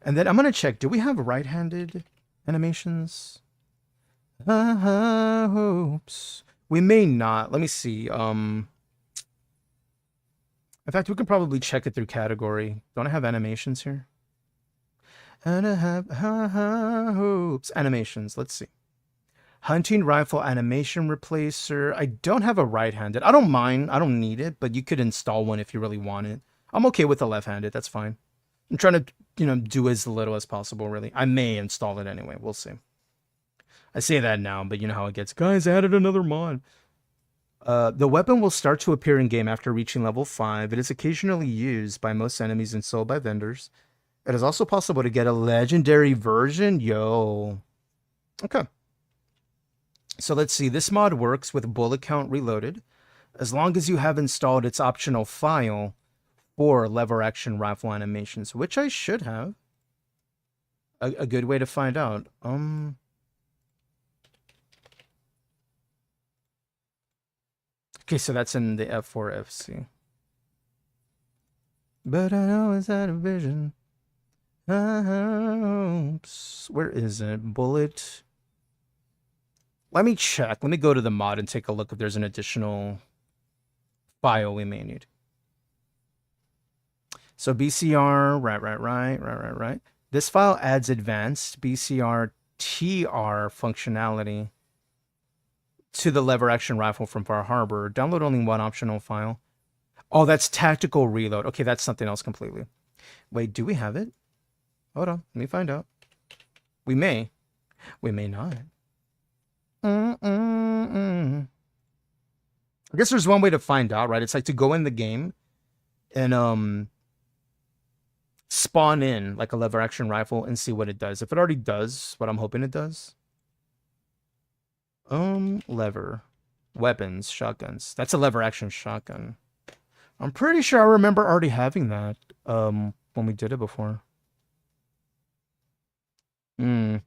And then I'm going to check, do we have right-handed animations? Oops. We may not. Let me see. In fact, we can probably check it through category. Don't I have animations here? And I have oops. Animations. Let's see. Hunting rifle animation replacer. I don't have a right-handed. I don't mind. I don't need it, but you could install one if you really want it. I'm okay with the left-handed. That's fine. I'm trying to, do as little as possible, really. I may install it anyway. We'll see. I say that now, but you know how it gets. Guys, added another mod. The weapon will start to appear in-game after reaching level 5. It is occasionally used by most enemies and sold by vendors. It is also possible to get a legendary version. Yo. Okay. So let's see. This mod works with bullet count reloaded, as long as you have installed its optional file for lever action rifle animations, which I should have. A good way to find out. Okay, so that's in the F4 FC. But I know it's out of vision. Oops. Where is it? Bullet. Let me check. Let me go to the mod and take a look if there's an additional file we may need. So BCR, right. This file adds advanced BCR TR functionality to the lever action rifle from Far Harbor. Download only one optional file. Oh, that's tactical reload. Okay, that's something else completely. Wait, do we have it? Hold on, let me find out. We may. We may not. I guess there's one way to find out, right? It's like to go in the game and spawn in like a lever action rifle and see what it does. If it already does what I'm hoping it does. Lever. Weapons, shotguns. That's a lever action shotgun. I'm pretty sure I remember already having that when we did it before. Thinking.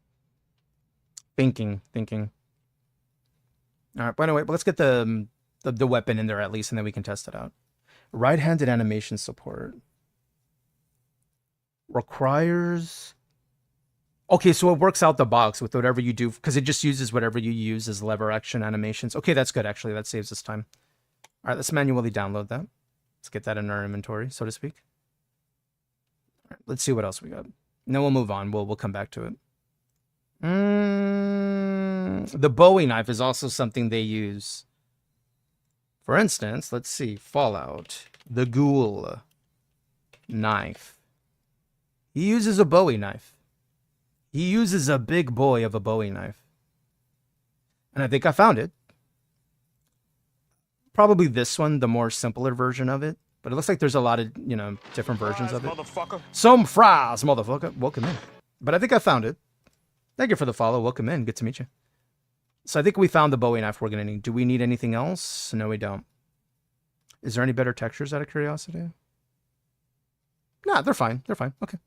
All right, but anyway, let's get the weapon in there at least, and then we can test it out. Right-handed animation support. Requires... Okay, so it works out the box with whatever you do, because it just uses whatever you use as lever action animations. Okay, that's good, actually. That saves us time. All right, let's manually download that. Let's get that in our inventory, so to speak. All right, let's see what else we got. Then we'll move on. We'll come back to it. The Bowie knife is also something they use. For instance, let's see. Fallout. The Ghoul knife. He uses a Bowie knife. He uses a big boy of a Bowie knife. And I think I found it. Probably this one, the more simpler version of it. But it looks like there's a lot of, different versions of it. Some fries, motherfucker. Welcome in. But I think I found it. Thank you for the follow. Welcome in. Good to meet you. So I think we found the Bowie knife we're going to need. Do we need anything else? No, we don't. Is there any better textures out of curiosity? Nah, they're fine. They're fine. Okay.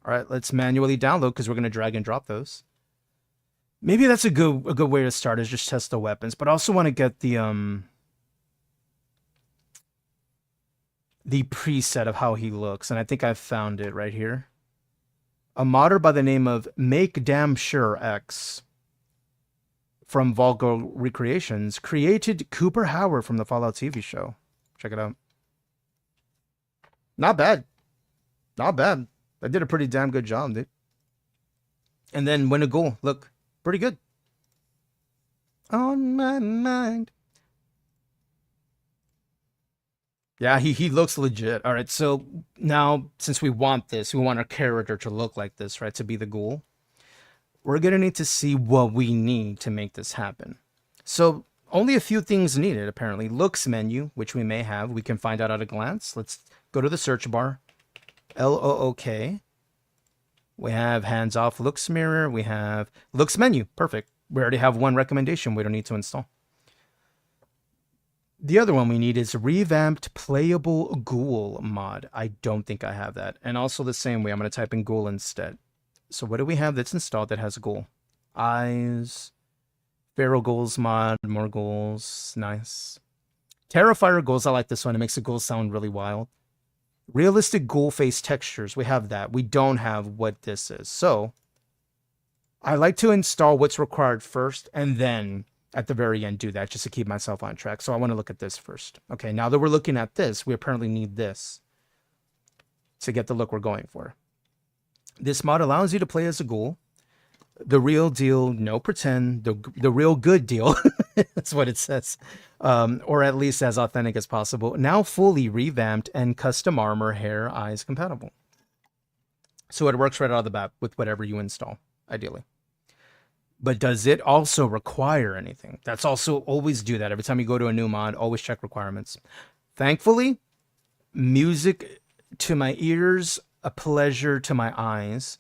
All right, let's manually download because we're going to drag and drop those. Maybe that's a good way to start is just test the weapons, but I also want to get the preset of how he looks, and I think I found it right here. A modder by the name of Make Damn Sure X from Vulgar Recreations created Cooper Howard from the Fallout TV show. Check it out. Not bad. Not bad. I did a pretty damn good job, dude. And then win a goal. Look, pretty good. On my mind. Yeah, he looks legit. All right, so now since we want this, we want our character to look like this, right? To be the ghoul. We're going to need to see what we need to make this happen. So only a few things needed, apparently. Looks menu, which we may have. We can find out at a glance. Let's go to the search bar. LOOK. We have hands off looks mirror. We have looks menu. Perfect. We already have one recommendation we don't need to install. The other one we need is revamped playable ghoul mod. I don't think I have that. And also the same way, I'm going to type in ghoul instead. So what do we have that's installed that has ghoul? Eyes. Feral ghouls mod. More ghouls. Nice. Terrifier ghouls. I like this one. It makes the ghouls sound really wild. Realistic ghoul face textures. We have that. We don't have what this is. So I like to install what's required first and then at the very end do that just to keep myself on track. So I want to look at this first. Okay, now that we're looking at this, we apparently need this to get the look we're going for. This mod allows you to play as a ghoul. The real deal, no pretend, the real good deal. That's what it says. Or at least as authentic as possible. Now fully revamped and custom armor, hair, eyes compatible. So it works right out of the bat with whatever you install, ideally. But does it also require anything? That's also, always do that. Every time you go to a new mod, always check requirements. Thankfully, music to my ears, a pleasure to my eyes.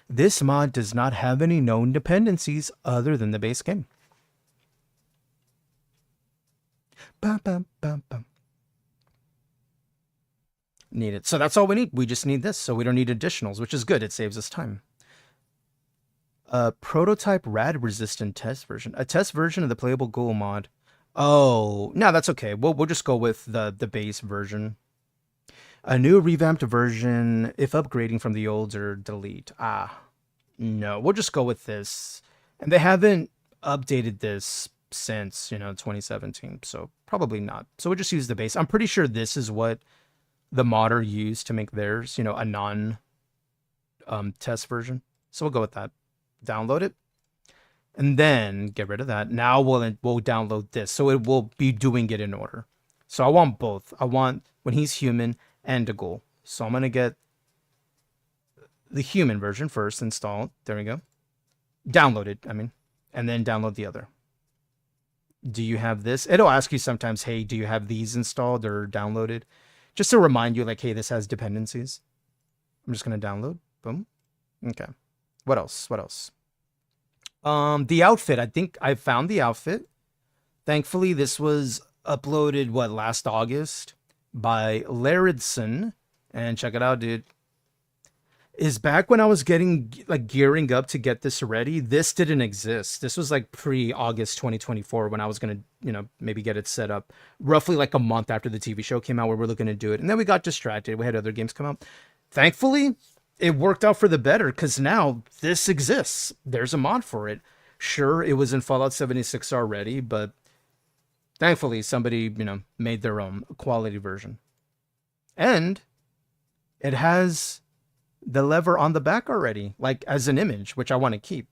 This mod does not have any known dependencies other than the base game. Bum, bum, bum, bum. Need it. So that's all we need. We just need this. So we don't need additionals, which is good. It saves us time. A prototype rad resistant test version. A test version of the playable ghoul mod. Oh, no, that's okay. We'll just go with the base version. A new revamped version if upgrading from the old or delete. No, we'll just go with this. And they haven't updated this since, 2017, so probably not. So we'll just use the base. I'm pretty sure this is what the modder used to make theirs, a non test version. So we'll go with that. Download it. And then get rid of that. Now we'll download this. So it will be doing it in order. So I want both. I want when he's human and a ghoul. So I'm going to get the human version first installed. There we go. Download it, and then download the other. Do you have this? It'll ask you sometimes, hey, do you have these installed or downloaded? Just to remind you, like, hey, this has dependencies. I'm just going to download. Boom. Okay. What else? What else? The outfit. I think I found the outfit. Thankfully, this was uploaded, last August by Laridson. And check it out, dude. Is back when I was gearing up to get this ready. This didn't exist. This was pre-August 2024 when I was going to, maybe get it set up. Roughly a month after the TV show came out where we're looking to do it. And then we got distracted. We had other games come out. Thankfully, it worked out for the better because now this exists. There's a mod for it. Sure, it was in Fallout 76 already, but thankfully somebody, made their own quality version. And it has the lever on the back already, as an image, which I want to keep.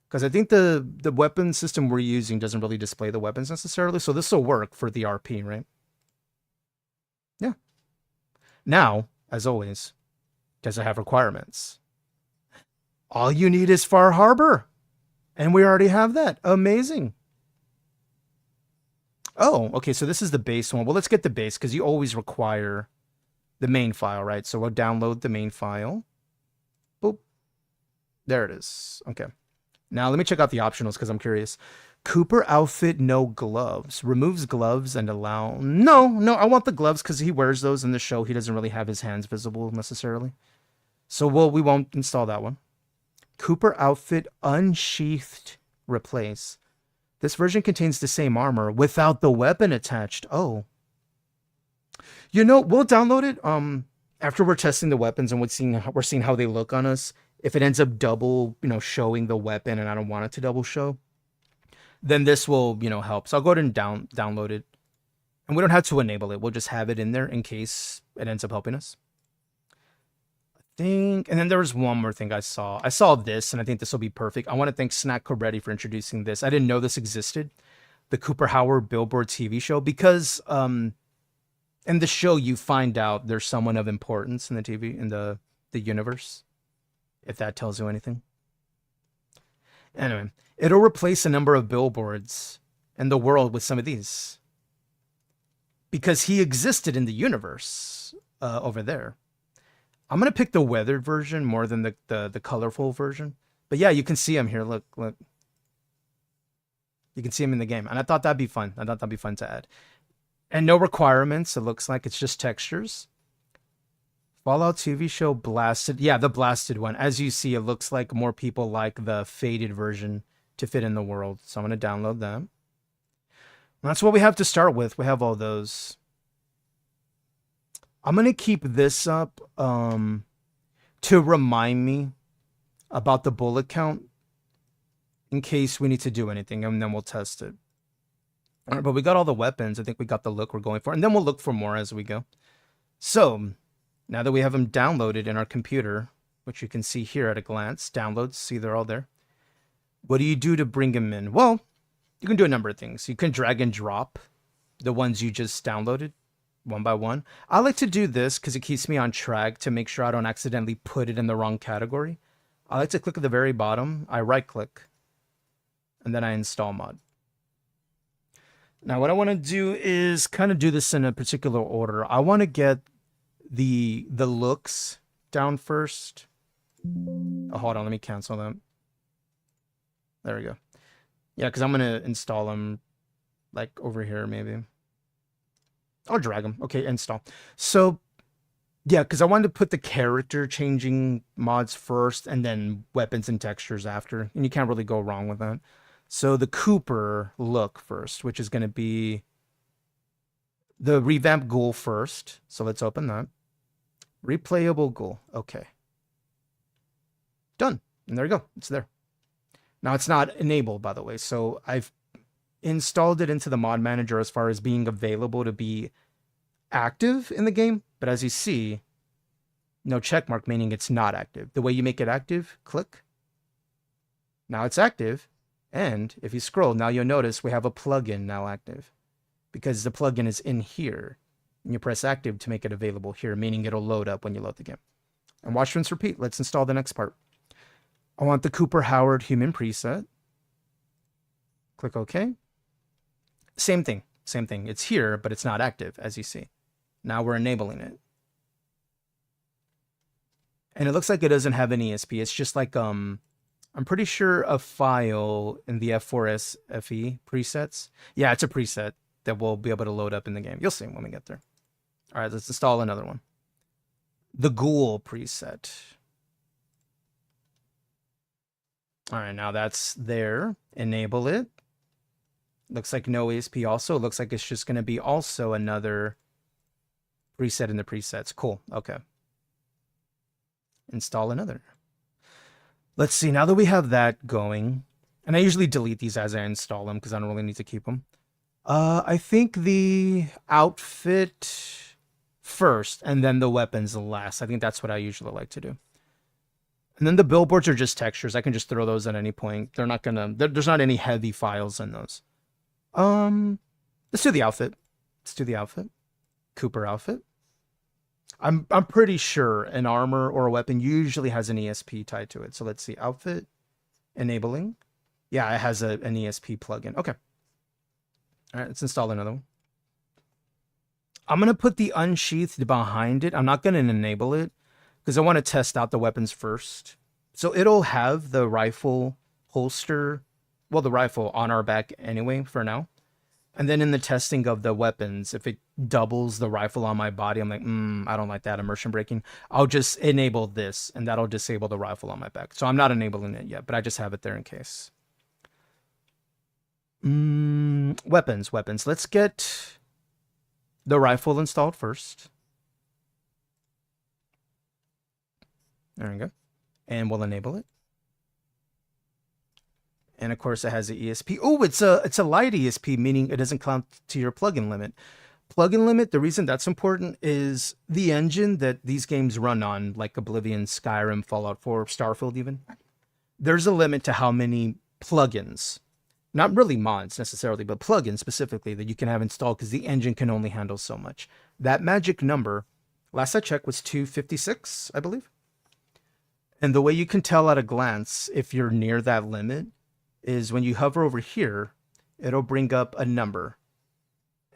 Because I think the weapon system we're using doesn't really display the weapons necessarily, so this will work for the RP, right? Yeah. Now, as always, does it have requirements? All you need is Far Harbor. And we already have that. Amazing. Oh, okay, so this is the base one. Well, let's get the base, because you always require the main file, right? So we'll download the main file. Boop. There it is. Okay. Now let me check out the optionals, because I'm curious. Cooper outfit, no gloves. Removes gloves and allow... No, I want the gloves, because he wears those in the show. He doesn't really have his hands visible, necessarily. So we won't install that one. Cooper outfit unsheathed replace. This version contains the same armor without the weapon attached. Oh. You know, we'll download it after we're testing the weapons and we're seeing how they look on us. If it ends up double, showing the weapon and I don't want it to double show, then this will, help. So I'll go ahead and download it. And we don't have to enable it. We'll just have it in there in case it ends up helping us. And then there was one more thing I saw. I saw this, and I think this will be perfect. I want to thank Snack Coretti for introducing this. I didn't know this existed, the Cooper Howard Billboard TV show, because in the show you find out there's someone of importance in the TV, in the universe, if that tells you anything. Anyway, it'll replace a number of billboards in the world with some of these, because he existed in the universe over there. I'm going to pick the weathered version more than the colorful version. But yeah, you can see him here. Look. You can see him in the game. And I thought that'd be fun. I thought that'd be fun to add. And no requirements. It looks like it's just textures. Fallout TV show Blasted. Yeah, the Blasted one. As you see, it looks like more people like the faded version to fit in the world. So I'm going to download that. And that's what we have to start with. We have all those. I'm going to keep this up to remind me about the bullet count in case we need to do anything, and then we'll test it. All right, but we got all the weapons. I think we got the look we're going for, and then we'll look for more as we go. So now that we have them downloaded in our computer, which you can see here at a glance, downloads, see they're all there. What do you do to bring them in? Well, you can do a number of things. You can drag and drop the ones you just downloaded one by one. I like to do this because it keeps me on track to make sure I don't accidentally put it in the wrong category. I like to click at the very bottom. I right click and then I install mod. Now what I want to do is kind of do this in a particular order. I want to get the looks down first. Oh, hold on, let me cancel them. There we go. Yeah, because I'm going to install them like over here maybe. I'll drag them. Okay, install. So, yeah, because I wanted to put the character changing mods first and then weapons and textures after. And you can't really go wrong with that. So the Cooper look first, which is going to be the revamped ghoul first. So let's open that. Replayable ghoul. Okay. Done. And there you go. It's there. Now it's not enabled, by the way. So I've installed it into the mod manager as far as being available to be active in the game. But as you see, no check mark, meaning it's not active. The way you make it active, click. Now it's active. And if you scroll, now you'll notice we have a plugin now active because the plugin is in here. And you press active to make it available here, meaning it'll load up when you load the game. And watch, rinse, repeat. Let's install the next part. I want the Cooper Howard human preset. Click OK. Same thing. Same thing. It's here, but it's not active, as you see. Now we're enabling it. And it looks like it doesn't have an ESP. It's just like, I'm pretty sure a file in the F4S FE presets. Yeah, it's a preset that we'll be able to load up in the game. You'll see when we get there. All right, let's install another one. The Ghoul preset. All right, now that's there. Enable it. Looks like no ESP also. It looks like it's just going to be also another preset in the presets. Cool. Okay. Install another. Let's see. Now that we have that going, and I usually delete these as I install them because I don't really need to keep them. I think the outfit first and then the weapons last. I think that's what I usually like to do. And then the billboards are just textures. I can just throw those at any point. They're not gonna. There's not any heavy files in those. Let's do the outfit. Let's do the outfit. Cooper outfit. I'm pretty sure an armor or a weapon usually has an ESP tied to it. So let's see. Outfit. Enabling. Yeah, it has an ESP plugin. Okay. All right, let's install another one. I'm going to put the unsheathed behind it. I'm not going to enable it because I want to test out the weapons first. So it'll have the rifle holster, well, the rifle on our back anyway for now. And then in the testing of the weapons, if it doubles the rifle on my body, I'm like, I don't like that immersion breaking. I'll just enable this, and that'll disable the rifle on my back. So I'm not enabling it yet, but I just have it there in case. Weapons. Let's get the rifle installed first. There we go. And we'll enable it. And of course it has an ESP. Oh, it's a light ESP, meaning it doesn't count to your plugin limit. Plugin limit, the reason that's important is the engine that these games run on, like Oblivion, Skyrim, Fallout 4, Starfield even. There's a limit to how many plugins, not really mods necessarily, but plugins specifically that you can have installed because the engine can only handle so much. That magic number, last I checked, was 256, I believe. And the way you can tell at a glance if you're near that limit is when you hover over here, it'll bring up a number.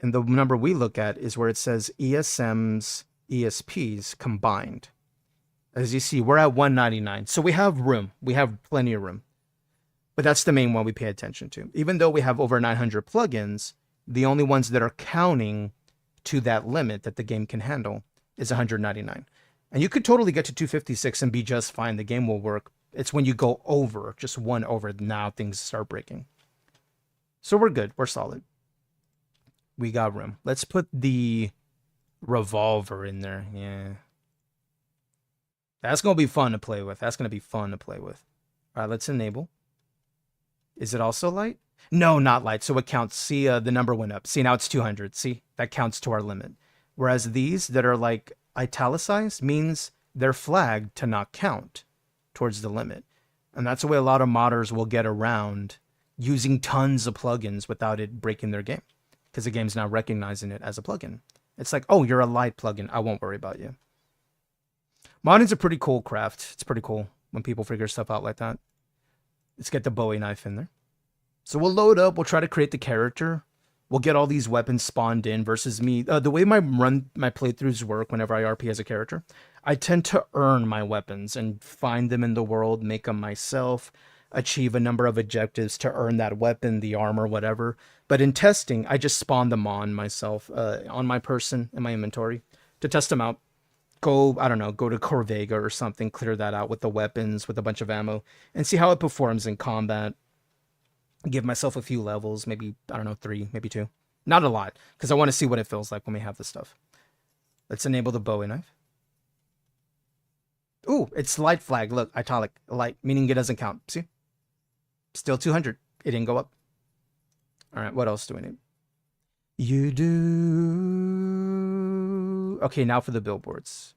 And the number we look at is where it says ESMs, ESPs combined. As you see, we're at 199. So we have room. We have plenty of room. But that's the main one we pay attention to. Even though we have over 900 plugins, the only ones that are counting to that limit that the game can handle is 199. And you could totally get to 256 and be just fine. The game will work. It's when you go over, just one over, now things start breaking. So we're good. We're solid. We got room. Let's put the revolver in there. Yeah. That's going to be fun to play with. All right, let's enable. Is it also light? No, not light. So it counts. See, the number went up. See, now it's 200. See, that counts to our limit. Whereas these that are like italicized means they're flagged to not count towards the limit. And that's the way a lot of modders will get around using tons of plugins without it breaking their game, because the game's now recognizing it as a plugin. It's like, oh, you're a light plugin, I won't worry about you. Modding's a pretty cool craft. It's pretty cool when people figure stuff out like that. Let's get the Bowie knife in there. So we'll load up, we'll try to create the character. We'll get all these weapons spawned in versus me. The way my playthroughs work whenever I RP as a character, I tend to earn my weapons and find them in the world, make them myself, achieve a number of objectives to earn that weapon, the armor, whatever. But in testing, I just spawn them on myself, on my person in my inventory to test them out. Go, I don't know, go to Corvega or something, clear that out with the weapons, with a bunch of ammo, and see how it performs in combat. Give myself a few levels, maybe, I don't know, 3, maybe 2. Not a lot, because I want to see what it feels like when we have this stuff. Let's enable the Bowie knife. Ooh, it's light flag. Look, italic, light, meaning it doesn't count. See? Still 200. It didn't go up. All right, what else do we need? You do... Okay, now for the billboards.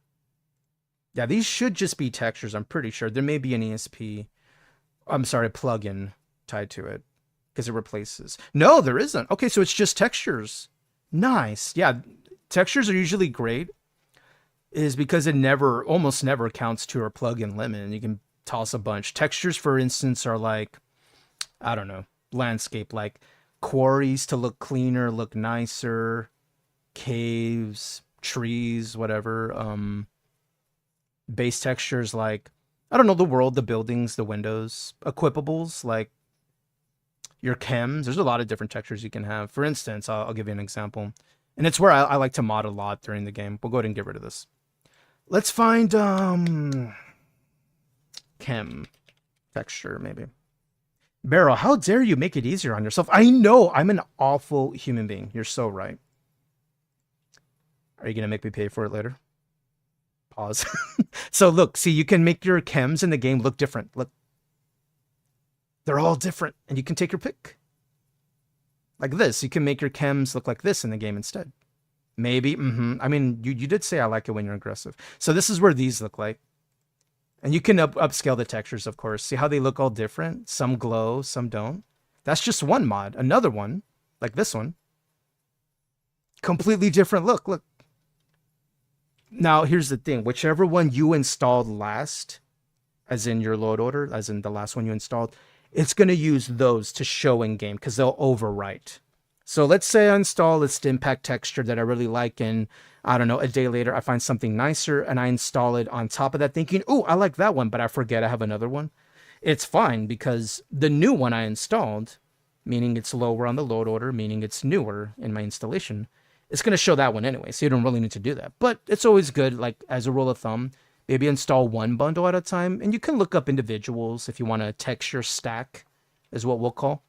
Yeah, these should just be textures, I'm pretty sure. There may be an ESP, I'm sorry, plugin tied to it, because it replaces. No, there isn't. Okay, so it's just textures. Nice. Yeah, textures are usually great, is because it almost never counts to our plugin limit, and you can toss a bunch. Textures, for instance, are like, I don't know, landscape, like quarries to look cleaner, look nicer, caves, trees, whatever. Base textures like, I don't know, the world, the buildings, the windows. Equipables, like your chems. There's a lot of different textures you can have. For instance, I'll give you an example. And it's where I like to mod a lot during the game. We'll go ahead and get rid of this. Let's find chem texture, maybe. Barrel, how dare you make it easier on yourself? I know, I'm an awful human being. You're so right. Are you going to make me pay for it later? Pause. So look, see, you can make your chems in the game look different. Look. They're all different, and you can take your pick. Like this, you can make your chems look like this in the game instead. Maybe, I mean, you did say I like it when you're aggressive. So this is where these look like. And you can upscale the textures, of course. See how they look all different? Some glow, some don't. That's just one mod. Another one, like this one, completely different look. Look. Now, here's the thing. Whichever one you installed last, as in your load order, as in the last one you installed, it's going to use those to show in game because they'll overwrite. So let's say I install this Stimpack texture that I really like, and I don't know, a day later I find something nicer and I install it on top of that thinking, oh, I like that one, but I forget I have another one. It's fine because the new one I installed meaning it's lower on the load order, meaning it's newer in my installation, it's going to show that one anyway. So you don't really need to do that. But it's always good, like as a rule of thumb, maybe install one bundle at a time. And you can look up individuals if you want to texture stack, is what we'll call.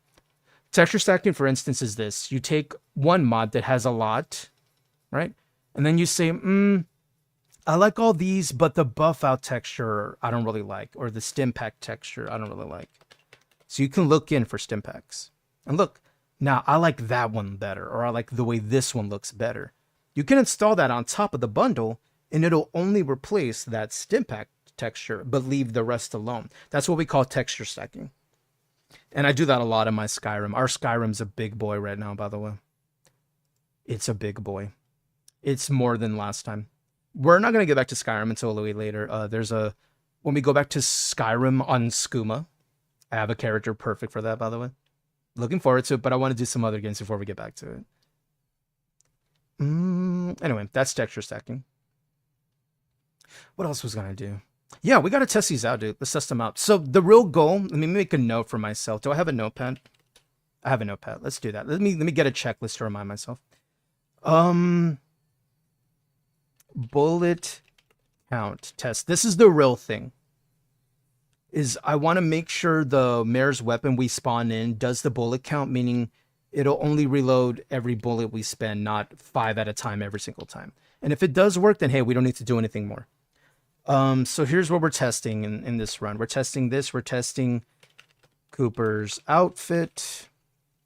Texture stacking, for instance, is this. You take one mod that has a lot, right? And then you say, I like all these, but the buff out texture I don't really like, or the stim pack texture I don't really like. So you can look in for stim packs. And look, now I like that one better, or I like the way this one looks better. You can install that on top of the bundle, and it'll only replace that stim pack texture, but leave the rest alone. That's what we call texture stacking. And I do that a lot in my Skyrim. Our Skyrim's a big boy right now, by the way. It's a big boy. It's more than last time. We're not going to get back to Skyrim until a little later. When we go back to Skyrim on Skooma, I have a character perfect for that, by the way. Looking forward to it, but I want to do some other games before we get back to it. Anyway, that's texture stacking. What else was going to do? Yeah, we got to test these out, dude. Let's test them out. So the real goal, let me make a note for myself. Do I have a notepad? I have a notepad. Let's do that. Let me get a checklist to remind myself. Bullet count test. This is the real thing. I want to make sure the mayor's weapon we spawn in does the bullet count, meaning it'll only reload every bullet we spend, not 5 at a time every single time. And if it does work, then hey, we don't need to do anything more. So here's what we're testing in this run. We're testing this. We're testing Cooper's outfit.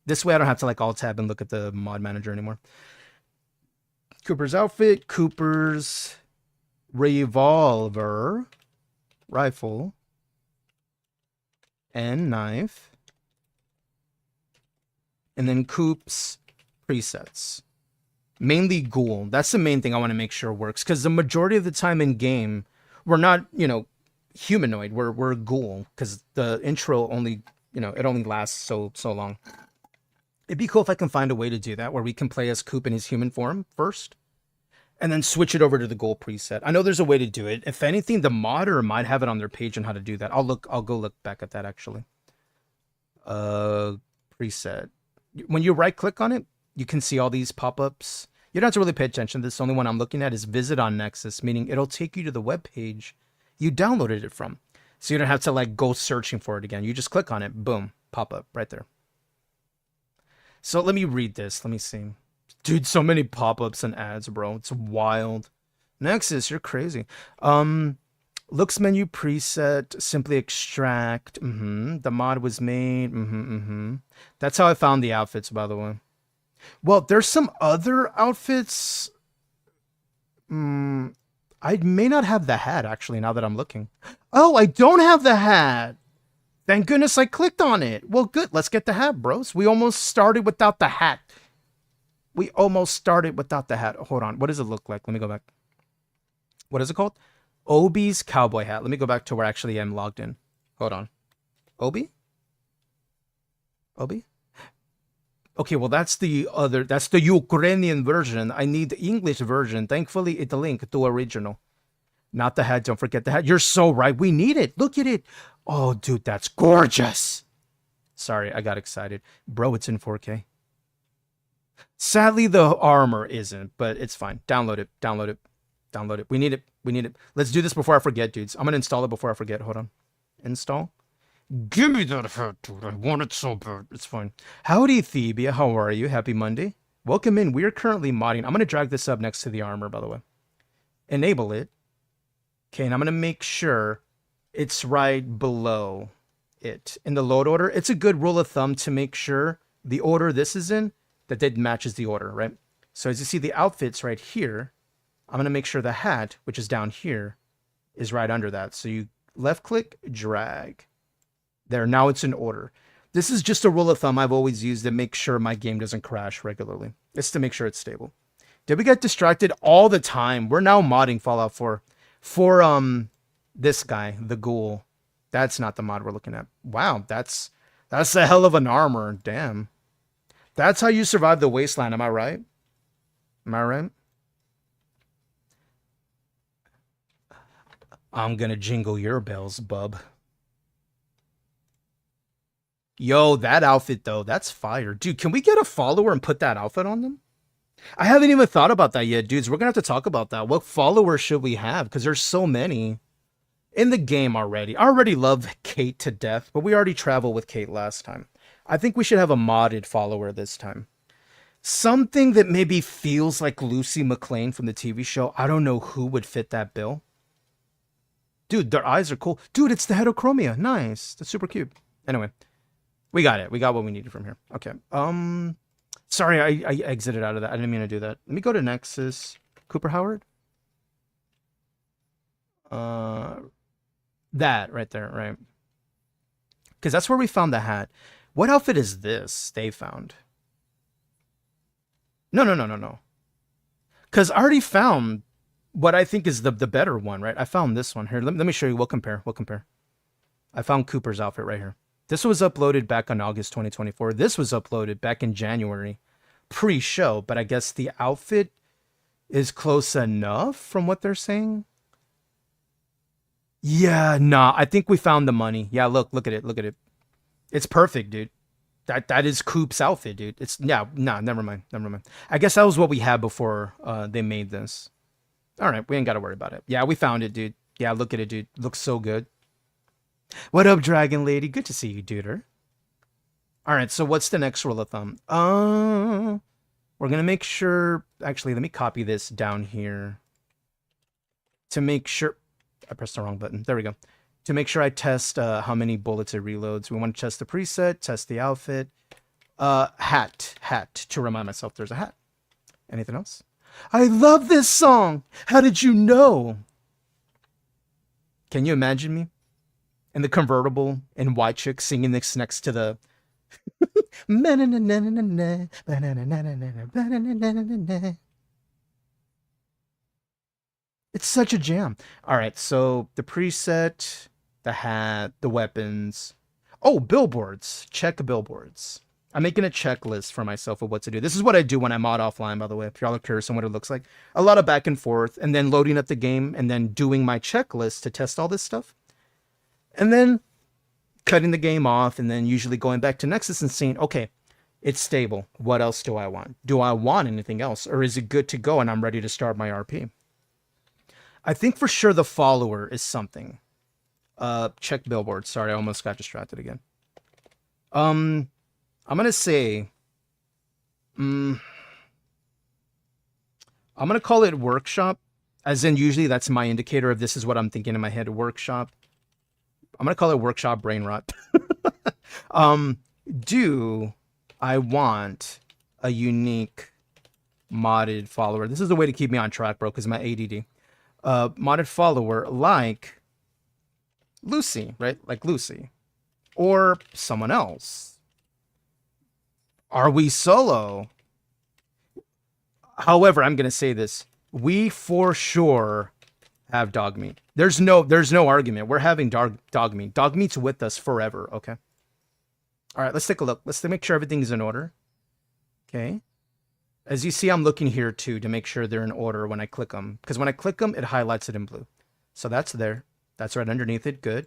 This way I don't have to like alt tab and look at the mod manager anymore. Cooper's outfit, Cooper's revolver, rifle, and knife. And then Coop's presets. Mainly ghoul. That's the main thing I want to make sure works. Because the majority of the time in game, we're not, humanoid. We're ghoul. Because the intro only, it only lasts so long. It'd be cool if I can find a way to do that, where we can play as Coop in his human form first, and then switch it over to the ghoul preset. I know there's a way to do it. If anything, the modder might have it on their page on how to do that. I'll go look back at that, actually. Preset. When you right click on it, you can see all these pop-ups. You don't have to really pay attention. This only one I'm looking at is visit on Nexus, meaning it'll take you to the web page you downloaded it from. So you don't have to like go searching for it again. You just click on it, boom, pop up right there. So let me read this. Let me see. Dude, so many pop-ups and ads, bro. It's wild. Nexus, you're crazy. Looks menu preset, simply extract. The mod was made. That's how I found the outfits, by the way. Well, there's some other outfits. I may not have the hat, actually, now that I'm looking. Oh, I don't have the hat. Thank goodness I clicked on it. Well, good. Let's get the hat, bros. We almost started without the hat. Hold on. What does it look like? Let me go back. What is it called? Obi's cowboy hat. Let me go back to where I actually am logged in. Hold on. Obi? Okay, well, that's the Ukrainian version. I need the English version. Thankfully, it's a link to original. Not the hat. Don't forget the hat. You're so right. We need it. Look at it. Oh, dude, that's gorgeous. Sorry, I got excited. Bro, it's in 4K. Sadly, the armor isn't, but it's fine. Download it. We need it. Let's do this before I forget, dudes. I'm going to install it before I forget. Hold on. Install. Give me that hat, dude. I want it so bad. It's fine. Howdy, Thebia. How are you? Happy Monday. Welcome in. We are currently modding. I'm going to drag this up next to the armor, by the way. Enable it. Okay, and I'm going to make sure it's right below it. In the load order, it's a good rule of thumb to make sure the order this is in, that matches the order, right? So as you see the outfits right here, I'm going to make sure the hat, which is down here, is right under that. So you left click, drag. There, now it's in order. This is just a rule of thumb I've always used to make sure my game doesn't crash regularly. It's to make sure it's stable. Did we get distracted all the time? We're now modding Fallout 4 for this guy, the ghoul. That's not the mod we're looking at. Wow, that's a hell of an armor. Damn. That's how you survive the wasteland, am I right? Am I right? I'm gonna jingle your bells, bub. Yo, that outfit though, that's fire. Dude, can we get a follower and put that outfit on them? I haven't even thought about that yet, dudes. We're gonna have to talk about that. What followers should we have? Because there's so many in the game already. I already love Kate to death, but we already traveled with Kate last time. I think we should have a modded follower this time. Something that maybe feels like Lucy McLean from the TV show. I don't know who would fit that bill. Dude, their eyes are cool. Dude, it's the heterochromia. Nice. That's super cute. Anyway, we got it. We got what we needed from here. Okay. Sorry, I exited out of that. I didn't mean to do that. Let me go to Nexus. Cooper Howard? That right there, right? Because that's where we found the hat. What outfit is this they found? No. Because I already found what I think is the better one, right? I found this one. Here, let me show you. We'll compare. I found Cooper's outfit right here. This was uploaded back on August 2024. This was uploaded back in January, pre-show. But I guess the outfit is close enough from what they're saying. Yeah, nah. I think we found the money. Yeah, look at it. It's perfect, dude. That is Coop's outfit, dude. It's never mind. I guess that was what we had before they made this. All right, we ain't got to worry about it. Yeah, we found it, dude. Yeah, look at it, dude. Looks so good. What up, Dragon Lady? Good to see you, duder. All right, so what's the next rule of thumb? We're going to make sure... Actually, let me copy this down here. To make sure... I pressed the wrong button. There we go. To make sure I test how many bullets it reloads. We want to test the preset, test the outfit. Hat. To remind myself there's a hat. Anything else? I love this song! How did you know? Can you imagine me? In the convertible and white chick singing this next to the it's such a jam. All right, so the preset, the hat, the weapons. Oh, billboards. Check billboards. I'm making a checklist for myself of what to do. This is what I do when I mod offline, by the way, if y'all are curious on what it looks like. A lot of back and forth, and then loading up the game, and then doing my checklist to test all this stuff. And then cutting the game off, and then usually going back to Nexus and saying, okay, it's stable. What else do I want? Do I want anything else? Or is it good to go and I'm ready to start my RP? I think for sure the follower is something. Check billboard. Sorry, I almost got distracted again. I'm going to say... I'm going to call it workshop. As in, usually that's my indicator of this is what I'm thinking in my head. Workshop. I'm going to call it workshop brain rot. Do I want a unique modded follower? This is the way to keep me on track, bro, because my ADD. Modded follower like Lucy, right? Like Lucy. Or someone else. Are we solo? However, I'm going to say this. We for sure have dog meat. There's no argument. We're having dog meat. Dog meat's with us forever, okay? All right, let's take a look. Let's make sure everything's in order. Okay. As you see, I'm looking here too to make sure they're in order when I click them. Because when I click them, it highlights it in blue. So that's there. That's right underneath it. Good.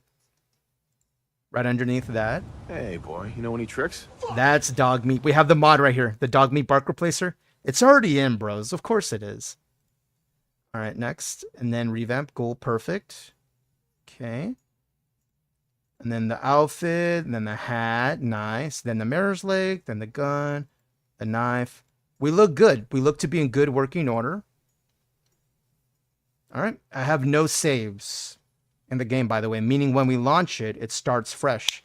Right underneath that. Hey, boy. You know any tricks? That's dog meat. We have the mod right here. The dog meat bark replacer. It's already in, bros. Of course it is. All right, next. And then revamp goal. Perfect. Okay. And then the outfit. And then the hat. Nice. Then the mirror's leg. Then the gun. The knife. We look good. We look to be in good working order. All right. I have no saves in the game, by the way, meaning when we launch it, it starts fresh.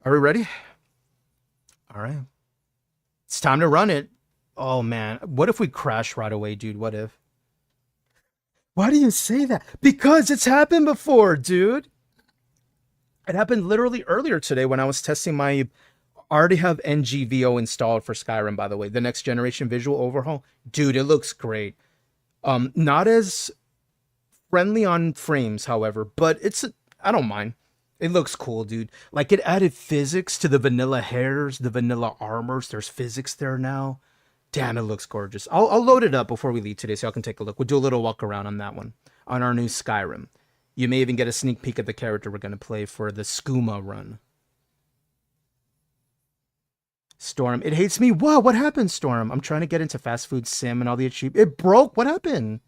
Are we ready? All right. It's time to run it. Oh, man. What if we crash right away, dude? What if? Why do you say that? Because it's happened before, dude. It happened literally earlier today when I was testing my... I already have NGVO installed for Skyrim, by the way. The next generation visual overhaul. Dude, it looks great. Not as friendly on frames, however, but I don't mind. It looks cool, dude. Like, it added physics to the vanilla hairs, the vanilla armors. There's physics there now. Damn, it looks gorgeous. I'll load it up before we leave today so y'all can take a look. We'll do a little walk around on that one, on our new Skyrim. You may even get a sneak peek at the character we're going to play for the Skooma run. Storm, it hates me. Wow, what happened, Storm? I'm trying to get into fast food sim and all the achievements. It broke. What happened?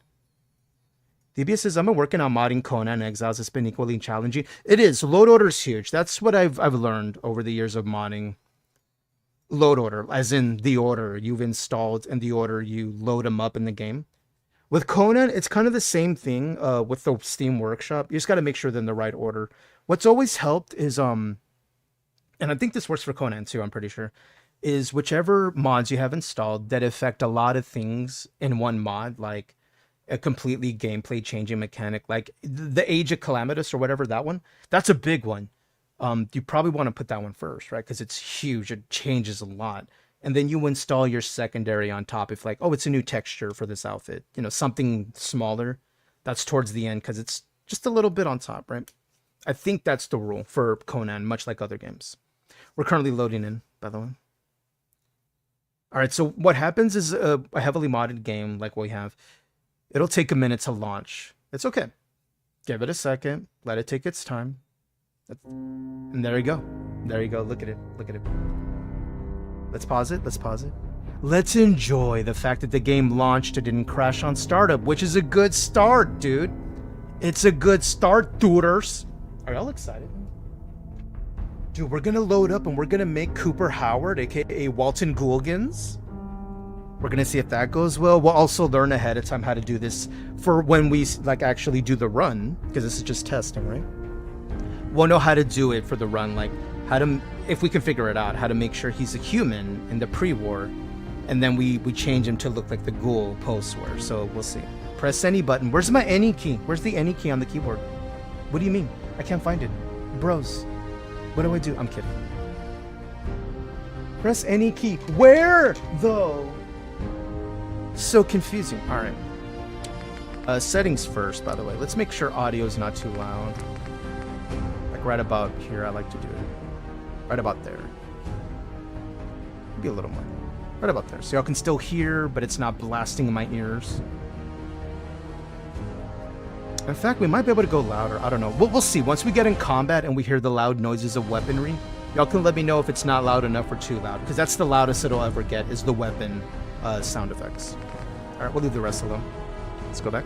DBS says, I've been working on modding Conan Exiles. It's been equally challenging. It is. Load order is huge. That's what I've learned over the years of modding. Load order, as in the order you've installed and the order you load them up in the game. With Conan, it's kind of the same thing with the Steam Workshop. You just got to make sure they're in the right order. What's always helped is, and I think this works for Conan too, I'm pretty sure, is whichever mods you have installed that affect a lot of things in one mod, like a completely gameplay changing mechanic, like the Age of Calamitous or whatever, that one, that's a big one. You probably want to put that one first, right? Because it's huge. It changes a lot. And then you install your secondary on top. If like, oh, it's a new texture for this outfit, you know, something smaller, that's towards the end because it's just a little bit on top, right? I think that's the rule for Conan, much like other games. We're currently loading in, by the way. All right, so what happens is a heavily modded game like we have, it'll take a minute to launch. It's okay. Give it a second. Let it take its time. And there you go. There you go. Look at it. Look at it. Let's pause it. Let's pause it. Let's enjoy the fact that the game launched. It didn't crash on startup, which is a good start, dude. It's a good start, dudes. Are y'all excited? Dude, we're gonna load up and we're gonna make Cooper Howard, aka Walton Goolgans. We're gonna see if that goes well. We'll also learn ahead of time how to do this for when we like actually do the run, because this is just testing, right? We'll know how to do it for the run, like how to, if we can figure it out, how to make sure he's a human in the pre-war, and then we change him to look like the ghoul post-war. So we'll see. Press any button. Where's my any key? Where's the any key on the keyboard? What do you mean? I can't find it. Bros. What do I do? I'm kidding. Press any key. Where, though? So confusing. All right. Settings first, by the way. Let's make sure audio is not too loud. Like right about here, I like to do it. Right about there. Maybe a little more. Right about there. So y'all can still hear, but it's not blasting in my ears. In fact, we might be able to go louder. I don't know. We'll see. Once we get in combat and we hear the loud noises of weaponry, y'all can let me know if it's not loud enough or too loud, because that's the loudest it'll ever get, is the weapon sound effects. All right, we'll leave the rest alone. Let's go back.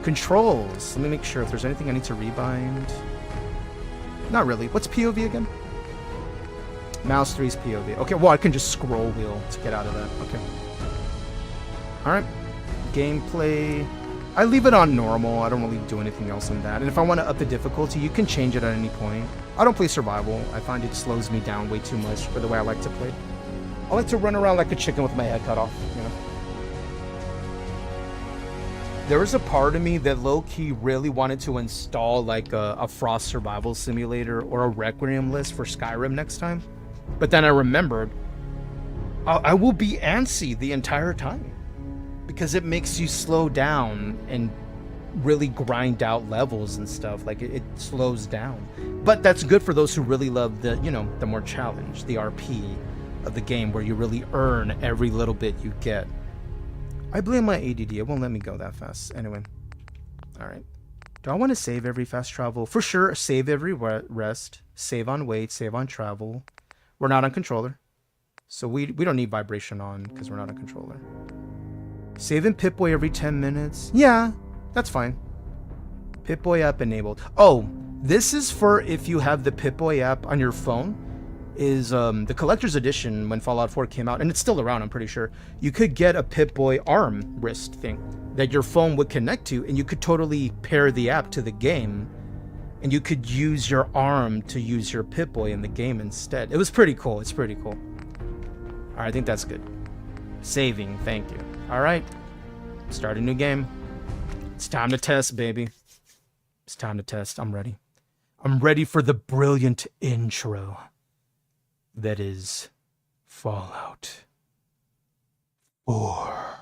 Controls. Let me make sure if there's anything I need to rebind. Not really. What's POV again? Mouse 3's POV. Okay, well, I can just scroll wheel to get out of that. Okay. All right. Gameplay. I leave it on normal. I don't really do anything else in that. And if I want to up the difficulty, you can change it at any point. I don't play survival. I find it slows me down way too much for the way I like to play. I like to run around like a chicken with my head cut off, you know. There was a part of me that low-key really wanted to install like a Frost survival simulator or a Requiem list for Skyrim next time. But then I remembered I will be antsy the entire time, because it makes you slow down and really grind out levels and stuff. Like it slows down. But that's good for those who really love the, you know, the more challenge, the RP of the game, where you really earn every little bit you get. I blame my ADD. It won't let me go that fast. Anyway. Alright. Do I want to save every fast travel? For sure. Save every rest. Save on wait. Save on travel. We're not on controller. So we don't need vibration on because we're not on controller. Save in Pip-Boy every 10 minutes. Yeah, that's fine. Pip-Boy app enabled. Oh, this is for if you have the Pip-Boy app on your phone. Is the collector's edition when Fallout 4 came out, and it's still around, I'm pretty sure. You could get a Pip-Boy arm wrist thing that your phone would connect to, and you could totally pair the app to the game, and you could use your arm to use your Pip-Boy in the game instead. It was pretty cool. It's pretty cool. All right, I think that's good. Saving, thank you. All right, start a new game. It's time to test, baby. It's time to test. I'm ready. I'm ready for the brilliant intro that is Fallout 4.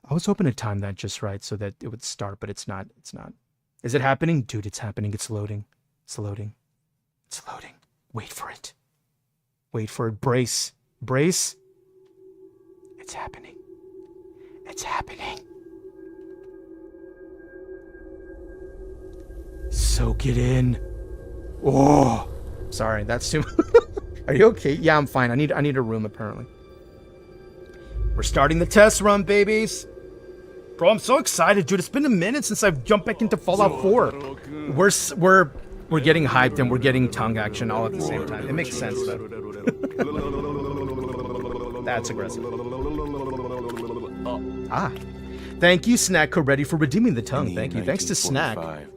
I was hoping to time that just right so that it would start, but it's not. It's not. Is it happening? Dude, it's happening. It's loading. It's loading. It's loading. Wait for it. Wait for it. Brace. Brace. It's happening. It's happening. Soak it in. Oh, sorry. That's too... Are you okay? Yeah, I'm fine. I need a room apparently. We're starting the test run, babies. Bro, I'm so excited, dude. It's been a minute since I've jumped back into Fallout 4. We're getting hyped and we're getting tongue action all at the same time. It makes sense though. That's aggressive. Ah. Thank you, Snack Ready, for redeeming the tongue. Thank you. Thanks to Snack,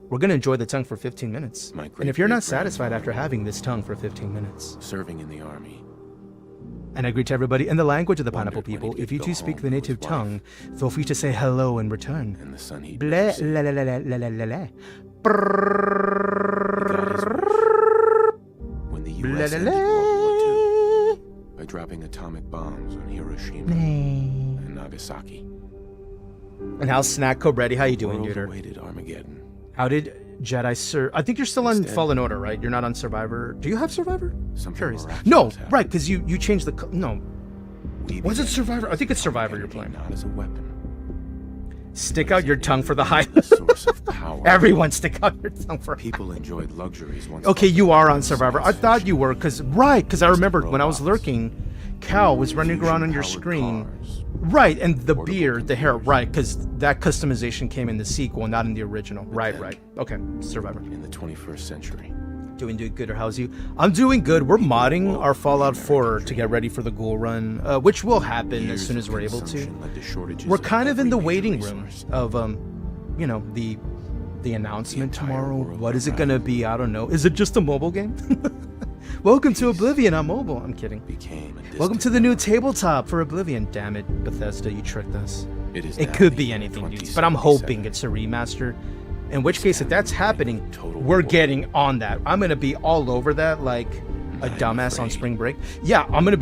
we're going to enjoy the tongue for 15 minutes. And if you're not satisfied after having this tongue for 15 minutes, serving in the army. And I greet everybody in the language of the pineapple people. If you too speak the native tongue, feel free to say hello in return. And the son he Blah, la, la, la, la, la, la, la. When the U.S. ended World War II by dropping atomic bombs on Hiroshima and Nagasaki. And how's Snack Ready? How you doing, dude? Awaited Armageddon. How did Jedi Sir? I think you're still on Fallen Order, right? You're not on Survivor. Do you have Survivor? No, right? Because you changed the no. Was it Survivor? I think it's Survivor you're playing. Not as a weapon. Stick out your tongue for the high. Source of power. Everyone, stick out your tongue for. People enjoyed luxuries once. Okay, you are on Survivor. I thought you were, because I remembered when I was lurking, Cal was running around on your screen. Right, and the beard, the hair, right, because that customization came in the sequel, not in the original. Right. Okay, Survivor. In the 21st century. Doing good, or how's you? I'm doing good. We're modding our Fallout 4 to get ready for the ghoul run, which will happen as soon as we're able to. We're kind of in the waiting room of, you know, the announcement tomorrow. What is it gonna be? I don't know. Is it just a mobile game? Welcome to Oblivion on mobile. I'm kidding. Welcome to the new tabletop for Oblivion. Damn it, Bethesda, you tricked us. It could be anything, dudes, but I'm hoping it's a remaster. In which case, if that's happening, we're getting on that. I'm gonna be all over that like a dumbass on spring break. Yeah, we're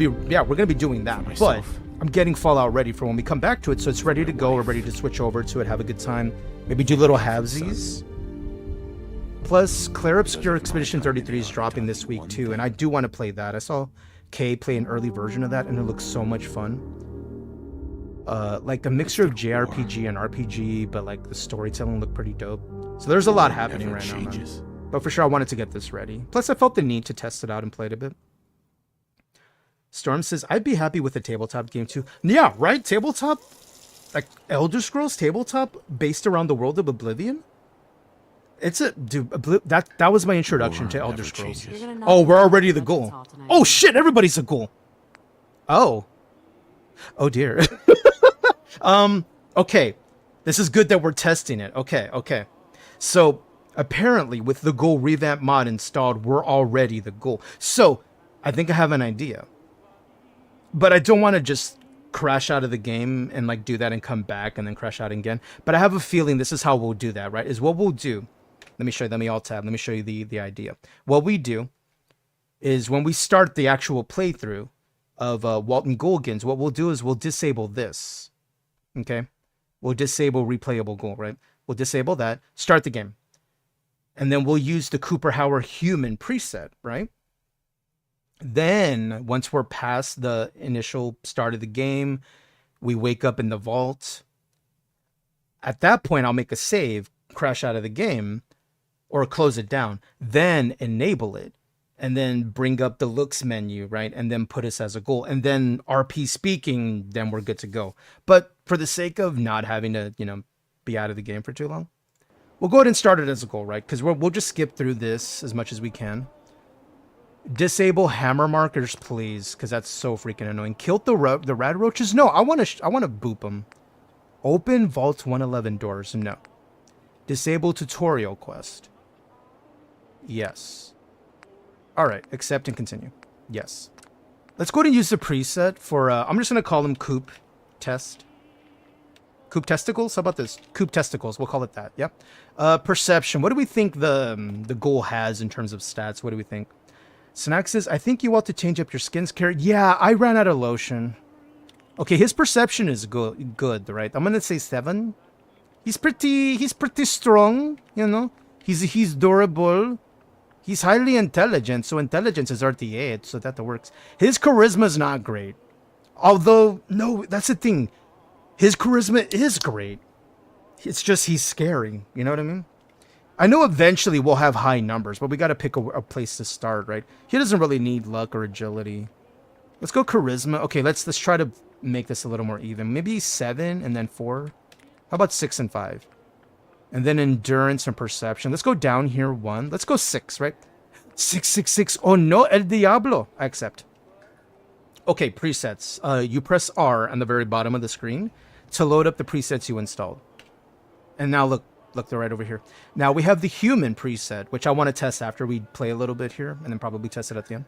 gonna be doing that. But I'm getting Fallout ready for when we come back to it, so it's ready to go. We're ready to switch over to it, have a good time. Maybe do little halvesies. Plus, Clair Obscure Expedition 33 is dropping this week too, and I do want to play that. I saw Kay play an early version of that, and it looks so much fun. Like a mixture of JRPG and RPG, but like the storytelling looked pretty dope. So there's a lot happening right now, man. But for sure, I wanted to get this ready. Plus, I felt the need to test it out and play it a bit. Storm says, I'd be happy with a tabletop game too. Yeah, right? Tabletop? Like Elder Scrolls tabletop based around the world of Oblivion? That was my introduction to Elder Scrolls. Oh, we're already the ghoul. Oh shit, everybody's a ghoul. Oh dear. Okay. This is good that we're testing it. Okay. So apparently with the ghoul revamp mod installed, we're already the ghoul. So I think I have an idea. But I don't want to just crash out of the game and like do that and come back and then crash out again. But I have a feeling this is how we'll do that, right? Is what we'll do. Let me show you. Let me alt tab. Let me show you the idea. What we do is when we start the actual playthrough of Walton Gulgans, what we'll do is we'll disable this. Okay? We'll disable replayable ghoul, right? We'll disable that. Start the game. And then we'll use the Cooper Hauer human preset, right? Then, once we're past the initial start of the game, we wake up in the vault. At that point, I'll make a save, crash out of the game, or close it down, then enable it, and then bring up the looks menu, right? And then put us as a ghoul. And then RP speaking, then we're good to go. But for the sake of not having to, be out of the game for too long, we'll go ahead and start it as a ghoul, right? Because we'll just skip through this as much as we can. Disable hammer markers, please, because that's so freaking annoying. Kill the rad roaches? No, I want to boop them. Open Vault 111 doors? No. Disable tutorial quest? Yes. All right, accept and continue. Yes. Let's go ahead and use the preset for, I'm just going to call them Coop Test. Coop Testicles? How about this? Coop Testicles, we'll call it that, yep. Perception, what do we think the ghoul has in terms of stats? What do we think? Snack says, I think you ought to change up your skin's care. Yeah, I ran out of lotion. Okay, his perception is good, right? I'm going to say 7. He's pretty strong, He's durable. He's highly intelligent, so intelligence is RT8, so that works. His charisma's not great. Although, no, that's the thing. His charisma is great. It's just he's scary, you know what I mean? I know eventually we'll have high numbers, but we got to pick a place to start, right? He doesn't really need luck or agility. Let's go charisma. Okay, let's try to make this a little more even. Maybe 7 and then 4. How about 6 and 5? And then endurance and perception. Let's go down here 1. Let's go 6, right? 6, 6, 6. Oh no, el diablo. I accept. Okay, presets. You press R on the very bottom of the screen to load up the presets you installed. And now look, they're right over here. Now we have the human preset, which I want to test after we play a little bit here, and then probably test it at the end.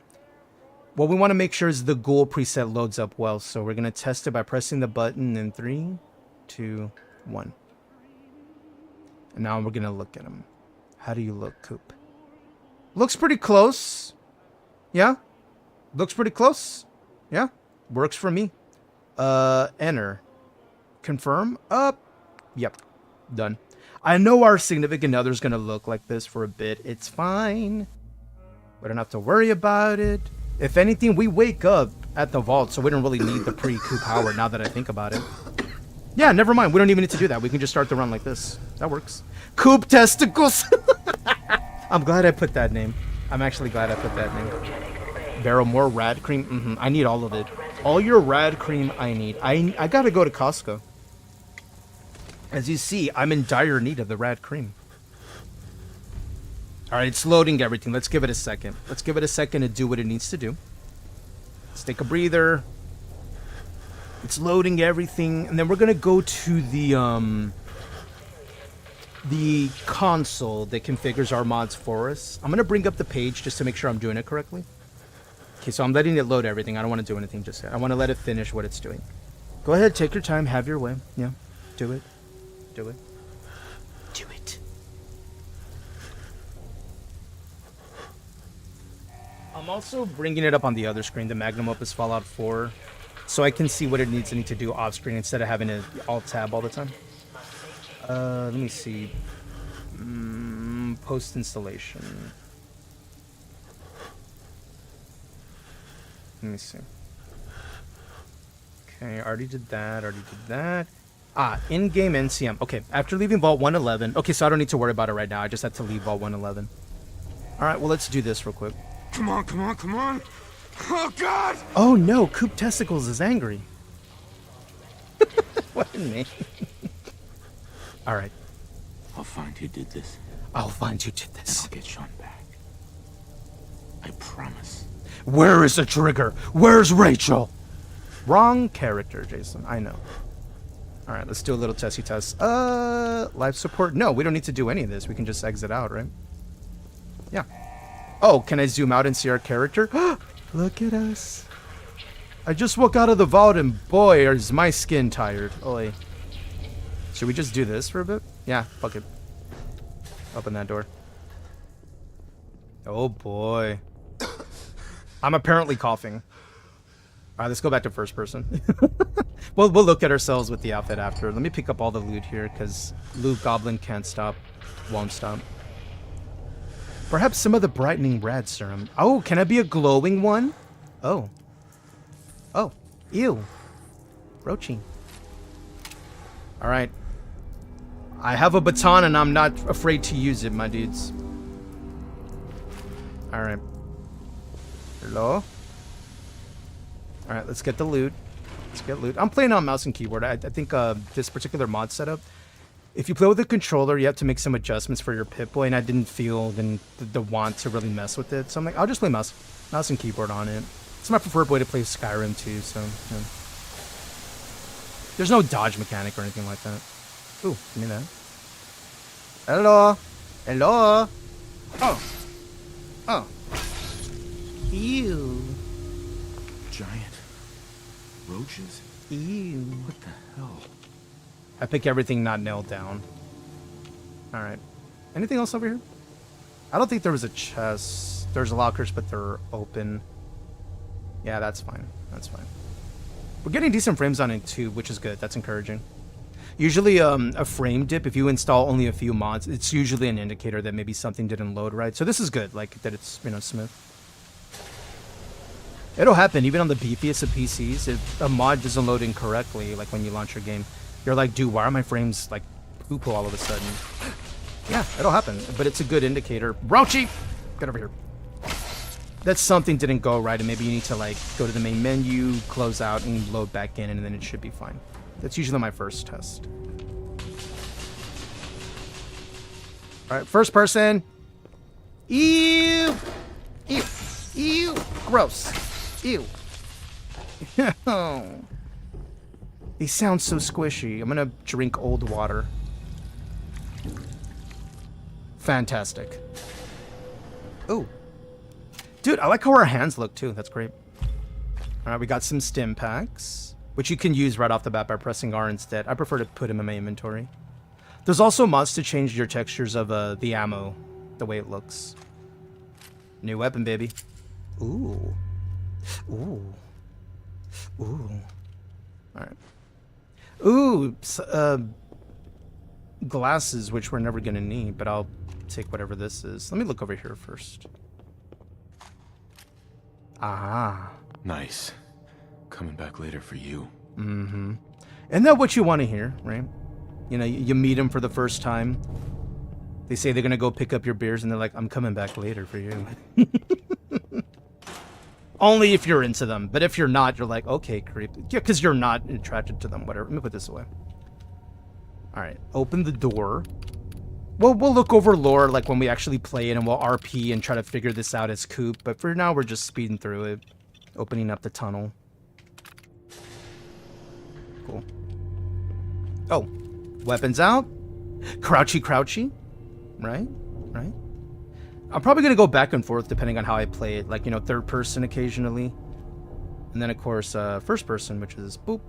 What we want to make sure is the ghoul preset loads up well, so we're going to test it by pressing the button in 3, 2, 1. And now we're going to look at him. How do you look, Coop? Looks pretty close. Yeah? Looks pretty close. Yeah? Works for me. Enter. Confirm. Yep. Done. I know our significant other's going to look like this for a bit. It's fine. We don't have to worry about it. If anything, we wake up at the vault, so we don't really need the pre-Coop Howard now that I think about it. Yeah, never mind. We don't even need to do that. We can just start the run like this. That works. Coop Testicles! I'm glad I put that name. I'm actually glad I put that name. Barrel more rad cream? I need all of it. All your rad cream I need. I gotta go to Costco. As you see, I'm in dire need of the rad cream. Alright, it's loading everything. Let's give it a second. Let's give it a second to do what it needs to do. Let's take a breather. It's loading everything. And then we're gonna go to the console that configures our mods for us. I'm gonna bring up the page just to make sure I'm doing it correctly. Okay, so I'm letting it load everything. I don't want to do anything just yet. I want to let it finish what it's doing. Go ahead, take your time, have your way. Yeah, do it. Do it. Do it. I'm also bringing it up on the other screen, the Magnum Opus Fallout 4, so I can see what it needs to do off screen instead of having to alt-tab all the time. Let me see. Post-installation. Let me see. Okay, already did that. In-game NCM. Okay, after leaving Vault 111. Okay, so I don't need to worry about it right now. I just had to leave Vault 111. Alright, well, let's do this real quick. Come on, come on, come on! Oh, God! Oh, no, Coop Testicles is angry. What a name. Alright. I'll find who did this. I'll find who did this. And I'll get Sean back. I promise. Where is the trigger? Where's Rachel? Wrong character, Jason. I know. All right, let's do a little testy test. Life support? No, we don't need to do any of this. We can just exit out, right? Yeah. Oh, can I zoom out and see our character? Look at us. I just woke out of the vault and boy, is my skin tired. Oi. Should we just do this for a bit? Yeah, fuck it. Open that door. Oh boy. I'm apparently coughing. Alright, let's go back to first person. We'll look at ourselves with the outfit after. Let me pick up all the loot here, because Loot Goblin can't stop. Won't stop. Perhaps some of the brightening rad serum. Oh, can I be a glowing one? Oh. Oh. Ew. Roaching. Alright. I have a baton and I'm not afraid to use it, my dudes. Alright. Hello? Alright, let's get the loot. Let's get loot. I'm playing on mouse and keyboard. I think this particular mod setup, if you play with a controller, you have to make some adjustments for your Pip-Boy, and I didn't feel the want to really mess with it. So I'm like, I'll just play mouse and keyboard on it. It's my preferred way to play Skyrim too, so yeah. There's no dodge mechanic or anything like that. Ooh, give me that. Hello? Hello? Oh. Oh. Ew. Giant roaches. Ew. What the hell? I pick everything not nailed down. Alright. Anything else over here? I don't think there was a chest. There's lockers, but they're open. Yeah, that's fine. That's fine. We're getting decent frames on it too, which is good. That's encouraging. Usually a frame dip, if you install only a few mods, it's usually an indicator that maybe something didn't load right. So this is good, like that it's, you know, smooth. It'll happen even on the beefiest of PCs. If a mod doesn't load incorrectly, like when you launch your game, you're like, dude, why are my frames like poo-poo all of a sudden? Yeah, it'll happen, but it's a good indicator. Grouchy! Get over here. That something didn't go right, and maybe you need to like go to the main menu, close out, and load back in, and then it should be fine. That's usually my first test. All right, first person. Ew! Ew! Ew! Gross! Ew! They sound so squishy. I'm gonna drink old water. Fantastic. Ooh. Dude, I like how our hands look too. That's great. Alright, we got some stim packs, which you can use right off the bat by pressing R instead. I prefer to put them in my inventory. There's also mods to change your textures of the ammo, the way it looks. New weapon, baby. Ooh. Ooh. Ooh. Alright. Ooh. Glasses, which we're never going to need, but I'll take whatever this is. Let me look over here first. Ah. Nice. Coming back later for you. Mm-hmm. Isn't that what you want to hear, right? You know, you meet them for the first time. They say they're going to go pick up your beers, and they're like, I'm coming back later for you. Only if you're into them. But if you're not, you're like, okay, creep. Yeah, because you're not attracted to them, whatever. Let me put this away. Alright, open the door. We'll look over lore like when we actually play it, and we'll RP and try to figure this out as Coop. But for now, we're just speeding through it. Opening up the tunnel. Cool. Oh, weapons out. Crouchy, crouchy. Right? Right? I'm probably going to go back and forth depending on how I play it. Like, you know, third person occasionally. And then, of course, first person, which is boop.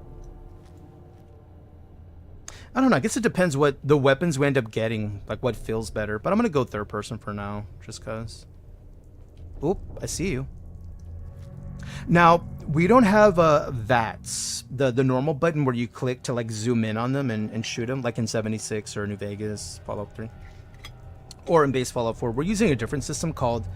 I don't know. I guess it depends what the weapons we end up getting. Like, what feels better. But I'm going to go third person for now. Just because. Oop, I see you. Now, we don't have VATS. The normal button where you click to, like, zoom in on them and shoot them. Like in 76 or New Vegas, Fallout 3. Or in base Fallout 4. We're using a different system called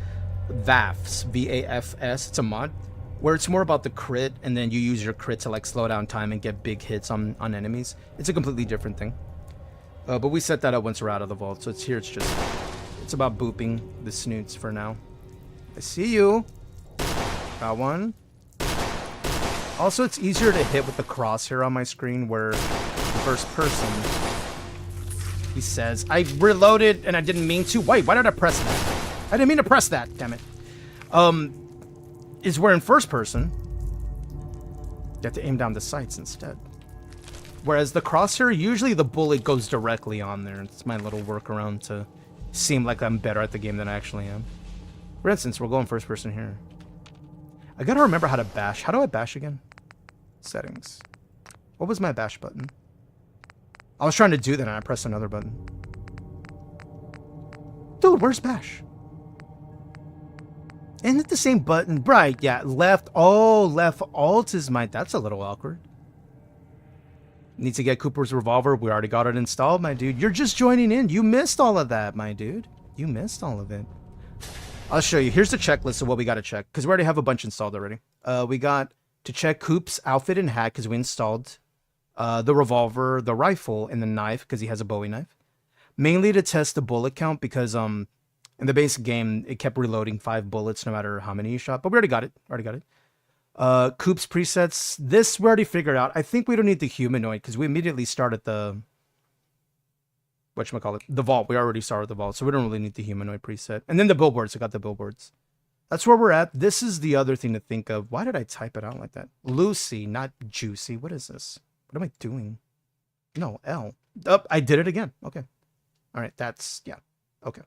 VAFS. V-A-F-S. It's a mod. Where it's more about the crit, and then you use your crit to like slow down time and get big hits on enemies. It's a completely different thing. But we set that up once we're out of the vault. So it's here, it's about booping the snoots for now. I see you. Got one. Also, it's easier to hit with the crosshair on my screen where the first person, he says, I reloaded and I didn't mean to. Wait, why did I press that? I didn't mean to press that, damn it. Is where in first person, you have to aim down the sights instead. Whereas the crosshair, usually the bullet goes directly on there. It's my little workaround to seem like I'm better at the game than I actually am. For instance, we're going first person here. I gotta remember how to bash. How do I bash again? Settings. What was my bash button? I was trying to do that and I pressed another button. Dude, where's bash? Isn't it the same button? Right, yeah, left. Oh, left alt is my... That's a little awkward. Need to get Cooper's revolver. We already got it installed, my dude. You're just joining in. You missed all of that, my dude. You missed all of it. I'll show you. Here's the checklist of what we got to check. Because we already have a bunch installed already. We got to check Coop's outfit and hat because we installed the revolver, the rifle, and the knife because he has a Bowie knife. Mainly to test the bullet count because... in the base game, it kept reloading 5 bullets no matter how many you shot. But we already got it. Coop's presets. This we already figured out. I think we don't need the humanoid because we immediately started the... whatchamacallit? The vault. We already started the vault. So we don't really need the humanoid preset. And then the billboards. I got the billboards. That's where we're at. This is the other thing to think of. Why did I type it out like that? Lucy, not Juicy. What is this? What am I doing? No, L. Oh, I did it again. Okay. All right. That's... yeah. Okay.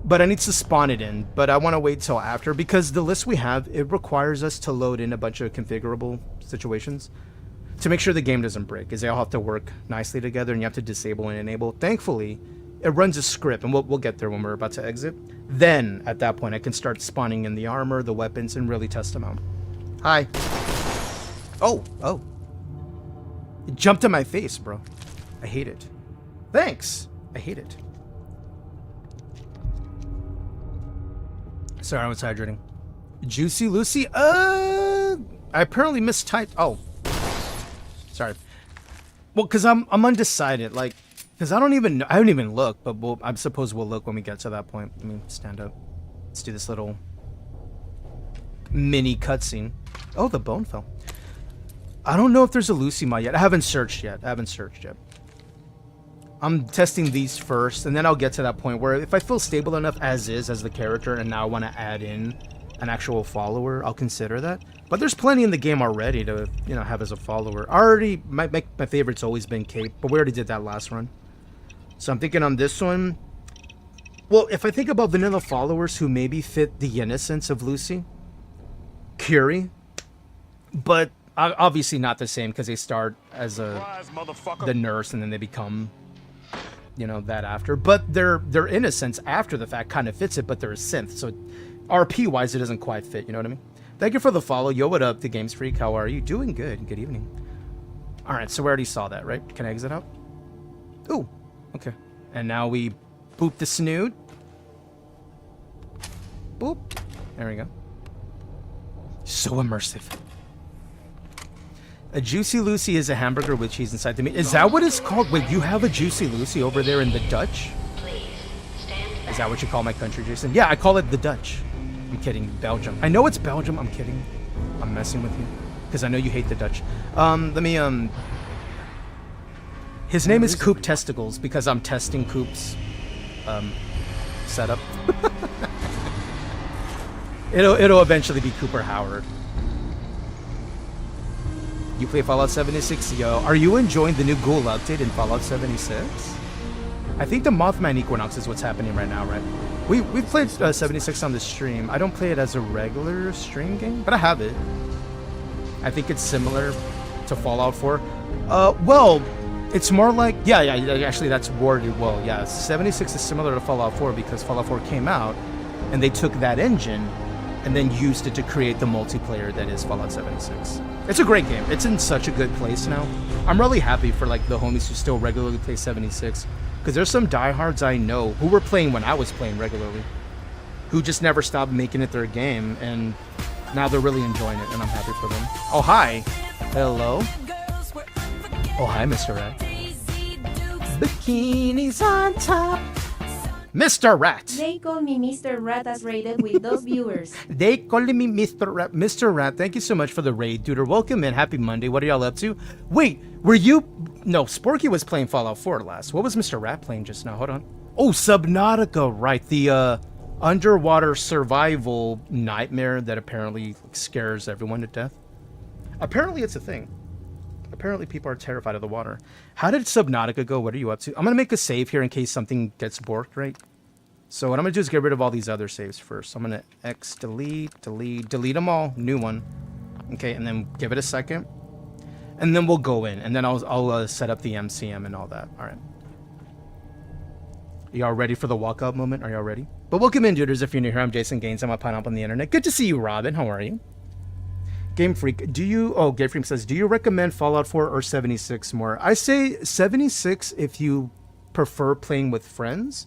But I need to spawn it in, but I want to wait till after because the list we have, it requires us to load in a bunch of configurable situations to make sure the game doesn't break, because they all have to work nicely together and you have to disable and enable. Thankfully, it runs a script, and we'll get there when we're about to exit. Then, at that point, I can start spawning in the armor, the weapons, and really test them out. Hi. Oh. It jumped in my face, bro. I hate it. Thanks. I hate it. Sorry, I was hydrating. Juicy Lucy? I apparently mistyped. Oh. Sorry. Well, because I'm undecided. Like, Because I don't even look, but I suppose we'll look when we get to that point. Let me stand up. Let's do this little mini cutscene. Oh, the bone fell. I don't know if there's a Lucy mod yet. I haven't searched yet. I'm testing these first, and then I'll get to that point where if I feel stable enough as is, as the character, and now I want to add in an actual follower, I'll consider that. But there's plenty in the game already to, have as a follower. Already, my favorite's always been Cape, but we already did that last run. So I'm thinking on this one, well, if I think about vanilla followers who maybe fit the innocence of Lucy, Curie, but obviously not the same because they start as the nurse and then they become, that after. But their innocence after the fact kind of fits it, but they're a synth. So RP wise, it doesn't quite fit. You know what I mean? Thank you for the follow. Yo, what up? The Games Freak. How are you? Doing good. Good evening. All right, so we already saw that, right? Can I exit out? Ooh, okay. And now we boop the snoot. Boop. There we go. So immersive. A Juicy Lucy is a hamburger with cheese inside the meat. Is that what it's called? Wait, you have a Juicy Lucy over there in the Dutch? Is that what you call my country, Jason? Yeah, I call it the Dutch. I'm kidding. Belgium. I know it's Belgium. I'm kidding. I'm messing with you. Because I know you hate the Dutch. His name is Coop Testicles because I'm testing Coop's setup. It'll eventually be Cooper Howard. You play Fallout 76, yo. Are you enjoying the new ghoul update in Fallout 76? I think the Mothman Equinox is what's happening right now, right? We've played 76 on the stream. I don't play it as a regular stream game, but I have it. I think it's similar to Fallout 4. Well, it's more like... Yeah, actually that's worded well. Yeah, 76 is similar to Fallout 4 because Fallout 4 came out, and they took that engine and then used it to create the multiplayer that is Fallout 76. It's a great game. It's in such a good place now. I'm really happy for like the homies who still regularly play 76, because there's some diehards I know who were playing when I was playing regularly, who just never stopped making it their game, and now they're really enjoying it, and I'm happy for them. Oh, hi. Hello. Oh, hi, Mr. Rat. Bikinis on top. Mr. Rat. They call me Mr. Rat as rated with those viewers. They call me Mr. Rat. Mr. Rat, thank you so much for the raid, dude. Welcome in. Happy Monday. What are y'all up to? Wait, were you... No, Sporky was playing Fallout 4 last. What was Mr. Rat playing just now? Hold on. Oh, Subnautica, right. The underwater survival nightmare that apparently scares everyone to death. Apparently it's a thing. Apparently people are terrified of the water. How did Subnautica go? What are you up to? I'm going to make a save here in case something gets borked, right? So what I'm going to do is get rid of all these other saves first. So I'm going to delete them all. New one. Okay, and then give it a second. And then we'll go in. And then I'll set up the MCM and all that. All right. Y'all ready for the walkout moment? Are y'all ready? But welcome in, duders. If you're new here, I'm Jason Gaines. I'm a pineapple on the internet. Good to see you, Robin. How are you? Game Freak, Game Freak says, do you recommend Fallout 4 or 76 more? I say 76 if you prefer playing with friends.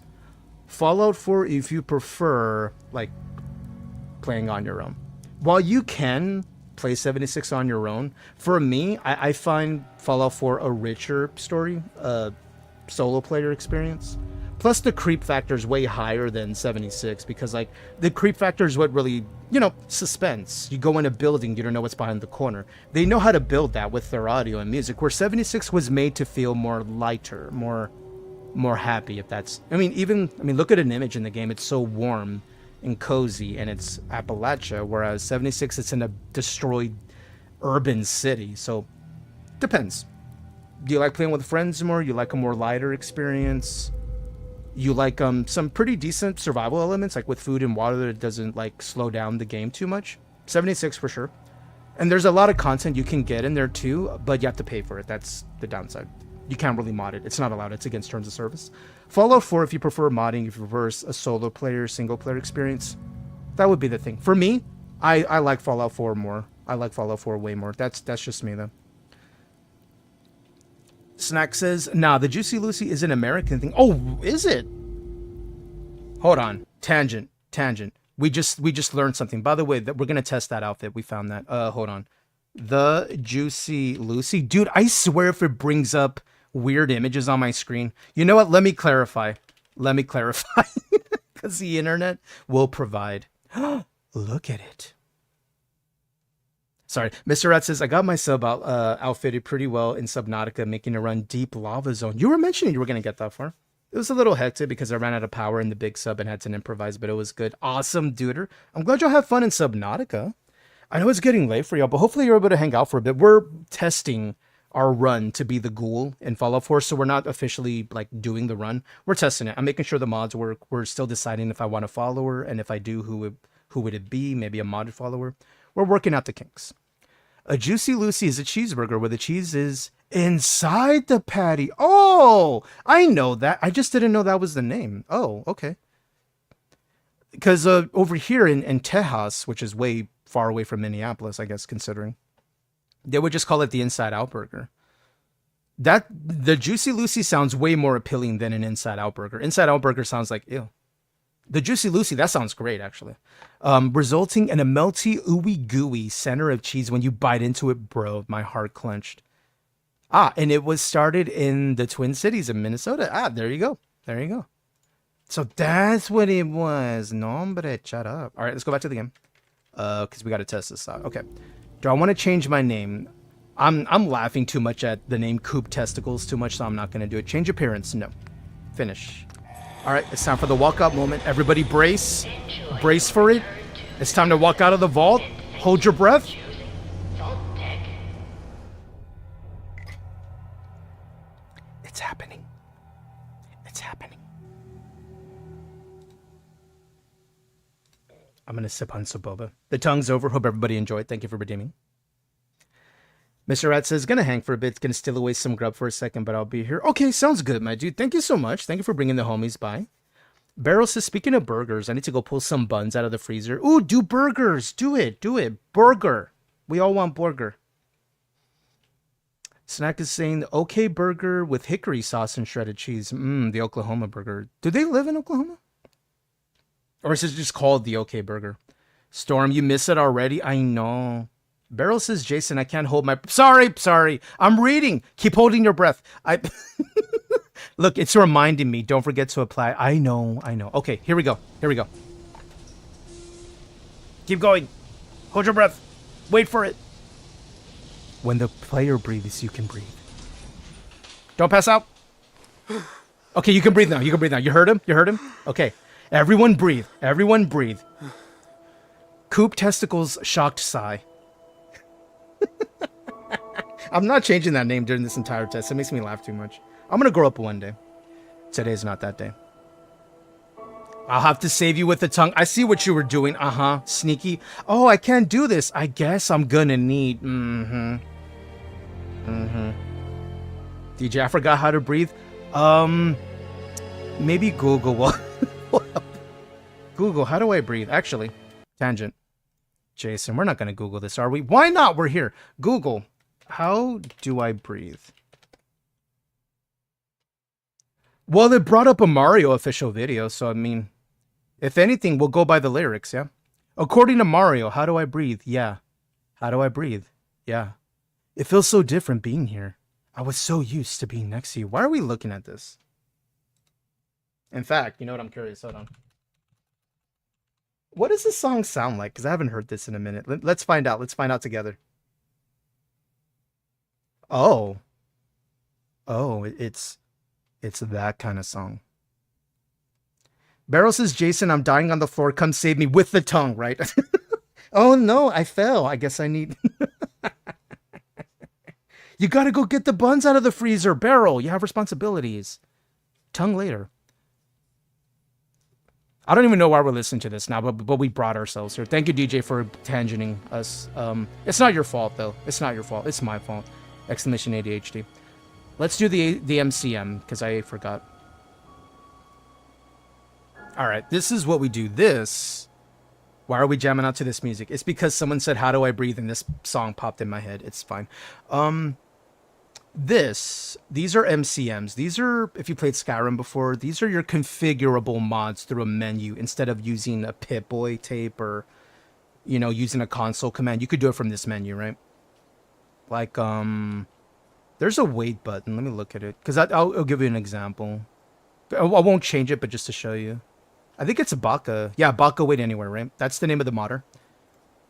Fallout 4 if you prefer, like, playing on your own. While you can play 76 on your own, for me, I find Fallout 4 a richer story, solo player experience. Plus, the creep factor is way higher than 76 because, like, the creep factor is what really, suspense. You go in a building, you don't know what's behind the corner. They know how to build that with their audio and music, where 76 was made to feel more lighter, more happy, if that's... look at an image in the game. It's so warm and cozy, and it's Appalachia, whereas 76, it's in a destroyed urban city. So, depends. Do you like playing with friends more? You like a more lighter experience? You like some pretty decent survival elements, like with food and water that doesn't like slow down the game too much. 76 for sure. And there's a lot of content you can get in there too, but you have to pay for it. That's the downside. You can't really mod it. It's not allowed. It's against terms of service. Fallout 4, if you prefer modding, if you prefer a solo player, single player experience, that would be the thing. For me, I like Fallout 4 more. I like Fallout 4 way more. That's just me though. Snack says, nah, the Juicy Lucy is an American thing. Oh, is it? Hold on. Tangent. We just learned something. By the way, that we're going to test that outfit. We found that. Hold on. The Juicy Lucy. Dude, I swear if it brings up weird images on my screen. You know what? Let me clarify. Because the internet will provide. Look at it. Sorry. Mr. Rat says, I got my sub outfitted pretty well in Subnautica, making a run deep lava zone. You were mentioning you were going to get that far. It was a little hectic because I ran out of power in the big sub and had to improvise, but it was good. Awesome, duder. I'm glad y'all have fun in Subnautica. I know it's getting late for y'all, but hopefully you're able to hang out for a bit. We're testing our run to be the ghoul in Fallout 4, so we're not officially like doing the run. We're testing it. I'm making sure the mods work. We're still deciding if I want a follower, and if I do, who would it be? Maybe a modded follower. We're working out the kinks. A Juicy Lucy is a cheeseburger where the cheese is inside the patty. Oh, I know that. I just didn't know that was the name. Oh, okay. Because over here in Tejas, which is way far away from Minneapolis, I guess, considering, they would just call it the Inside Out Burger. The Juicy Lucy sounds way more appealing than an Inside Out Burger. Inside Out Burger sounds like, ew. The Juicy Lucy, that sounds great, actually. Resulting in a melty, ooey gooey center of cheese when you bite into it, bro. My heart clenched. And it was started in the Twin Cities in Minnesota. There you go. There you go. So that's what it was. No, hombre, shut up. All right, let's go back to the game. Because we got to test this out. Okay. Do I want to change my name? I'm laughing too much at the name Coop Testicles too much, so I'm not going to do it. Change appearance. No. Finish. All right, it's time for the walkout moment. Everybody brace. Brace for it. It's time to walk out of the vault. Hold your breath. It's happening. It's happening. I'm going to sip on some boba. The tongue's over. Hope everybody enjoyed. Thank you for redeeming. Mr. Rat says, gonna hang for a bit. Gonna steal away some grub for a second, but I'll be here. Okay, sounds good, my dude. Thank you so much. Thank you for bringing the homies by. Beryl says, speaking of burgers, I need to go pull some buns out of the freezer. Ooh, do burgers. Do it. Do it. Burger. We all want burger. Snack is saying, okay burger with hickory sauce and shredded cheese. The Oklahoma burger. Do they live in Oklahoma? Or is it just called the OK Burger? Storm, you miss it already? I know. Beryl says, Jason, I can't hold my... Sorry. I'm reading. Keep holding your breath. Look, it's reminding me. Don't forget to apply. I know. Okay, here we go. Keep going. Hold your breath. Wait for it. When the player breathes, you can breathe. Don't pass out. Okay, you can breathe now. You heard him? Okay. Everyone breathe. Coop Testicles shocked sigh. I'm not changing that name during this entire test. It makes me laugh too much. I'm gonna grow up one day. Today's not that day. I'll have to save you with the tongue. I see what you were doing. Sneaky. Oh, I can't do this. I guess I'm gonna need... DJ, I forgot how to breathe. Maybe Google will... Google, how do I breathe? Actually, tangent. Jason, we're not going to Google this, are we? Why not? We're here. Google, how do I breathe? Well, it brought up a Mario official video, so I mean, if anything, we'll go by the lyrics, yeah? According to Mario, how do I breathe? Yeah. How do I breathe? Yeah. It feels so different being here. I was so used to being next to you. Why are we looking at this? In fact, you know what? I'm curious. Hold on. What does this song sound like? Because I haven't heard this in a minute. Let's find out. Let's find out together. Oh, it's that kind of song. Beryl says, Jason, I'm dying on the floor. Come save me with the tongue, right? Oh, no, I fell. I guess I need... You got to go get the buns out of the freezer. Beryl, you have responsibilities. Tongue later. I don't even know why we're listening to this now, but we brought ourselves here. Thank you, DJ, for tangenting us. It's not your fault, though. It's not your fault. It's my fault. Exclamation ADHD. Let's do the MCM, because I forgot. All right, this is what we do. Why are we jamming out to this music? It's because someone said, how do I breathe? And this song popped in my head. It's fine. These are MCMs. These are, if you played Skyrim before, these are your configurable mods through a menu instead of using a Pip-Boy tape or, using a console command. You could do it from this menu, right? Like, There's a wait button. Let me look at it. Because I'll give you an example. I won't change it, but just to show you. I think it's Baka. Yeah, Baka wait anywhere, right? That's the name of the modder.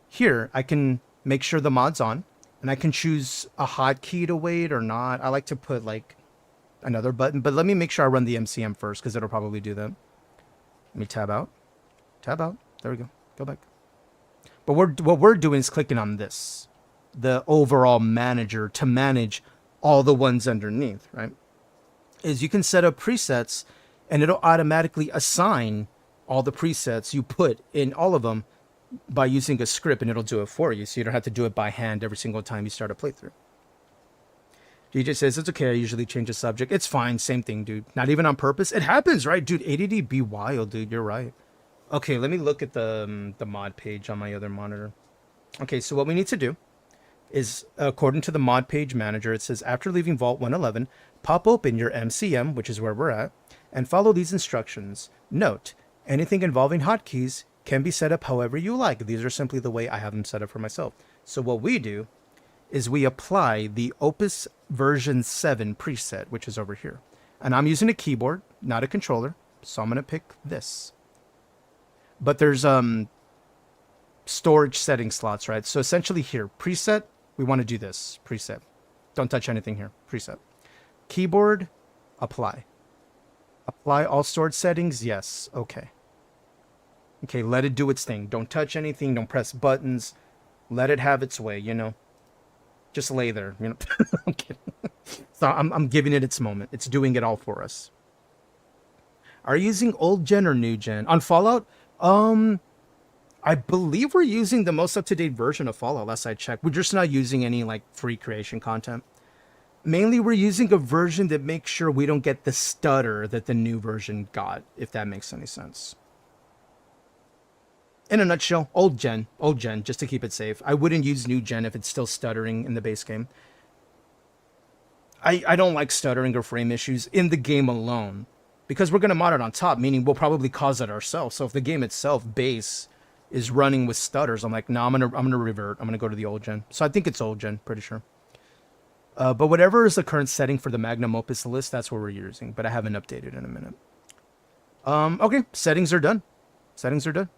Here, I can make sure the mod's on. And I can choose a hotkey to wait or not. I like to put like another button. But let me make sure I run the MCM first because it'll probably do that. Let me tab out. Tab out. There we go. Go back. But what we're doing is clicking on this. The overall manager to manage all the ones underneath, right? Is you can set up presets and it'll automatically assign all the presets you put in all of them by using a script, and it'll do it for you. So you don't have to do it by hand every single time you start a playthrough. DJ says, it's okay, I usually change the subject. It's fine, same thing, dude. Not even on purpose. It happens, right? Dude, ADD be wild, dude. You're right. Okay, let me look at the mod page on my other monitor. Okay, so what we need to do is, according to the mod page manager, it says, after leaving Vault 111, pop open your MCM, which is where we're at, and follow these instructions. Note, anything involving hotkeys can be set up however you like. These are simply the way I have them set up for myself. So what we do is we apply the Opus version 7 preset, which is over here. And I'm using a keyboard, not a controller, so I'm going to pick this. But there's storage setting slots, right? So essentially here, preset, we want to do this, preset. Don't touch anything here, preset. Keyboard, apply. Apply all stored settings, yes, okay. Okay, let it do its thing. Don't touch anything, don't press buttons. Let it have its way, you know. Just lay there, you know. I'm kidding. So I'm giving it its moment. It's doing it all for us. Are you using old gen or new gen? On Fallout, I believe we're using the most up-to-date version of Fallout, last I checked. We're just not using any like free creation content. Mainly we're using a version that makes sure we don't get the stutter that the new version got, if that makes any sense. In a nutshell, old gen, just to keep it safe. I wouldn't use new gen if it's still stuttering in the base game. I don't like stuttering or frame issues in the game alone, because we're going to mod it on top, meaning we'll probably cause it ourselves. So if the game itself, base, is running with stutters, I'm like, no, I'm gonna revert. I'm gonna go to the old gen. So I think it's old gen, pretty sure. But whatever is the current setting for the Magnum Opus list, that's what we're using. But I haven't updated in a minute. Okay, settings are done. Settings are done.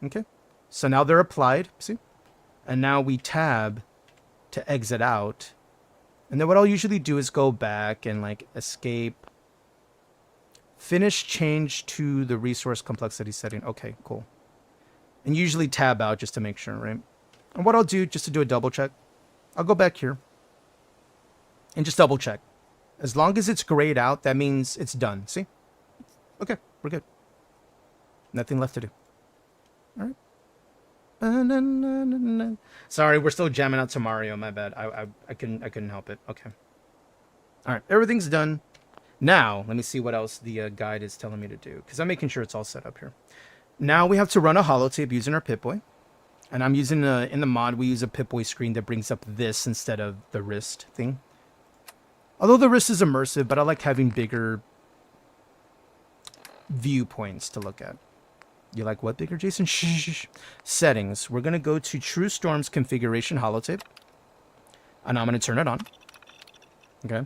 Okay, so now they're applied, see? And now we tab to exit out. And then what I'll usually do is go back and like escape. Finish change to the resource complexity setting. Okay, cool. And usually tab out just to make sure, right? And what I'll do, just to do a double check, I'll go back here and just double check. As long as it's grayed out, that means it's done. See? Okay, we're good. Nothing left to do. All right. Sorry, we're still jamming out to Mario. My bad. I couldn't help it. Okay. All right, everything's done. Now, let me see what else the guide is telling me to do, because I'm making sure it's all set up here. Now we have to run a holotape using our Pip-Boy. And I'm using, in the mod, we use a Pip-Boy screen that brings up this instead of the wrist thing. Although the wrist is immersive, but I like having bigger viewpoints to look at. You like what bigger, Jason? Shh. Settings. We're going to go to True Storm's configuration holotape. And I'm going to turn it on. Okay.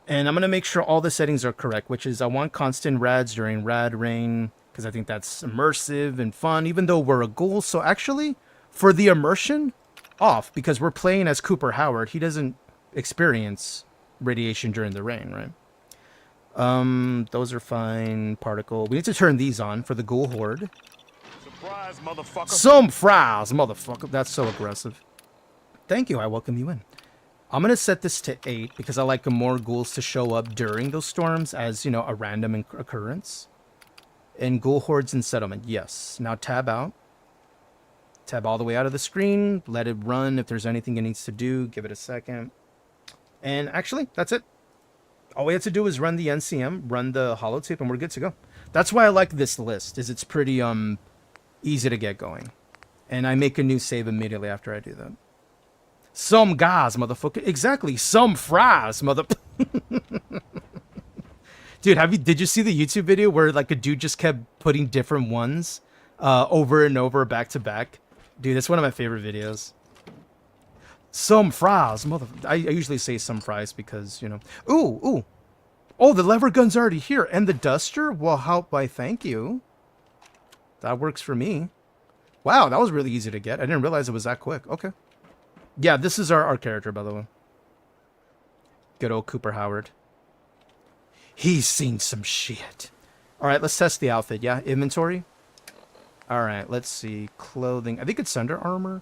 And I'm going to make sure all the settings are correct, which is I want constant rads during rad rain, because I think that's immersive and fun, even though we're a ghoul. So actually, for the immersion, off, because we're playing as Cooper Howard. He doesn't experience radiation during the rain, right? Those are fine. Particle. We need to turn these on for the ghoul horde. Surprise, motherfucker. Some fries, motherfucker. That's so aggressive. Thank you. I welcome you in. I'm going to set this to 8 because I like more ghouls to show up during those storms as, you know, a random occurrence. And ghoul hordes and settlement. Yes. Now tab out. Tab all the way out of the screen. Let it run. If there's anything it needs to do, give it a second. And actually, that's it. All we have to do is run the NCM, run the holotape, and we're good to go. That's why I like this list, is it's pretty easy to get going. And I make a new save immediately after I do that. Some guys, motherfucker. Exactly. Some fries, mother... Dude, did you see the YouTube video where like a dude just kept putting different ones over and over, back to back? Dude, that's one of my favorite videos. Some fries, mother. I usually say some fries because, you know. Ooh, ooh. Oh, the lever gun's already here. And the duster? Well, why, thank you. That works for me. Wow, that was really easy to get. I didn't realize it was that quick. Okay. Yeah, this is our character, by the way. Good old Cooper Howard. He's seen some shit. All right, let's test the outfit. Yeah, inventory. All right, let's see. Clothing. I think it's Under Armour.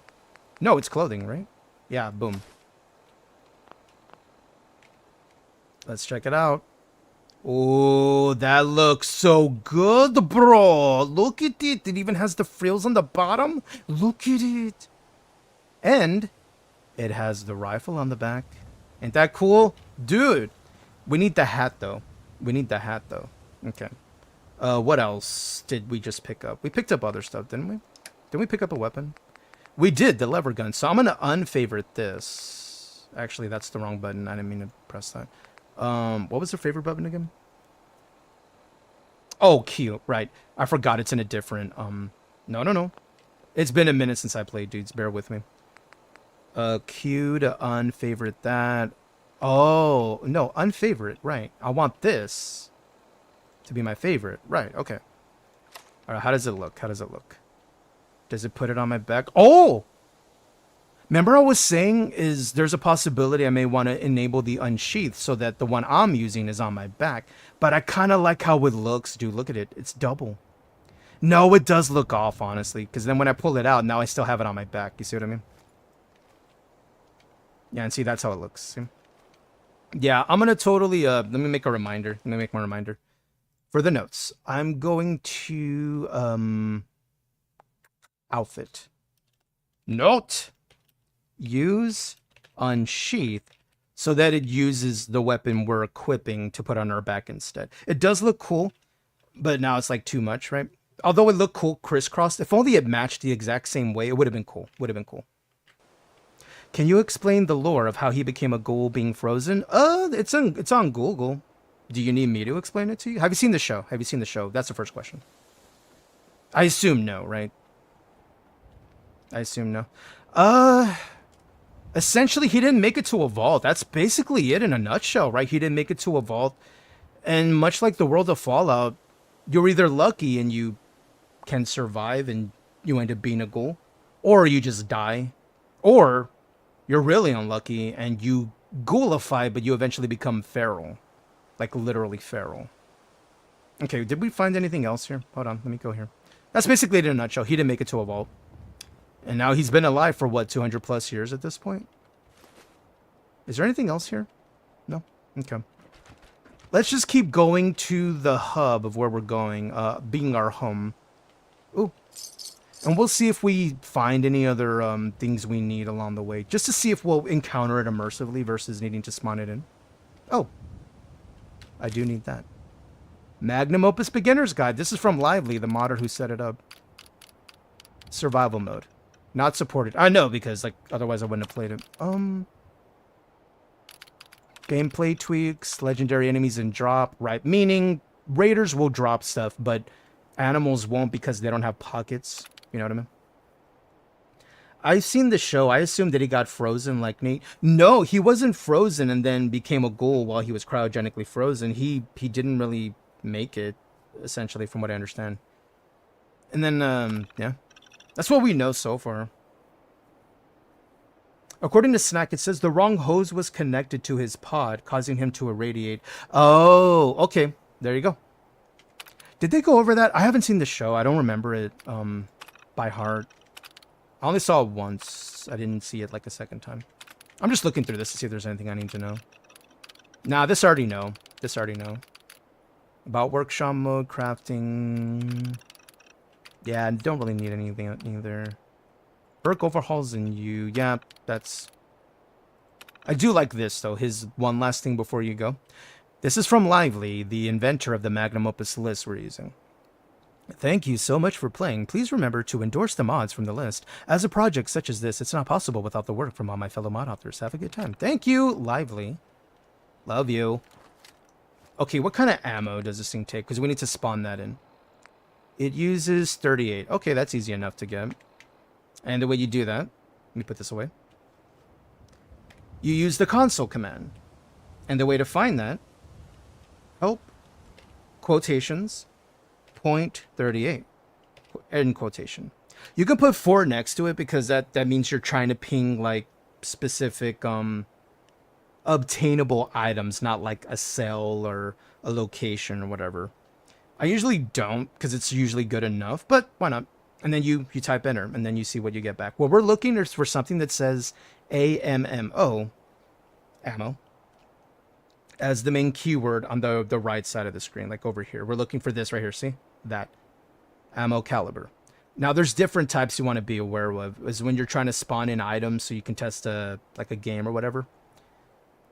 No, it's clothing, right? Yeah, boom. Let's check it out. Oh, that looks so good, bro. Look at it. It even has the frills on the bottom. Look at it. And it has the rifle on the back. Ain't that cool? Dude, we need the hat, though. We need the hat, though. Okay. What else did we just pick up? We picked up other stuff, didn't we? Didn't we pick up a weapon? We did, the lever gun. So I'm going to unfavorite this. Actually, that's the wrong button. I didn't mean to press that. What was the favorite button again? Oh, Q, right. I forgot it's in a different, no. It's been a minute since I played, dudes. Bear with me. Q to unfavorite that. Oh, no, unfavorite, right. I want this to be my favorite. Right, okay. All right, how does it look? How does it look? Does it put it on my back? Oh! Remember I was saying is there's a possibility I may want to enable the unsheath so that the one I'm using is on my back. But I kind of like how it looks, dude. Look at it. It's double. No, it does look off, honestly. Because then when I pull it out, now I still have it on my back. You see what I mean? Yeah, and see, that's how it looks. See? Yeah, I'm going to totally... let me make a reminder. Let me make my reminder. For the notes, I'm going to... outfit. Note... use unsheath so that it uses the weapon we're equipping to put on our back instead. It does look cool, but now it's like too much, right? Although it looked cool crisscrossed, if only it matched the exact same way, it would have been cool. Would have been cool. Can you explain the lore of how he became a ghoul being frozen? It's on Google. Do you need me to explain it to you? Have you seen the show? Have you seen the show? That's the first question. I assume no, right? I assume no. Essentially, he didn't make it to a vault. That's basically it in a nutshell, right? He didn't make it to a vault. And much like the world of Fallout, you're either lucky and you can survive and you end up being a ghoul, or you just die, or you're really unlucky and you ghoulify, but you eventually become feral. Like literally feral. Okay, did we find anything else here? Hold on, let me go here. That's basically it in a nutshell. He didn't make it to a vault. And now he's been alive for, what, 200 plus years at this point? Is there anything else here? No? Okay. Let's just keep going to the hub of where we're going, being our home. Ooh. And we'll see if we find any other things we need along the way. Just to see if we'll encounter it immersively versus needing to spawn it in. Oh. I do need that. Magnum Opus Beginner's Guide. This is from Lively, the modder who set it up. Survival mode. Not supported. I know, because like otherwise I wouldn't have played it. Gameplay tweaks, legendary enemies in drop, right? Meaning raiders will drop stuff, but animals won't because they don't have pockets. You know what I mean? I've seen the show. I assumed that he got frozen like Nate. No, he wasn't frozen and then became a ghoul while he was cryogenically frozen. He didn't really make it, essentially, from what I understand. And then, yeah. That's what we know so far. According to Snack, it says the wrong hose was connected to his pod, causing him to irradiate. Oh, okay. There you go. Did they go over that? I haven't seen the show. I don't remember it by heart. I only saw it once. I didn't see it like a second time. I'm just looking through this to see if there's anything I need to know. Nah, this already know. This already know. About workshop mode, crafting... Yeah, I don't really need anything either. Perk overhauls and you... Yeah, that's... I do like this, though. His one last thing before you go. This is from Lively, the inventor of the Magnum Opus list we're using. Thank you so much for playing. Please remember to endorse the mods from the list. As a project such as this, it's not possible without the work from all my fellow mod authors. Have a good time. Thank you, Lively. Love you. Okay, what kind of ammo does this thing take? Because we need to spawn that in. It uses 38. Okay, that's easy enough to get. And the way you do that, let me put this away. you use the console command. And the way to find that, help, quotations, 0.38, end quotation. You can put 4 next to it because that means you're trying to ping like specific obtainable items, not like a cell or a location or whatever. I usually don't because it's usually good enough, but why not? And then you type enter and then you see what you get back. Well, we're looking for something that says AMMO, ammo, as the main keyword on the right side of the screen, like over here. We're looking for this right here, see? That. Ammo caliber. Now, there's different types you want to be aware of. Is when you're trying to spawn in items so you can test like a game or whatever.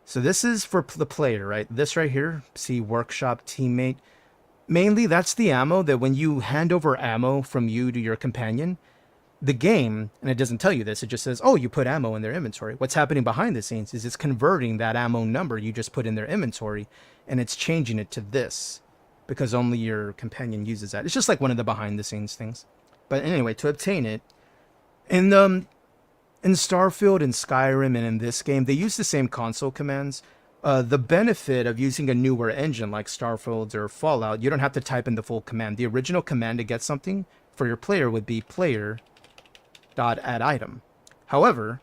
So this is for the player, right? This right here, see workshop teammate. Mainly, that's the ammo that when you hand over ammo from you to your companion, the game, and it doesn't tell you this, it just says, oh, you put ammo in their inventory. What's happening behind the scenes is it's converting that ammo number you just put in their inventory, and it's changing it to this, because only your companion uses that. It's just like one of the behind the scenes things. But anyway, to obtain it, in Starfield and Skyrim and in this game, they use the same console commands. The benefit of using a newer engine like Starfield or Fallout, you don't have to type in the full command. The original command to get something for your player would be player.addItem. However,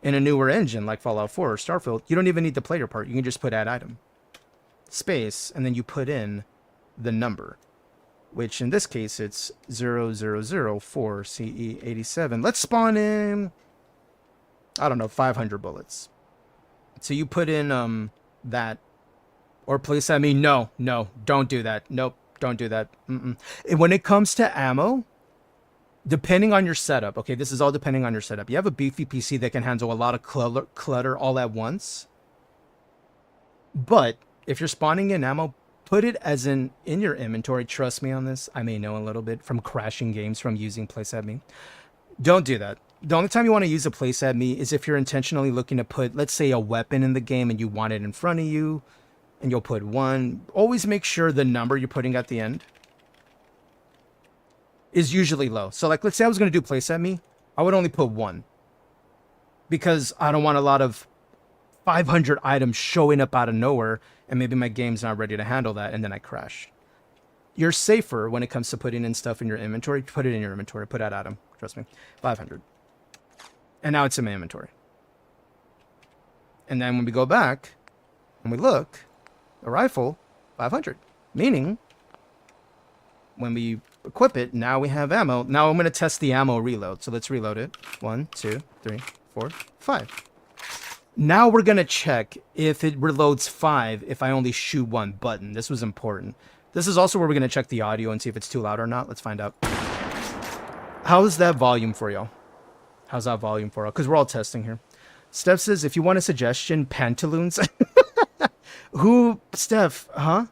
in a newer engine like Fallout 4 or Starfield, you don't even need the player part. You can just put addItem, space, and then you put in the number, which in this case it's 0004 CE87. Let's spawn in, I don't know, 500 bullets. So you put in that, or please, I mean, no, don't do that. Nope, don't do that. And when it comes to ammo, depending on your setup, okay, this is all depending on your setup. You have a beefy PC that can handle a lot of clutter all at once. But if you're spawning in ammo, put it as in your inventory. Trust me on this. I may know a little bit from crashing games from using Place At Me. Don't do that. The only time you want to use a Place At Me is if you're intentionally looking to put, let's say, a weapon in the game and you want it in front of you, and you'll put 1. Always make sure the number you're putting at the end is usually low. So like, let's say I was going to do Place At Me, I would only put 1 because I don't want a lot of 500 items showing up out of nowhere and maybe my game's not ready to handle that and then I crash. You're safer when it comes to putting in stuff in your inventory. Put it in your inventory. Put addItem. Trust me. 500. And now it's in my inventory. And then when we go back and we look, the rifle, 500. Meaning, when we equip it, now we have ammo. Now I'm going to test the ammo reload. So let's reload it. 1, 2, 3, 4, 5. Now we're going to check if it reloads 5 if I only shoot 1 button. This was important. This is also where we're going to check the audio and see if it's too loud or not. Let's find out. How's that volume for y'all? How's that volume for y'all? Because we're all testing here. Steph says, if you want a suggestion, pantaloons. Who? Steph? Huh?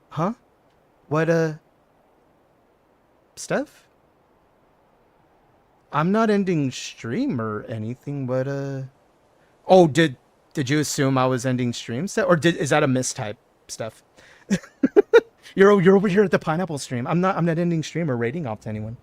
Huh? What, Steph? I'm not ending stream or anything, but, Oh, did you assume I was ending stream, Steph? Or is that a mistype, Steph? You're over here at the pineapple stream. I'm not ending stream or rating off to anyone.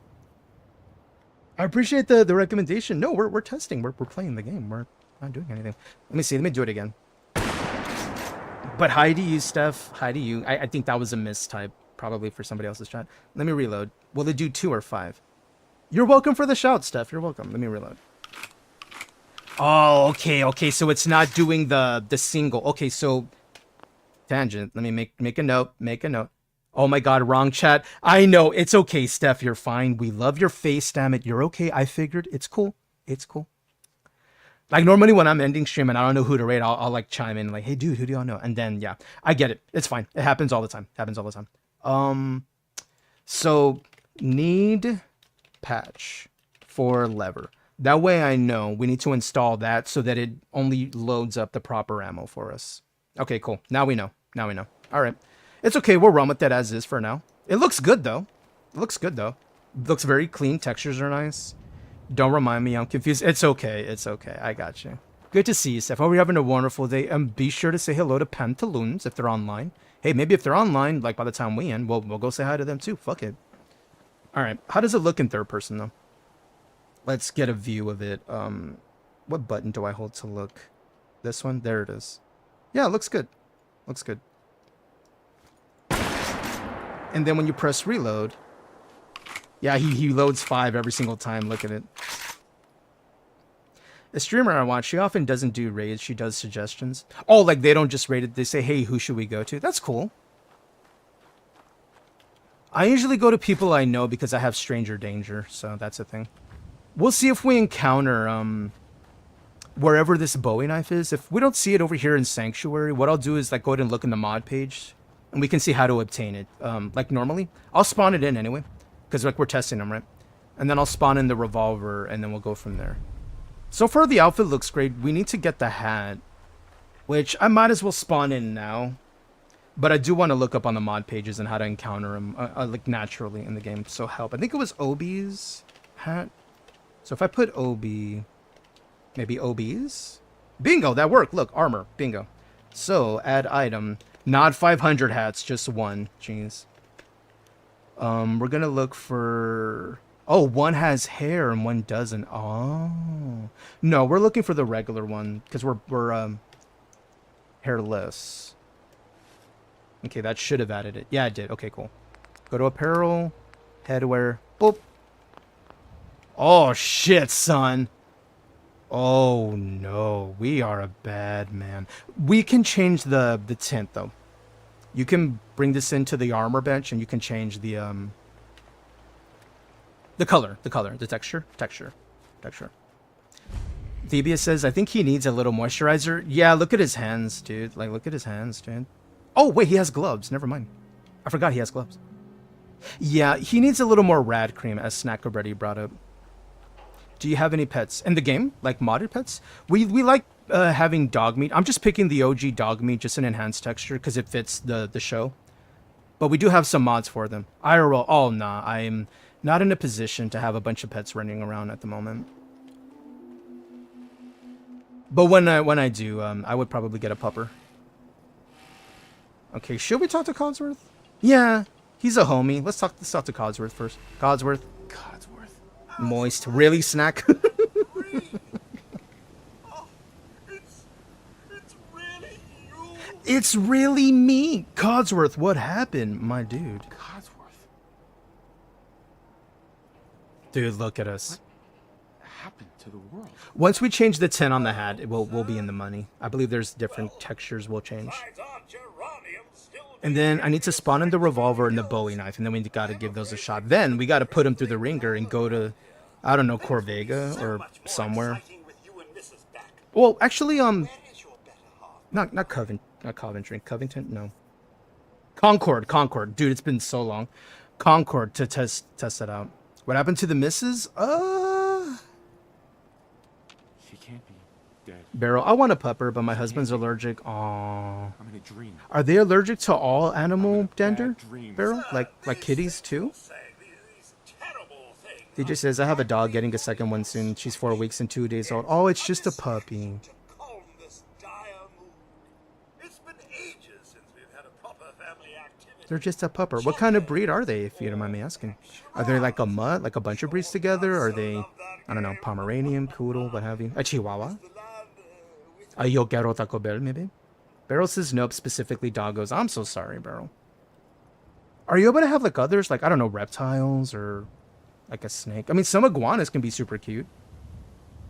I appreciate the recommendation. No, we're testing. We're playing the game. We're not doing anything. Let me see. Let me do it again. But hi to you, Steph. Hi to you. I think that was a mistype, probably for somebody else's chat. Let me reload. Will it do 2 or 5? You're welcome for the shout, Steph. You're welcome. Let me reload. Oh, okay. So it's not doing the single. Okay, so tangent. Let me make a note. Make a note. Oh my God, wrong chat. I know. It's okay, Steph. You're fine. We love your face, damn it. You're okay. I figured. It's cool. It's cool. Like normally when I'm ending stream and I don't know who to rate, I'll like chime in like, hey dude, who do y'all know? And then yeah, I get it. It's fine. It happens all the time. So need patch for lever. That way I know we need to install that so that it only loads up the proper ammo for us. Okay, cool. Now we know. All right. It's okay. We'll run with that as is for now. It looks good though. Looks very clean. Textures are nice. Don't remind me. I'm confused. It's okay. I got you. Good to see you, Steph. Hope you're having a wonderful day. And be sure to say hello to Pantaloons if they're online. Hey, maybe if they're online, like by the time we end, we'll go say hi to them too. Fuck it. All right. How does it look in third person though? Let's get a view of it. What button do I hold to look? This one, there it is. Yeah, it looks good. Looks good. And then when you press reload, yeah, he loads 5 every single time. Look at it. A streamer I watch, she often doesn't do raids. She does suggestions. Oh, like they don't just rate it. They say, hey, who should we go to? That's cool. I usually go to people I know because I have stranger danger. So that's a thing. We'll see if we encounter wherever this Bowie knife is. If we don't see it over here in Sanctuary, what I'll do is like go ahead and look in the mod page. And we can see how to obtain it. Like normally, I'll spawn it in anyway. Because like we're testing them, right? And then I'll spawn in the revolver and then we'll go from there. So far the outfit looks great. We need to get the hat. Which I might as well spawn in now. But I do want to look up on the mod pages and how to encounter them like naturally in the game. So help. I think it was Obi's hat. So if I put Obi... Maybe Obi's? Bingo! That worked! Look, armor. Bingo. So, add item. Not 500 hats, just one. Jeez. We're gonna look for... Oh, one has hair and one doesn't. Oh. No, we're looking for the regular one. Because we're hairless. Okay, that should have added it. Yeah, it did. Okay, cool. Go to apparel. Headwear. Boop. Oh, shit, son. Oh, no. We are a bad man. We can change the tint, though. You can bring this into the armor bench, and you can change the color, the texture. Thebia says, I think he needs a little moisturizer. Yeah, look at his hands, dude. Like, look at his hands, dude. Oh, wait, he has gloves. Never mind. I forgot he has gloves. Yeah, he needs a little more rad cream, as Snack already brought up. Do you have any pets in the game, like modded pets? We like having dog meat. I'm just picking the OG dog meat, just an enhanced texture, because it fits the show. But we do have some mods for them. IRL, oh nah, I'm not in a position to have a bunch of pets running around at the moment. But when I do, I would probably get a pupper. Okay, should we talk to Codsworth? Yeah, he's a homie. Let's talk to Codsworth first. Codsworth. Moist. Really, Snack? It's really me. Codsworth, what happened, my dude? Codsworth. Dude, look at us. What happened to the world? Once we change the 10 on the hat, we'll be in the money. I believe there's different textures we'll change. And then I need to spawn in the revolver and the Bowie knife, and then we gotta give those a shot. Then we gotta put them through the ringer and go to, I don't know, Corvega or somewhere. Well, actually, not Coventry. Covington? No. Concord. Dude, it's been so long. Concord to test it out. What happened to the missus? She can't be dead. Beryl, I want a pupper, but my husband's allergic. Aww. I'm in a dream. Are they allergic to all animal dander, Beryl? Like kitties too? DJ says, I have a dog getting a second one soon. She's 4 weeks and 2 days old. Oh, it's just a puppy. They're just a pupper. What kind of breed are they, if you don't mind me asking? Are they like a mutt, like a bunch of breeds together? Are they, I don't know, Pomeranian, Poodle, what have you? A Chihuahua? A Yogero Taco Bell, maybe? Beryl says nope, specifically doggos. I'm so sorry, Beryl. Are you able to have like others, like, I don't know, reptiles or like a snake? I mean, some iguanas can be super cute.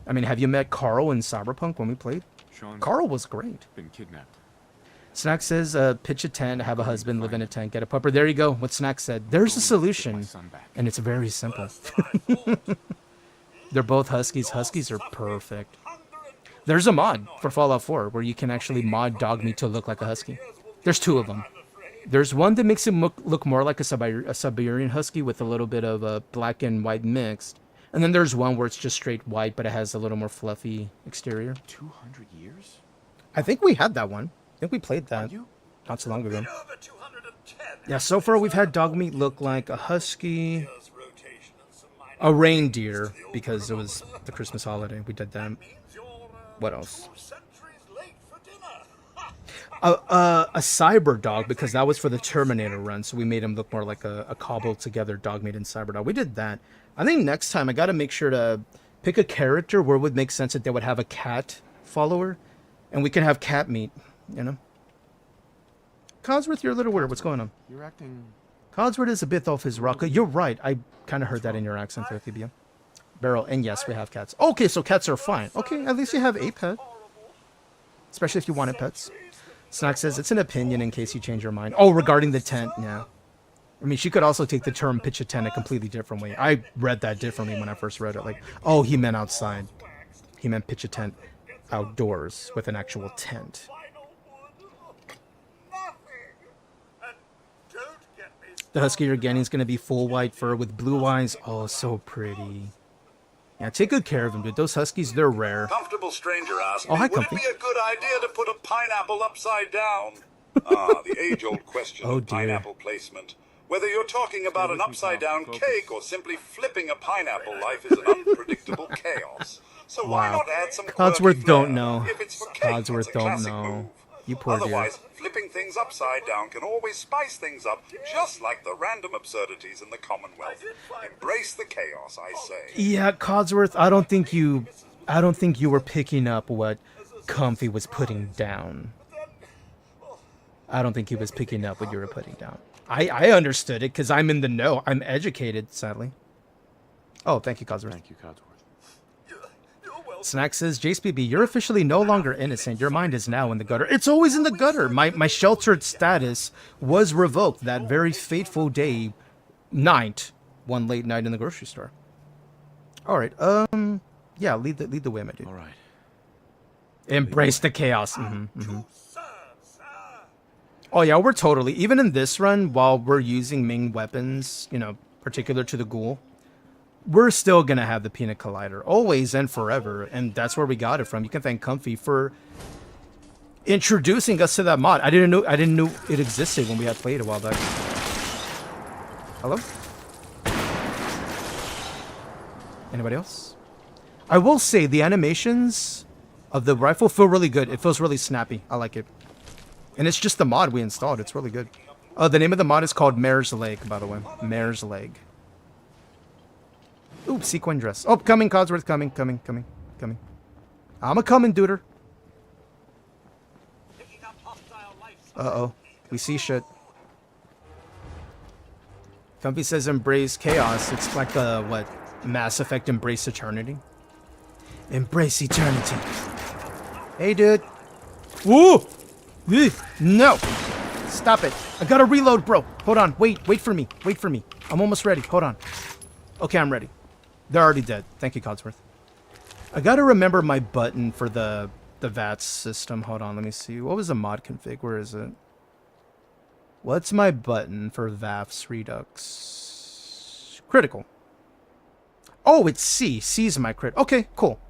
I mean, have you met Carl in Cyberpunk when we played? Carl was great. Been kidnapped. Snack says, pitch a tent, have a husband, live in a tent, get a pupper. There you go. What Snack said. There's a solution. And it's very simple. They're both Huskies. Huskies are perfect. There's a mod for Fallout 4 where you can actually mod dog meat to look like a husky. There's 2 of them. There's one that makes him look more like a Siberian husky with a little bit of black and white mixed. And then there's one where it's just straight white, but it has a little more fluffy exterior. 200 years? I think we had that one. I think we played that not so long ago. Yeah, so far we've had dog meat look like a husky, a reindeer, because it was the Christmas holiday. We did that. What else? A cyber dog, because that was for the Terminator run, so we made him look more like a cobbled together dog meat and cyber dog. We did that. I think next time I got to make sure to pick a character where it would make sense that they would have a cat follower. And we can have cat meat, you know? Codsworth, you're a little weird. What's going on? You're acting... Codsworth is a bit off his rocker. You're right. I kind of heard that in your accent there, Thebia. Beryl, and yes, we have cats. Okay, so cats are fine. Okay, at least you have a pet. Especially if you wanted pets. Snack says, it's an opinion in case you change your mind. Oh, regarding the tent, yeah. I mean, she could also take the term pitch a tent a completely different way. I read that differently when I first read it. Like, oh, he meant outside. He meant pitch a tent outdoors with an actual tent. The husky you're getting is going to be full white fur with blue eyes. Oh, so pretty. Yeah, take good care of him, dude. Those huskies, they're rare. Comfortable stranger asked Oh, me, hi, would Comfy. it be a good idea to put a pineapple upside down? Ah, the age-old question Oh, of dear. pineapple placement. Whether you're talking about an upside-down cake or simply flipping a pineapple, life is an unpredictable chaos. So why Wow. not add some quirky Codsworth don't flair? know. If it's for cake, it's Codsworth a don't classic know. move. You poor dear. Otherwise, flipping things upside down can always spice things up, just like the random absurdities in the Commonwealth. Embrace the chaos, I say. Yeah, Codsworth, I don't think you were picking up what Comfy was putting down. I don't think he was picking up what you were putting down. I understood it because I'm in the know. I'm educated, sadly. Oh, thank you, Codsworth. Thank you, Codsworth. Snack says, JSPB, you're officially no longer innocent. Your mind is now in the gutter. It's always in the gutter. My sheltered status was revoked that very fateful day, night, one late night in the grocery store. All right, yeah, lead the way, my dude. All right. Embrace the chaos. Oh yeah, we're totally, even in this run, while we're using Ming weapons, you know, particular to the ghoul, we're still gonna have the Peanut Collider, always and forever, and that's where we got it from. You can thank Comfy for introducing us to that mod. I didn't know it existed when we had played a while back. Hello? Anybody else? I will say the animations of the rifle feel really good. It feels really snappy. I like it. And it's just the mod we installed. It's really good. The name of the mod is called Mare's Leg, by the way. Mare's Leg. Ooh, sequin dress. Oh, coming, Codsworth. Coming. I'm a coming, duder. Uh-oh. We see shit. Comfy says embrace chaos. It's like the, what? Mass Effect Embrace Eternity. Embrace Eternity. Hey, dude. Woo! No! Stop it. I gotta reload, bro. Hold on. Wait for me. I'm almost ready. Hold on. Okay, I'm ready. They're already dead. Thank you, Codsworth. I gotta remember my button for the VATS system. Hold on, let me see. What was the mod config? Where is it? What's my button for VAFS Redux? Critical. Oh, it's C. C's my crit. Okay, cool.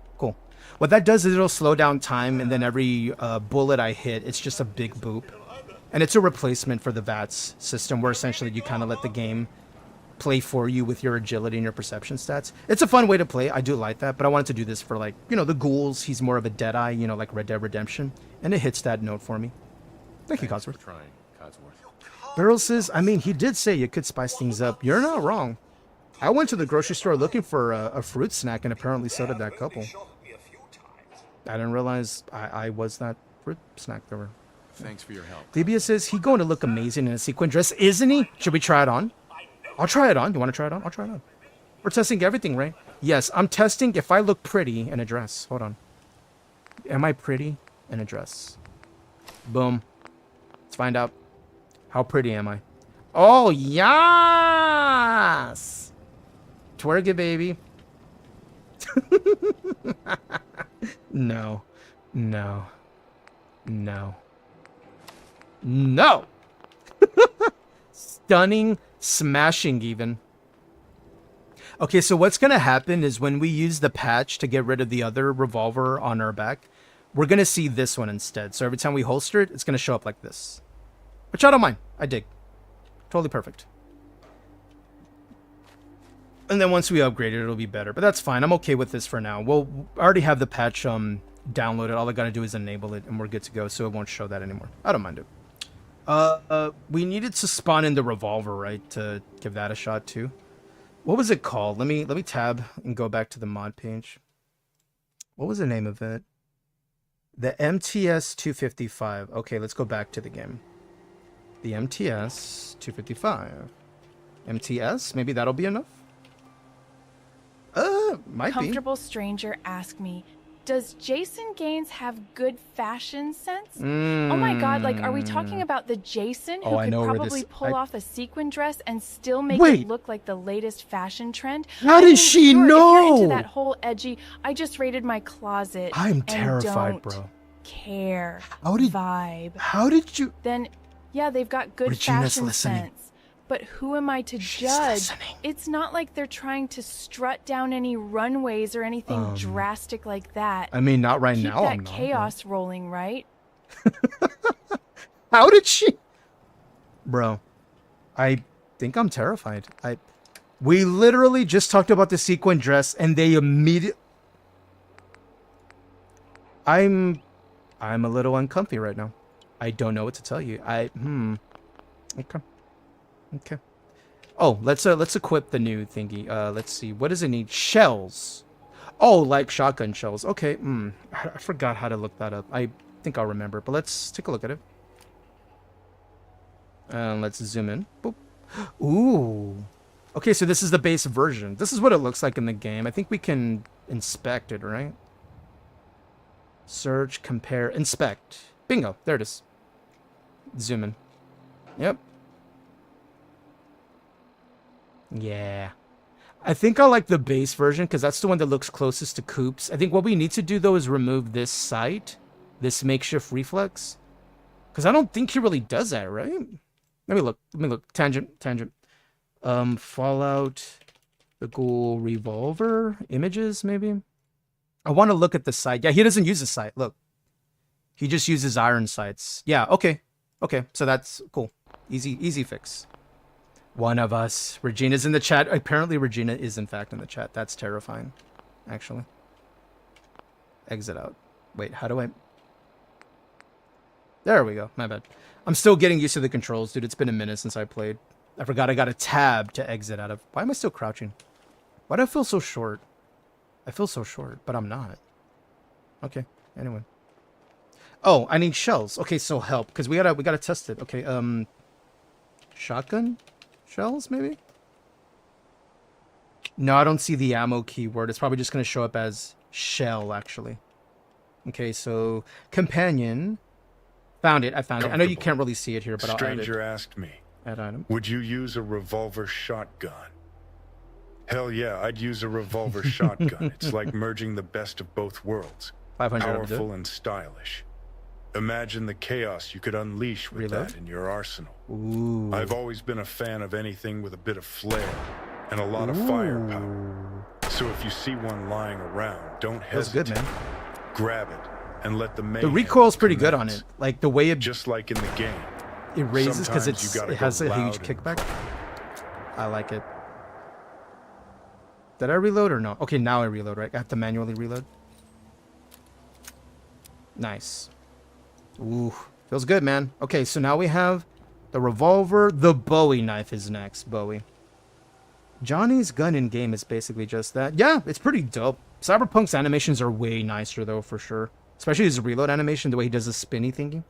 What that does is it'll slow down time, and then every bullet I hit, it's just a big boop. And it's a replacement for the VATS system, where essentially you kind of let the game play for you with your agility and your perception stats. It's a fun way to play. I do like that, but I wanted to do this for, like, you know, the ghouls. He's more of a Deadeye, you know, like Red Dead Redemption. And it hits that note for me. Thank you, Codsworth. Trying, Codsworth. Beryl says, I mean, he did say you could spice things up. You're not wrong. I went to the grocery store looking for a fruit snack, and apparently so did that couple. I didn't realize I was that fruit snack there. Thanks for your help. Thebia says, he's going to look amazing in a sequin dress, isn't he? Should we try it on? I'll try it on. You want to try it on? I'll try it on. We're testing everything, right? Yes, I'm testing if I look pretty in a dress. Hold on. Am I pretty in a dress? Boom. Let's find out. How pretty am I? Oh, yes! Twerk it, baby. No. Stunning, smashing even. Okay, so what's going to happen is when we use the patch to get rid of the other revolver on our back, we're going to see this one instead. So every time we holster it, it's going to show up like this. Which I don't mind. I dig. Totally perfect. And then once we upgrade it, it'll be better. But that's fine. I'm okay with this for now. We'll already have the patch downloaded. All I got to do is enable it, and we're good to go. So it won't show that anymore. I don't mind it. We needed to spawn in the revolver, right? To give that a shot too. What was it called? Let me tab and go back to the mod page. What was the name of it? The MTS 255. Okay, let's go back to the game. The MTS 255. MTS? Maybe that'll be enough? Might be. Comfortable stranger asked me, does Jason Gaines have good fashion sense? Oh my god, like, are we talking about the Jason who could probably pull off a sequin dress and still make it look like the latest fashion trend? How does she know? If you're into that whole edgy, I just raided my closet. I'm terrified, and don't bro. Care. Vibe. How did you? Then, yeah, they've got good fashion sense. But who am I to judge? It's not like they're trying to strut down any runways or anything drastic like that. I mean, not right now. Keep that chaos rolling, right? How did she? Bro, I think I'm terrified. We literally just talked about the sequin dress and they immediately... I'm a little uncomfy right now. I don't know what to tell you. Okay. Oh, let's equip the new thingy. Let's see. What does it need? Shells. Oh, like shotgun shells. Okay. I forgot how to look that up. I think I'll remember, but let's take a look at it. Let's zoom in. Boop. Ooh. Okay, so this is the base version. This is what it looks like in the game. I think we can inspect it, right? Search, compare, inspect. Bingo. There it is. Zoom in. Yep. Yeah. I think I like the base version because that's the one that looks closest to Coop's. I think what we need to do, though, is remove this sight, this makeshift reflex. Because I don't think he really does that, right? Let me look. Tangent. Fallout, the Ghoul Revolver, images, maybe? I want to look at the sight. Yeah, he doesn't use the sight. Look. He just uses iron sights. Yeah, okay. Okay, so that's cool. Easy fix. One of us. Regina's in the chat. Apparently Regina is in fact in the chat. That's terrifying, actually. Exit out. Wait, how do I... There we go. My bad. I'm still getting used to the controls, dude. It's been a minute since I played. I forgot I got a tab to exit out of. Why am I still crouching? Why do I feel so short? I feel so short, but I'm not. Okay, anyway. Oh, I need shells. Okay, so help, because we gotta test it. Okay, shotgun shells, maybe? No, I don't see the ammo keyword. It's probably just gonna show up as shell, actually. Okay, so companion. Found it. I found it. I know you can't really see it here, but I'll add it. Stranger asked me, add item. Would you use a revolver shotgun? Hell yeah, I'd use a revolver shotgun. It's like merging the best of both worlds. 500 powerful and stylish. Imagine the chaos you could unleash with that in your arsenal. Ooh. I've always been a fan of anything with a bit of flair and a lot of firepower. So if you see one lying around, don't hesitate. That's good, man. Grab it and let the mayhem The recoil's pretty good on it. Like the way it just like in the game. It raises because it has a huge and kickback. I like it. Did I reload or no? Okay, now I reload, right? I have to manually reload. Nice. Ooh, feels good, man. Okay, so now we have the revolver. The Bowie knife is next. Bowie. Johnny's gun in game is basically just that. Yeah, it's pretty dope. Cyberpunk's animations are way nicer, though, for sure. Especially his reload animation, the way he does the spinny thingy.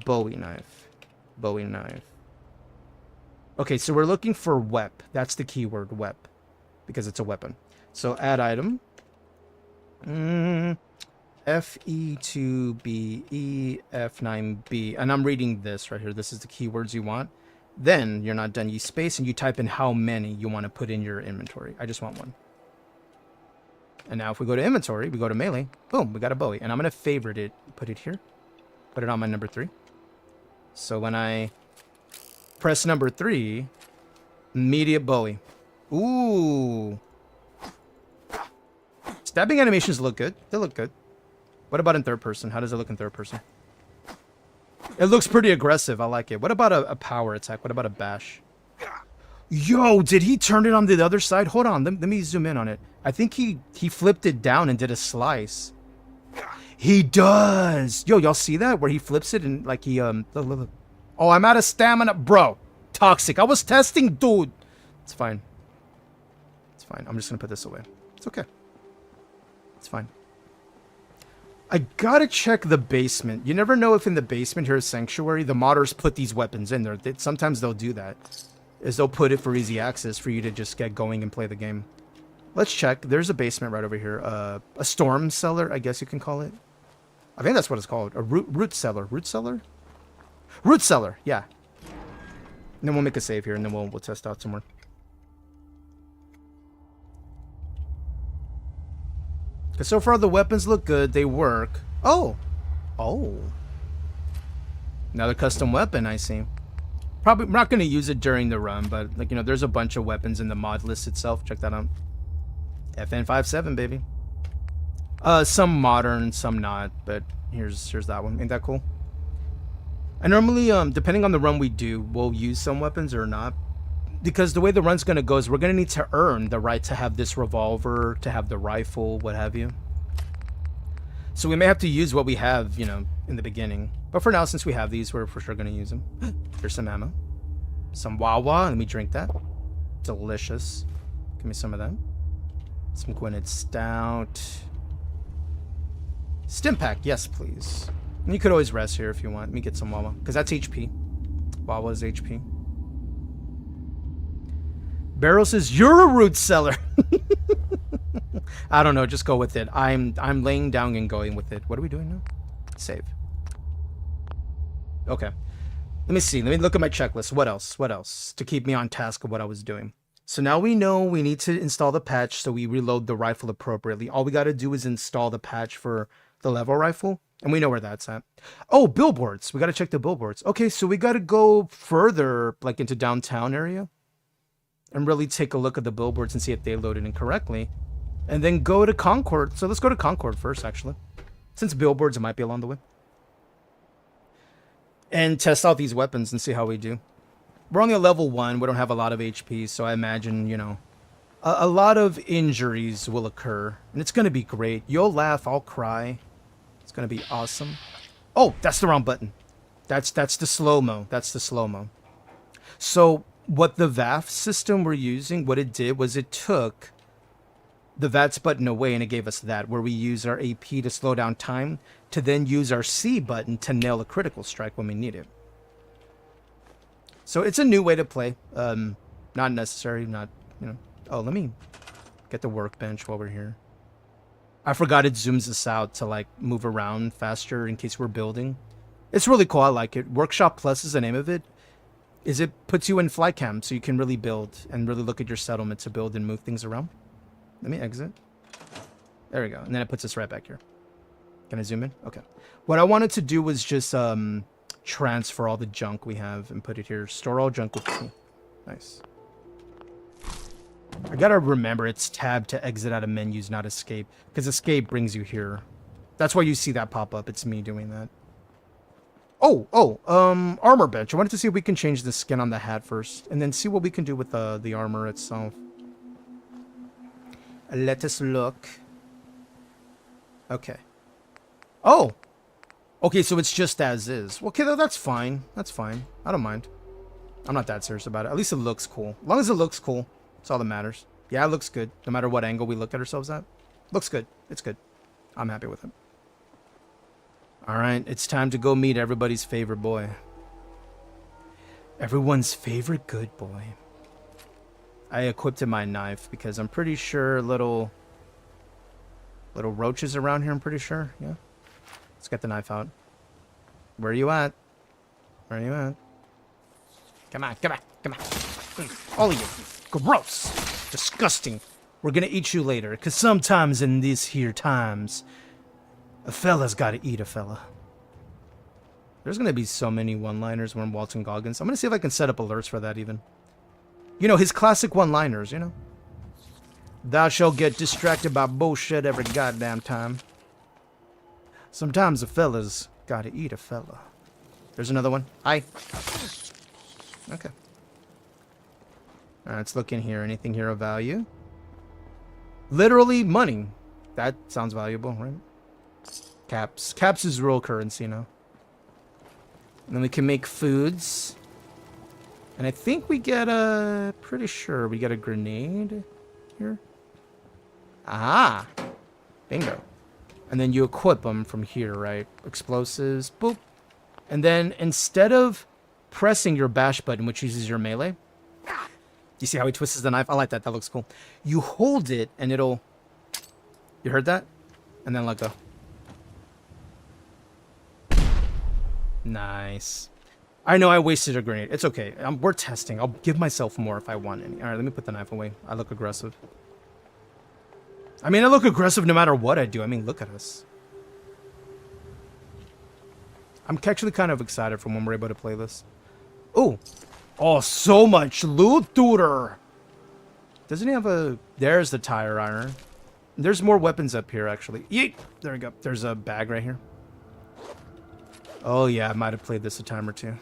Bowie knife. Bowie knife. Okay, so we're looking for wep. That's the keyword, wep. Because it's a weapon. So add item. F-E-2-B-E, F9-B. And I'm reading this right here. This is the keywords you want. Then you're not done. You space and you type in how many you want to put in your inventory. I just want one. And now if we go to inventory, we go to melee. Boom, we got a Bowie. And I'm going to favorite it. Put it here. Put it on my number 3. So when I press number 3, immediate Bowie. Ooh. Stabbing animations look good. They look good. What about in third person? How does it look in third person? It looks pretty aggressive. I like it. What about a power attack? What about a bash? Yo, did he turn it on the other side? Hold on. Let me zoom in on it. I think he flipped it down and did a slice. He does. Yo, y'all see that? Where he flips it and like he, Oh, I'm out of stamina. Bro, toxic. I was testing, dude. It's fine. It's fine. I'm just going to put this away. It's okay. It's fine. I gotta check the basement. You never know if in the basement here at Sanctuary, the modders put these weapons in there. Sometimes they'll do that. Is they'll put it for easy access for you to just get going and play the game. Let's check. There's a basement right over here. A storm cellar, I guess you can call it. I think that's what it's called. A root cellar. Root cellar? Root cellar, yeah. And then we'll make a save here, and then we'll test out some more. Because so far the weapons look good. They work. Oh. Oh. Another custom weapon, I see. Probably I'm not going to use it during the run, but like, you know, there's a bunch of weapons in the mod list itself. Check that out. FN57, baby. Some modern, some not, but here's that one. Ain't that cool? I normally, depending on the run we do, we'll use some weapons or not. Because the way the run's going to go is we're going to need to earn the right to have this revolver, to have the rifle, what have you. So we may have to use what we have, you know, in the beginning. But for now, since we have these, we're for sure going to use them. Here's some ammo. Some Wawa. Let me drink that. Delicious. Give me some of that. Some Gwynedd Stout. Stim pack. Yes, please. And you could always rest here if you want. Let me get some Wawa. Because that's HP. Wawa is HP. Barrel says, you're a root cellar. I don't know. Just go with it. I'm laying down and going with it. What are we doing now? Save. Okay. Let me see. Let me look at my checklist. What else? What else? To keep me on task of what I was doing. So now we know we need to install the patch so we reload the rifle appropriately. All we got to do is install the patch for the level rifle. And we know where that's at. Oh, billboards. We got to check the billboards. Okay, so we got to go further, like into downtown area. And really take a look at the billboards and see if they loaded incorrectly. And then go to Concord. So let's go to Concord first, actually. Since billboards, it might be along the way. And test out these weapons and see how we do. We're only at level 1. We don't have a lot of HP, so I imagine, you know, a lot of injuries will occur. And it's going to be great. You'll laugh, I'll cry. It's going to be awesome. Oh, that's the wrong button. That's the slow-mo. That's the slow-mo. So what the VAF system we're using, what it did was it took the VATS button away and it gave us that, where we use our AP to slow down time to then use our C button to nail a critical strike when we need it. So it's a new way to play. Not necessary, not, you know. Oh, let me get the workbench while we're here. I forgot it zooms us out to like move around faster in case we're building. It's really cool. I like it. Workshop Plus is the name of it. It puts you in fly cam so you can really build and really look at your settlement to build and move things around. Let me exit. There we go. And then it puts us right back here. Can I zoom in? Okay. What I wanted to do was just transfer all the junk we have and put it here. Store all junk with me. Nice. I gotta remember it's tab to exit out of menus, not escape. Because escape brings you here. That's why you see that pop up. It's me doing that. Armor bench. I wanted to see if we can change the skin on the hat first. And then see what we can do with the armor itself. Let us look. Okay. Oh! Okay, so it's just as is. Okay, that's fine. That's fine. I don't mind. I'm not that serious about it. At least it looks cool. As long as it looks cool, that's all that matters. Yeah, it looks good. No matter what angle we look at ourselves at. Looks good. It's good. I'm happy with it. Alright, it's time to go meet everybody's favorite boy. Everyone's favorite good boy. I equipped my knife because I'm pretty sure little roaches around here, I'm pretty sure. Yeah. Let's get the knife out. Where are you at? Where are you at? Come on, come on, come on. All of you. Gross. Disgusting. We're gonna eat you later, because sometimes in these here times, a fella's gotta eat a fella. There's gonna be so many one-liners when Walton Goggins. I'm gonna see if I can set up alerts for that even. You know, his classic one-liners, you know? Thou shalt get distracted by bullshit every goddamn time. Sometimes a fella's gotta eat a fella. There's another one. Hi. Okay. Alright, let's look in here. Anything here of value? Literally money. That sounds valuable, right? Caps. Caps is real currency now. And then we can make foods. And I think we get a... Pretty sure we get a grenade here. Aha! Bingo. And then you equip them from here, right? Explosives, boop. And then instead of pressing your bash button, which uses your melee, you see how he twists the knife? I like that. That looks cool. You hold it and it'll... You heard that? And then let go. Nice. I know I wasted a grenade. It's okay. We're testing. I'll give myself more if I want any. All right, let me put the knife away. I look aggressive. I mean, I look aggressive no matter what I do. I mean, look at us. I'm actually kind of excited for when we're able to play this. Oh. Oh, so much loot, dude. Doesn't he have a... There's the tire iron. There's more weapons up here, actually. Yeet! There we go. There's a bag right here. Oh, yeah. I might have played this a time or two.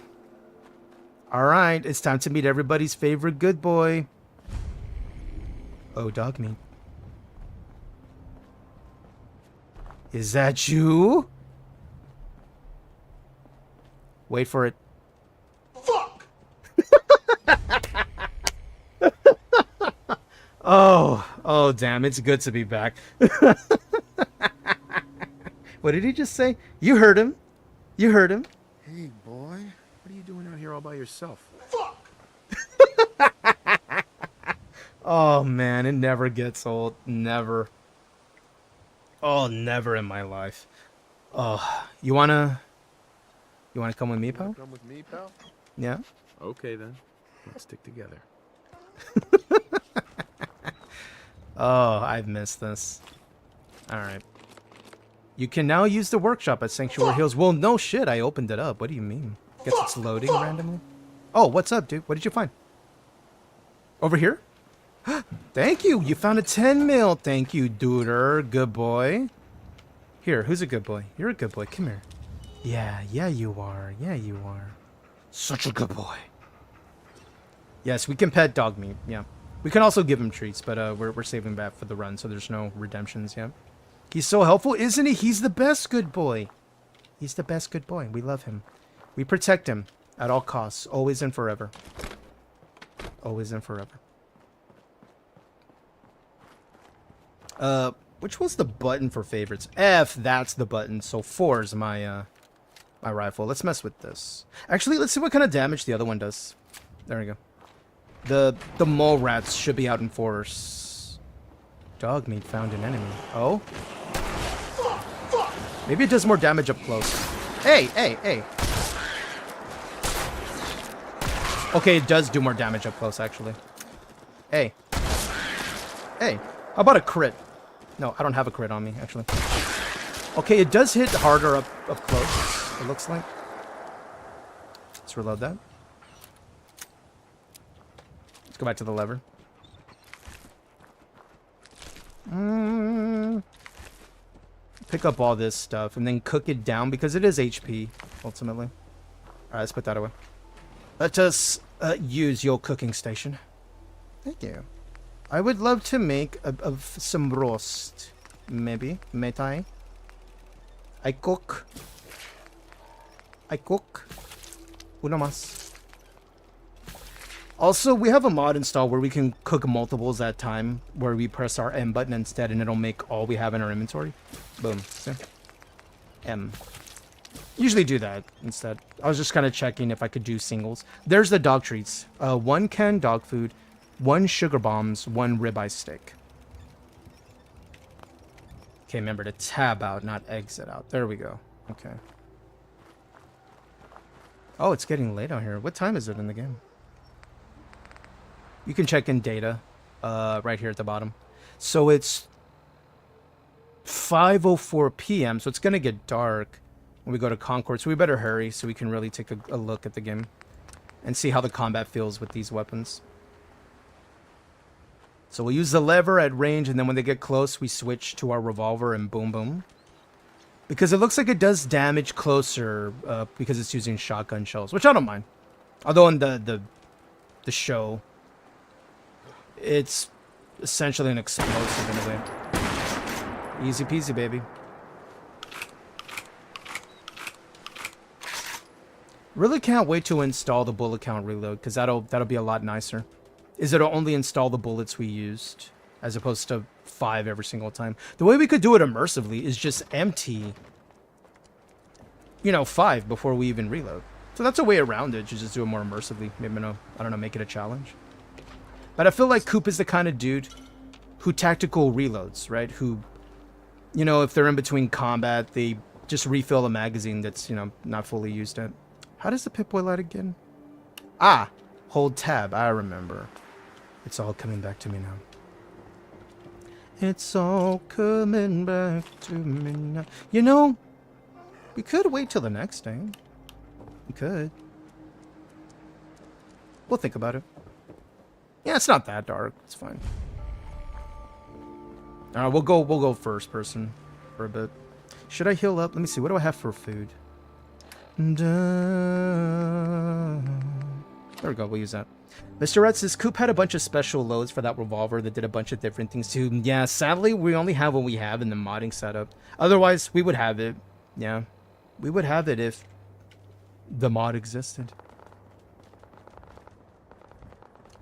All right. It's time to meet everybody's favorite good boy. Oh, dog meat. Is that you? Wait for it. Fuck! Oh, damn. It's good to be back. What did he just say? You heard him. You heard him. Hey, boy. What are you doing out here all by yourself? Fuck! Oh, man. It never gets old. Never. Oh, never in my life. Oh, you wanna come with me, pal? Come with me, pal? Yeah. Okay then. Let's stick together. Oh, I've missed this. All right. You can now use the workshop at Sanctuary Hills. Well, no shit. I opened it up. What do you mean? Guess it's loading randomly. Oh, what's up, dude? What did you find? Over here? Thank you. You found a 10 mil. Thank you, duder. Good boy. Here, who's a good boy? You're a good boy. Come here. Yeah, you are. Yeah, you are. Such a good boy. Yes, we can pet dog meat. Yeah. We can also give him treats, but we're saving that for the run, so there's no redemptions yet. He's so helpful, isn't he? He's the best good boy. He's the best good boy. We love him. We protect him at all costs, always and forever. Always and forever. Which was the button for favorites? F, that's the button. So 4 is my my rifle. Let's mess with this. Actually, let's see what kind of damage the other one does. There we go. The mole rats should be out in force. Dog meat found an enemy. Oh? Maybe it does more damage up close. Hey! Okay, it does do more damage up close, actually. Hey. How about a crit? No, I don't have a crit on me, actually. Okay, it does hit harder up close, it looks like. Let's reload that. Let's go back to the lever. Pick up all this stuff and then cook it down because it is HP, ultimately. Alright, let's put that away. Let us use your cooking station. Thank you. I would love to make some roast. Maybe. May I? I cook. Uno más. Also, we have a mod installed where we can cook multiples at a time, where we press our M button instead and it'll make all we have in our inventory. Boom. See? M. Usually do that instead. I was just kind of checking if I could do singles. There's the dog treats. 1 canned dog food, 1 sugar bombs, 1 ribeye steak. Okay, remember to tab out, not exit out. There we go. Okay. Oh, it's getting late out here. What time is it in the game? You can check in data right here at the bottom. So it's 5:04 p.m. So it's going to get dark when we go to Concord. So we better hurry so we can really take a look at the game and see how the combat feels with these weapons. So we'll use the lever at range, and then when they get close, we switch to our revolver and boom, boom. Because it looks like it does damage closer because it's using shotgun shells, which I don't mind. Although in the show, it's essentially an explosive in a way. Easy peasy, baby. Really can't wait to install the bullet count reload, because that'll be a lot nicer. Is it'll only install the bullets we used, as opposed to 5 every single time. The way we could do it immersively is just empty, 5 before we even reload. So that's a way around it, to just do it more immersively. Maybe, I don't know, make it a challenge. But I feel like Coop is the kind of dude who tactical reloads, right? Who, if they're in between combat, they just refill a magazine that's, not fully used yet. How does the Pip-Boy light again? Ah, hold tab. I remember. It's all coming back to me now. It's all coming back to me now. We could wait till the next day. We could. We'll think about it. Yeah, it's not that dark. It's fine. Alright, we'll go first person for a bit. Should I heal up? Let me see. What do I have for food? There we go. We'll use that. Mr. Red says, Coop had a bunch of special loads for that revolver that did a bunch of different things too. Yeah, sadly, we only have what we have in the modding setup. Otherwise, we would have it. Yeah. We would have it if the mod existed.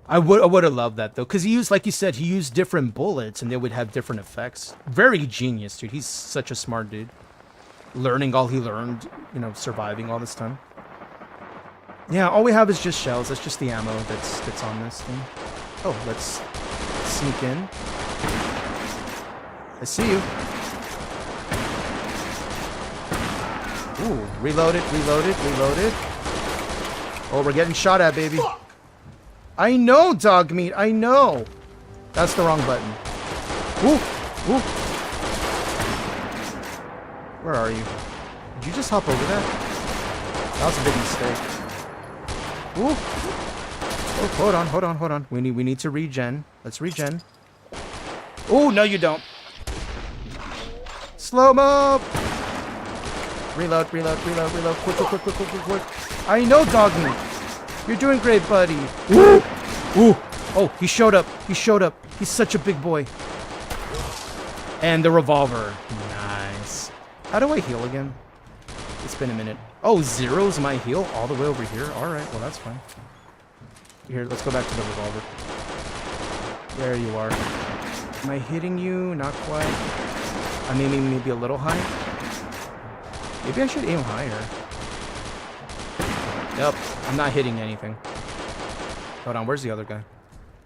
I would have loved that, though, because he used, like you said, he used different bullets, and they would have different effects. Very genius, dude. He's such a smart dude. Learning all he learned, surviving all this time. Yeah, all we have is just shells. That's just the ammo that's on this thing. Oh, let's sneak in. I see you. Ooh, reload it, reload it, reload it. Oh, we're getting shot at, baby. I know, dog meat. I know. That's the wrong button. Ooh, ooh. Where are you? Did you just hop over that? That was a big mistake. Ooh. Oh, hold on, hold on, hold on. We need to regen. Let's regen. Oh, no, you don't. Slow-mo. Reload, reload, reload, reload. Quick, quick, quick, quick, quick, quick, quick. I know, dog meat. You're doing great, buddy. Ooh. Ooh. Oh, he showed up. He showed up. He's such a big boy. And the revolver. Nice. How do I heal again? It's been a minute. Oh, 0's my heal all the way over here? Alright, well, that's fine. Here, let's go back to the revolver. There you are. Am I hitting you? Not quite. I mean, maybe a little high. Maybe I should aim higher. Nope, I'm not hitting anything. Hold on, where's the other guy?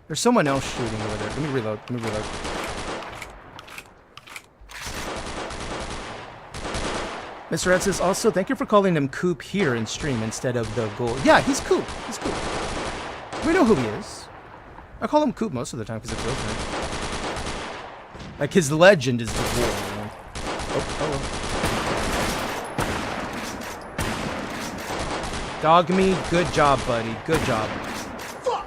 There's someone else shooting over there. Let me reload. Let me reload. Mr. Ed says, also, thank you for calling him Coop here in stream instead of the Ghoul. Yeah, he's Coop. He's Coop. We know who he is. I call him Coop most of the time because it feels right. Like, his legend is the Ghoul. Oh, hello. Dog me, good job, buddy. Good job. Fuck!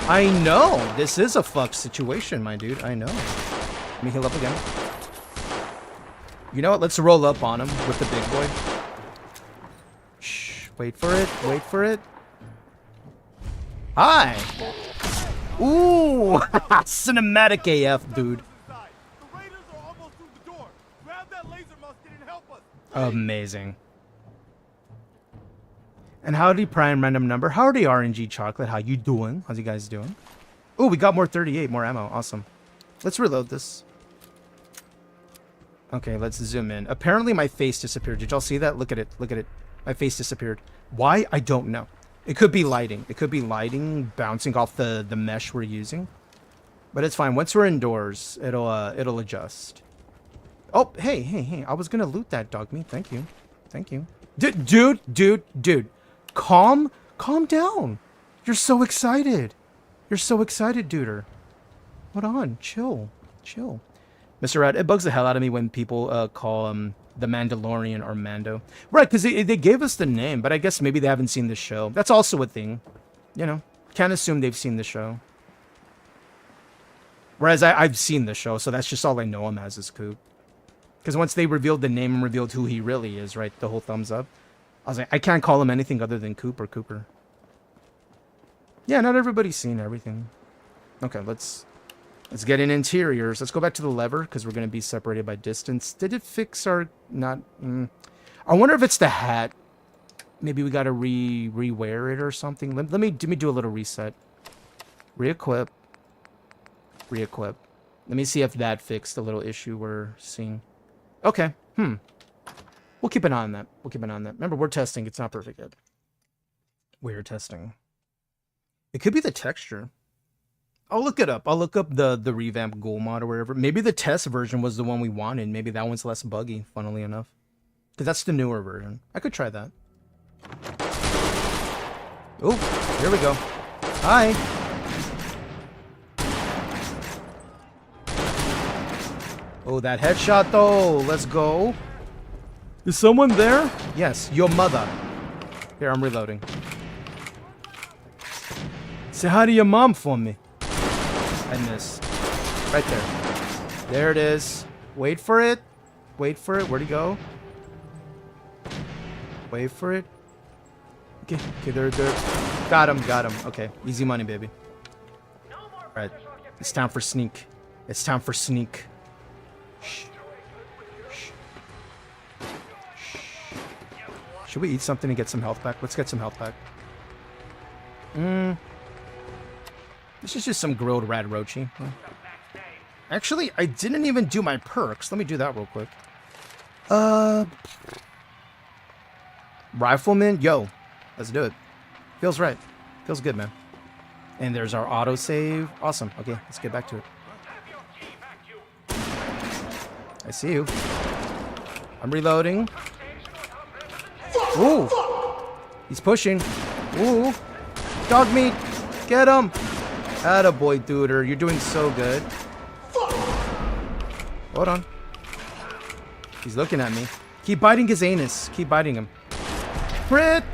I know. This is a fuck situation, my dude. I know. Let me heal up again. You know what? Let's roll up on him with the big boy. Shh. Wait for it. Wait for it. Hi. Ooh. Cinematic AF, dude. Amazing. And howdy, Prime Random Number. Howdy, RNG Chocolate. How you doing? How's you guys doing? Oh, we got more 38, more ammo. Awesome. Let's reload this. Okay, let's zoom in. Apparently my face disappeared. Did y'all see that? Look at it. Look at it. My face disappeared. Why? I don't know. It could be lighting. It could be lighting bouncing off the mesh we're using. But it's fine. Once we're indoors, it'll adjust. Oh, hey. I was gonna loot that dog meat. Thank you. Thank you. Dude. Calm down. You're so excited. You're so excited, duder. Hold on. Chill. Mr. Red, it bugs the hell out of me when people call the Mandalorian or Mando. Right, because they gave us the name, but I guess maybe they haven't seen the show. That's also a thing. Can't assume they've seen the show. Whereas I've seen the show, so that's just all I know him as is Coop. Because once they revealed the name and revealed who he really is, right, the whole thumbs up, I was like, I can't call him anything other than Coop or Cooper. Yeah, not everybody's seen everything. Okay, let's get in interiors. Let's go back to the lever, because we're going to be separated by distance. Did it fix our... not... I wonder if it's the hat. Maybe we got to re-wear it or something. Let me do a little reset. Re-equip. Let me see if that fixed the little issue we're seeing. Okay. We'll keep an eye on that. We'll keep an eye on that. Remember, we're testing. It's not perfect yet. We're testing. It could be the texture. I'll look it up. I'll look up the revamped Ghoul mod or whatever. Maybe the test version was the one we wanted. Maybe that one's less buggy, funnily enough. Because that's the newer version. I could try that. Oh, here we go. Hi. Oh, that headshot though. Let's go. Is someone there? Yes, your mother. Here, I'm reloading. Say hi to your mom for me. I missed. Right there. There it is. Wait for it. Wait for it. Where'd he go? Wait for it. Okay, there. Got him. Okay, easy money, baby. Alright, it's time for sneak. It's time for sneak. Shh. Should we eat something to get some health back? Let's get some health back. This is just some grilled rad roachy. Actually, I didn't even do my perks. Let me do that real quick. Rifleman, yo, let's do it. Feels right. Feels good, man. And there's our autosave. Awesome. Okay, let's get back to it. I see you. I'm reloading. Ooh. He's pushing. Ooh. Dog meat. Get him. Attaboy, duder. You're doing so good. Hold on. He's looking at me. Keep biting his anus. Keep biting him. Brit!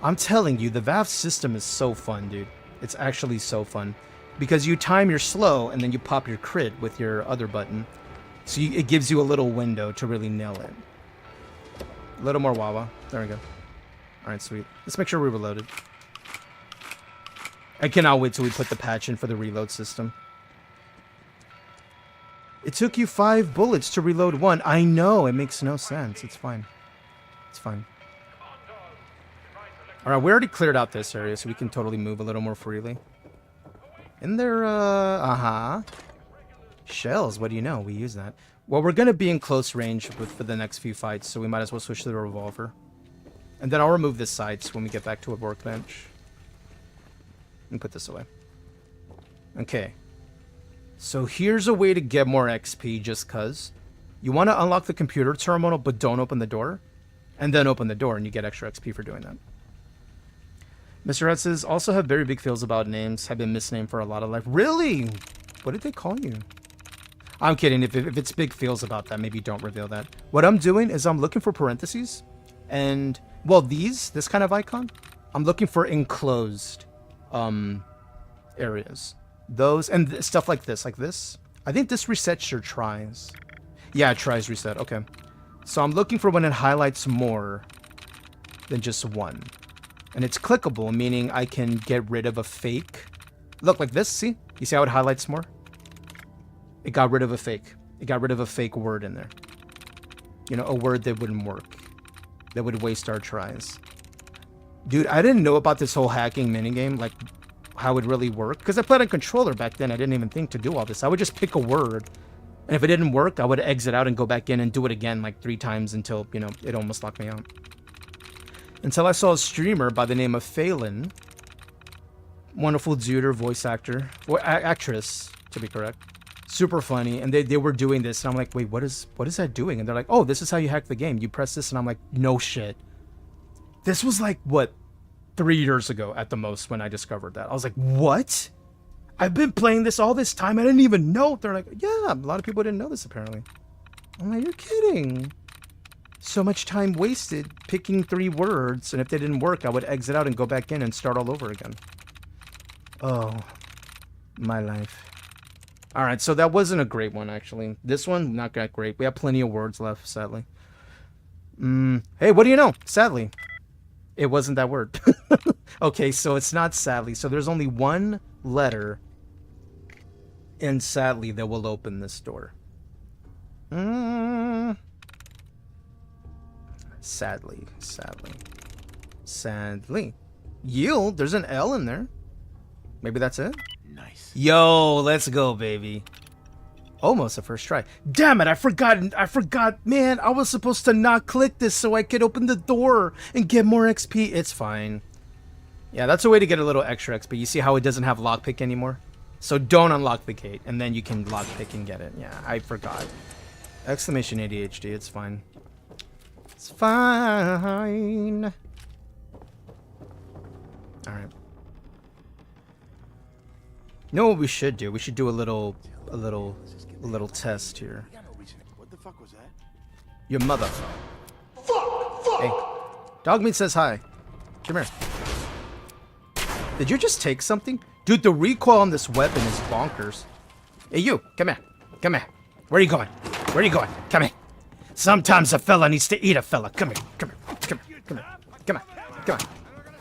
I'm telling you, the Valve system is so fun, dude. It's actually so fun. Because you time your slow, and then you pop your crit with your other button. So it gives you a little window to really nail it. A little more Wawa. There we go. Alright, sweet. Let's make sure we're reloaded. I cannot wait till we put the patch in for the reload system. It took you 5 bullets to reload 1. I know, it makes no sense. It's fine. It's fine. Alright, we already cleared out this area, so we can totally move a little more freely. And there, shells, what do you know? We use that. Well, we're going to be in close range for the next few fights, so we might as well switch to the revolver. And then I'll remove the sights when we get back to a workbench. And put this away. Okay. So here's a way to get more XP just cuz. You want to unlock the computer terminal, but don't open the door. And then open the door, and you get extra XP for doing that. Mr. Red says, also have very big feels about names. Have been misnamed for a lot of life. Really? What did they call you? I'm kidding. If it's big feels about that, maybe don't reveal that. What I'm doing is I'm looking for parentheses. And, well, this kind of icon, I'm looking for enclosed areas. Those, and stuff like this. I think this resets your tries. Yeah, tries reset. Okay. So I'm looking for when it highlights more than just one. And it's clickable, meaning I can get rid of a fake. Look, like this, see? You see how it highlights more? It got rid of a fake. It got rid of a fake word in there. You know, a word that wouldn't work. That would waste our tries. Dude, I didn't know about this whole hacking minigame, like how it really worked. Because I played on controller back then. I didn't even think to do all this. I would just pick a word. And if it didn't work, I would exit out and go back in and do it again like 3 times until, you know, it almost locked me out. Until I saw a streamer by the name of Phelan. Wonderful duder, voice actor. Or actress, to be correct. Super funny. And they were doing this. And I'm like, wait, what is that doing? And they're like, oh, this is how you hack the game. You press this. And I'm like, no shit. This was like, what, 3 years ago at the most when I discovered that. I was like, what? I've been playing this all this time. I didn't even know. They're like, yeah, a lot of people didn't know this apparently. I'm like, you're kidding. So much time wasted picking 3 words, and if they didn't work, I would exit out and go back in and start all over again. Oh, my life. All right, so that wasn't a great one, actually. This one, not that great. We have plenty of words left, sadly. Hey, what do you know? Sadly. It wasn't that word. Okay, so it's not sadly. So there's only one letter in sadly that will open this door. Sadly. Yield. There's an L in there. Maybe that's it? Nice. Yo, let's go, baby. Almost a first try. Damn it, I forgot. Man, I was supposed to not click this so I could open the door and get more XP. It's fine. Yeah, that's a way to get a little extra XP. You see how it doesn't have lockpick anymore? So don't unlock the gate, and then you can lockpick and get it. Yeah, I forgot. Exclamation ADHD, it's fine. It's fine. Alright. You know what we should do? We should do a little test here. What the fuck was that? Your mother. Hey. Dogmeat says hi. Come here. Did you just take something? Dude, the recoil on this weapon is bonkers. Hey, you. Come here. Come here. Where are you going? Where are you going? Come here. Sometimes a fella needs to eat a fella. Come here. Come here. Come here. Come here. Come on. Come on.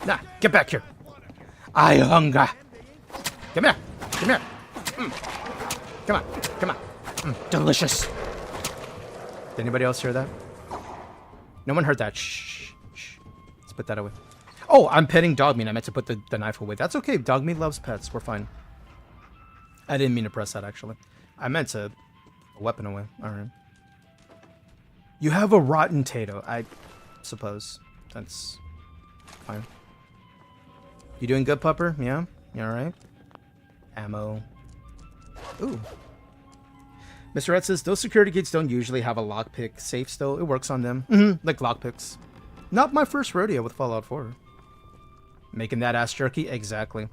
Nah, get back here. I hunger. Come here. Come here. Come on. Come on. Delicious. Did anybody else hear that? No one heard that. Shh. Shh. Let's put that away. Oh, I'm petting Dogmeat. I meant to put the knife away. That's okay. Dogmeat loves pets. We're fine. I didn't mean to press that, actually. I meant to weapon away. All right. You have a rotten tato, I suppose. That's fine. You doing good, pupper? Yeah? You alright? Ammo. Ooh. Mr. Red says, those security gates don't usually have a lockpick safes, though. It works on them. Like lockpicks. Not my first rodeo with Fallout 4. Making that ass jerky? Exactly.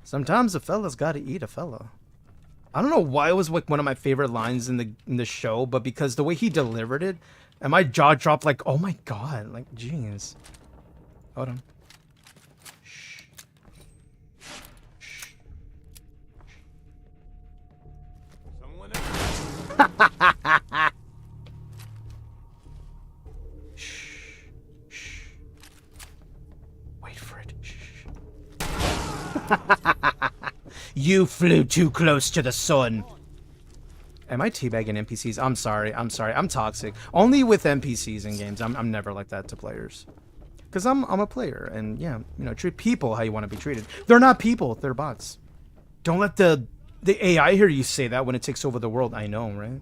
Sometimes a fella's gotta eat a fella. I don't know why it was like one of my favorite lines in the show, but because the way he delivered it, and my jaw dropped like, oh my god, like, jeez. Hold on. Shh. Shh. Someone Shh. Shh. Wait for it. Shh. You flew too close to the sun. Am I teabagging NPCs? I'm sorry. I'm toxic. Only with NPCs in games. I'm never like that to players. Because I'm a player. And yeah, you know, treat people how you want to be treated. They're not people. They're bots. Don't let the AI hear you say that when it takes over the world. I know, right?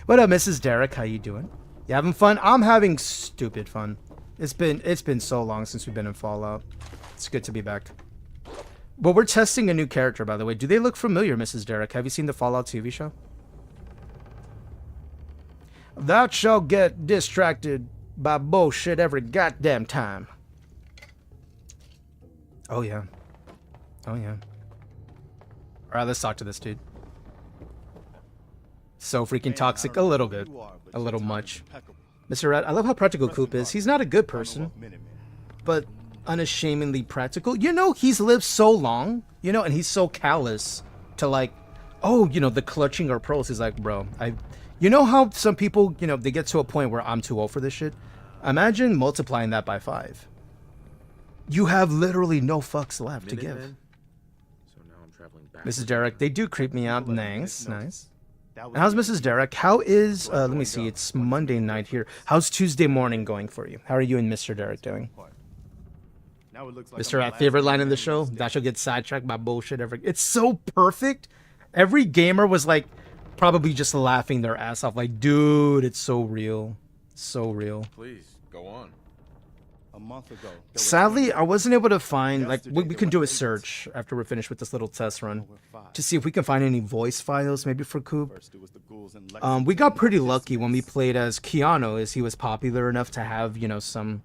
What up, Mrs. Derek? How you doing? You having fun? I'm having stupid fun. It's been so long since we've been in Fallout. It's good to be back. But we're testing a new character, by the way. Do they look familiar, Mrs. Derek? Have you seen the Fallout TV show? Thou shalt get distracted by bullshit every goddamn time. Oh, yeah. Oh, yeah. Alright, let's talk to this dude. So freaking toxic. A little bit. A little much. Mr. Rat, I love how practical Coop is. He's not a good person, but unashamedly practical. You know, he's lived so long, you know, and he's so callous to like, oh, you know, the clutching our pearls. He's like, bro, you know how some people, you know, they get to a point where I'm too old for this shit? Imagine multiplying that by 5. You have literally no fucks left to give. So now I'm traveling back. Mrs. Derek, they do creep me out. Nice, nice. And how's Mrs. Derek? How is, let me see, it's Monday night here. How's Tuesday morning going for you? How are you and Mr. Derek doing? Mr. Rat, favorite line in the show? That shall get sidetracked by bullshit every... It's so perfect. Every gamer was like, probably just laughing their ass off. Like, dude, it's so real. So real. Please, go on. a month ago. Sadly, I wasn't able to find, like, we can do a search after we're finished with this little test run to see if we can find any voice files maybe for Coop. We got pretty lucky when we played as Keanu, as he was popular enough to have, you know, some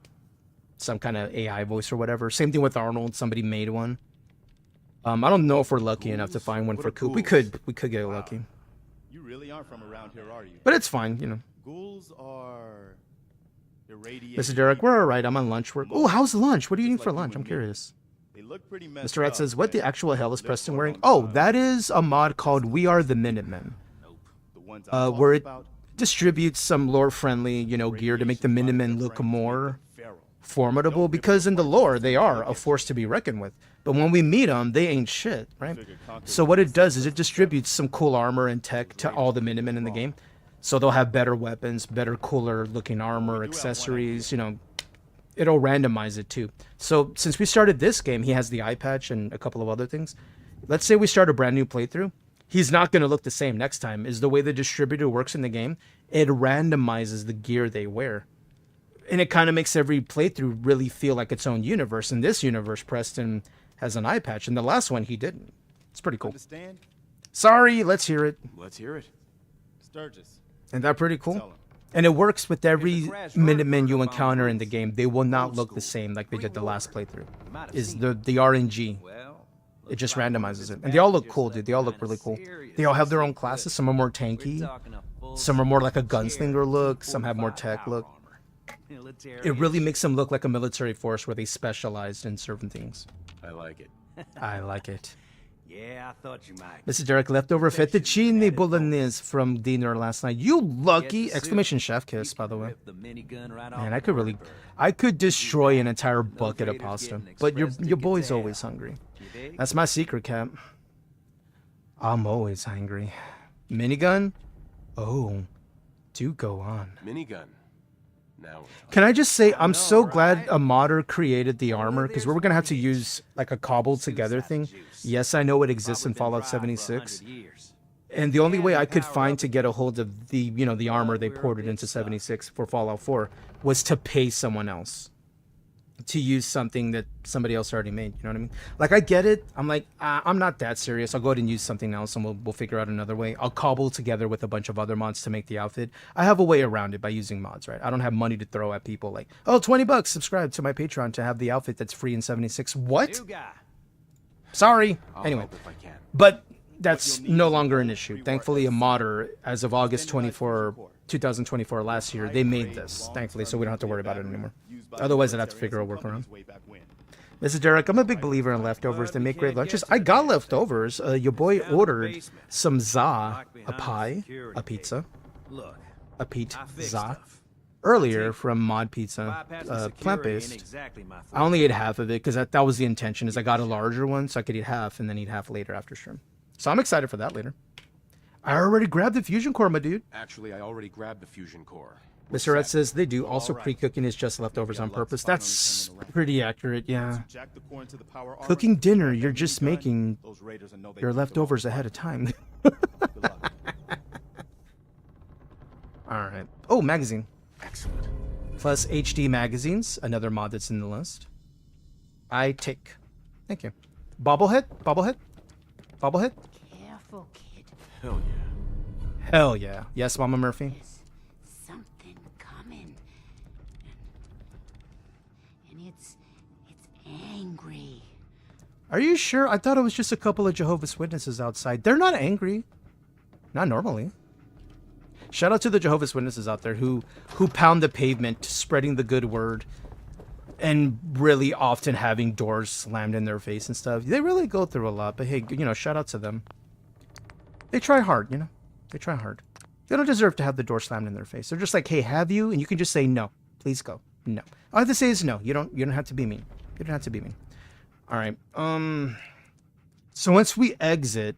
kind of AI voice or whatever. Same thing with Arnold, somebody made one. I don't know if we're lucky enough to find one for Coop. We could get lucky. You really aren't from around here, are you? But it's fine, you know. Ghouls are Mr. Derek, we're alright. I'm on lunch. Oh, how's lunch? What are you eating for lunch? I'm curious. Mr. Red says, what the actual hell is Preston wearing? Oh, that is a mod called We Are the Minutemen. Where it distributes some lore-friendly, you know, gear to make the Minutemen look more formidable, because in the lore, they are a force to be reckoned with. But when we meet them, they ain't shit, right? So what it does is it distributes some cool armor and tech to all the Minutemen in the game. So they'll have better weapons, better, cooler looking armor, accessories, you know, it'll randomize it too. So since we started this game, he has the eye patch and a couple of other things. let's say we start a brand new playthrough. He's not going to look the same next time. Is the way the distributor works in the game. It randomizes the gear they wear. And it kind of makes every playthrough really feel like its own universe. In this universe, Preston has an eye patch. And the last one, he didn't. It's pretty cool. Understand? Sorry, let's hear it. Let's hear it. Sturgis. Isn't that pretty cool? Tell him. And it works with every Minutemen you encounter in the game. They will not look the same like they did the last playthrough. Is the RNG. It just randomizes it. And they all look cool, dude. They all look really cool. They all have their own classes. Some are more tanky. Some are more like a gunslinger look. Some have more tech look. It really makes them look like a military force where they specialized in certain things. I like it. I like it. Yeah, I thought you might. Mr. Derek, leftover fettuccine bolognese from dinner last night. You lucky! Exclamation chef kiss, by the way. Man, I could destroy an entire bucket of pasta. But your boy's always hungry. That's my secret, Cap. I'm always hungry. Minigun? Oh, do go on. Minigun. Now can I just say, I'm so glad a modder created the armor, because we're going to have to use like a cobbled together thing. Yes, I know it exists in Fallout 76. And the only way I could find to get a hold of the, the armor they ported into 76 for Fallout 4 was to pay someone else to use something that somebody else already made. You know what I mean? Like, I get it. I'm like, I'm not that serious. I'll go ahead and use something else, and we'll figure out another way. I'll cobble together with a bunch of other mods to make the outfit. I have a way around it by using mods, right? I don't have money to throw at people like, oh, $20, subscribe to my Patreon to have the outfit that's free in 76. What? Sorry. Anyway, but that's no longer an issue. Thankfully, a modder, as of August 24, 2024, last year, they made this, thankfully, so we don't have to worry about it anymore. Otherwise, I'd have to figure a workaround. Mrs. Derek, I'm a big believer in leftovers. They make great lunches. I got leftovers. Your boy ordered some za, a pie, a pizza, a pizza, earlier from Mod Pizza, plant-based. I only ate half of it because that was the intention, is I got a larger one so I could eat half and then eat half later after stream. So I'm excited for that later. I already grabbed the fusion core, my dude. Actually, I already grabbed the fusion core. Mr. Red says they do. Also, pre-cooking is just leftovers on purpose. That's pretty accurate, yeah. Cooking dinner, you're just making your leftovers ahead of time. Alright. Oh, magazine. Excellent. Plus HD magazines, another mod that's in the list. I take. Thank you. Bobblehead? Bobblehead? Bobblehead? Careful, kid. Hell yeah. Hell yeah. Yes, Mama Murphy? There's something coming. And it's angry. Are you sure? I thought it was just a couple of Jehovah's Witnesses outside. They're not angry. Not normally. Shout out to the Jehovah's Witnesses out there who pound the pavement, spreading the good word, and really often having doors slammed in their face and stuff. They really go through a lot, but hey, shout out to them. They try hard, They try hard. They don't deserve to have the door slammed in their face. They're just like, hey, have you? And you can just say, no, please go. No. All I have to say is no. You don't have to be mean. You don't have to be mean. All right. So once we exit,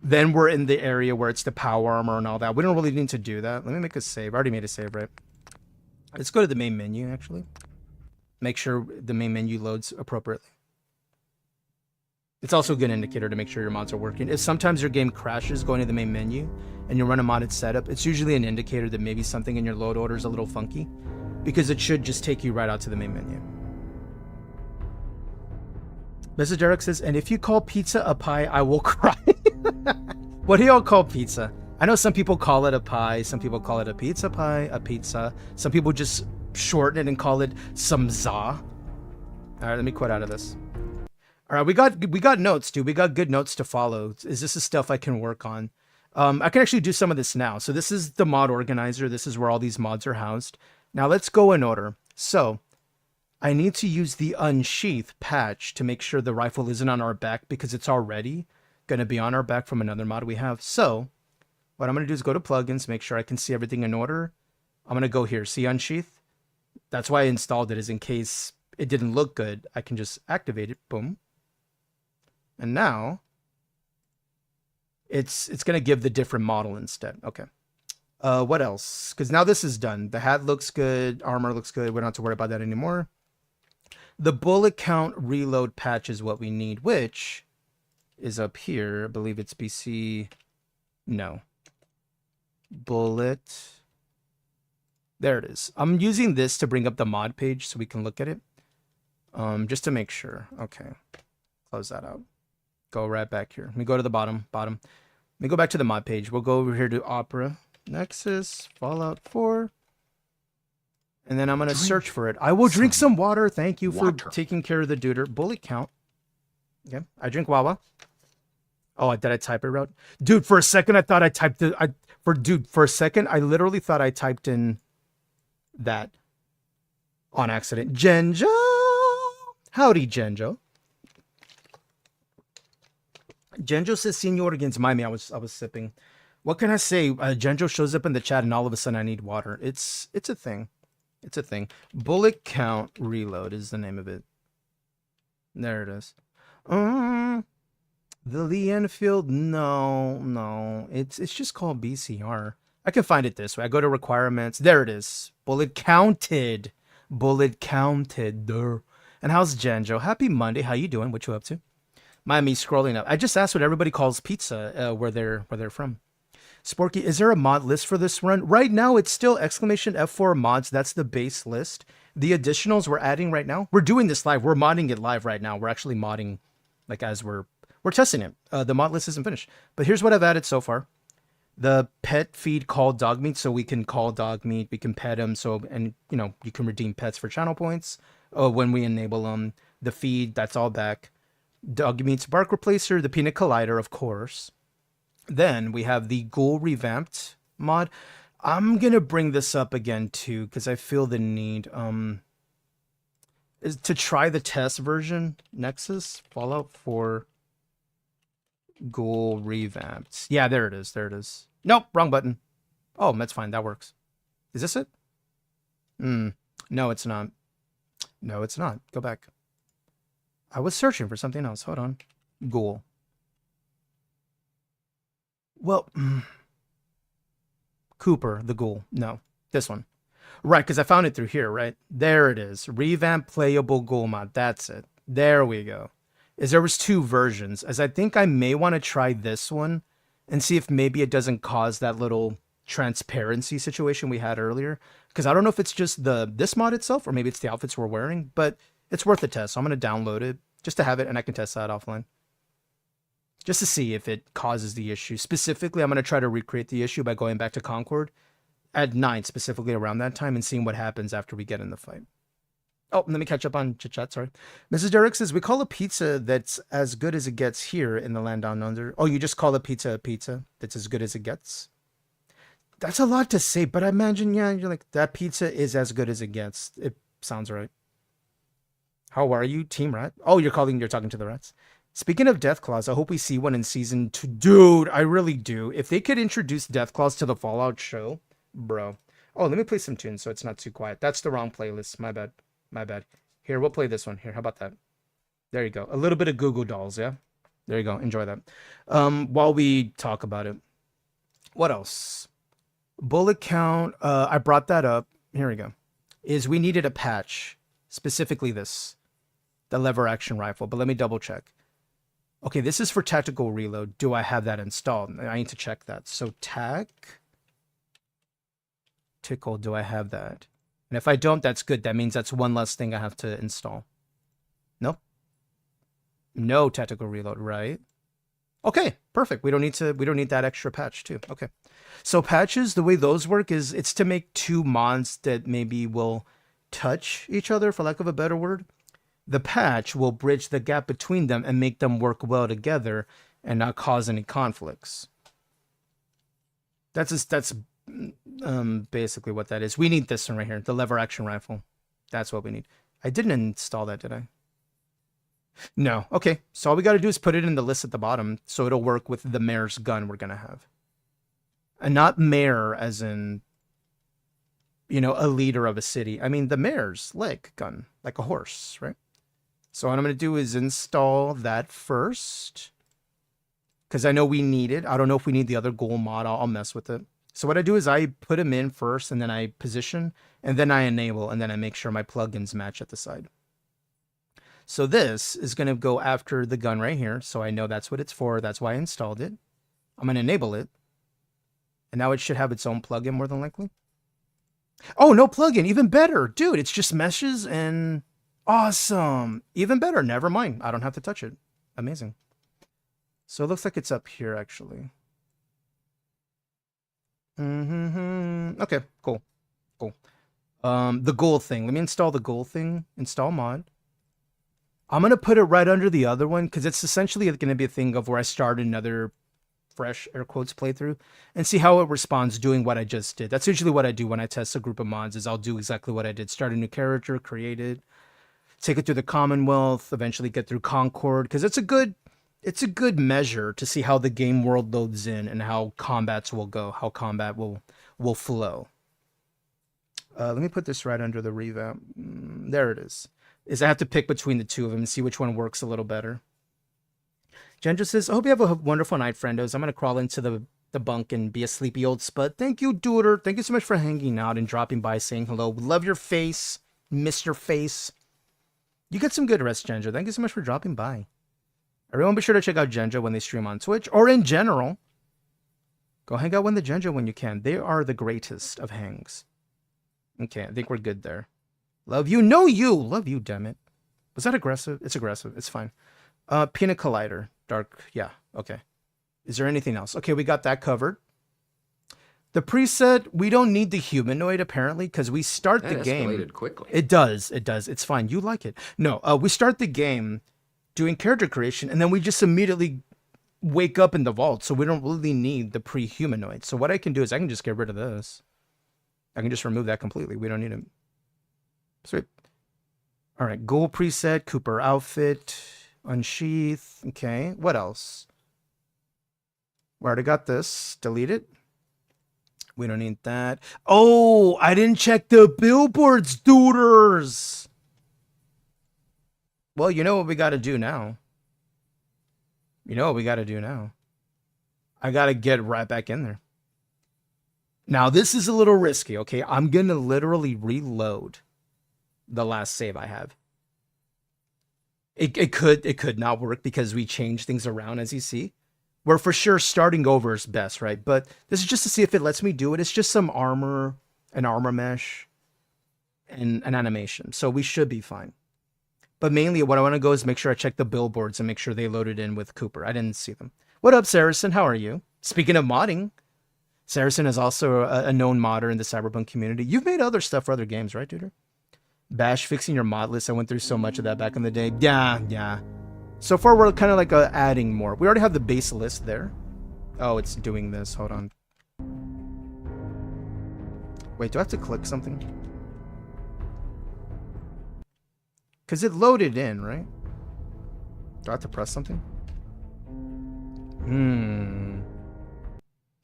then we're in the area where it's the power armor and all that. We don't really need to do that. Let me make a save. I already made a save, right? Let's go to the main menu, actually. Make sure the main menu loads appropriately. It's also a good indicator to make sure your mods are working. If sometimes your game crashes going to the main menu and you run a modded setup, it's usually an indicator that maybe something in your load order is a little funky, because it should just take you right out to the main menu. Mr. Derek says, and if you call pizza a pie, I will cry. What do y'all call pizza? I know some people call it a pie. Some people call it a pizza pie, a pizza. Some people just shorten it and call it some za. All right, let me quit out of this. All right, we got notes, dude. We got good notes to follow. Is this the stuff I can work on? I can actually do some of this now. So this is the mod organizer. This is where all these mods are housed. Now let's go in order. So I need to use the unsheath patch to make sure the rifle isn't on our back, because it's already going to be on our back from another mod we have. So what I'm going to do is go to plugins, make sure I can see everything in order. I'm going to go here, see unsheath. That's why I installed it, is in case it didn't look good, I can just activate it. Boom. And now it's going to give the different model instead. Okay. What else? Because now this is done. The hat looks good. Armor looks good. We don't have to worry about that anymore. The bullet count reload patch is what we need, which is up here. I believe it's BC. No. Bullet. There it is. I'm using this to bring up the mod page so we can look at it. Just to make sure. Okay. Close that out. Go right back here. Let me go to the bottom. Let me go back to the mod page. We'll go over here to Opera, Nexus, Fallout 4. And then I'm going to search for it. I will drink some water. Thank you for taking care of the duder. Bullet count. Okay. I drink Wawa. Oh, did I type it right? Dude, for a second, I thought I typed it. For a second, I literally thought I typed in that on accident. Genjo. Howdy, Genjo. Genjo says, Senor against Miami. I was sipping. What can I say? Genjo shows up in the chat and all of a sudden I need water. It's a thing. It's a thing. Bullet count reload is the name of it. There it is. The Lee Enfield. No. It's just called BCR. I can find it this way. I go to requirements. There it is. Bullet counted. Bullet counted. Durr. And how's Genjo? Happy Monday. How you doing? What you up to? Miami scrolling up. I just asked what everybody calls pizza, where they're from. Sporky, is there a mod list for this run? Right now, it's still exclamation F4 mods. That's the base list. The additionals we're adding right now. We're doing this live. We're modding it live right now. We're actually modding, like as we're testing it. The mod list isn't finished. But here's what I've added so far. The pet feed called dog meat, so we can call dog meat. We can pet them. So, and you know, you can redeem pets for channel points when we enable them. The feed, that's all back. Dog meat's bark replacer, the peanut collider, of course. Then we have the ghoul revamped mod. I'm gonna bring this up again too because I feel the need is to try the test version. Nexus Fallout 4 ghoul revamped. Yeah, there it is. There it is. Nope, wrong button. Oh, that's fine. That works. Is this it? No, it's not. No, it's not. Go back. I was searching for something else. Hold on. Ghoul. Well, Cooper, the ghoul. No, this one. Right, because I found it through here, right? There it is. Revamp playable ghoul mod. That's it. There we go. There was 2 versions. As I think I may want to try this one and see if maybe it doesn't cause that little transparency situation we had earlier. Because I don't know if it's just this mod itself or maybe it's the outfits we're wearing, but it's worth a test. So I'm going to download it just to have it and I can test that offline. Just to see if it causes the issue. Specifically, I'm going to try to recreate the issue by going back to Concord at night, specifically around that time, and seeing what happens after we get in the fight. Oh, let me catch up on chit-chat, sorry. Mrs. Derrick says, we call a pizza that's as good as it gets here in the land down under. Oh, you just call a pizza that's as good as it gets? That's a lot to say, but I imagine, yeah, you're like, that pizza is as good as it gets. It sounds right. How are you, Team Rat? Oh, you're talking to the rats. Speaking of Death Claws, I hope we see one in season 2. Dude, I really do. If they could introduce Death Claws to the Fallout show, bro. Oh, let me play some tunes so it's not too quiet. That's the wrong playlist. My bad. Here, we'll play this one. Here, how about that? There you go. A little bit of Goo Goo Dolls, yeah? There you go. Enjoy that. While we talk about it. What else? Bullet count. I brought that up. Here we go. We needed a patch. Specifically this. The lever action rifle. But let me double check. Okay, this is for tactical reload. Do I have that installed? I need to check that. So tickle, do I have that? And if I don't, that's good. That means that's one less thing I have to install. Nope. No tactical reload, right? Okay, perfect. We don't need that extra patch too. Okay. So patches, the way those work is it's to make 2 mods that maybe will touch each other, for lack of a better word. The patch will bridge the gap between them and make them work well together and not cause any conflicts. That's basically what that is. We need this one right here, the lever action rifle. That's what we need. I didn't install that, did I? No. Okay, so all we got to do is put it in the list at the bottom so it'll work with the mayor's gun we're going to have. And not mayor as in, you know, a leader of a city. I mean the mayor's leg gun, like a horse, right? So what I'm going to do is install that first. Because I know we need it. I don't know if we need the other ghoul mod. I'll mess with it. So what I do is I put them in first, and then I position, and then I enable, and then I make sure my plugins match at the side. So this is going to go after the gun right here. So I know that's what it's for. That's why I installed it. I'm going to enable it. And now it should have its own plugin more than likely. Oh, no plugin. Even better. Dude, it's just meshes and awesome. Even better. Never mind. I don't have to touch it. Amazing. So it looks like it's up here, actually. Okay, cool. Cool. The goal thing. Let me install the goal thing. Install mod. I'm going to put it right under the other one because it's essentially going to be a thing of where I start another fresh air quotes playthrough and see how it responds doing what I just did. That's usually what I do when I test a group of mods is I'll do exactly what I did. Start a new character, create it, take it through the Commonwealth, eventually get through Concord because it's a good measure to see how the game world loads in and how combats will go, how combat will flow. Let me put this right under the revamp. There it is. I have to pick between the two of them and see which one works a little better. Gendra says, I hope you have a wonderful night, friendos. I'm going to crawl into the bunk and be a sleepy old spud. Thank you, Duder. Thank you so much for hanging out and dropping by saying hello. Love your face. Miss your face. You get some good rest, Gendra. Thank you so much for dropping by. Everyone be sure to check out Gendra when they stream on Twitch or in general. Go hang out with the Gendra when you can. They are the greatest of hangs. Okay, I think we're good there. Love you. No, you. Love you, damn it. Was that aggressive? It's aggressive. It's fine. Peanut Collider. Dark. Yeah, okay. Is there anything else? Okay, we got that covered. The preset, we don't need the humanoid, apparently, because we start the game. Escalated quickly. It does. It does. It's fine. You like it. No, we start the game doing character creation, and then we just immediately wake up in the vault, so we don't really need the pre-humanoid. So what I can do is I can just get rid of this. I can just remove that completely. We don't need it. Sweet. All right, goal preset, Cooper outfit, unsheath. Okay, what else? We already got this. Delete it. We don't need that. Oh, I didn't check the billboards, duders. Well, you know what we got to do now. You know what we got to do now. I got to get right back in there. Now, this is a little risky, okay? I'm going to literally reload the last save I have. It could not work because we changed things around, as you see. Where for sure starting over is best, right? But this is just to see if it lets me do it. It's just some armor, an armor mesh, and an animation. So we should be fine. But mainly what I want to go is make sure I check the billboards and make sure they loaded in with Cooper. I didn't see them. What up, Saracen? How are you? Speaking of modding, Saracen is also a known modder in the Cyberpunk community. You've made other stuff for other games, right, Duder? Bash fixing your mod list. I went through so much of that back in the day. Yeah. So far, we're kind of like adding more. We already have the base list there. Oh, it's doing this. Hold on. Wait, do I have to click something? Because it loaded in, right? Do I have to press something?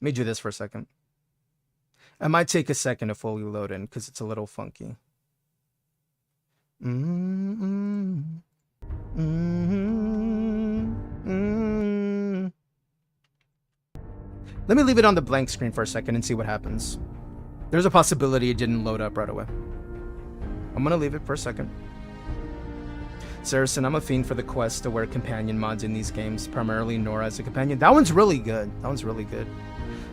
Let me do this for a second. It might take a second to fully load in because it's a little funky. Let me leave it on the blank screen for a second and see what happens. There's a possibility it didn't load up right away. I'm gonna leave it for a second. Saracen, I'm a fiend for the quest to wear companion mods in these games, primarily Nora as a companion. That one's really good. That one's really good.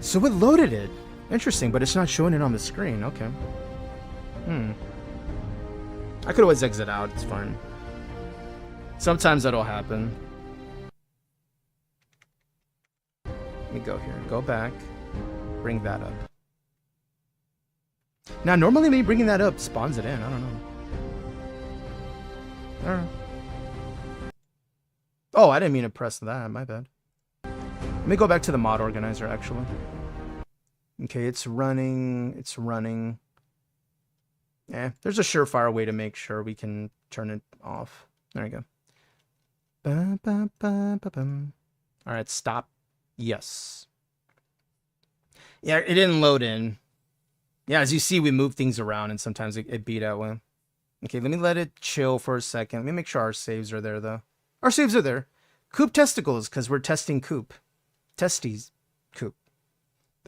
So it loaded it. Interesting, but it's not showing it on the screen. Okay. I could always exit out. It's fine. Sometimes that'll happen. Let me go here. Go back. Bring that up. Now, normally me bringing that up spawns it in. I don't know. Oh, I didn't mean to press that. My bad. Let me go back to the mod organizer, actually. Okay, it's running. It's running. There's a surefire way to make sure we can turn it off. There you go. All right, stop. Yes. Yeah, it didn't load in. Yeah, as you see, we move things around, and sometimes it beat that way. Okay, let me let it chill for a second. Let me make sure our saves are there, though. Our saves are there. Coop testicles, because we're testing Coop. Testes. Coop.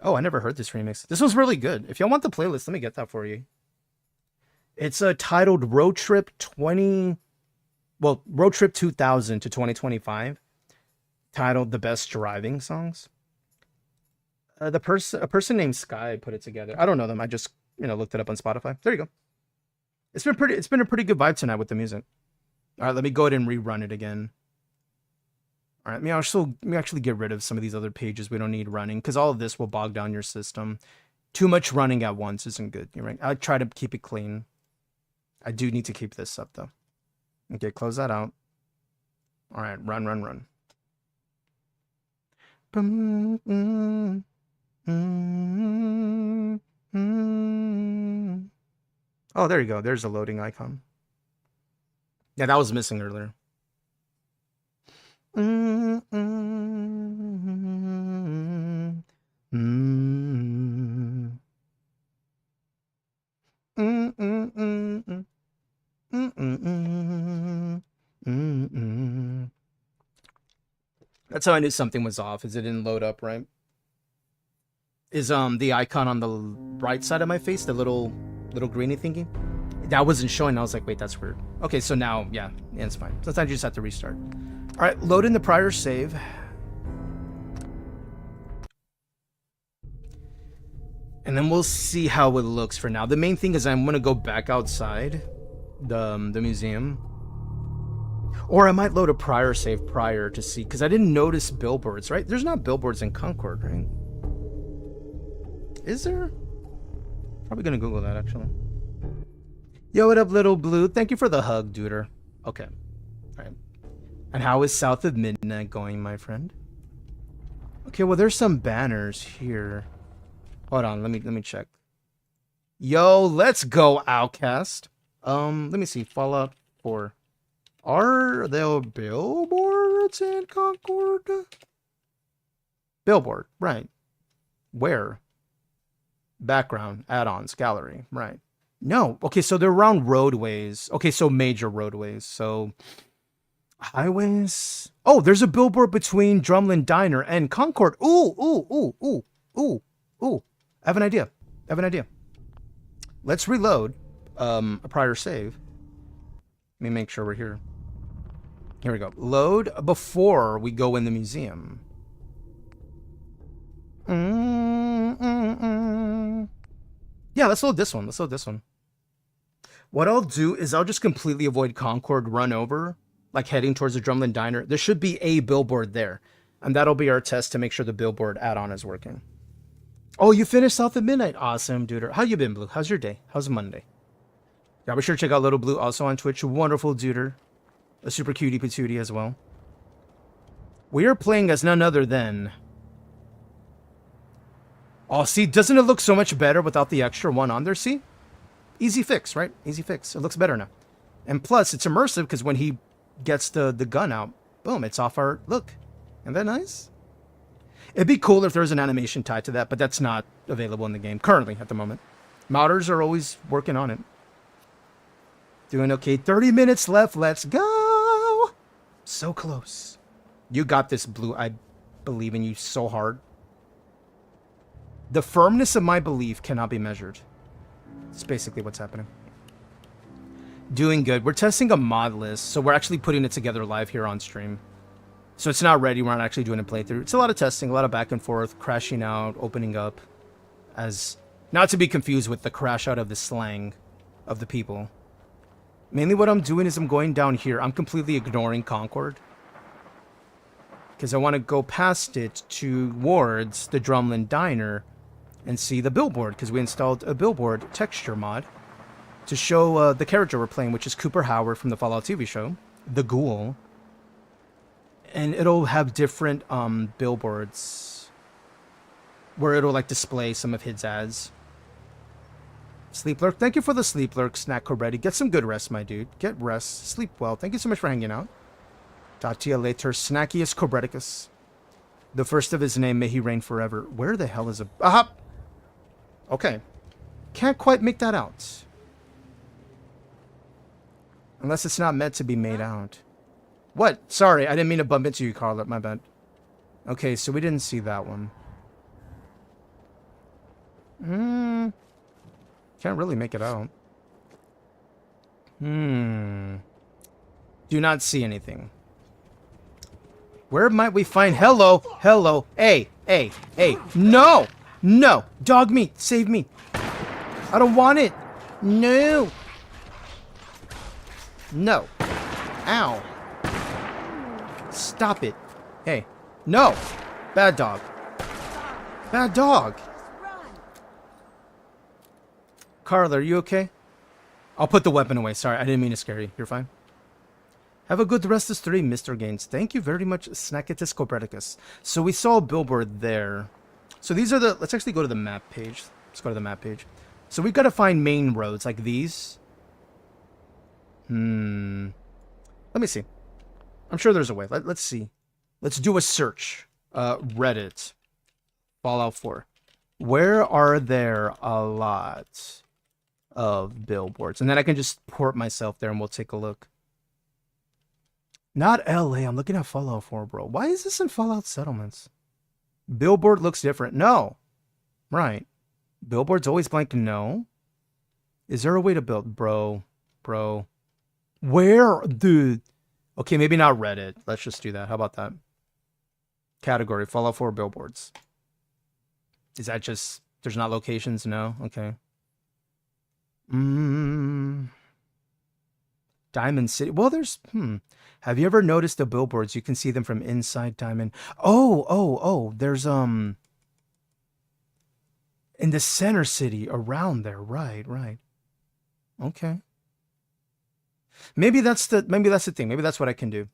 Oh, I never heard this remix. This was really good. If y'all want the playlist, let me get that for you. It's titled Road Trip 20... well, Road Trip 2000 to 2025, titled "The Best Driving Songs." A person named Sky put it together. I don't know them. I just looked it up on Spotify. There you go. It's been a pretty good vibe tonight with the music. All right, let me go ahead and rerun it again. All right, let me actually get rid of some of these other pages we don't need running, because all of this will bog down your system. Too much running at once isn't good. You're right. I try to keep it clean. I do need to keep this up though. Okay, close that out. All right, run. Oh, there you go. There's a loading icon. Yeah, that was missing earlier. That's how I knew something was off, is it didn't load up right. Is the icon on the right side of my face, the little greeny thingy, that wasn't showing. I was like, wait, that's weird. Okay, so now yeah, it's fine. Sometimes you just have to restart. All right, load in the prior save. And then we'll see how it looks for now. The main thing is I'm gonna go back outside the museum. Or I might load a prior save prior to see, because I didn't notice billboards, right? There's not billboards in Concord, right? Is there? Probably gonna Google that actually. Yo, what up, little blue? Thank you for the hug, duder. Okay. All right. And how is South of Midnight going, my friend? Okay, well, there's some banners here. Hold on, let me check. Yo, let's go, Outcast. Let me see. Fallout 4. Are there billboards in Concord? Billboard, right. Where? Background, add-ons, gallery, right. No, okay, so they're around roadways. Okay, so major roadways. So highways. Oh, there's a billboard between Drumlin Diner and Concord. Ooh. I have an idea. Let's reload a prior save. Let me make sure we're here. Here we go. Load before we go in the museum. Yeah, let's load this one. What I'll do is I'll just completely avoid Concord, run over, like heading towards the Drumlin Diner. There should be a billboard there. And that'll be our test to make sure the billboard add-on is working. Oh, you finished South of Midnight. Awesome, duder. How you been, Blue? How's your day? How's Monday? Yeah, be sure to check out Little Blue also on Twitch. Wonderful duder. A super cutie patootie as well. We are playing as none other than... Oh, see, doesn't it look so much better without the extra one on there, see? Easy fix, right? Easy fix. It looks better now. And plus, it's immersive because when he gets the gun out, boom, it's off our... Look. Isn't that nice? It'd be cool if there was an animation tied to that, but that's not available in the game currently at the moment. Modders are always working on it. Doing okay. 30 minutes left. Let's go. So close. You got this, Blue. I believe in you so hard. The firmness of my belief cannot be measured. It's basically what's happening. Doing good. We're testing a mod list, so we're actually putting it together live here on stream. So it's not ready. We're not actually doing a playthrough. It's a lot of testing, a lot of back and forth, crashing out, opening up. As not to be confused with the crash out of the slang of the people. Mainly what I'm doing is I'm going down here. I'm completely ignoring Concord. Because I want to go past it towards the Drumlin Diner and see the billboard. Because we installed a billboard texture mod to show the character we're playing, which is Cooper Howard from the Fallout TV show, the Ghoul. And it'll have different billboards where it'll like display some of his ads. Sleep Lurk, thank you for the Sleep Lurk, Snack Cobretti. Get some good rest, my dude. Get rest. Sleep well. Thank you so much for hanging out. Talk to you later. Snackius Cobreticus. The first of his name, may he reign forever. Where the hell is a... Aha! Okay. Can't quite make that out. Unless it's not meant to be made out. What? Sorry, I didn't mean to bump into you, Carla. My bad. Okay, so we didn't see that one. Can't really make it out. Do not see anything. Where might we find... Hello! Hello! Hey! Hey! Hey! No! No! Dog meat! Save me! I don't want it! No! No! Ow! Stop it! Hey! No! Bad dog! Bad dog! Carla, are you okay? I'll put the weapon away. Sorry, I didn't mean to scare you. You're fine? Have a good rest of stream, Mr. Gaines. Thank you very much, Snackatus Copernicus. So we saw a billboard there. So these are the... Let's actually go to the map page. Let's go to the map page. So we've got to find main roads like these. Let me see. I'm sure there's a way. Let's see. Let's do a search. Reddit. Fallout 4. Where are there a lot of billboards? And then I can just port myself there and we'll take a look. Not LA. I'm looking at Fallout 4, bro. Why is this in Fallout Settlements? Billboard looks different. No. Right. Billboard's always blank. No. Is there a way to build? Bro. Where? Dude. Okay, maybe not Reddit. Let's just do that. How about that? Category. Fallout 4 billboards. Is that just... There's not locations? No? Okay. Diamond City. Well, there's... Have you ever noticed the billboards? You can see them from inside Diamond. Oh. There's, in the center city, around there. Right. Okay. Maybe that's the thing. Maybe that's what I can do.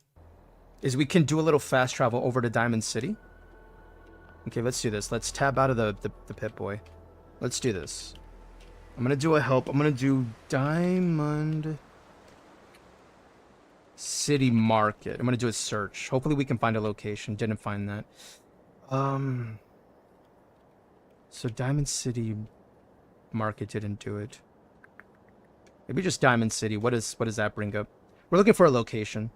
Is we can do a little fast travel over to Diamond City. Okay, let's do this. Let's tab out of the Pip-Boy. Let's do this. I'm going to do a help. I'm going to do Diamond City Market. I'm going to do a search. Hopefully we can find a location. Didn't find that. So Diamond City Market didn't do it. Maybe just Diamond City. What does that bring up? We're looking for a location.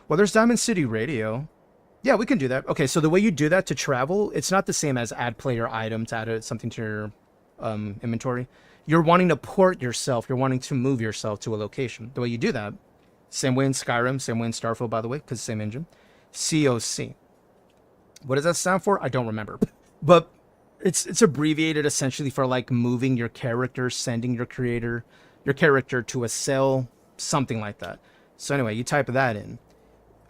Well, there's Diamond City Radio. Yeah, we can do that. Okay, so the way you do that to travel, it's not the same as add player item to add something to your inventory. You're wanting to port yourself. You're wanting to move yourself to a location. The way you do that, same way in Skyrim, same way in Starfield, by the way, because same engine. COC. What does that stand for? I don't remember. But it's abbreviated essentially for like moving your character, sending your character to a cell, something like that. So anyway, you type that in.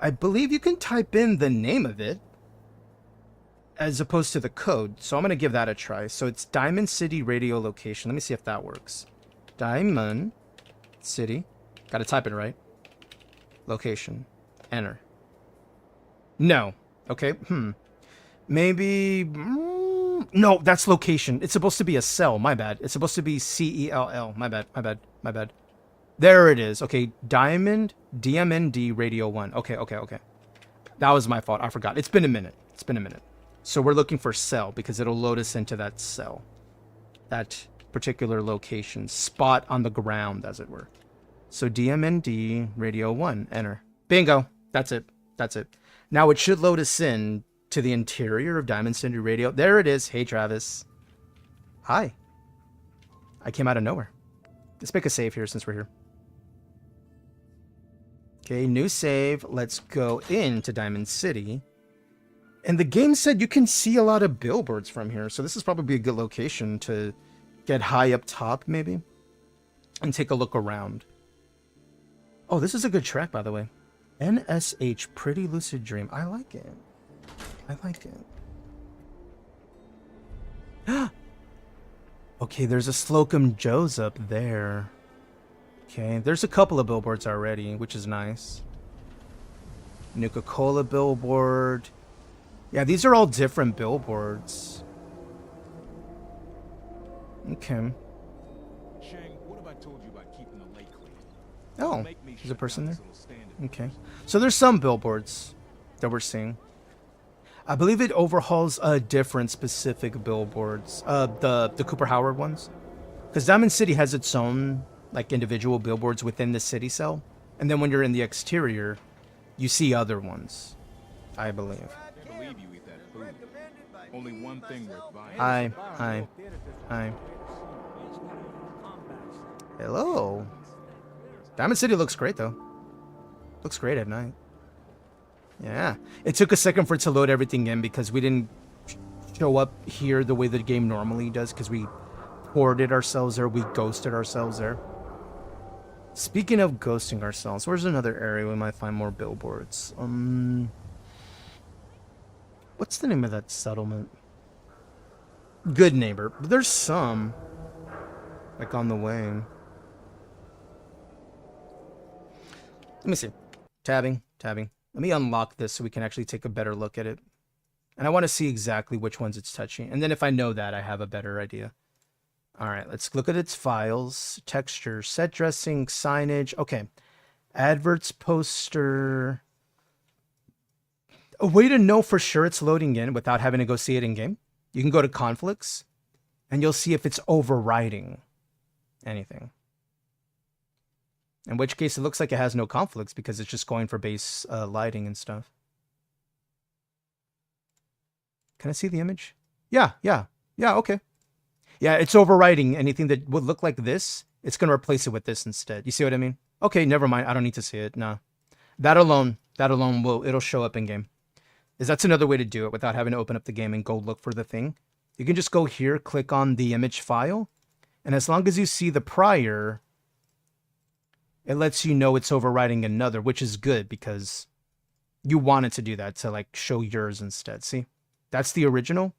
I believe you can type in the name of it as opposed to the code. So I'm going to give that a try. So it's Diamond City Radio Location. Let me see if that works. Diamond City. Got to type it right. Location. Enter. No. Okay. Maybe... No, that's location. It's supposed to be a cell. My bad. It's supposed to be CELL. My bad. There it is. Okay, Diamond DMND Radio 1. Okay. That was my fault. I forgot. It's been a minute. So we're looking for cell because it'll load us into that cell. That particular location. Spot on the ground, as it were. So DMND Radio 1. Enter. Bingo. That's it. Now it should load us in to the interior of Diamond City Radio. There it is. Hey, Travis. Hi. I came out of nowhere. Let's make a save here since we're here. Okay, new save. Let's go into Diamond City. And the game said you can see a lot of billboards from here. So this is probably a good location to get high up top, maybe. And take a look around. Oh, this is a good track, by the way. NSH, Pretty Lucid Dream. I like it. Okay, there's a Slocum Joe's up there. Okay, there's a couple of billboards already, which is nice. Nuka-Cola billboard. Yeah, these are all different billboards. Okay. What have I told you about keeping the lake clean? Oh, there's a person there? Okay. So there's some billboards that we're seeing. I believe it overhauls different specific billboards. The Cooper Howard ones. Because Diamond City has its own like individual billboards within the city cell. And then when you're in the exterior, you see other ones. I believe. I believe you eat that food. Only one thing worth buying. Hi. Hello. Diamond City looks great though. Looks great at night. Yeah. It took a second for it to load everything in because we didn't show up here the way the game normally does because we ported ourselves there. We ghosted ourselves there. Speaking of ghosting ourselves, where's another area we might find more billboards? What's the name of that settlement? Good Neighbor. There's some. Like on the way. Let me see. Tabbing. Let me unlock this so we can actually take a better look at it. And I want to see exactly which ones it's touching. And then if I know that, I have a better idea. All right, let's look at its files. Texture, set dressing, signage. Okay. Adverts, poster. A way to know for sure it's loading in without having to go see it in game. You can go to conflicts and you'll see if it's overriding anything. In which case it looks like it has no conflicts because it's just going for base lighting and stuff. Can I see the image? Yeah, okay. Yeah, it's overriding anything that would look like this. It's going to replace it with this instead. You see what I mean? Okay, never mind. I don't need to see it. No. That alone it'll show up in game. That's another way to do it without having to open up the game and go look for the thing. You can just go here, click on the image file, and as long as you see the prior, it lets you know it's overriding another, which is good because you want it to do that, to like show yours instead. See? That's the original.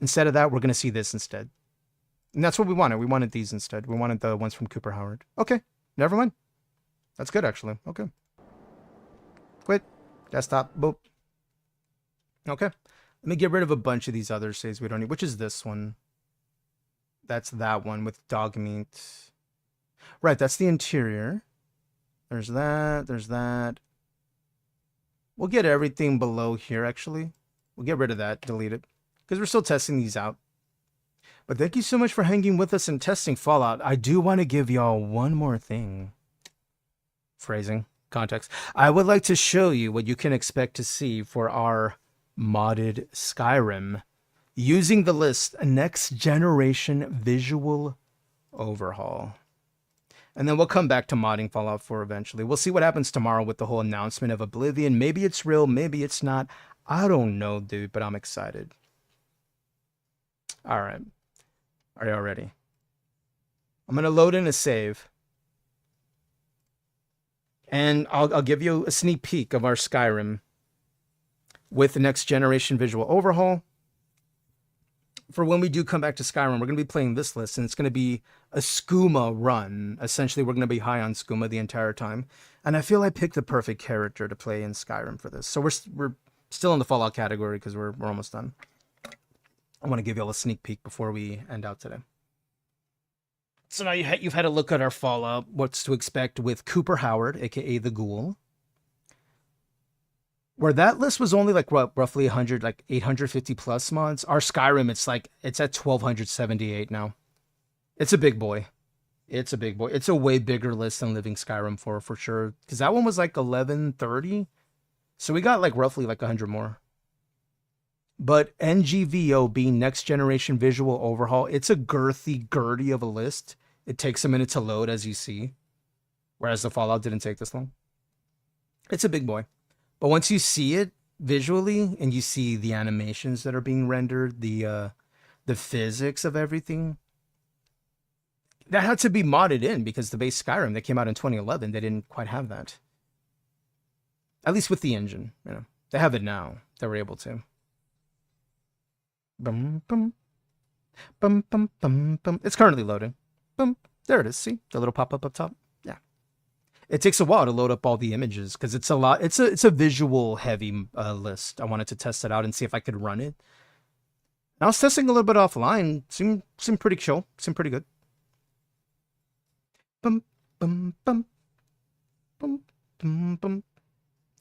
Instead of that, we're going to see this instead. And that's what we wanted. We wanted these instead. We wanted the ones from Cooper Howard. Okay, never mind. That's good, actually. Okay. Quit. Desktop. Boop. Okay. Let me get rid of a bunch of these other saves we don't need. Which is this one? That's that one with dog meat. Right, that's the interior. There's that. There's that. We'll get everything below here, actually. We'll get rid of that. Delete it. Because we're still testing these out. But thank you so much for hanging with us and testing Fallout. I do want to give y'all one more thing. Phrasing. Context. I would like to show you what you can expect to see for our modded Skyrim using the list Next Generation Visual Overhaul. And then we'll come back to modding Fallout 4 eventually. We'll see what happens tomorrow with the whole announcement of Oblivion. Maybe it's real, maybe it's not. I don't know, dude, but I'm excited. All right. Are y'all ready? I'm going to load in a save. And I'll give you a sneak peek of our Skyrim with the Next Generation Visual Overhaul. For when we do come back to Skyrim, we're going to be playing this list, and it's going to be a skooma run. Essentially, we're going to be high on skooma the entire time. And I feel I picked the perfect character to play in Skyrim for this. So we're still in the Fallout category because we're almost done. I want to give you all a sneak peek before we end out today. So now you've had a look at our Fallout, what's to expect with Cooper Howard, aka the Ghoul. Where that list was only like roughly 100, like 850 plus mods. Our Skyrim, it's at 1278 now. It's a big boy. It's a big boy. It's a way bigger list than Living Skyrim for sure. Because that one was like 1130. So we got like roughly like 100 more. But NGVO being Next Generation Visual Overhaul, it's a girthy of a list. It takes a minute to load, as you see. Whereas the Fallout didn't take this long. It's a big boy. But once you see it visually, and you see the animations that are being rendered, the physics of everything, that had to be modded in, because the base Skyrim that came out in 2011, they didn't quite have that. At least with the engine, you know. They have it now. They were able to. Bum, bum. Bum, bum, bum, bum. It's currently loading. Boom. There it is. See? The little pop-up up top? Yeah. It takes a while to load up all the images because it's a lot. It's a visual heavy list. I wanted to test it out and see if I could run it. And I was testing a little bit offline. Seemed pretty chill. Seemed pretty good. Bum, bum, bum. Bum, bum, bum.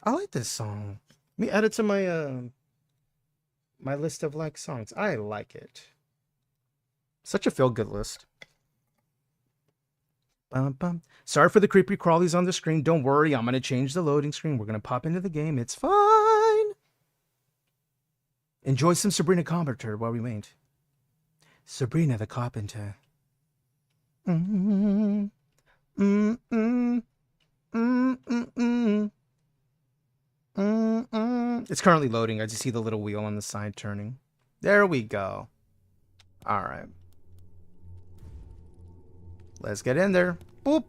I like this song. Let me add it to my my list of like songs. I like it. Such a feel-good list. Bum, bum. Sorry for the creepy crawlies on the screen. Don't worry, I'm going to change the loading screen. We're going to pop into the game. It's fine. Enjoy some Sabrina Carpenter while we wait. Sabrina the Carpenter. It's currently loading. I just see the little wheel on the side turning. There we go. All right. Let's get in there. Boop.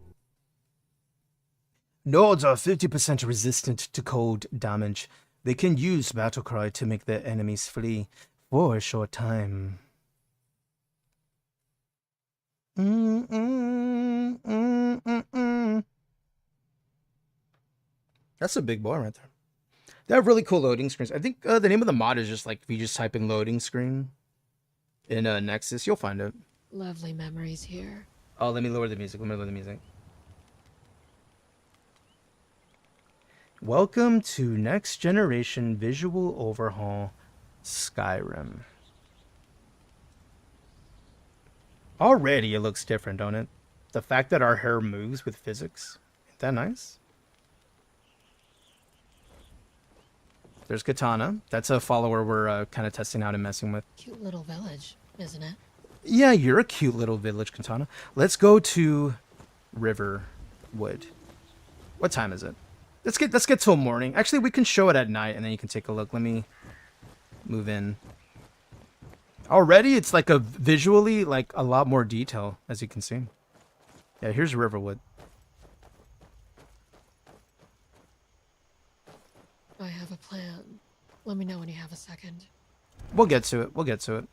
Nodes are 50% resistant to cold damage. They can use battle cry to make their enemies flee for a short time. That's a big boy right there. They have really cool loading screens. I think the name of the mod is just like, if you just type in loading screen in Nexus, you'll find it. Lovely memories here. Oh, let me lower the music. Let me lower the music. Welcome to Next Generation Visual Overhaul Skyrim. Already it looks different, don't it? The fact that our hair moves with physics. Ain't that nice? There's Katana. That's a follower we're kind of testing out and messing with. Cute little village, isn't it? Yeah, you're a cute little village, Katana. Let's go to Riverwood. What time is it? Let's get till morning. Actually, we can show it at night, and then you can take a look. Let me move in. Already, it's like a visually like a lot more detail, as you can see. Yeah, here's Riverwood. I have a plan. Let me know when you have a second. We'll get to it. We'll get to it.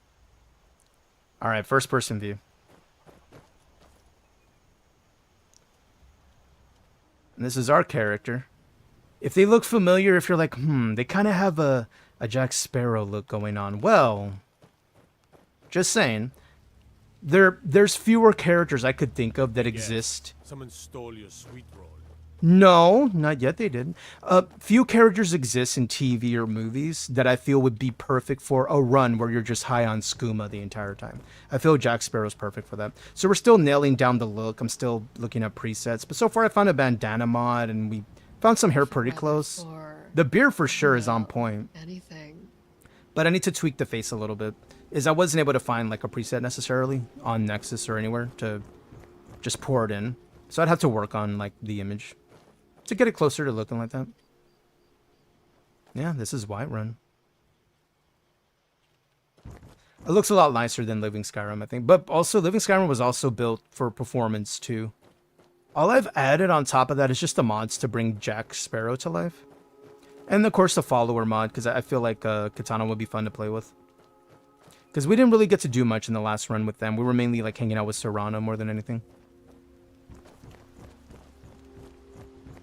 All right, first person view. And this is our character. If they look familiar, if you're like, they kind of have a Jack Sparrow look going on. Well, just saying, there's fewer characters I could think of that exist. Someone stole your sweet roll. No, not yet. They didn't. Few characters exist in TV or movies that I feel would be perfect for a run where you're just high on skooma the entire time. I feel Jack Sparrow's perfect for that. So we're still nailing down the look. I'm still looking at presets. But so far I found a bandana mod and we found some hair pretty close. The beard for sure is on point. Anything. But I need to tweak the face a little bit. I wasn't able to find like a preset necessarily on Nexus or anywhere to just pour it in. So I'd have to work on like the image to get it closer to looking like that. Yeah, this is Whiterun. It looks a lot nicer than Living Skyrim, I think. But also, Living Skyrim was also built for performance, too. All I've added on top of that is just the mods to bring Jack Sparrow to life. And, of course, the follower mod, because I feel like Katana would be fun to play with. Because we didn't really get to do much in the last run with them. We were mainly, like, hanging out with Serana more than anything.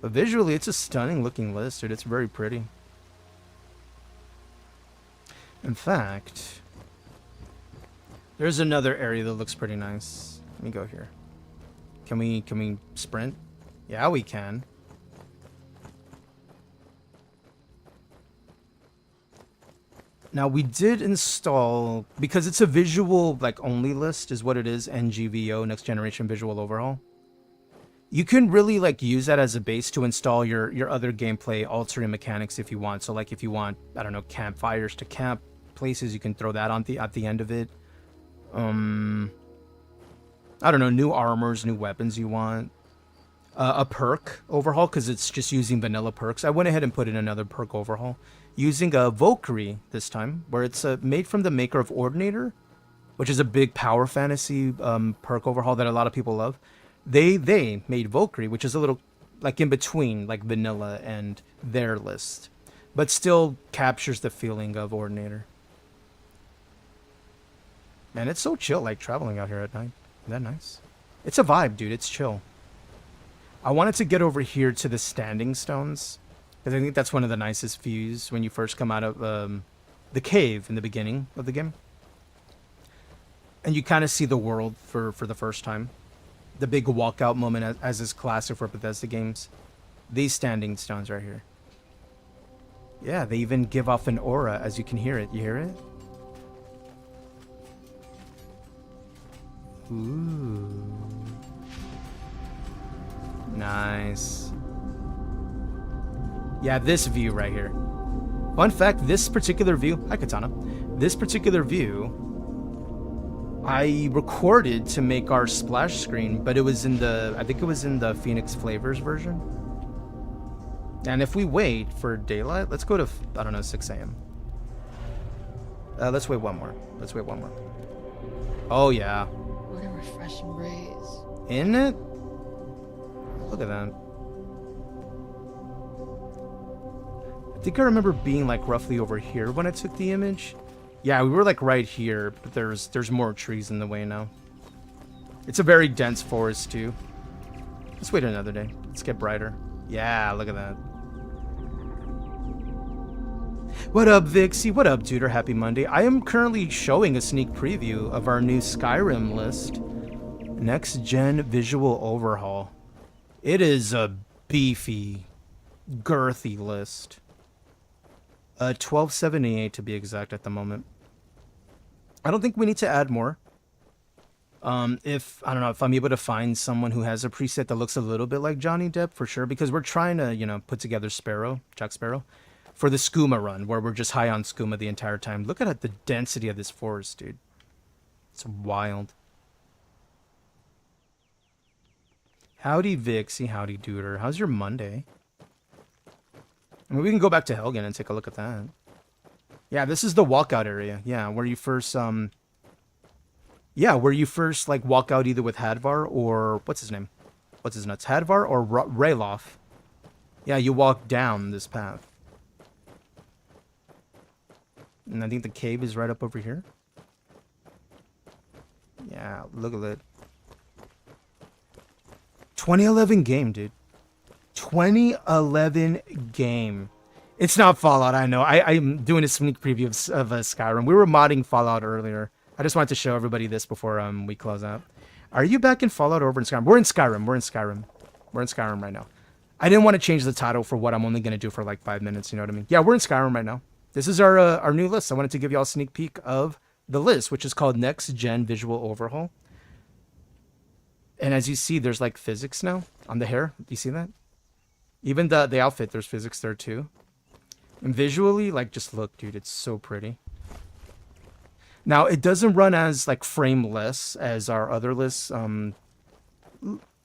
But visually, it's a stunning looking list, dude. It's very pretty. In fact, there's another area that looks pretty nice. Let me go here. Can we sprint? Yeah, we can. Now we did install, because it's a visual like only list is what it is, NGVO, Next Generation Visual Overhaul. You can really like use that as a base to install your other gameplay altering mechanics if you want. So like if you want, I don't know, campfires to camp places, you can throw that on at the end of it. I don't know, new armors, new weapons you want. A perk overhaul, because it's just using vanilla perks. I went ahead and put in another perk overhaul using a Valkyrie this time, where it's made from the maker of Ordinator, which is a big power fantasy perk overhaul that a lot of people love. They made Valkyrie, which is a little like in between like vanilla and their list, but still captures the feeling of Ordinator. Man, it's so chill like traveling out here at night. Isn't that nice? It's a vibe, dude. It's chill. I wanted to get over here to the standing stones, because I think that's one of the nicest views when you first come out of the cave in the beginning of the game. And you kind of see the world for the first time. The big walkout moment as is classic for Bethesda games. These standing stones right here. Yeah, they even give off an aura as you can hear it. You hear it? Ooh. Nice. Yeah, this view right here. Fun fact, this particular view... Hi, Katana. This particular view... I recorded to make our splash screen, but it was in the... I think it was in the Phoenix Flavors version. And if we wait for daylight, let's go to, I don't know, 6 a.m. Let's wait one more. Let's wait one more. Oh, yeah. What a refreshing breeze. Isn't it? Look at that. I think I remember being like roughly over here when I took the image. Yeah, we were like right here, but there's more trees in the way now. It's a very dense forest too. Let's wait another day. Let's get brighter. Yeah, look at that. What up, Vixie? What up, Duder? Happy Monday. I am currently showing a sneak preview of our new Skyrim list. Next Gen Visual Overhaul. It is a beefy, girthy list. 1278 to be exact at the moment. I don't think we need to add more. If I don't know if I'm able to find someone who has a preset that looks a little bit like Johnny Depp, for sure, because we're trying to, you know, put together Jack Sparrow for the skooma run where we're just high on skooma the entire time. Look at the density of this forest, dude. It's wild. Howdy, Vixie. Howdy, Duder. How's your Monday? I mean, we can go back to Helgen and take a look at that. Yeah, this is the walkout area. Yeah, where you first, like, walk out either with Hadvar or, what's his name? What's his nuts? Hadvar or Rayloff. Yeah, you walk down this path. And I think the cave is right up over here. Yeah, look at that. 2011 game, dude. 2011 game. It's not Fallout, I know. I'm doing a sneak preview of Skyrim. We were modding Fallout earlier. I just wanted to show everybody this before we close out. Are you back in Fallout or over in Skyrim? We're in Skyrim. We're in Skyrim. We're in Skyrim right now. I didn't want to change the title for what I'm only going to do for like 5 minutes, you know what I mean? Yeah, we're in Skyrim right now. This is our new list. I wanted to give you all a sneak peek of the list, which is called Next Gen Visual Overhaul. And as you see, there's like physics now on the hair. Do you see that? Even the outfit, there's physics there too. And visually, like, just look, dude, it's so pretty. Now, it doesn't run as, like, frameless as our other lists. You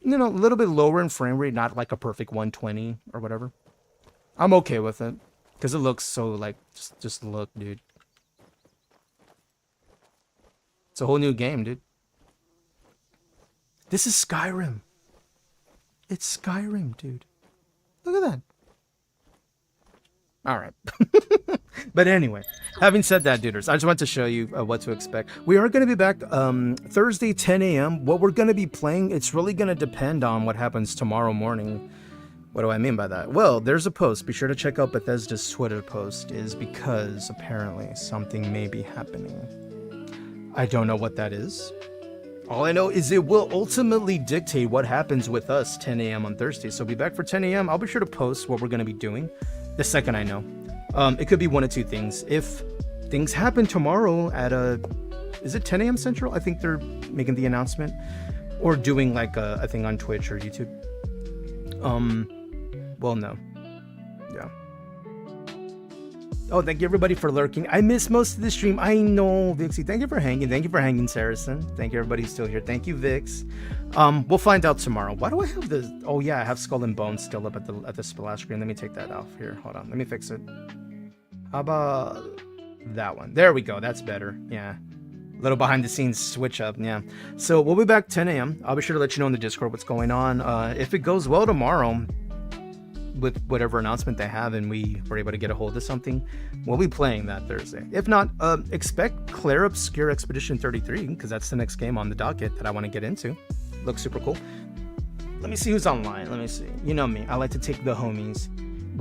know, a little bit lower in frame rate, not like a perfect 120 or whatever. I'm okay with it. Because it looks so, like, just look, dude. It's a whole new game, dude. This is Skyrim. It's Skyrim, dude. Look at that. All right. But anyway, having said that, duders, I just want to show you what to expect. We are going to be back Thursday, 10 a.m. What we're going to be playing, it's really going to depend on what happens tomorrow morning. What do I mean by that? Well, there's a post. Be sure to check out Bethesda's Twitter post, is because apparently something may be happening. I don't know what that is. All I know is it will ultimately dictate what happens with us 10 a.m. on Thursday. So be back for 10 a.m. I'll be sure to post what we're going to be doing the second I know. It could be one of two things. If things happen tomorrow at is it 10 a.m. Central? I think they're making the announcement. Or doing like a thing on Twitch or YouTube. Well, no. Yeah. Oh, thank you everybody for lurking. I missed most of the stream. I know, Vixie. Thank you for hanging. Thank you for hanging, Saracen. Thank you everybody who's still here. Thank you, Vix. We'll find out tomorrow. Why do I have this? Oh yeah, I have Skull and Bones still up at the splash screen. Let me take that off here. Hold on. Let me fix it. How about that one? There we go. That's better. Yeah. Little behind the scenes switch up. Yeah. So we'll be back 10 a.m. I'll be sure to let you know in the Discord what's going on. If it goes well tomorrow, with whatever announcement they have and we were able to get a hold of something, we'll be playing that Thursday. If not, expect Claire Obscure Expedition 33, because that's the next game on the docket that I want to get into. Looks super cool. Let me see who's online. Let me see. You know me. I like to take the homies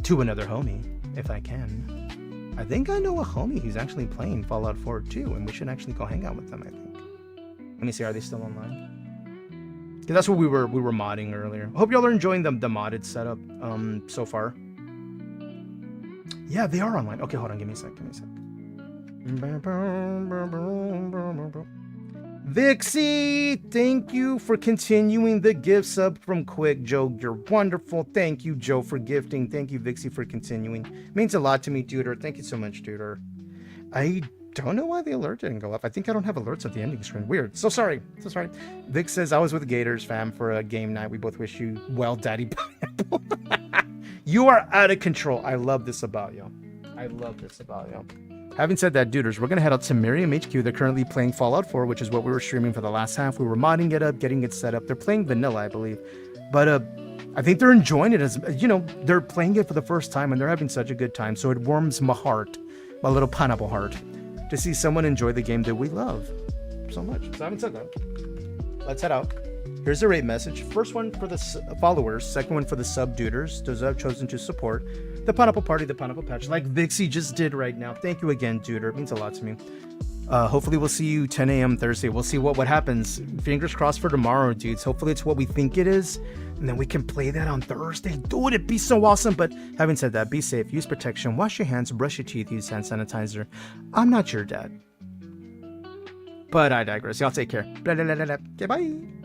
to another homie, if I can. I think I know a homie who's actually playing Fallout 4 too, and we should actually go hang out with them, I think. Let me see, are they still online? Yeah, that's what we were modding earlier. Hope y'all are enjoying the modded setup so far. Yeah, they are online. Okay, hold on, give me a sec. Vixie, thank you for continuing the gift sub from Quick Joe. You're wonderful. Thank you, Joe, for gifting. Thank you, Vixie, for continuing. Means a lot to me, Duder. Thank you so much, Duder. I don't know why the alert didn't go up. I think I don't have alerts at the ending screen. Weird. So sorry. Vic says, I was with Gators, fam, for a game night. We both wish you well, Daddy Pineapple. You are out of control. I love this about you. I love this about you. Having said that, duders, we're going to head out to Miriam HQ. They're currently playing Fallout 4, which is what we were streaming for the last half. We were modding it up, getting it set up. They're playing vanilla, I believe. But I think they're enjoying it. As you know, they're playing it for the first time, and they're having such a good time. So it warms my heart, my little pineapple heart, to see someone enjoy the game that we love so much. So having said that, let's head out. Here's the rate message. First one for the followers. Second one for the sub-duders. Those that have chosen to support the Pineapple Party, the Pineapple Patch, like Vixie just did right now. Thank you again, duder. It means a lot to me. Hopefully we'll see you 10 a.m. Thursday. We'll see what happens. Fingers crossed for tomorrow, dudes. Hopefully it's what we think it is, and then we can play that on Thursday. Dude, it'd be so awesome. But having said that, be safe, use protection, wash your hands, brush your teeth, use hand sanitizer. I'm not your dad. But I digress. Y'all take care. Blah, blah, blah, blah. Okay, bye.